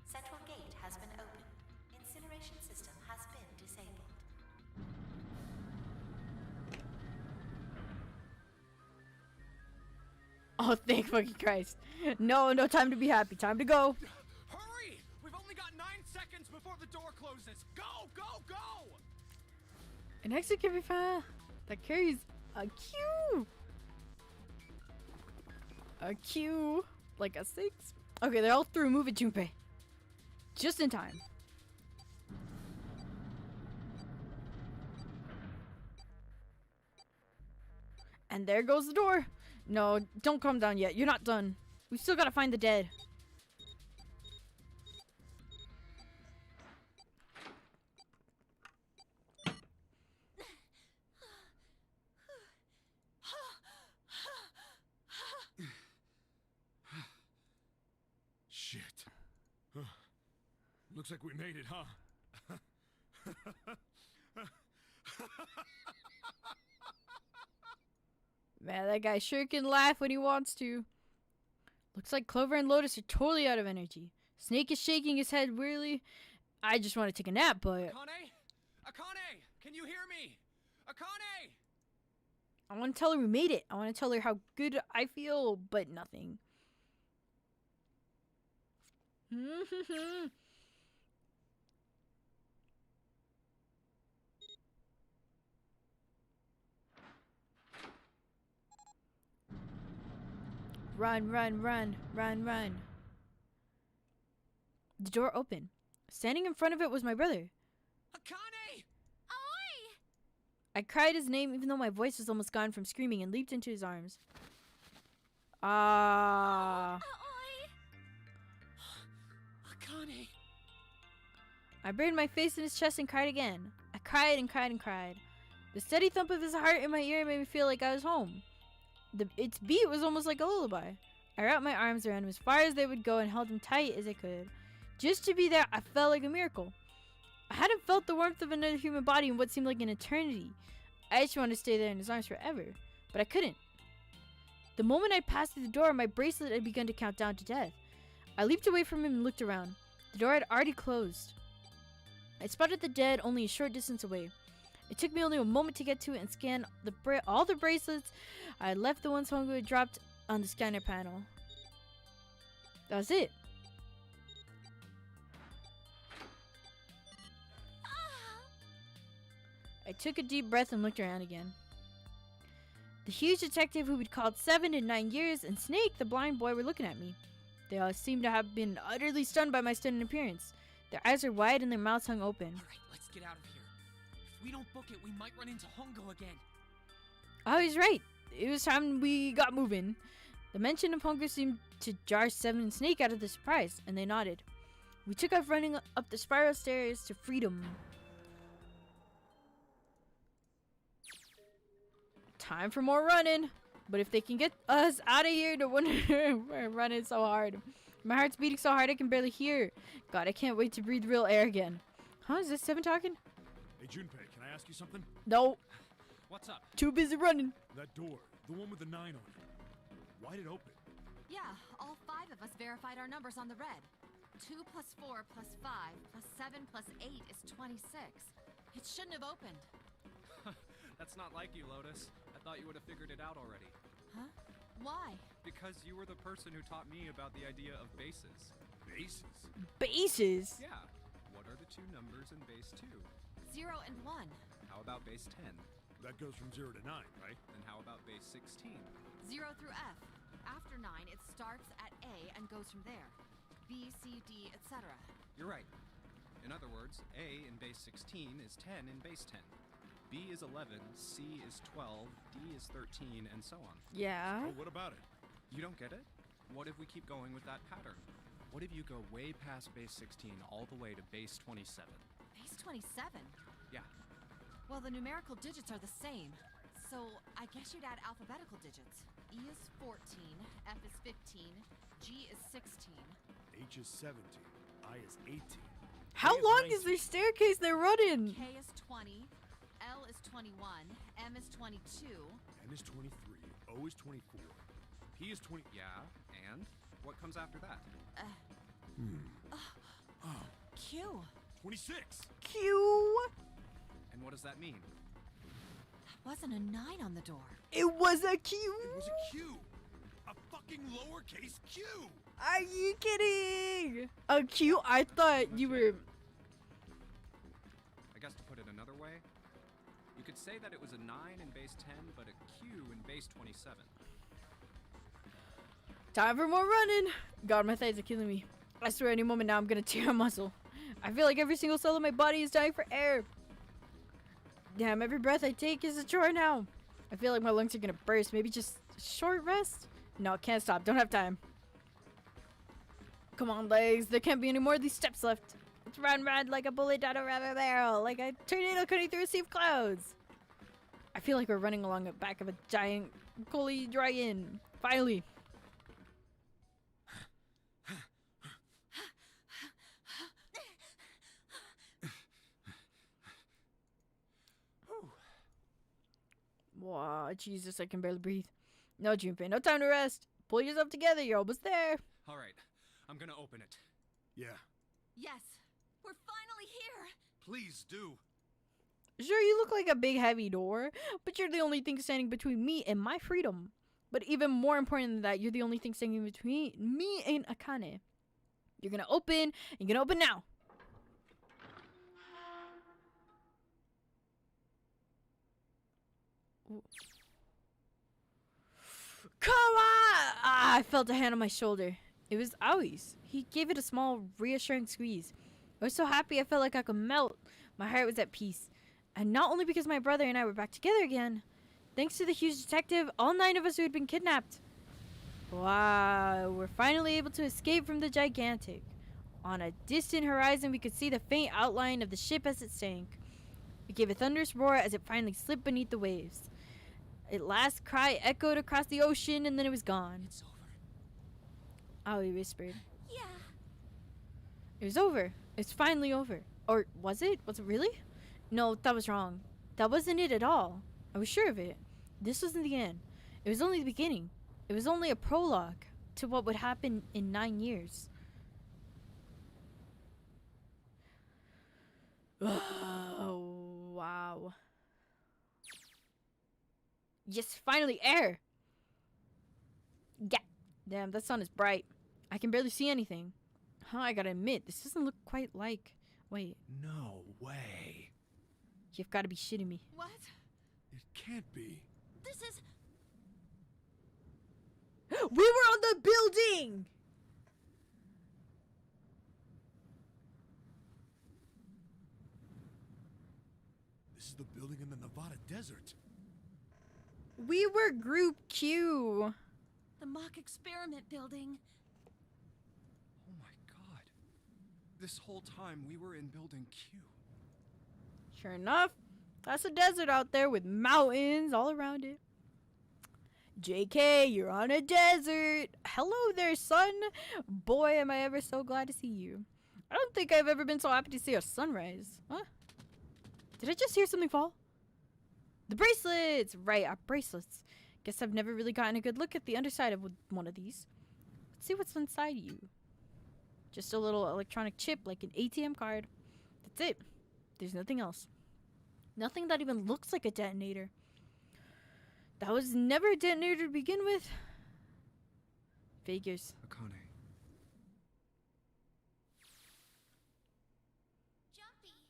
Central gate has been opened. Incineration system has been disabled. Oh, thank fucking Christ. No, no time to be happy. Time to go. Hurry! We've only got 9 seconds before the door closes! Go, go, go! An exit can be found that carries a Q. A Q. Like a 6. Okay, they're all through. Move it, Junpei. Just in time. And there goes the door. No, don't calm down yet. You're not done. We still gotta find the dead. Shit. Looks like we made it, huh? Man, that guy sure can laugh when he wants to. Looks like Clover and Lotus are totally out of energy. Snake is shaking his head wearily. I just want to take a nap, but... Akane? Akane! Can you hear me? Akane! I want to tell her we made it. I want to tell her how good I feel, but nothing. Run, run, run, run, run. The door opened. Standing in front of it was my brother. Akane! Oi! I cried his name even though my voice was almost gone from screaming and leaped into his arms. Ah. Oi! Akane! I buried my face in his chest and cried again. I cried and cried and cried. The steady thump of his heart in my ear made me feel like I was home. Its beat was almost like a lullaby. I wrapped my arms around him as far as they would go and held him tight as I could. Just to be there, I felt like a miracle. I hadn't felt the warmth of another human body in what seemed like an eternity. I just wanted to stay there in his arms forever, but I couldn't. The moment I passed through the door, my bracelet had begun to count down to death. I leaped away from him and looked around. The door had already closed. I spotted the dead only a short distance away. It took me only a moment to get to it and scan all the bracelets. I left the ones Hongo had dropped on the scanner panel. That was it. I took a deep breath and looked around again. The huge detective who had called 7 in 9 years and Snake, the blind boy, were looking at me. They all seemed to have been utterly stunned by my sudden appearance. Their eyes were wide and their mouths hung open. Alright, let's get out of here. If we don't book it, we might run into Hongo again. I was right. It was time we got moving. The mention of Hongo seemed to jar 7 and Snake out of the surprise, and they nodded. We took off running up the spiral stairs to freedom. Time for more running. But if they can get us out of here, no wonder we're running so hard. My heart's beating so hard I can barely hear. God, I can't wait to breathe real air again. Huh? Is this 7 talking? Hey, Junpei, can I ask you something? No. What's up? Too busy running. That door, the one with the 9 on it. Why'd it open? Yeah, all 5 of us verified our numbers on the red. 2 plus 4 plus 5 plus 7 plus 8 is 26. It shouldn't have opened. That's not like you, Lotus. I thought you would have figured it out already. Huh? Why? Because you were the person who taught me about the idea of bases. Bases? Bases? Yeah. What are the 2 numbers in base 2? 0 and 1. How about base 10? That goes from 0 to 9, right? Then how about base 16? 0 through F. After 9, it starts at A and goes from there. B, C, D, etc. You're right. In other words, A in base 16 is 10 in base 10. B is 11, C is 12, D is 13, and so on. Yeah. Oh, what about it? You don't get it? What if we keep going with that pattern? What if you go way past base 16 all the way to base 27? Base 27? Yeah. Well, the numerical digits are the same. So I guess you'd add alphabetical digits. E is 14, F is 15, G is 16. H is 17, I is 18. How K long is is their staircase they're running? K is 20, L is 21, M is 22. N is 23, O is 24, P is 20. Yeah, and? What comes after that? Q. 26. Q. And what does that mean? That wasn't a 9 on the door. It was a Q. It was a Q. A fucking lowercase Q. Are you kidding? A Q? I thought you were... I guess to put it another way, you could say that it was a 9 in base 10, but a Q in base 27. Time for more running. God, my thighs are killing me. I swear any moment now I'm gonna tear a muscle. I feel like every single cell in my body is dying for air. Damn, every breath I take is a chore now. I feel like my lungs are gonna burst. Maybe just a short rest? No, can't stop. Don't have time. Come on, legs. There can't be any more of these steps left. Let's run like a bullet out of a rubber barrel. Like a tornado cutting through a sea of clouds. I feel like we're running along the back of a giant gully dragon. Finally. Wow, Jesus, I can barely breathe. No, Junpei, no time to rest. Pull yourself together, you're almost there. Alright, I'm gonna open it. Yeah. Yes, we're finally here. Please do. Sure, you look like a big heavy door, but you're the only thing standing between me and my freedom. But even more important than that, you're the only thing standing between me and Akane. You're gonna open, and you're gonna open now. Ooh. Come on! Ah, I felt a hand on my shoulder. It was Aoi's. He gave it a small, reassuring squeeze. I was so happy I felt like I could melt. My heart was at peace. And not only because my brother and I were back together again. Thanks to the huge detective, all 9 of us who had been kidnapped. Wow, we're finally able to escape from the gigantic. On a distant horizon, we could see the faint outline of the ship as it sank. It gave a thunderous roar as it finally slipped beneath the waves. Its last cry echoed across the ocean, and then it was gone. It's over. Aoi whispered. Yeah. It was over. It's finally over. Or was it? Was it really? No, that was wrong. That wasn't it at all. I was sure of it. This wasn't the end. It was only the beginning. It was only a prologue to what would happen in 9 years. Oh, wow. Yes, finally, air! Yeah. Damn, that sun is bright. I can barely see anything. Huh, I gotta admit, this doesn't look quite like... Wait. No way. You've gotta be shitting me. What? It can't be. This is... We were on the building! This is the building in the Nevada desert. We were Group Q. The mock experiment building. Oh my god. This whole time we were in Building Q. Sure enough, that's a desert out there with mountains all around it. JK, you're on a desert. Hello there, son. Boy, am I ever so glad to see you. I don't think I've ever been so happy to see a sunrise. Huh? Did I just hear something fall? The bracelets! Right, our bracelets. Guess I've never really gotten a good look at the underside of one of these. Let's see what's inside you. Just a little electronic chip like an ATM card. That's it. There's nothing else. Nothing that even looks like a detonator. That was never a detonator to begin with. Figures. Akane. Jumpy.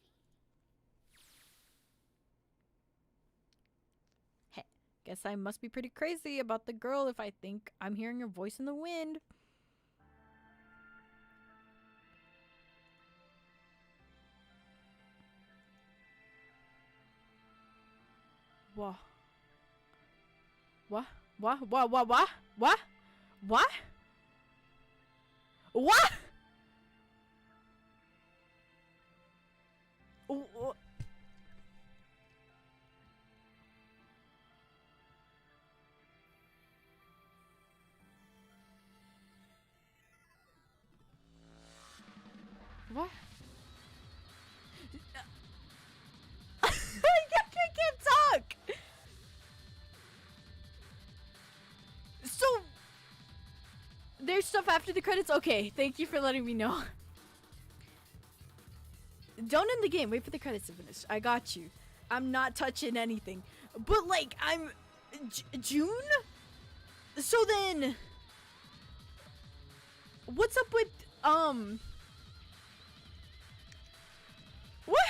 Heh. Guess I must be pretty crazy about the girl if I think I'm hearing her voice in the wind. Whoa. What? What? What? What? What? What? What? What? What? What? I can't talk. So, there's stuff after the credits? Okay, thank you for letting me know. Don't end the game. Wait for the credits to finish. I got you. I'm not touching anything. But, like, I'm... June? So then... What's up with, What?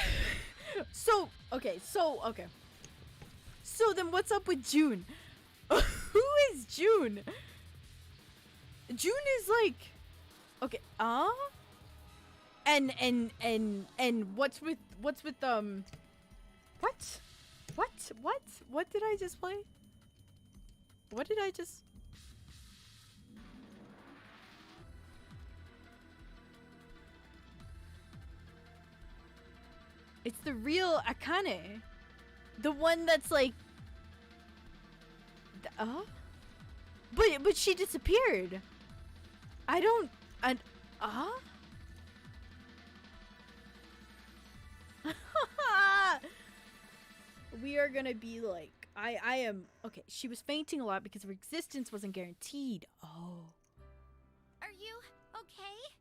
So, okay. So then what's up with June? Who is June? June is like... Okay, And what's with, What did I just play? What did I just... It's the real Akane. The one that's like... But she disappeared. I don't... We are gonna be like... I am... Okay, she was fainting a lot because her existence wasn't guaranteed. Oh. Are you okay?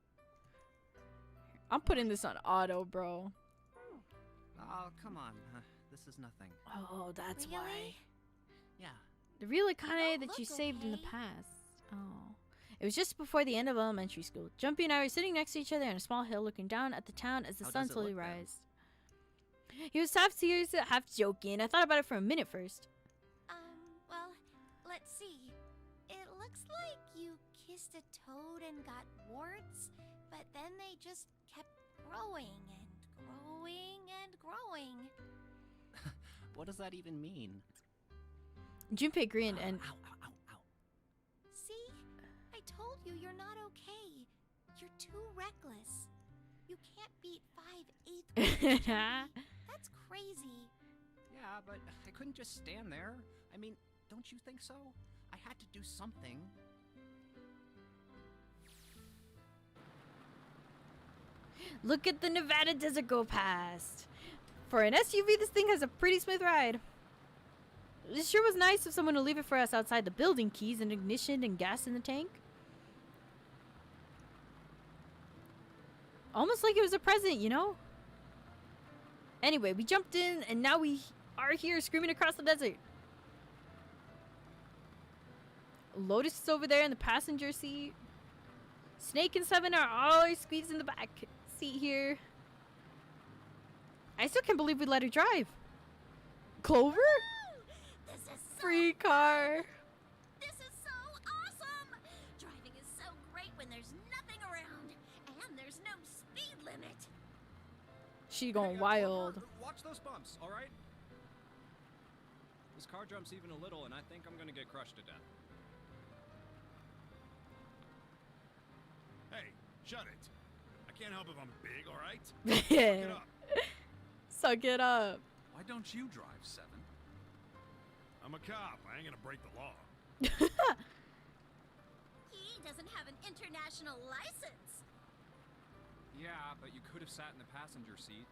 I'm putting this on auto, bro. Oh, come on. This is nothing. Oh, that's Really? why. Yeah. The real Akane You that you look saved in the okay. past. Oh. It was just before the end of elementary school. Jumpy and I were sitting next to each other on a small hill looking down at the town as the How sun does it slowly look then? rised. He was half serious, half joking. I thought about it for a minute first. Well, let's see. It looks like you kissed a toad and got warts, but then they just kept growing and growing and growing. What does that even mean? Junpei grinned and... Ow, ow, ow, ow. See? I told you you're not okay. You're too reckless. You can't beat 5/8. That's crazy. Yeah, but I couldn't just stand there. I mean, don't you think so? I had to do something. Look at the Nevada desert go past. For an SUV, this thing has a pretty smooth ride. It sure was nice of someone to leave it for us outside the building. Keys and ignition and gas in the tank. Almost like it was a present, you know? Anyway, we jumped in, and now we are here screaming across the desert. Lotus is over there in the passenger seat. Snake and Seven are always squeezed in the back seat here. I still can't believe we let her drive. Clover? This is so Free car. This is so awesome! Driving is so great when there's nothing around, and there's no speed limit. She going Hey, wild. Clover, watch those bumps, all right? This car jumps even a little, and I think I'm gonna get crushed to death. Hey, shut it. I can't help if I'm big, all right? Suck it up. Suck it up. Why don't you drive, Seven? I'm a cop. I ain't gonna break the law. He doesn't have an international license. Yeah, but you could have sat in the passenger seat.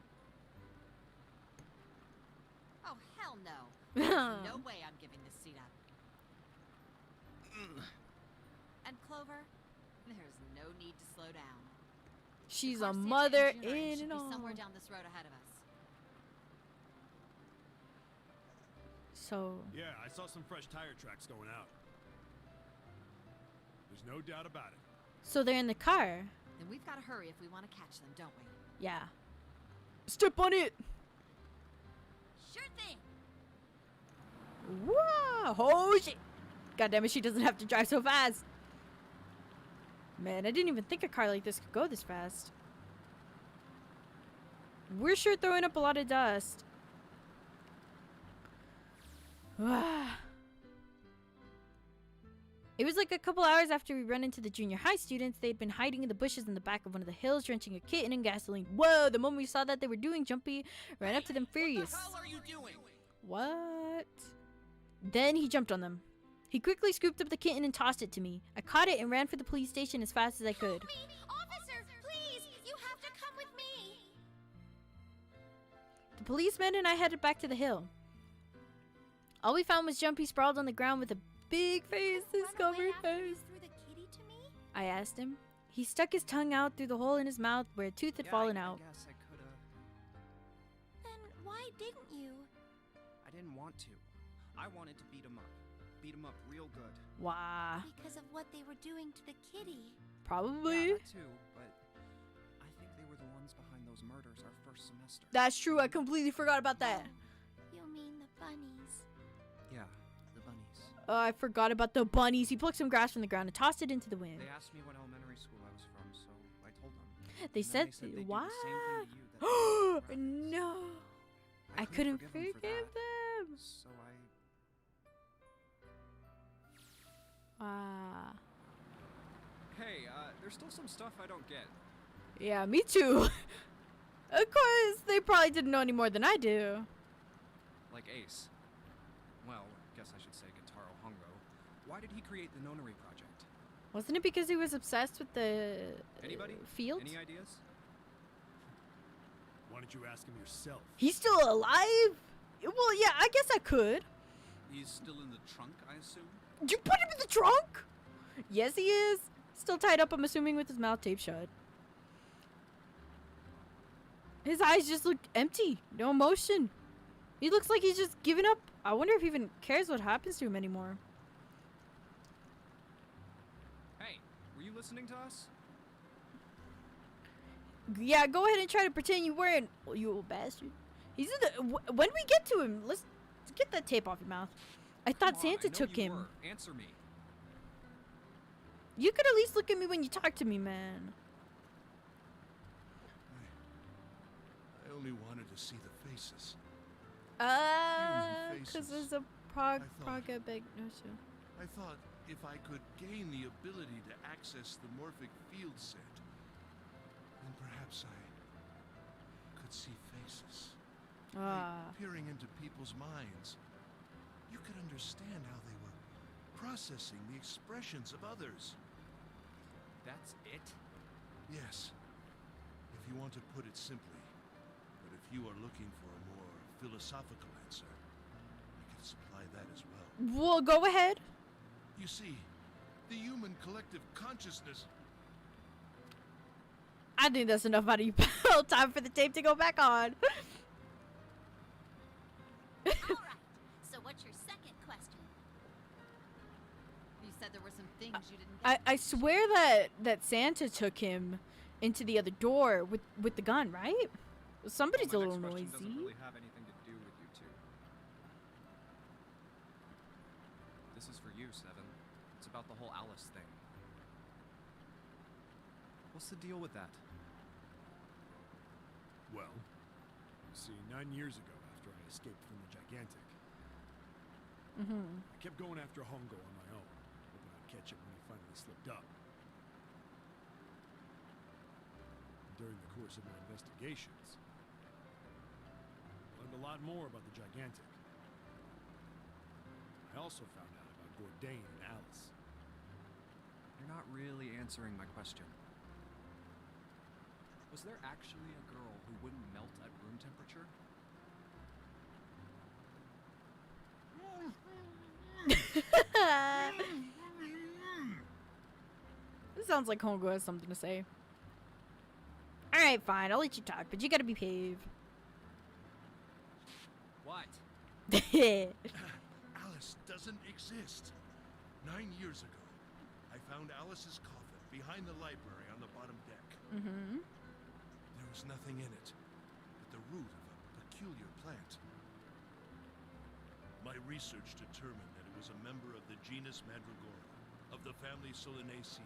Oh, hell no. There's no way I'm giving this seat up. And Clover, there's no need to slow down. She's The a car Santa mother Engineering in should and be all. somewhere down this road ahead of us. So, Yeah, I saw some fresh tire tracks going out. There's no doubt about it. so they're in the car. Then we've got to hurry if we want to catch them, don't we? Yeah. Step on it. Sure thing. Whoa! Oh shit! God damn it! She doesn't have to drive so fast. Man, I didn't even think a car like this could go this fast. We're sure throwing up a lot of dust. It was like a couple hours after we run into the junior high students. They'd been hiding in the bushes in the back of one of the hills, drenching a kitten in gasoline. Whoa! The moment we saw that they were doing, Jumpy ran up to them furious. What the hell are you doing? What? Then he jumped on them. He quickly scooped up the kitten and tossed it to me. I caught it and ran for the police station as fast as I could. Help me! Officer, please! You have to come with me! The policeman and I headed back to the hill. All we found was Jumpy sprawled on the ground with a big face, discovered face. Through the kitty to me? I asked him. He stuck his tongue out through the hole in his mouth where a tooth had fallen out. I guess I could have. Then why didn't you? I didn't want to. I wanted to beat him up. Beat him up real good. Wah. Because of what they were doing to the kitty. Probably. Yeah, that too, but I think they were the ones behind those murders our first semester. That's true. I completely forgot about that. You mean the bunnies? Yeah, the bunnies. I forgot about the bunnies. He plucked some grass from the ground and tossed it into the wind. They asked me what elementary school I was from, so I told them. They And then said, they'd do the "Why?" same thing to you that No. I couldn't forgive for that. them. So Ah. Hey, there's still some stuff I don't get. Yeah, me too. Of course, they probably didn't know any more than I do. Like Ace. Well, I guess I should say Gentaro Hongo. Why did he create the Nonary project? Wasn't it because he was obsessed with the Anybody? field? Any ideas? Why don't you ask him yourself? He's still alive? Well, yeah, I guess I could. He's still in the trunk, I assume? Did you put him in the trunk? Yes, he is. Still tied up, I'm assuming, with his mouth taped shut. His eyes just look empty. No emotion. He looks like he's just given up. I wonder if he even cares what happens to him anymore. Hey, were you listening to us? Yeah, go ahead and try to pretend you weren't. Oh, you old bastard. He's in the. When we get to him, let's get that tape off your mouth. I thought Come on, Santa I know took you him. were. Answer me. You could at least look at me when you talk to me, man. I only wanted to see the faces. Because faces. there's a I thought- Praga big notion. I thought if I could gain the ability to access the morphic field set, then perhaps I could see faces. By peering into people's minds, you could understand how they were processing the expressions of others. That's it? Yes, if you want to put it simply. But if you are looking for a more philosophical answer, I can supply that as well. Well, go ahead. You see, the human collective consciousness. I think that's enough out of you, pal. Time for the tape to go back on. things you didn't get. I swear that Santa took him into the other door with the gun, right? Somebody's a Well, my little next question noisy. doesn't really have anything to do with you two. This is for you, Seven. It's about the whole Alice thing. What's the deal with that? Well, you see, 9 years ago, after I escaped from the Gigantic, I kept going after Hongo on my own, hoping I'd catch him when he finally slipped up. During the course of my investigations, I learned a lot more about the Gigantic. I also found out about Bourdain and Alice. You're not really answering my question. Was there actually a girl who wouldn't melt at room temperature? This sounds like Hongo has something to say. Alright, fine, I'll let you talk, but you gotta behave. What? Alice doesn't exist. 9 years ago, I found Alice's coffin behind the library on the bottom deck. There was nothing in it but the root of a peculiar plant. My research determined that it was a member of the genus Mandragora, of the family Solanaceae.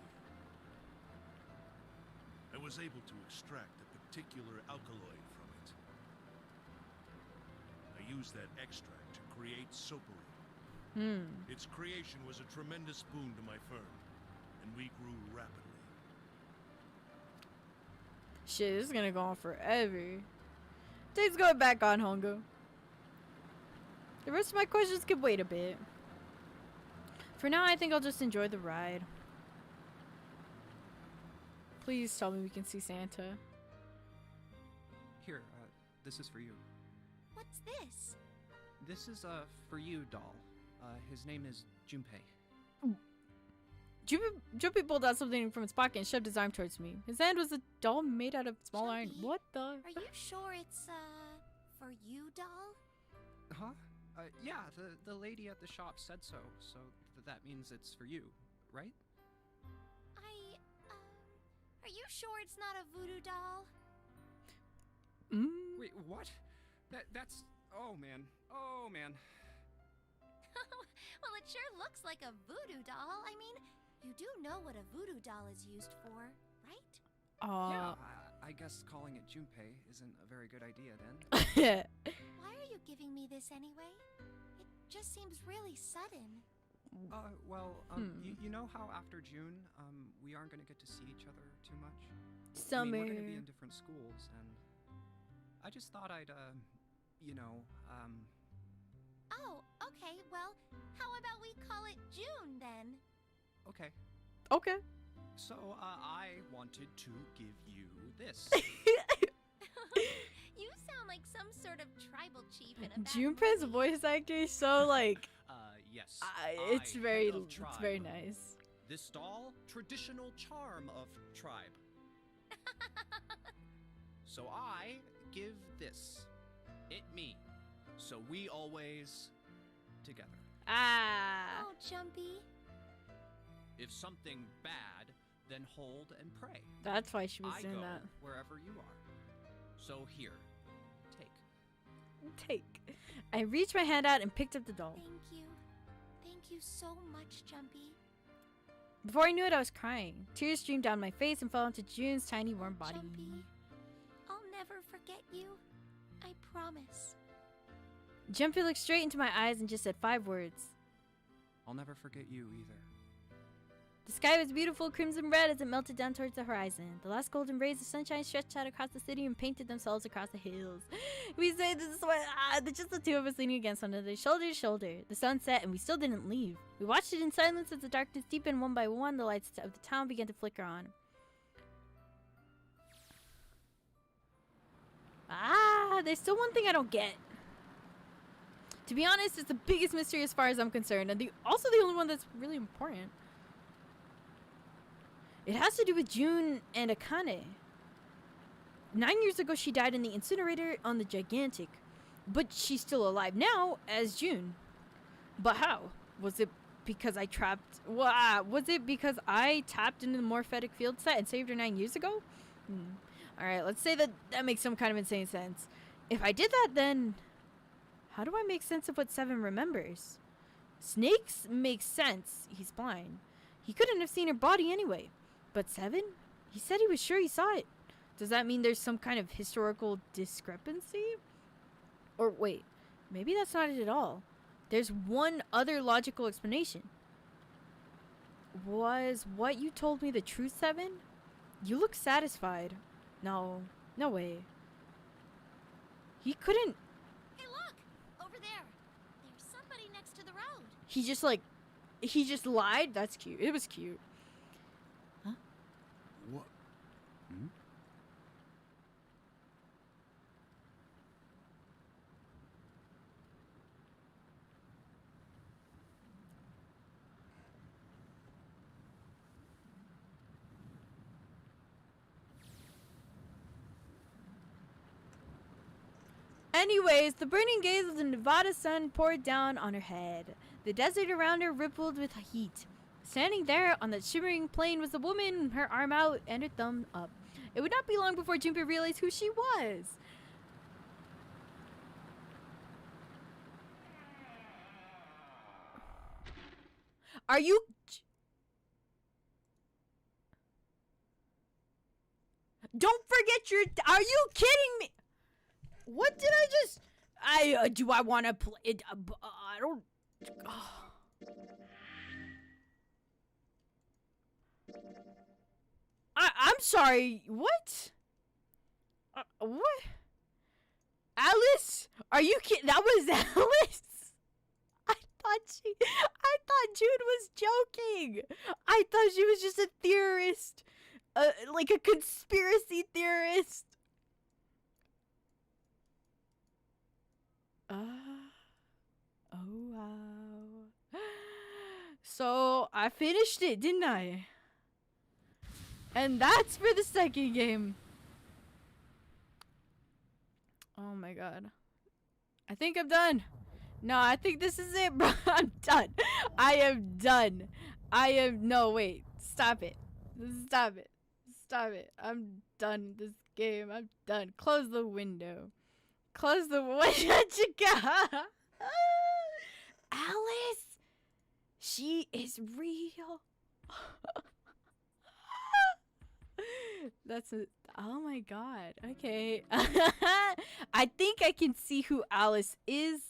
I was able to extract a particular alkaloid from it. I used that extract to create soapary. Its creation was a tremendous boon to my firm, and we grew rapidly. Shit, this is gonna go on forever. Days going back on Hongo. The rest of my questions could wait a bit. For now, I think I'll just enjoy the ride. Please tell me we can see Santa. Here, this is for you. What's this? This is, for you, doll. His name is Junpei. Jumpy pulled out something from his pocket and shoved his arm towards me. His hand was a doll made out of small iron. Jumpy, What the? Are you sure it's, for you, doll? Huh? Yeah, the lady at the shop said so, so that means it's for you, right? Are you sure it's not a voodoo doll? Wait, what? That's... Oh, man. Oh, man. Well, it sure looks like a voodoo doll. I mean, you do know what a voodoo doll is used for, right? Yeah, I guess calling it Junpei isn't a very good idea then. Why are you giving me this anyway? It just seems really sudden. Well, you know how after June, we aren't gonna get to see each other too much? Summer. I mean, we're gonna be in different schools, and I just thought I'd, you know, Oh, okay, well, how about we call it June, then? Okay. Okay. So, I wanted to give you this. You sound like some sort of tribal chief in a bad Junpei's movie. voice actor is so like Yes. it's I, very head of it's tribe. very nice. This doll, traditional charm of tribe. So I give this. It me. So we always together. Ah. Oh, Jumpy. If something bad, then hold and pray. That's why she was I doing go that. wherever you are. So here, take. Take. I reached my hand out and picked up the doll. Thank you. Thank you so much, Jumpy. Before I knew it, I was crying. Tears streamed down my face and fell into June's tiny warm body. Jumpy, I'll never forget you. I promise. Jumpy looked straight into my eyes and just said 5 words. I'll never forget you either. The sky was beautiful crimson red as it melted down towards the horizon. The last golden rays of sunshine stretched out across the city and painted themselves across the hills. We say this is just the two of us leaning against one another, shoulder to shoulder. The sun set and we still didn't leave. We watched it in silence as the darkness deepened one by one. The lights of the town began to flicker on. There's still one thing I don't get. To be honest, it's the biggest mystery as far as I'm concerned, and also the only one that's really important. It has to do with June and Akane. 9 years ago, she died in the incinerator on the Gigantic, but she's still alive now as June. But how? Was it because I trapped... was it because I tapped into the morphetic field set and saved her 9 years ago? Alright, let's say that makes some kind of insane sense. If I did that, then... how do I make sense of what 7 remembers? Snake's makes sense. He's blind. He couldn't have seen her body anyway. But 7? He said he was sure he saw it. Does that mean there's some kind of historical discrepancy? Or wait, maybe that's not it at all. There's one other logical explanation. Was what you told me the truth, 7? You look satisfied. No way. He couldn't... Hey, look! Over there. There's somebody next to the road. He just lied? That's cute. It was cute. Huh? What? Hmm? Anyways, the burning gaze of the Nevada sun poured down on her head. The desert around her rippled with heat. Standing there on that shimmering plain was a woman, her arm out and her thumb up. It would not be long before Junpei realized who she was. Are you... Don't forget your... Are you kidding me? What did I just... do I want to play it? I don't... I'm sorry. What? What? Alice? Are you kidding? That was Alice? I thought Jude was joking. I thought she was just a theorist. Like a conspiracy theorist. Oh wow. So I finished it, didn't I? And that's for the second game. Oh my god. I think I'm done. No, I think this is it, bro. I'm done. I am done. No, wait. Stop it. Stop it. Stop it. I'm done with this game. I'm done. Close the window. Close the window. Alice. She is real. That's a... Oh my god. Okay. I think I can see who Alice is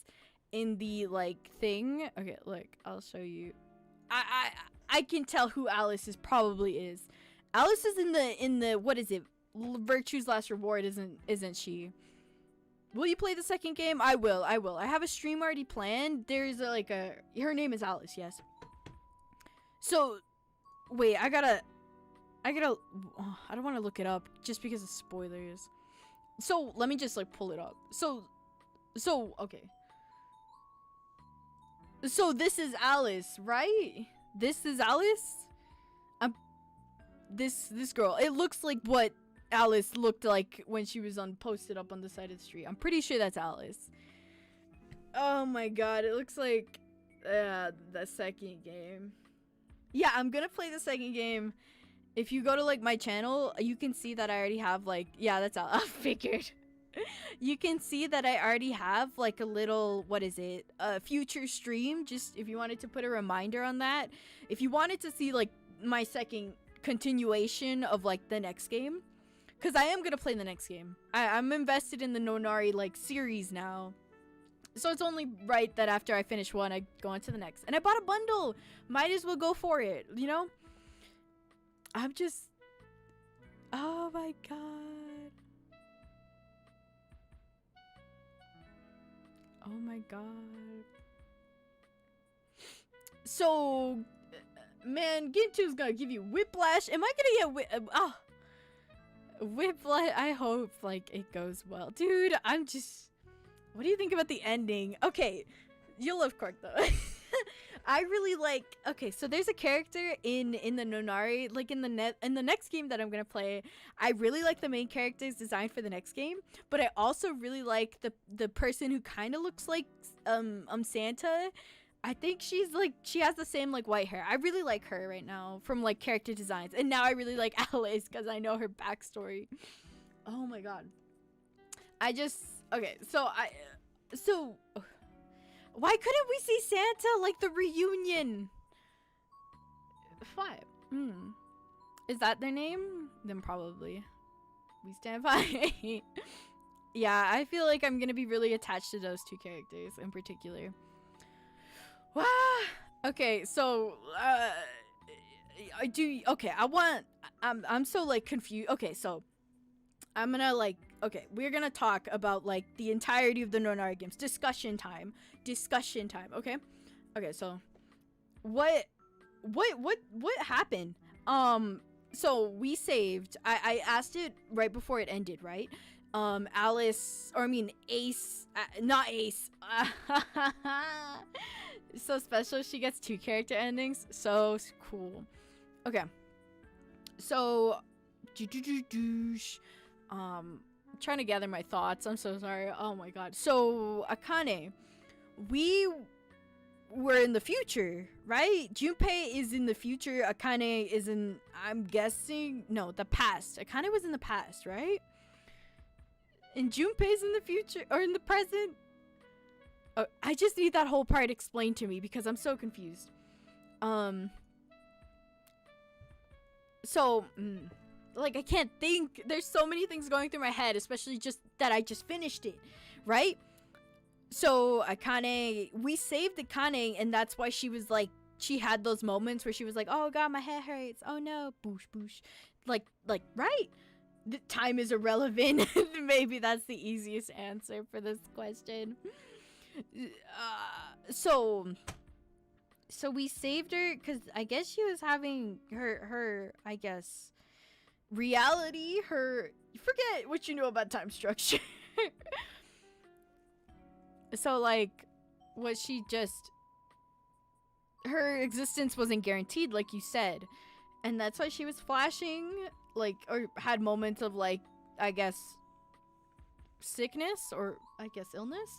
in the like thing. Okay, look, I'll show you. I can tell who Alice probably is. Alice is in the what is it? Virtue's Last Reward, isn't she? Will you play the second game? I will. I have a stream already planned. There's her name is Alice, yes. So wait, I don't want to look it up just because of spoilers. So let me just like pull it up. So okay. So this is Alice, right? This is Alice? This girl. It looks like what Alice looked like when she was posted up on the side of the street. I'm pretty sure that's Alice. Oh my god, it looks like the second game. Yeah, I'm gonna play the second game. If you go to like my channel, you can see that I already have like, yeah, that's all I figured. You can see that I already have like a little, what is it? A future stream, just if you wanted to put a reminder on that. If you wanted to see like my second continuation of like the next game, because I am going to play the next game. I'm invested in the Nonary like series now. So it's only right that after I finish one, I go on to the next. And I bought a bundle. Might as well go for it, you know? I'm just... Oh my god. Oh my god. So, man, Gintu's gonna give you whiplash. Am I gonna get whiplash? I hope, like, it goes well. Dude, I'm just... What do you think about the ending? Okay, you'll love Cork, though. I really like... Okay, so there's a character in the Nonary, like in the next game that I'm gonna play. I really like the main character's design for the next game, but I also really like the person who kind of looks like Santa. I think she's like, she has the same like white hair. I really like her right now from like character designs. And now I really like Alice because I know her backstory. Oh my god. Okay, so why couldn't we see Santa like the reunion? 5. Is that their name? Then probably. We stand 5. Yeah, I feel like I'm gonna be really attached to those two characters in particular. Wow. Okay, so I'm so like confused. Okay, so I'm gonna like, okay, we're gonna talk about like the entirety of the Nonary Games. Discussion time, okay? Okay, so what happened? So we saved, I asked it right before it ended, right? Alice, or I mean Ace, not Ace. So special, she gets 2 character endings. So cool. Okay. So trying to gather my thoughts. I'm so sorry. Oh my god. So Akane, we were in the future, right? Junpei is in the future. Akane is in, I'm guessing, no, the past. Akane was in the past, right? And Junpei's in the future or in the present. Oh, I just need that whole part explained to me because I'm so confused. Like I can't think. There's so many things going through my head, especially just that I just finished it, right? So Akane, we saved Akane, and that's why she was like, she had those moments where she was like, oh god, my head hurts. Oh no, boosh boosh. Like, right? The time is irrelevant. Maybe that's the easiest answer for this question. So we saved her because I guess she was having her I guess reality, forget what you know about time structure. So like, was she just, her existence wasn't guaranteed like you said, and that's why she was flashing, like, or had moments of like, I guess sickness, or I guess illness.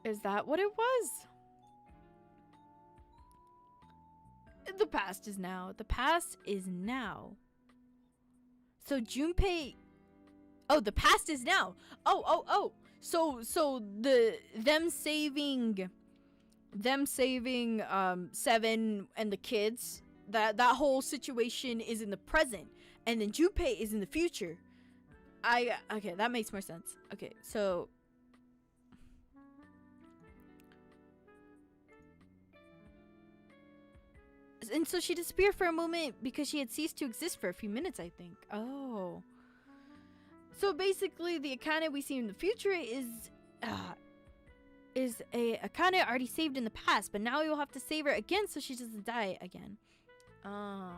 Is that what it was? The past is now. The past is now. So Junpei, oh, the past is now. Oh. So them saving 7 and the kids, that whole situation is in the present, and then Junpei is in the future. Okay, that makes more sense. Okay, so and so she disappeared for a moment because she had ceased to exist for a few minutes, I think. Oh. So basically, the Akane we see in the future is a Akane already saved in the past, but now we will have to save her again so she doesn't die again. Oh.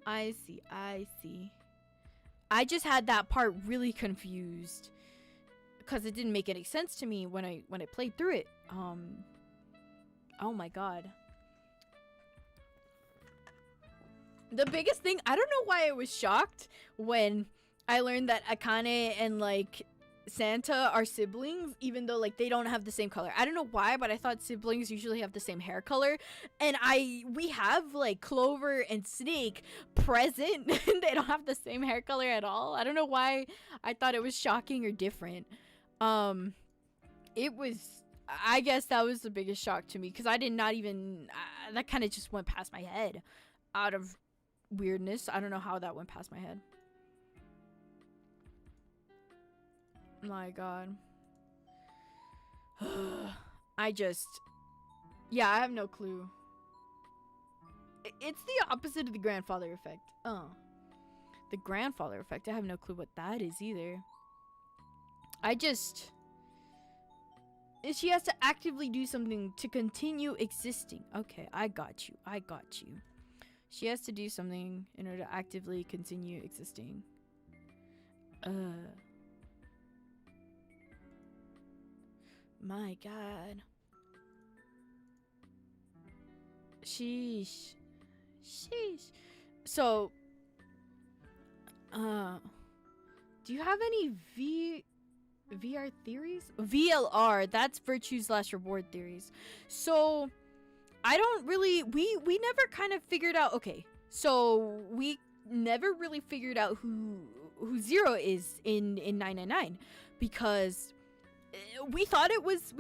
I see. I just had that part really confused because it didn't make any sense to me when I played through it. Oh my god. The biggest thing, I don't know why I was shocked when I learned that Akane and like Santa are siblings, even though like they don't have the same color. I don't know why, but I thought siblings usually have the same hair color, and we have like Clover and Snake present and they don't have the same hair color at all. I don't know why I thought it was shocking or different. It was, I guess that was the biggest shock to me because I did not even that kind of just went past my head out of weirdness. I don't know how that went past my head. My god. I have no clue. It's the opposite of the grandfather effect. The grandfather effect, I have no clue what that is either. She has to actively do something to continue existing. Okay, I got you. She has to do something in order to actively continue existing. My god. Sheesh. So, do you have any VR theories? VLR, that's virtue/reward theories. So I don't really we never kind of figured out, okay. So we never really figured out who Zero is in 999 because we thought it was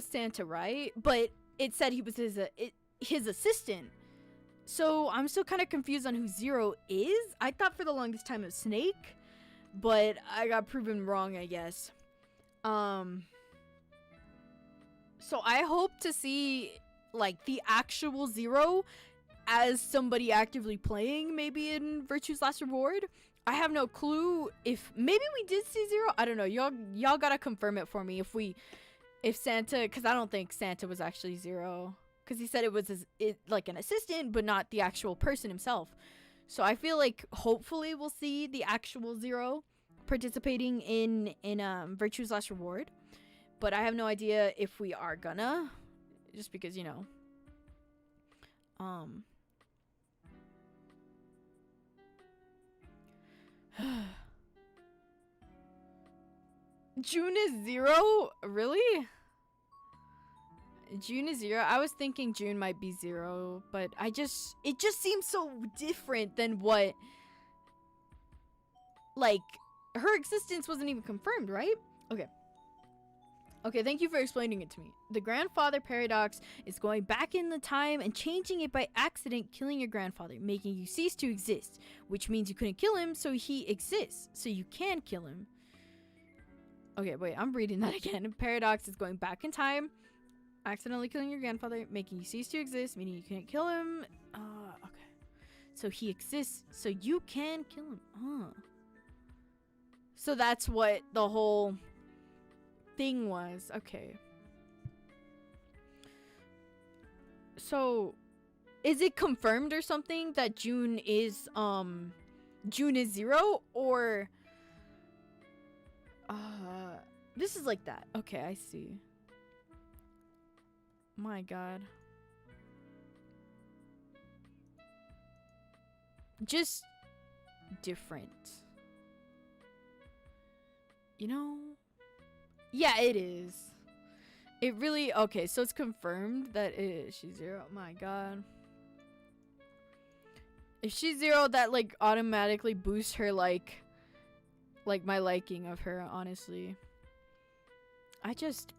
Santa, right? But it said he was his assistant. So I'm still kind of confused on who Zero is. I thought for the longest time it was Snake, but I got proven wrong, I guess. So I hope to see like the actual Zero as somebody actively playing, maybe in Virtue's Last Reward. I have no clue if maybe we did see Zero. I don't know. Y'all gotta confirm it for me if Santa, because I don't think Santa was actually Zero, because he said it was like an assistant, but not the actual person himself. So I feel like hopefully we'll see the actual Zero participating in Virtue's Last Reward, but I have no idea if we are gonna, just because, you know, June is Zero? Really? June is Zero? I was thinking June might be Zero, but it just seems so different than what, like, her existence wasn't even confirmed, right? Okay, thank you for explaining it to me. The grandfather paradox is going back in the time and changing it by accident, killing your grandfather, making you cease to exist, which means you couldn't kill him, so he exists, so you can kill him. Okay, wait, I'm reading that again. Paradox is going back in time, accidentally killing your grandfather, making you cease to exist, meaning you can't kill him. Okay. So he exists, so you can kill him. So that's what the whole thing was. Okay. So is it confirmed or something that June is Zero, or this is like that? Okay, I see. My god. Just different. You know? Yeah, it is. It really... Okay, so it's confirmed that she's Zero. My god. If she's Zero, that, like, automatically boosts her, like my liking of her, honestly.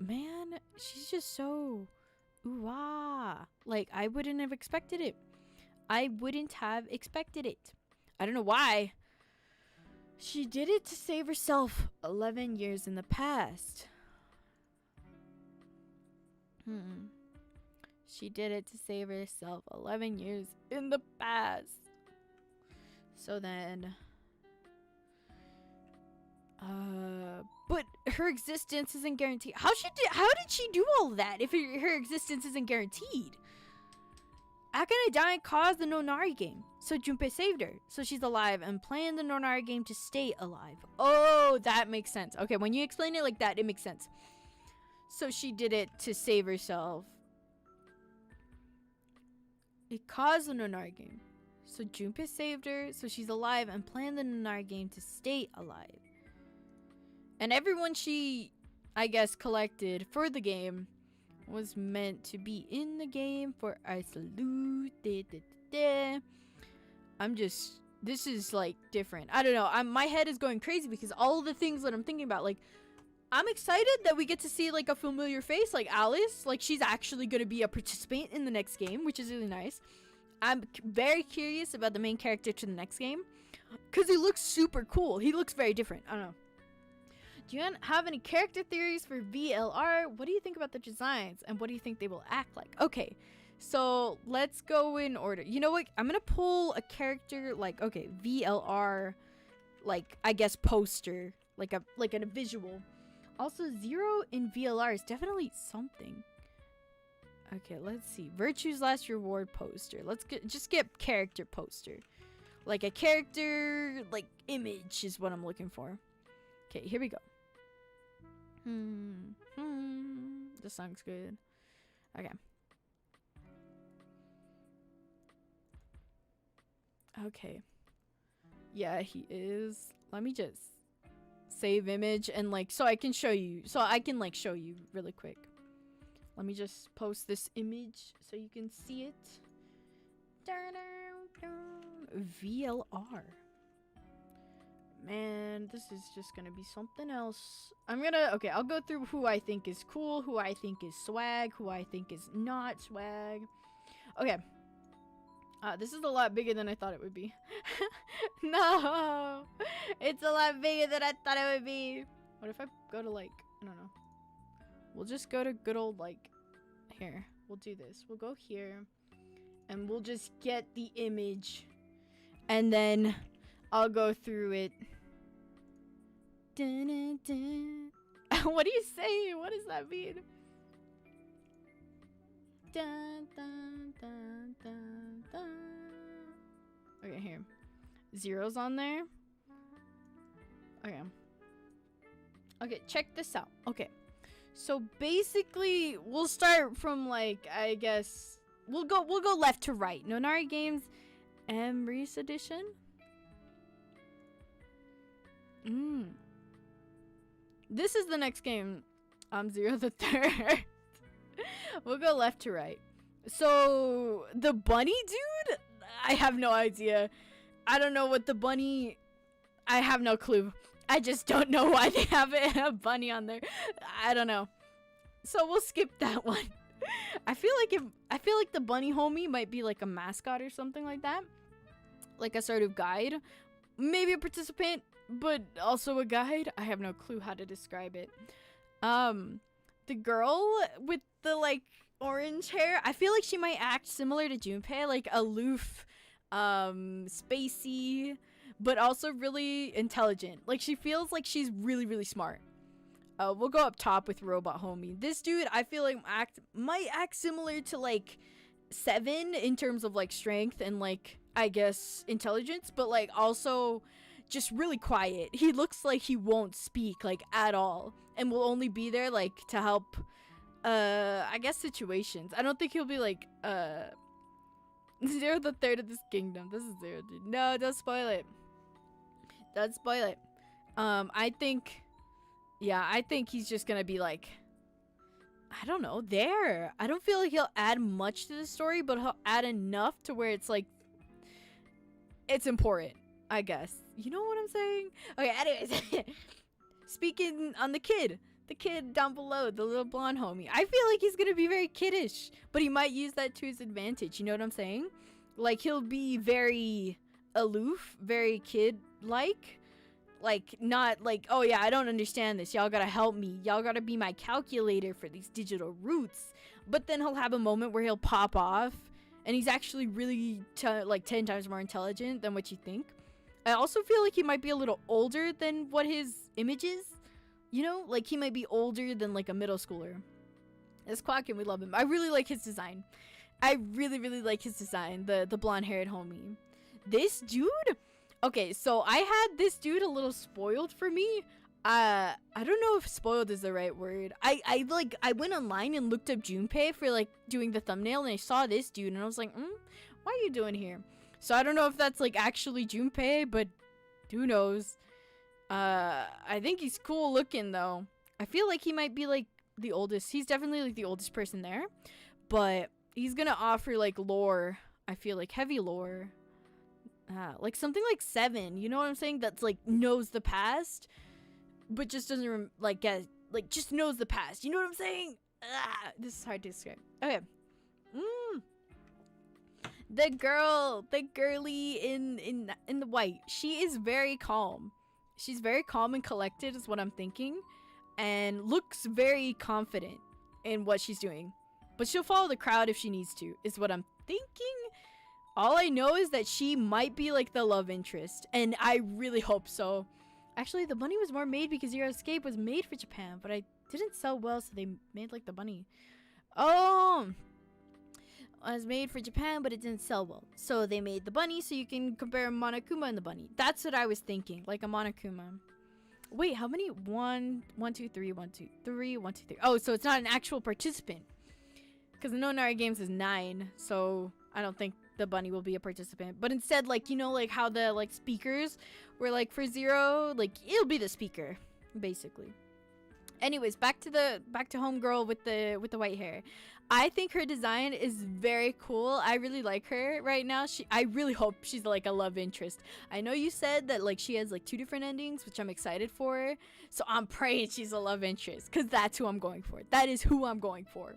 Man, she's just so... Ooh-ah. Like, I wouldn't have expected it. I don't know why. She did it to save herself 11 years in the past. She did it to save herself 11 years in the past. So then... but her existence isn't guaranteed. How did she do all that if her existence isn't guaranteed? Akane died caused the Nonary game, so Junpei saved her, so she's alive and planned the Nonary game to stay alive. Oh, that makes sense. Okay, when you explain it like that, it makes sense. So she did it to save herself. It caused the Nonary game, so Junpei saved her, so she's alive and planned the Nonary game to stay alive. And everyone she, I guess, collected for the game was meant to be in the game for our salute. This is like different. I don't know. My head is going crazy because all the things that I'm thinking about, like, I'm excited that we get to see like a familiar face like Alice. Like, she's actually going to be a participant in the next game, which is really nice. I'm very curious about the main character to the next game because he looks super cool. He looks very different. I don't know. Do you have any character theories for VLR? What do you think about the designs? And what do you think they will act like? Okay, so let's go in order. You know what? I'm going to pull a character like, okay, VLR, like, I guess poster. Like a visual. Also, Zero in VLR is definitely something. Okay, let's see. Virtue's Last Reward poster. Let's just get character poster. Like a character, like, image is what I'm looking for. Okay, here we go. This song's good. Okay. Okay. Yeah, he is. Let me just save image and like so I can show you. So I can like show you really quick. Let me just post this image so you can see it. VLR. Man, this is just gonna be something else. Okay, I'll go through who I think is cool, who I think is swag, who I think is not swag. Okay. This is a lot bigger than I thought it would be. No! It's a lot bigger than I thought it would be. What if I go to like, I don't know. We'll just go to good old like, here. We'll do this. We'll go here. And we'll just get the image. And then I'll go through it. Dun, dun, dun. What do you say? What does that mean? Dun, dun, dun, dun, dun. Okay, here. Zeros on there. Okay. Okay, check this out. Okay. So basically, we'll start from like, I guess we'll go left to right. Nonary Games Embrace Edition. This is the next game. Zero the Third. We'll go left to right. So the bunny dude, I have no idea. I don't know what the bunny. I have no clue. I just don't know why they have a bunny on there. I don't know. So we'll skip that one. I feel like the bunny homie might be like a mascot or something like that. Like a sort of guide. Maybe a participant, but also a guide. I have no clue how to describe it. The girl with the like orange hair, I feel like she might act similar to Junpei, like aloof, spacey, but also really intelligent. Like she feels like she's really, really smart. We'll go up top with Robot Homie. This dude, I feel like might act similar to like Seven in terms of like strength and like I guess intelligence, but like also just really quiet. He looks like he won't speak like at all and will only be there like to help I guess situations. I don't think he'll be like Zero the Third of this kingdom. This is Zero, dude. No, don't spoil it. Don't spoil it. I think he's just gonna be like, I don't know, there. I don't feel like he'll add much to the story, but he'll add enough to where it's like it's important, I guess. You know what I'm saying? Okay, anyways. Speaking on the kid down below, the little blonde homie. I feel like he's gonna be very kiddish, but he might use that to his advantage. You know what I'm saying? Like he'll be very aloof, very kid-like. Like, not like, oh yeah, I don't understand this. Y'all gotta help me. Y'all gotta be my calculator for these digital roots. But then he'll have a moment where he'll pop off. And he's actually really, like, 10 times more intelligent than what you think. I also feel like he might be a little older than what his image is. You know? Like, he might be older than, like, a middle schooler. It's Quack and we love him. I really like his design. I really, really like his design. The blonde-haired homie. This dude... Okay, so I had this dude a little spoiled for me. I don't know if spoiled is the right word. I went online and looked up Junpei for like doing the thumbnail and I saw this dude and I was like, why are you doing here? So I don't know if that's like actually Junpei, but who knows? I think he's cool looking though. I feel like he might be like the oldest. He's definitely like the oldest person there, but he's gonna offer like lore. I feel like heavy lore. Like something like Seven, you know what I'm saying? That's like knows the past, but just doesn't get like just knows the past. You know what I'm saying? This is hard to describe. Okay. The girly in the white. She is very calm. She's very calm and collected, is what I'm thinking, and looks very confident in what she's doing. But she'll follow the crowd if she needs to, is what I'm thinking. All I know is that she might be like the love interest, and I really hope so. Actually, the bunny was more made because Zero Escape was made for Japan, but I didn't sell well, so they made like the bunny. Oh, it was made for Japan, but it didn't sell well, so they made the bunny so you can compare Monokuma and the bunny. That's what I was thinking, like a Monokuma. Wait, how many? 1, 2, 3, 1, 2, 3, 1, 2, 3. Oh, so it's not an actual participant, because the Nonary Games is 9, so I don't think the bunny will be a participant, but instead, like, you know, like how the like speakers were like for Zero, like it'll be the speaker. basically. Anyways, back to homegirl with the white hair. I think her design is very cool. I really like her right now. I really hope she's like a love interest. I know you said that like she has like 2 different endings, which I'm excited for. So I'm praying she's a love interest, because that's who I'm going for. That is who I'm going for.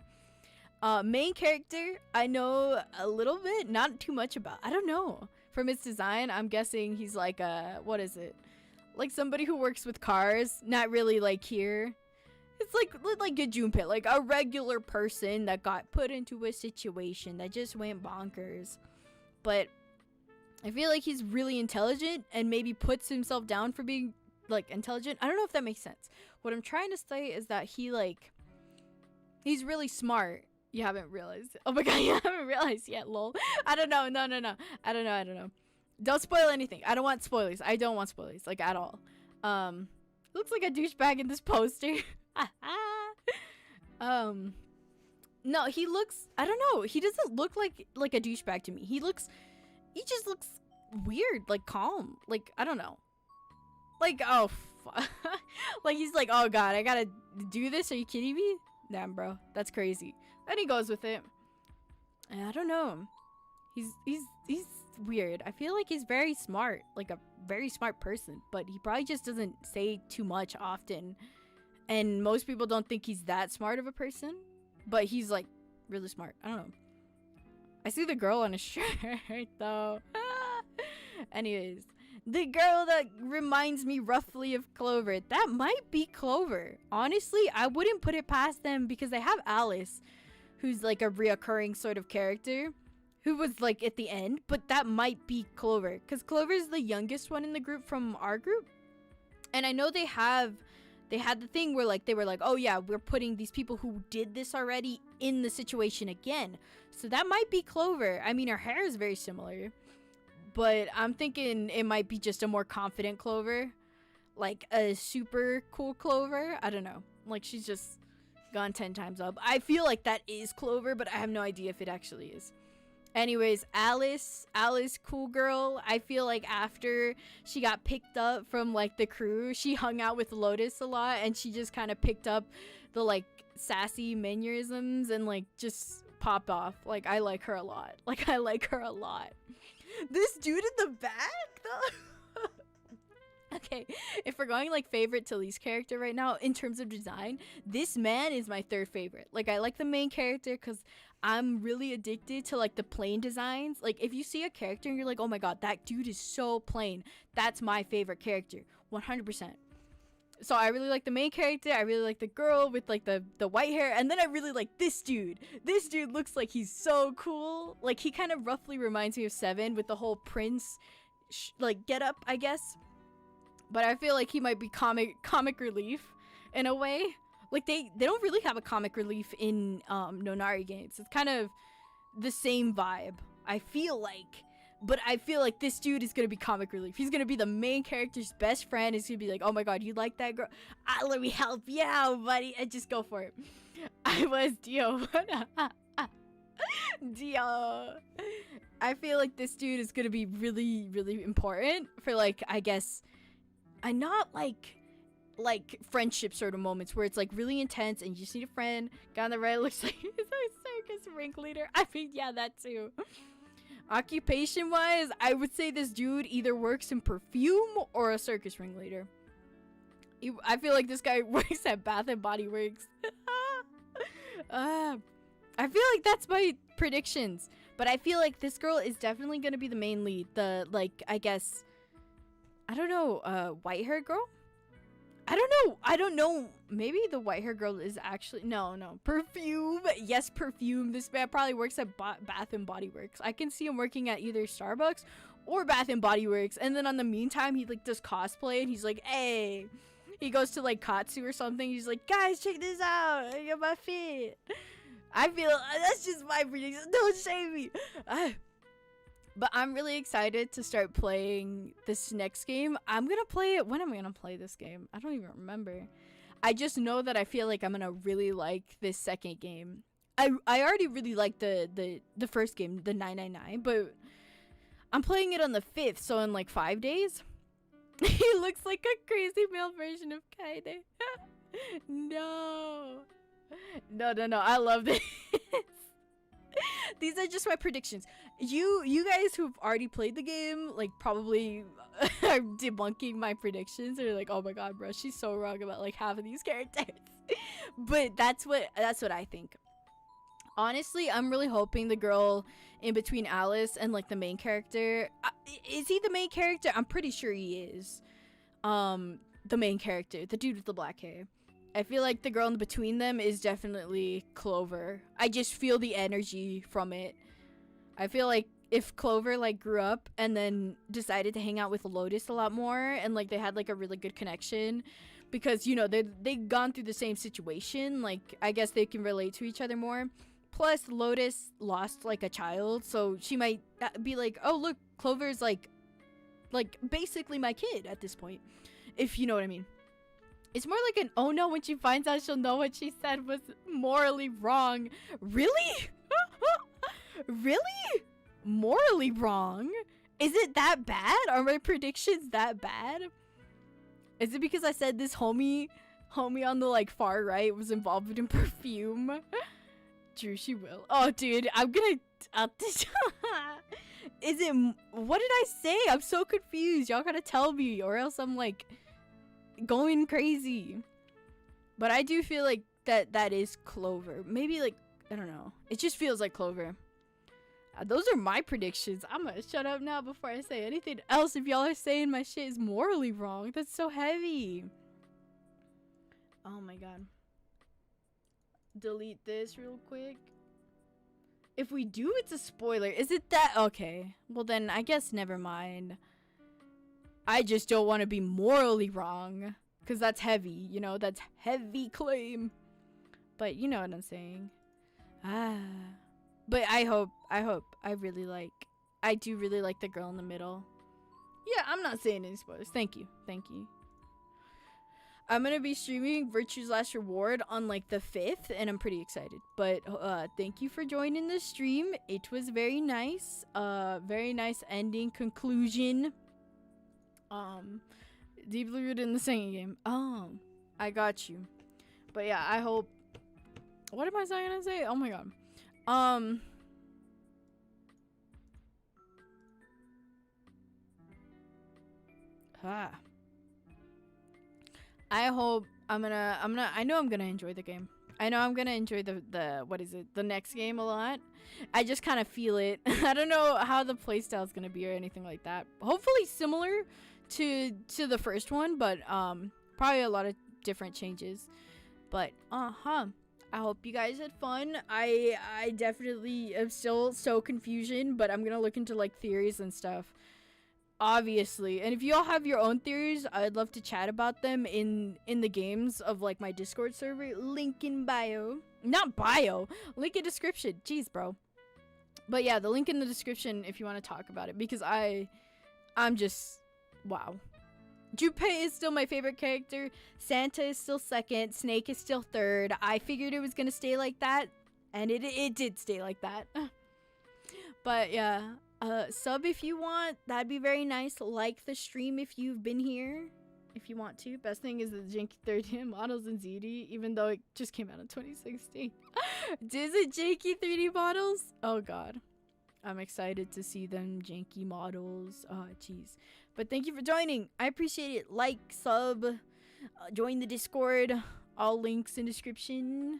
Main character, I know a little bit, not too much about. I don't know. From his design, I'm guessing he's like what is it? Like somebody who works with cars, not really like here. It's like a Junpei, like a regular person that got put into a situation that just went bonkers. But I feel like he's really intelligent and maybe puts himself down for being like intelligent. I don't know if that makes sense. What I'm trying to say is that he's really smart. You haven't realized. Oh my god, you haven't realized yet, lol. I don't know. No. I don't know. Don't spoil anything. I don't want spoilers. I don't want spoilers, like, at all. Looks like a douchebag in this poster. No, he looks, I don't know, he doesn't look like a douchebag to me. He just looks weird, like calm, like, I don't know, like, oh like he's like, oh god, I gotta do this, are you kidding me? Damn, bro, that's crazy. And he goes with it, and I don't know, he's weird. I feel like he's very smart, like a very smart person, but he probably just doesn't say too much often. And most people don't think he's that smart of a person, but he's like really smart. I don't know. I see the girl on his shirt though. Anyways, the girl that reminds me roughly of Clover, that might be Clover. Honestly, I wouldn't put it past them because they have Alice, who's like a reoccurring sort of character, who was like at the end, but that might be Clover because Clover's the youngest one in the group from our group. And I know they had the thing where like they were like, oh yeah, we're putting these people who did this already in the situation again. So that might be Clover. I mean, her hair is very similar, but I'm thinking it might be just a more confident Clover, like a super cool Clover. I don't know. Like she's just gone 10 times up. I feel like that is Clover, but I have no idea if it actually is. Anyways, Alice, cool girl. I feel like after she got picked up from like the crew, she hung out with Lotus a lot, and she just kind of picked up the like sassy mannerisms and like just popped off. Like I like her a lot. This dude in the back though. Okay, if we're going like favorite to least character right now in terms of design, this man is my 3rd favorite. Like I like the main character because I'm really addicted to like the plain designs. Like if you see a character and you're like, oh my god, that dude is so plain, that's my favorite character, 100%. So I really like the main character. I really like the girl with like the white hair, and then I really like this dude. This dude looks like he's so cool. Like he kind of roughly reminds me of Seven with the whole prince like get up, I guess. But I feel like he might be comic relief in a way. Like they don't really have a comic relief in Nonary Games. It's kind of the same vibe, I feel like. But I feel like this dude is gonna be comic relief. He's gonna be the main character's best friend. He's gonna be like, oh my god, you like that girl? Let me help you out, buddy. And just go for it. I was Dio. Dio. I feel like this dude is gonna be really, really important for like, I guess, not like friendship sort of moments where it's like really intense and you just need a friend. Guy on the right looks like he's a circus ringleader. I mean, yeah, that too. Occupation wise, I would say this dude either works in perfume or a circus ringleader. I feel like this guy works at Bath and Body Works. I feel like that's my predictions, but I feel like this girl is definitely gonna be the main lead. The like, I guess, I don't know, white hair girl. I don't know. Maybe the white hair girl is actually no. Perfume. Yes, perfume. This man probably works at Bath and Body Works. I can see him working at either Starbucks or Bath and Body Works. And then on the meantime, he like does cosplay and he's like, hey. He goes to like Katsu or something. He's like, guys, check this out. I got my fit. I feel that's just my prediction. Don't shame me. But I'm really excited to start playing this next game. I'm gonna play it. When am I gonna play this game? I don't even remember. I just know that I feel like I'm gonna really like this second game. I already really liked the first game, the 999, but I'm playing it on the 5th, so in like 5 days. He looks like a crazy male version of Kaede. No. No. I love this. These are just my predictions. You guys who've already played the game, like, probably are debunking my predictions. Or like, oh my god, bro, she's so wrong about like half of these characters. But that's what I think. Honestly, I'm really hoping the girl in between Alice and like the main character, is he the main character? I'm pretty sure he is. The main character, the dude with the black hair. I feel like the girl in between them is definitely Clover. I just feel the energy from it. I feel like if Clover like grew up and then decided to hang out with Lotus a lot more, and like they had like a really good connection, because you know they've gone through the same situation, like I guess they can relate to each other more. Plus Lotus lost like a child, so she might be like, oh look, Clover's like basically my kid at this point, if you know what I mean. It's more like an oh no, when she finds out she'll know what she said was morally wrong. Really? Really? Morally wrong? Is it that bad? Are my predictions that bad? Is it because I said this homie on the like far right was involved in perfume? True, she will. Oh dude, I'm gonna is it, what did I say? I'm so confused. Y'all gotta tell me, or else I'm like going crazy. But I do feel like that is Clover. Maybe like, I don't know, it just feels like Clover. Those are my predictions. I'm gonna shut up now before I say anything else if y'all are saying my shit is morally wrong. That's so heavy. Oh my god. Delete this real quick. If we do, it's a spoiler. Is it that? Okay, well then I guess never mind. I just don't want to be morally wrong, because that's heavy, you know, that's heavy claim. But you know what I'm saying. But I do really like the girl in the middle. Yeah, I'm not saying any spoilers. Thank you. I'm gonna be streaming Virtue's Last Reward on like the 5th, and I'm pretty excited. But thank you for joining the stream. It was very nice. Very nice ending, conclusion. Deeply rooted in the singing game. I got you. But yeah, I hope. What am I gonna say? Oh my god. I hope I know I'm gonna enjoy the game. I know I'm gonna enjoy the what is it, the next game a lot. I just kind of feel it. I don't know how the playstyle is gonna be or anything like that. Hopefully similar to the first one, but probably a lot of different changes. But I hope you guys had fun. I definitely am still so confusion, but I'm gonna look into like theories and stuff, obviously. And if you all have your own theories, I'd love to chat about them in the games of like my Discord server. Link in bio. Not bio, link in description. Jeez, bro. But yeah, the link in the description if you want to talk about it, because I'm just wow. Junpei is still my favorite character. Santa is still second. Snake is still third. I figured it was gonna stay like that, and it did stay like that. But yeah, sub if you want. That'd be very nice. Like the stream if you've been here, if you want to. Best thing is the janky 3D models in ZD, even though it just came out in 2016. Is it janky 3D models? Oh god, I'm excited to see them janky models. Oh jeez. But thank you for joining. I appreciate it. Like, sub, join the Discord. All links in description.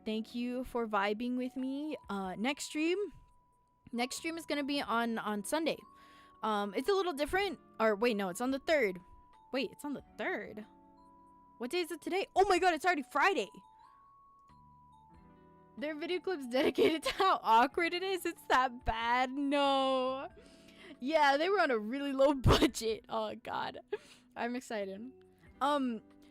Thank you for vibing with me. Next stream is gonna be on Sunday. It's a little different. Or wait, no, it's on the 3rd. Wait, it's on the 3rd. What day is it today? Oh my god, it's already Friday. There are video clips dedicated to how awkward it is. It's that bad. No. Yeah, they were on a really low budget. Oh god, I'm excited.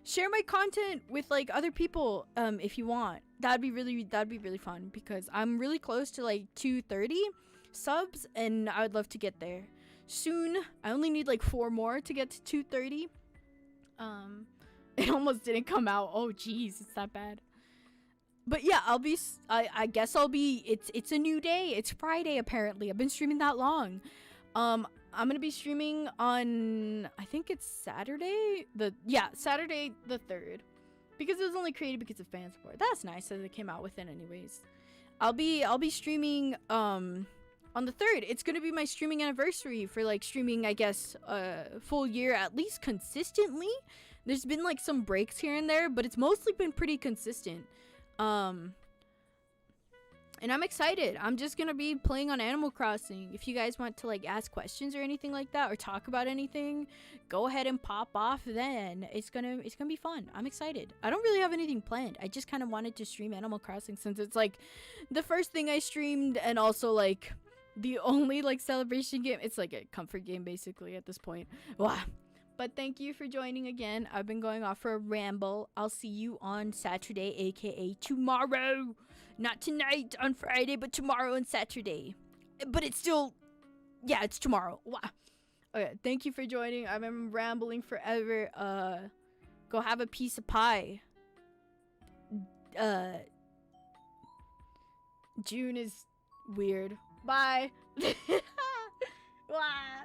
Share my content with like other people if you want. That'd be really fun, because I'm really close to like 230 subs, and I would love to get there soon. I only need like 4 more to get to 230. It almost didn't come out. Oh jeez, it's that bad. But yeah, I guess I'll be, it's a new day. It's Friday apparently. I've been streaming that long. I'm gonna be streaming on, I think it's Saturday Saturday the 3rd, because it was only created because of fan support. That's nice that it came out with it anyways. I'll be streaming on the 3rd. It's gonna be my streaming anniversary for like streaming, I guess, a full year at least consistently. There's been like some breaks here and there, but it's mostly been pretty consistent. And I'm excited. I'm just gonna be playing on Animal Crossing. If you guys want to like ask questions or anything like that, or talk about anything, go ahead and pop off then. It's gonna be fun. I'm excited. I don't really have anything planned. I just kind of wanted to stream Animal Crossing since it's like the first thing I streamed, and also like the only like celebration game. It's like a comfort game basically at this point. Wow. But thank you for joining again. I've been going off for a ramble. I'll see you on Saturday, aka tomorrow. Not tonight on Friday, but tomorrow and Saturday. But it's still, yeah, it's tomorrow. Wow. Okay, thank you for joining. I've been rambling forever. Go have a piece of pie. June is weird. Bye. Wow.